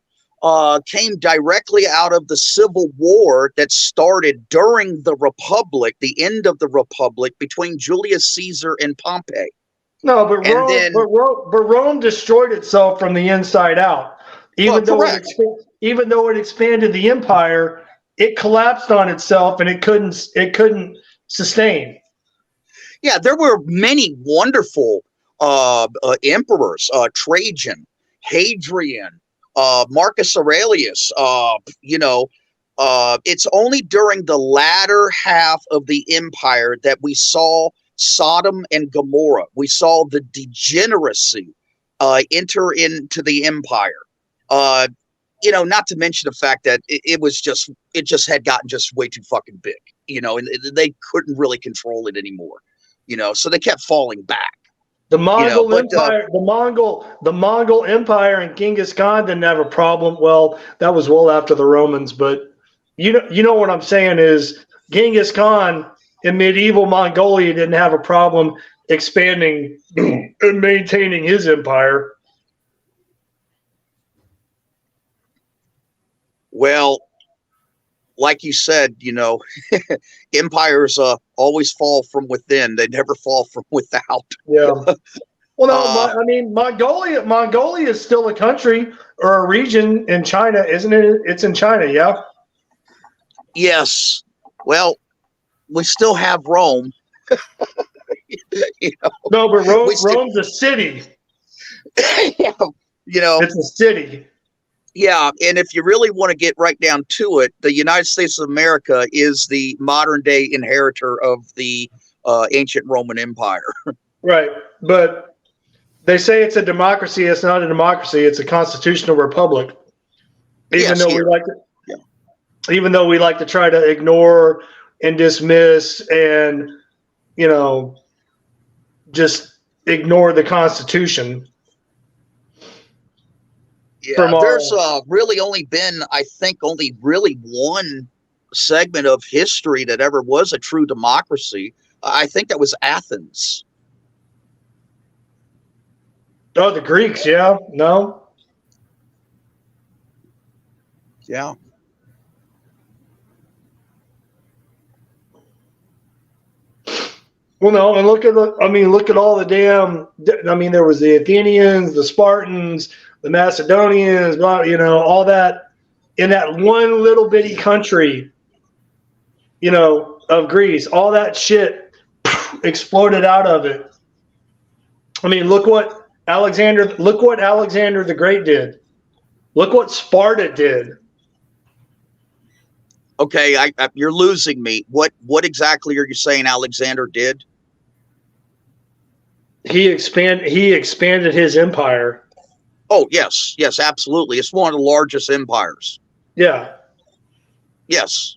came directly out of the civil war that started during the republic, the end of the republic between Julius Caesar and Pompey. No, but Rome destroyed itself from the inside out. Even though it expanded the empire, it collapsed on itself and it couldn't sustain. Yeah, there were many wonderful emperors: Trajan, Hadrian, Marcus Aurelius. It's only during the latter half of the empire that we saw Sodom and Gomorrah. We saw the degeneracy enter into the empire. Not to mention the fact that it just had gotten just way too fucking big, and they couldn't really control it anymore, so they kept falling back. The Mongol Empire, the Mongol Empire and Genghis Khan didn't have a problem. Well, that was well after the Romans, but you know what I'm saying is Genghis Khan in medieval Mongolia didn't have a problem expanding and maintaining his empire. Well, like you said, empires always fall from within. They never fall from without. Yeah. Well, no, Mongolia is still a country or a region in China, isn't it? It's in China, yeah? Yes. Well, we still have Rome. No, but Rome's a city. It's a city. Yeah, and if you really want to get right down to it, the United States of America is the modern-day inheritor of the ancient Roman Empire. Right, but they say it's a democracy. It's not a democracy. It's a constitutional republic. Even though we like to try to ignore and dismiss and just ignore the Constitution. Yeah, there's really only been, I think, only really one segment of history that ever was a true democracy. I think that was Athens. Oh, the Greeks, yeah. No? Yeah. Well, no, and look at all the damn. I mean, there was the Athenians, the Spartans, the Macedonians, all that in that one little bitty country, of Greece. All that shit exploded out of it. I mean, look what Alexander the Great did. Look what Sparta did. Okay, you're losing me. What exactly are you saying Alexander did? He expanded his empire. Oh, yes, absolutely. It's one of the largest empires. Yeah. Yes.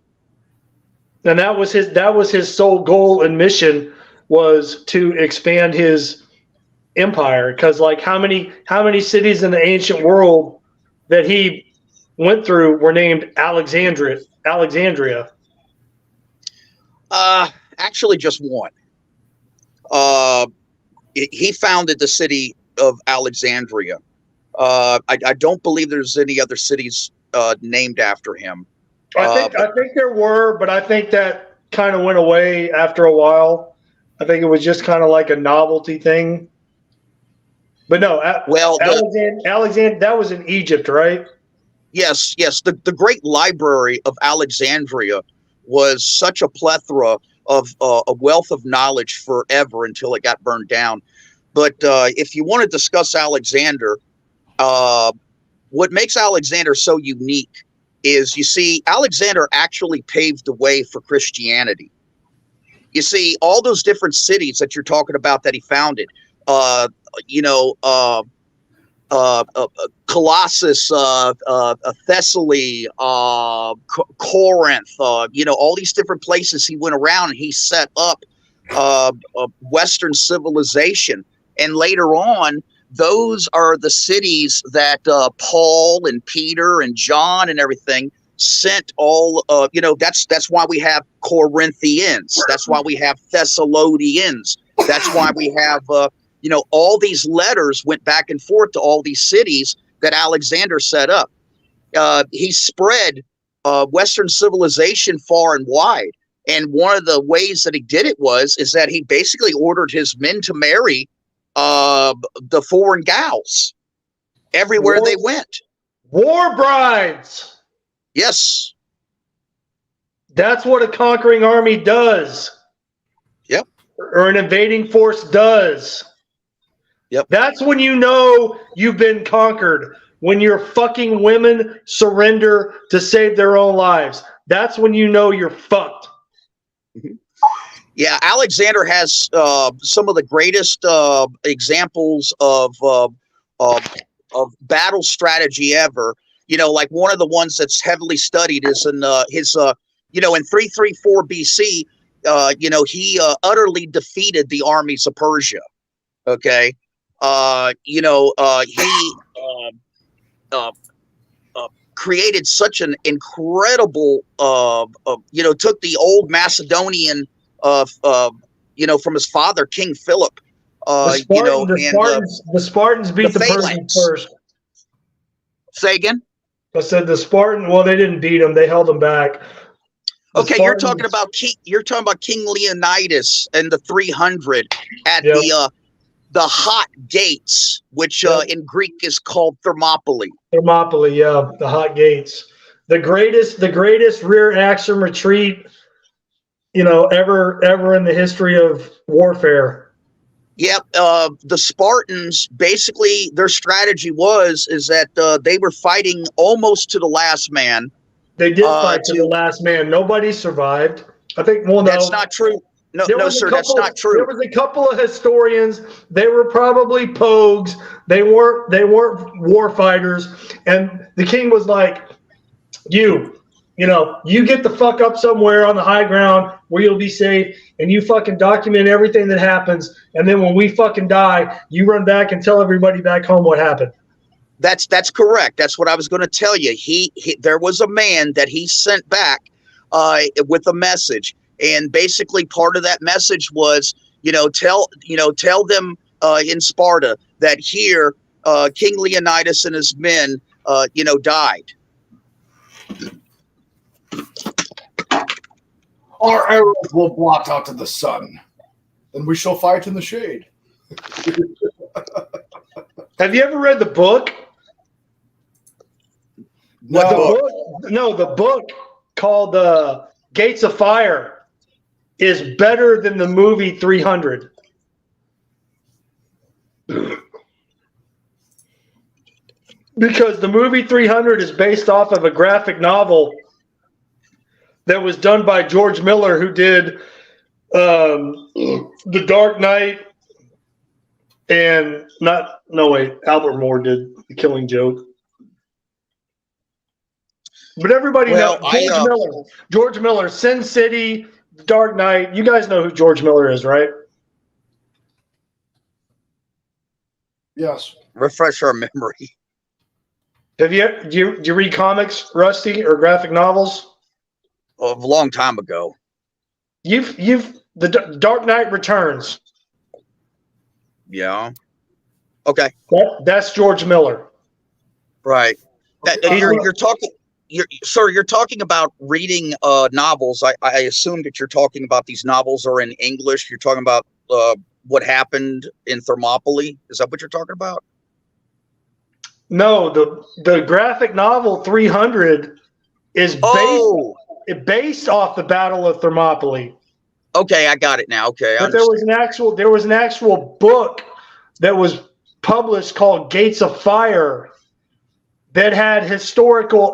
And that was his sole goal and mission, was to expand his empire. Because like how many cities in the ancient world that he went through were named Alexandria? Actually just one. He founded the city of Alexandria. I don't believe there's any other cities named after him. I think there were, but I think that kind of went away after a while. I think it was just kind of like a novelty thing. But no, Alexander, that was in Egypt, right? Yes. The great library of Alexandria was such a plethora of a wealth of knowledge forever until it got burned down. But if you want to discuss Alexander, what makes Alexander so unique is, you see, Alexander actually paved the way for Christianity. You see, all those different cities that you're talking about that he founded, Colossus, Thessaly, Corinth, all these different places he went around and he set up Western civilization. And later on, those are the cities that Paul and Peter and John and everything sent all, that's why we have Corinthians. That's why we have Thessalonians. That's why we have, all these letters went back and forth to all these cities that Alexander set up. He spread Western civilization far and wide. And one of the ways that he did it is that he basically ordered his men to marry the foreign gals everywhere they went. War brides. Yes. That's what a conquering army does. Yep. Or an invading force does. Yep. That's when you know you've been conquered. When your fucking women surrender to save their own lives. That's when you know you're fucked. Mm-hmm. Yeah, Alexander has some of the greatest examples of battle strategy ever. Like one of the ones that's heavily studied is in his in 334 BC. He utterly defeated the armies of Persia. Okay, he created such an incredible, took the old Macedonian. From his father, King Philip. The Spartans beat the Persians first. Say again? I said the Spartan. Well, they didn't beat them; they held them back. Okay, you're talking about King Leonidas and the 300 at the hot gates, which in Greek is called Thermopylae. Thermopylae, yeah, the hot gates. The greatest rear action retreat, ever in the history of warfare. Yep. The Spartans, basically their strategy is that they were fighting almost to the last man. They did fight to the last man. Nobody survived. I think, that's not true. No, sir, that's not true. There was a couple of historians. They were probably pogues. They weren't war fighters. And the king was like, you get the fuck up somewhere on the high ground where you'll be safe, and you fucking document everything that happens. And then when we fucking die, you run back and tell everybody back home what happened. That's correct. That's what I was going to tell you. There was a man that he sent back with a message. And basically part of that message was, tell them in Sparta that here King Leonidas and his men, died. Our arrows will blot out to the sun, and we shall fight in the shade. Have you ever read the book? The book called Gates of Fire is better than the movie 300. Because the movie 300 is based off of a graphic novel that was done by George Miller, who did The Dark Knight and Albert Moore did The Killing Joke. But everybody knows George Miller, Sin City, Dark Knight. You guys know who George Miller is, right? Yes. Refresh our memory. Do you read comics, Rusty, or graphic novels? A long time ago. The Dark Knight Returns. Yeah. Okay. That's George Miller. Right. You're talking about reading novels. I assume that you're talking about these novels are in English. You're talking about what happened in Thermopylae. Is that what you're talking about? No, the graphic novel 300 is based off the Battle of Thermopylae. Okay, I got it now. Okay, but there was an actual book that was published called Gates of Fire that had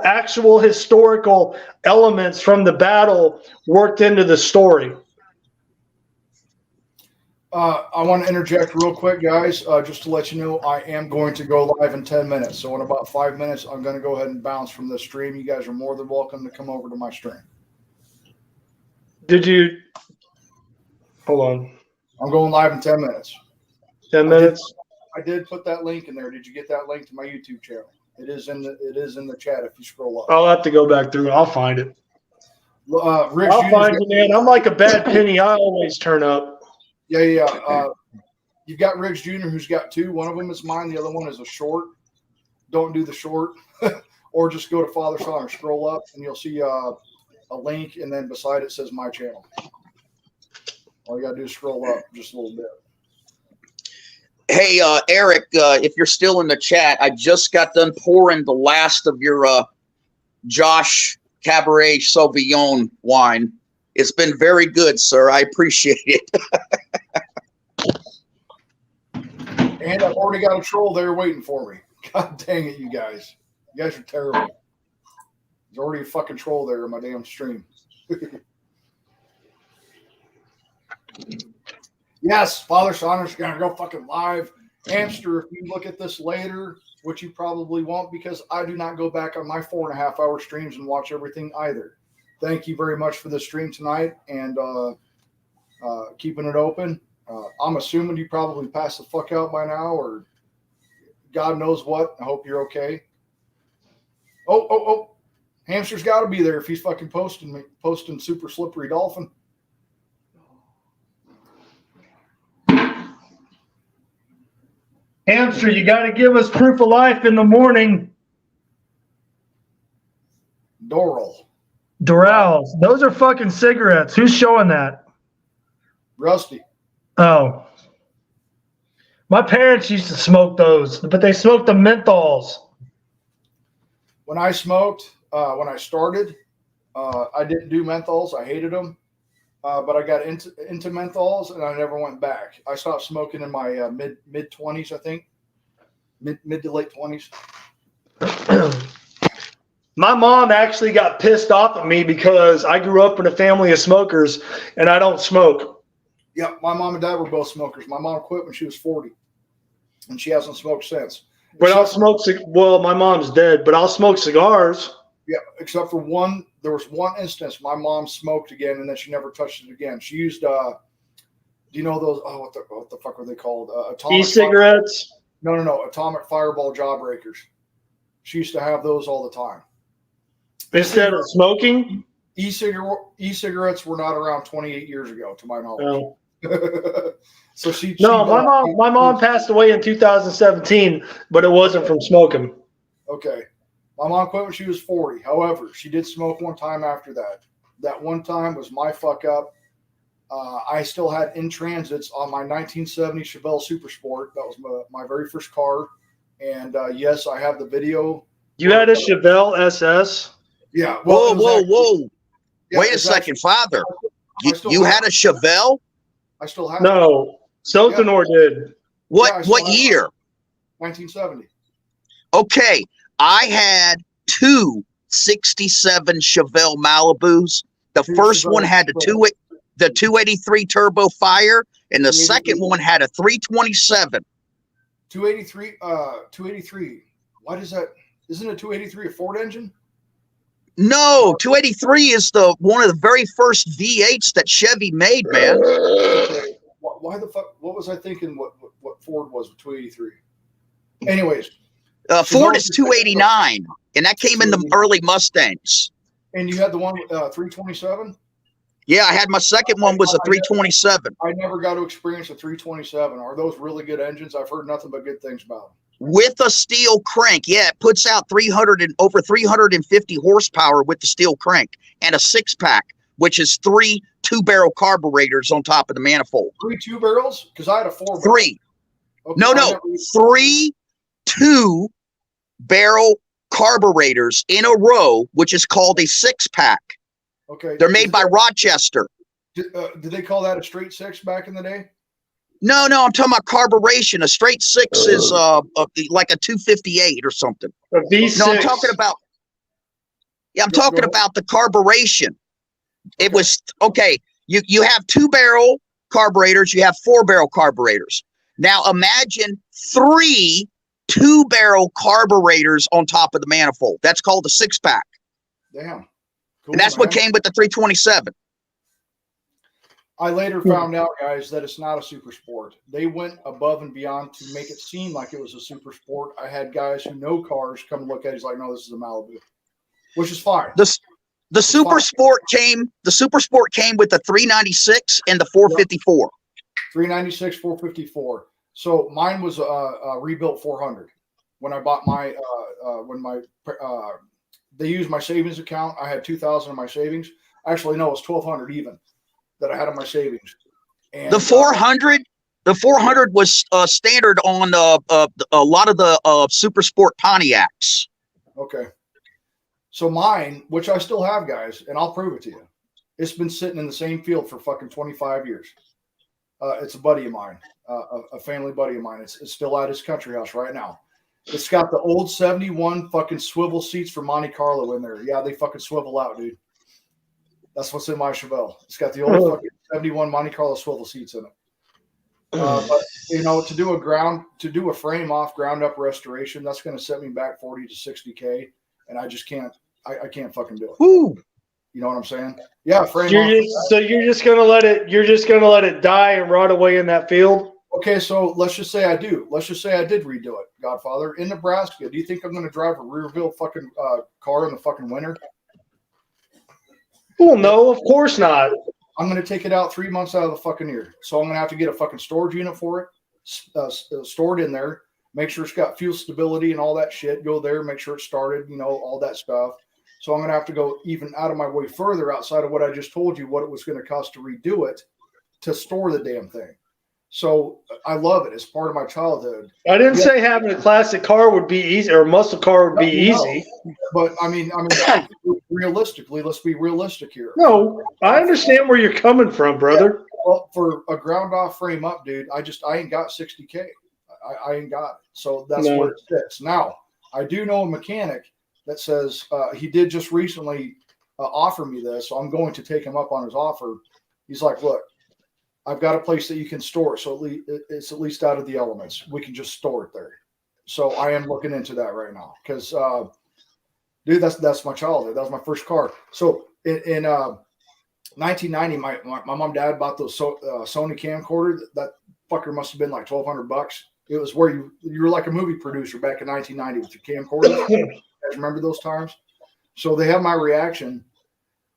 actual historical elements from the battle worked into the story. I want to interject real quick, guys, just to let you know I am going to go live in 10 minutes. So in about 5 minutes, I'm going to go ahead and bounce from the stream. You guys are more than welcome to come over to my stream. Did you? Hold on. I'm going live in 10 minutes. 10 minutes? I did put that link in there. Did you get that link to my YouTube channel? It is in the chat if you scroll up. I'll have to go back through. I'll find it. Rick I'll find you, man. I'm like a bad penny. I always turn up. Yeah. You've got Riggs Jr., who's got two. One of them is mine. The other one is a short. Don't do the short. Or just go to Father Son or scroll up, and you'll see a link, and then beside it says my channel. All you got to do is scroll up just a little bit. Hey, Eric, if you're still in the chat, I just got done pouring the last of your Josh Cabaret Sauvignon wine. It's been very good, sir. I appreciate it. And I've already got a troll there waiting for me. God dang it, you guys. You guys are terrible. There's already a fucking troll there in my damn stream. Yes, Father Saunders going to go fucking live. Hamster, if you look at this later, which you probably won't, because I do not go back on my 4.5 hour streams and watch everything either. Thank you very much for the stream tonight and keeping it open. I'm assuming you probably passed the fuck out by now, or God knows what. I hope you're okay. Oh. Hamster's got to be there if he's fucking posting Super Slippery Dolphin. Hamster, you got to give us proof of life in the morning. Doral. Those are fucking cigarettes. Who's showing that? Rusty. Oh. My parents used to smoke those, but they smoked the menthols. When I smoked, when I started, I didn't do menthols. I hated them. But I got into menthols, and I never went back. I stopped smoking in my mid 20s, I think, mid to late 20s. My mom actually got pissed off at me because I grew up in a family of smokers, and I don't smoke. Yeah, my mom and dad were both smokers. My mom quit when she was 40, and she hasn't smoked since. But I'll smoke. Well, my mom's dead, but I'll smoke cigars. Yeah, except for one. There was one instance my mom smoked again, and then she never touched it again. She used, do you know those? Oh, what the fuck were they called? Atomic E-cigarettes? No. Atomic Fireball jawbreakers. She used to have those all the time. Instead of smoking? E-cigarettes were not around 28 years ago, to my knowledge. No. So she my mom passed away in 2017, but it wasn't from smoking. Okay. My mom quit when she was 40. However, she did smoke one time after that. That one time was my fuck up. I still had in transits on my 1970 Chevelle Super Sport. That was my very first car. And yes, I have the video. You had a Chevelle SS? Yeah. Well, whoa. Yeah, Wait a second, Father. You had a Chevelle? I still have it. No. Sotanor did. What year? 1970. Okay. I had two 67 Chevelle Malibus. The first one had the 283 turbo fire, and the second one had a 327. 283. What is that? Isn't a 283 a Ford engine? No, 283 is one of the very first V8s that Chevy made, man. Why the fuck? What was I thinking? What Ford was with 283? Anyways, Ford is 289, and that came in the early Mustangs. And you had the one with 327? Yeah, I had my second one was a 327. I never got to experience a 327. Are those really good engines? I've heard nothing but good things about them. With a steel crank. Yeah, it puts out over 350 horsepower with the steel crank, and a 6-pack, which is 3 2-barrel carburetors on top of the manifold. 3 2-barrels? Because I had a 4-barrel. 3. Okay, no. 3 2-barrel carburetors in a row, which is called a 6-pack. Okay. They're made by Rochester. Did they call that a straight 6 back in the day? No, I'm talking about carburation. A straight 6 is like a 258 or something. A V6. No, I'm talking about. Yeah, I'm talking about the carburation. It was okay. You have 2-barrel carburetors. You have 4-barrel carburetors. Now imagine 3 2-barrel carburetors on top of the manifold. That's called a 6-pack. Damn. Cool, and that's what came with the 327. I later found out, guys, that it's not a super sport. They went above and beyond to make it seem like it was a super sport. I had guys who know cars come look at it. He's like, no, this is a Malibu, which is fine. The super sport came with the 396 and the 454. 396, 454. So mine was a rebuilt 400. When I bought my they used my savings account. I had 2,000 in my savings. Actually, no, it was 1,200 even that I had in my savings. And the 400 was standard on a lot of the super sport Pontiacs. Okay. So mine, which I still have, guys, and I'll prove it to you. It's been sitting in the same field for fucking 25 years. It's a buddy of mine, a family buddy of mine. It's still at his country house right now. It's got the old 71 fucking swivel seats for Monte Carlo in there. Yeah, they fucking swivel out, dude. That's what's in my Chevelle. It's got the old fucking 71 Monte Carlo swivel seats in it. But you know, to do a frame off ground up restoration, that's going to set me back 40 to 60K, and I just can't. I can't fucking do it. Woo. You know what I'm saying? Yeah, frame off. So you're just gonna let it die and rot away in that field? Okay, so let's just say I do. Let's just say I did redo it, Godfather. In Nebraska, do you think I'm going to drive a rear wheel fucking car in the fucking winter? Well, no, of course not. I'm going to take it out 3 months out of the fucking year. So I'm going to have to get a fucking storage unit for it, stored in there, make sure it's got fuel stability and all that shit. Go there, make sure it's started, you know, all that stuff. So I'm going to have to go even out of my way further outside of what I just told you, what it was going to cost to redo it to store the damn thing. So I love it. It's part of my childhood. I didn't say having a classic car would be easy or a muscle car would be easy. But I mean, realistically, let's be realistic here. No, I understand where you're coming from, brother. Yeah, well, for a ground off frame up, dude, I ain't got 60K. I ain't got it. So that's where it sits. Now, I do know a mechanic that says he did just recently offer me this, so I'm going to take him up on his offer. He's like, look, I've got a place that you can store it, so it's at least out of the elements. We can just store it there. So I am looking into that right now because, dude, that's my childhood. That was my first car. So in 1990, my mom and dad bought those Sony camcorder. That fucker must have been like $1,200. It was where you were like a movie producer back in 1990 with your camcorder. You guys remember those times? So they have my reaction.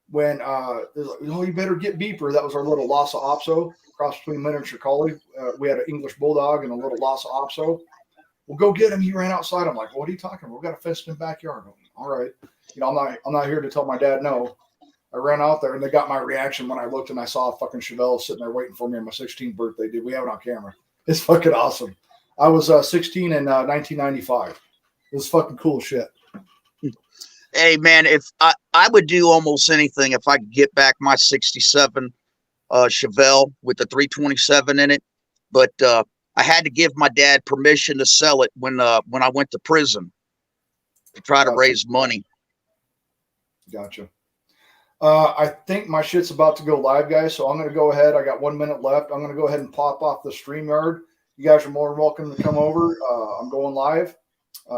when there's like, oh, you better get Beeper. That was our little Lhasa Apso cross between miniature collie. We had an English bulldog and a little Lhasa Apso. Well, go get him. He ran outside. I'm like, what are you talking about? We got a fence in the backyard. All right. You know, I'm not here to tell my dad no. I ran out there and they got my reaction when I looked and I saw a fucking Chevelle sitting there waiting for me on my 16th birthday. Dude, we have it on camera. It's fucking awesome. I was 16 in 1995. It was fucking cool shit. Hey man, if I would do almost anything if I could get back my 67 Chevelle with the 327 in it, but I had to give my dad permission to sell it when I went to prison to try to raise money. Gotcha. I think my shit's about to go live, guys, so I'm going to go ahead. I got 1 minute left. I'm going to go ahead and pop off the StreamYard. You guys are more than welcome to come over. I'm going live.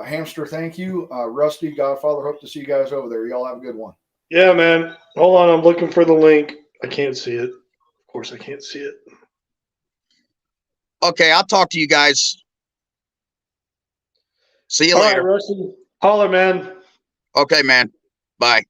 Hamster, thank you. Rusty, Godfather, hope to see you guys over there. Y'all have a good one. Yeah, man. Hold on. I'm looking for the link. I can't see it. Of course, I can't see it. Okay, I'll talk to you guys. See you All later. right, Rusty. Holler, man. Okay, man. Bye.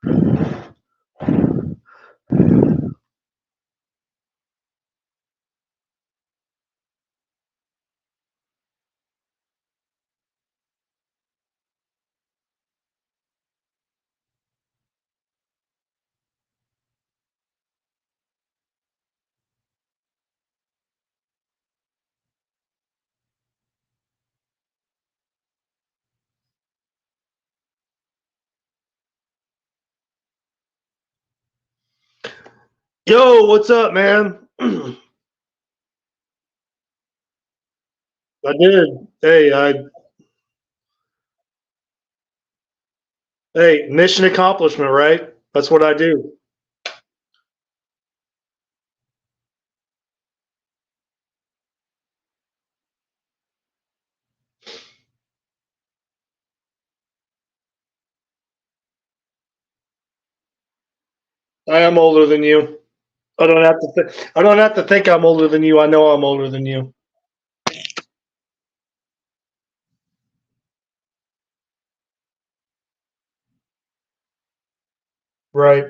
Yo, what's up, man? I did. Hey, mission accomplishment, right? That's what I do. I am older than you. I don't have to. I don't have to think I'm older than you. I know I'm older than you. Right.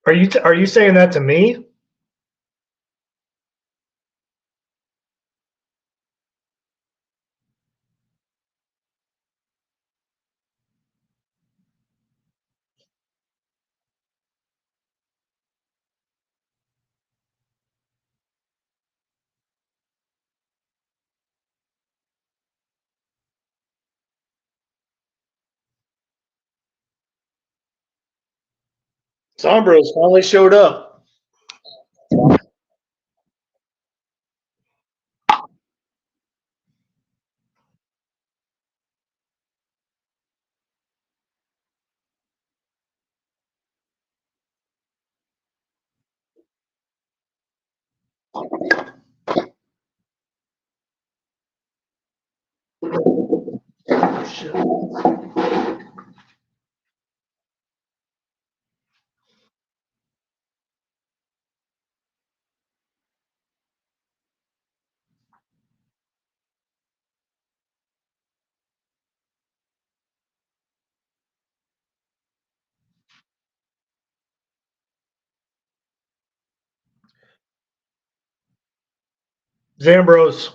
Are you saying that to me? Sombros finally showed up. Zambros.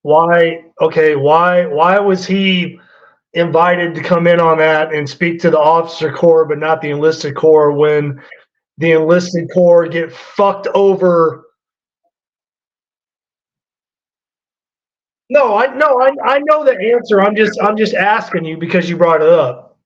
Why? Okay. Why was he invited to come in on that and speak to the officer corps, but not the enlisted corps? When the enlisted corps get fucked over. No, I know the answer. I'm just asking you because you brought it up.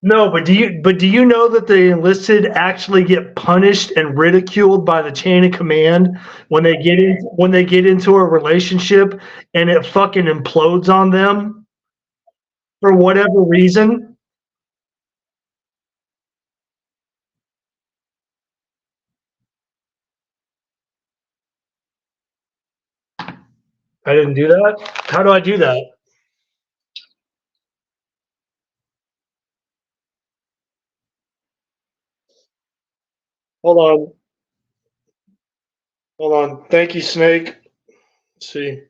No, but do you know that the enlisted actually get punished and ridiculed by the chain of command when they get into a relationship and it fucking implodes on them for whatever reason? I didn't do that. How do I do that? Hold on. Hold on. Thank you, Snake. Let's see.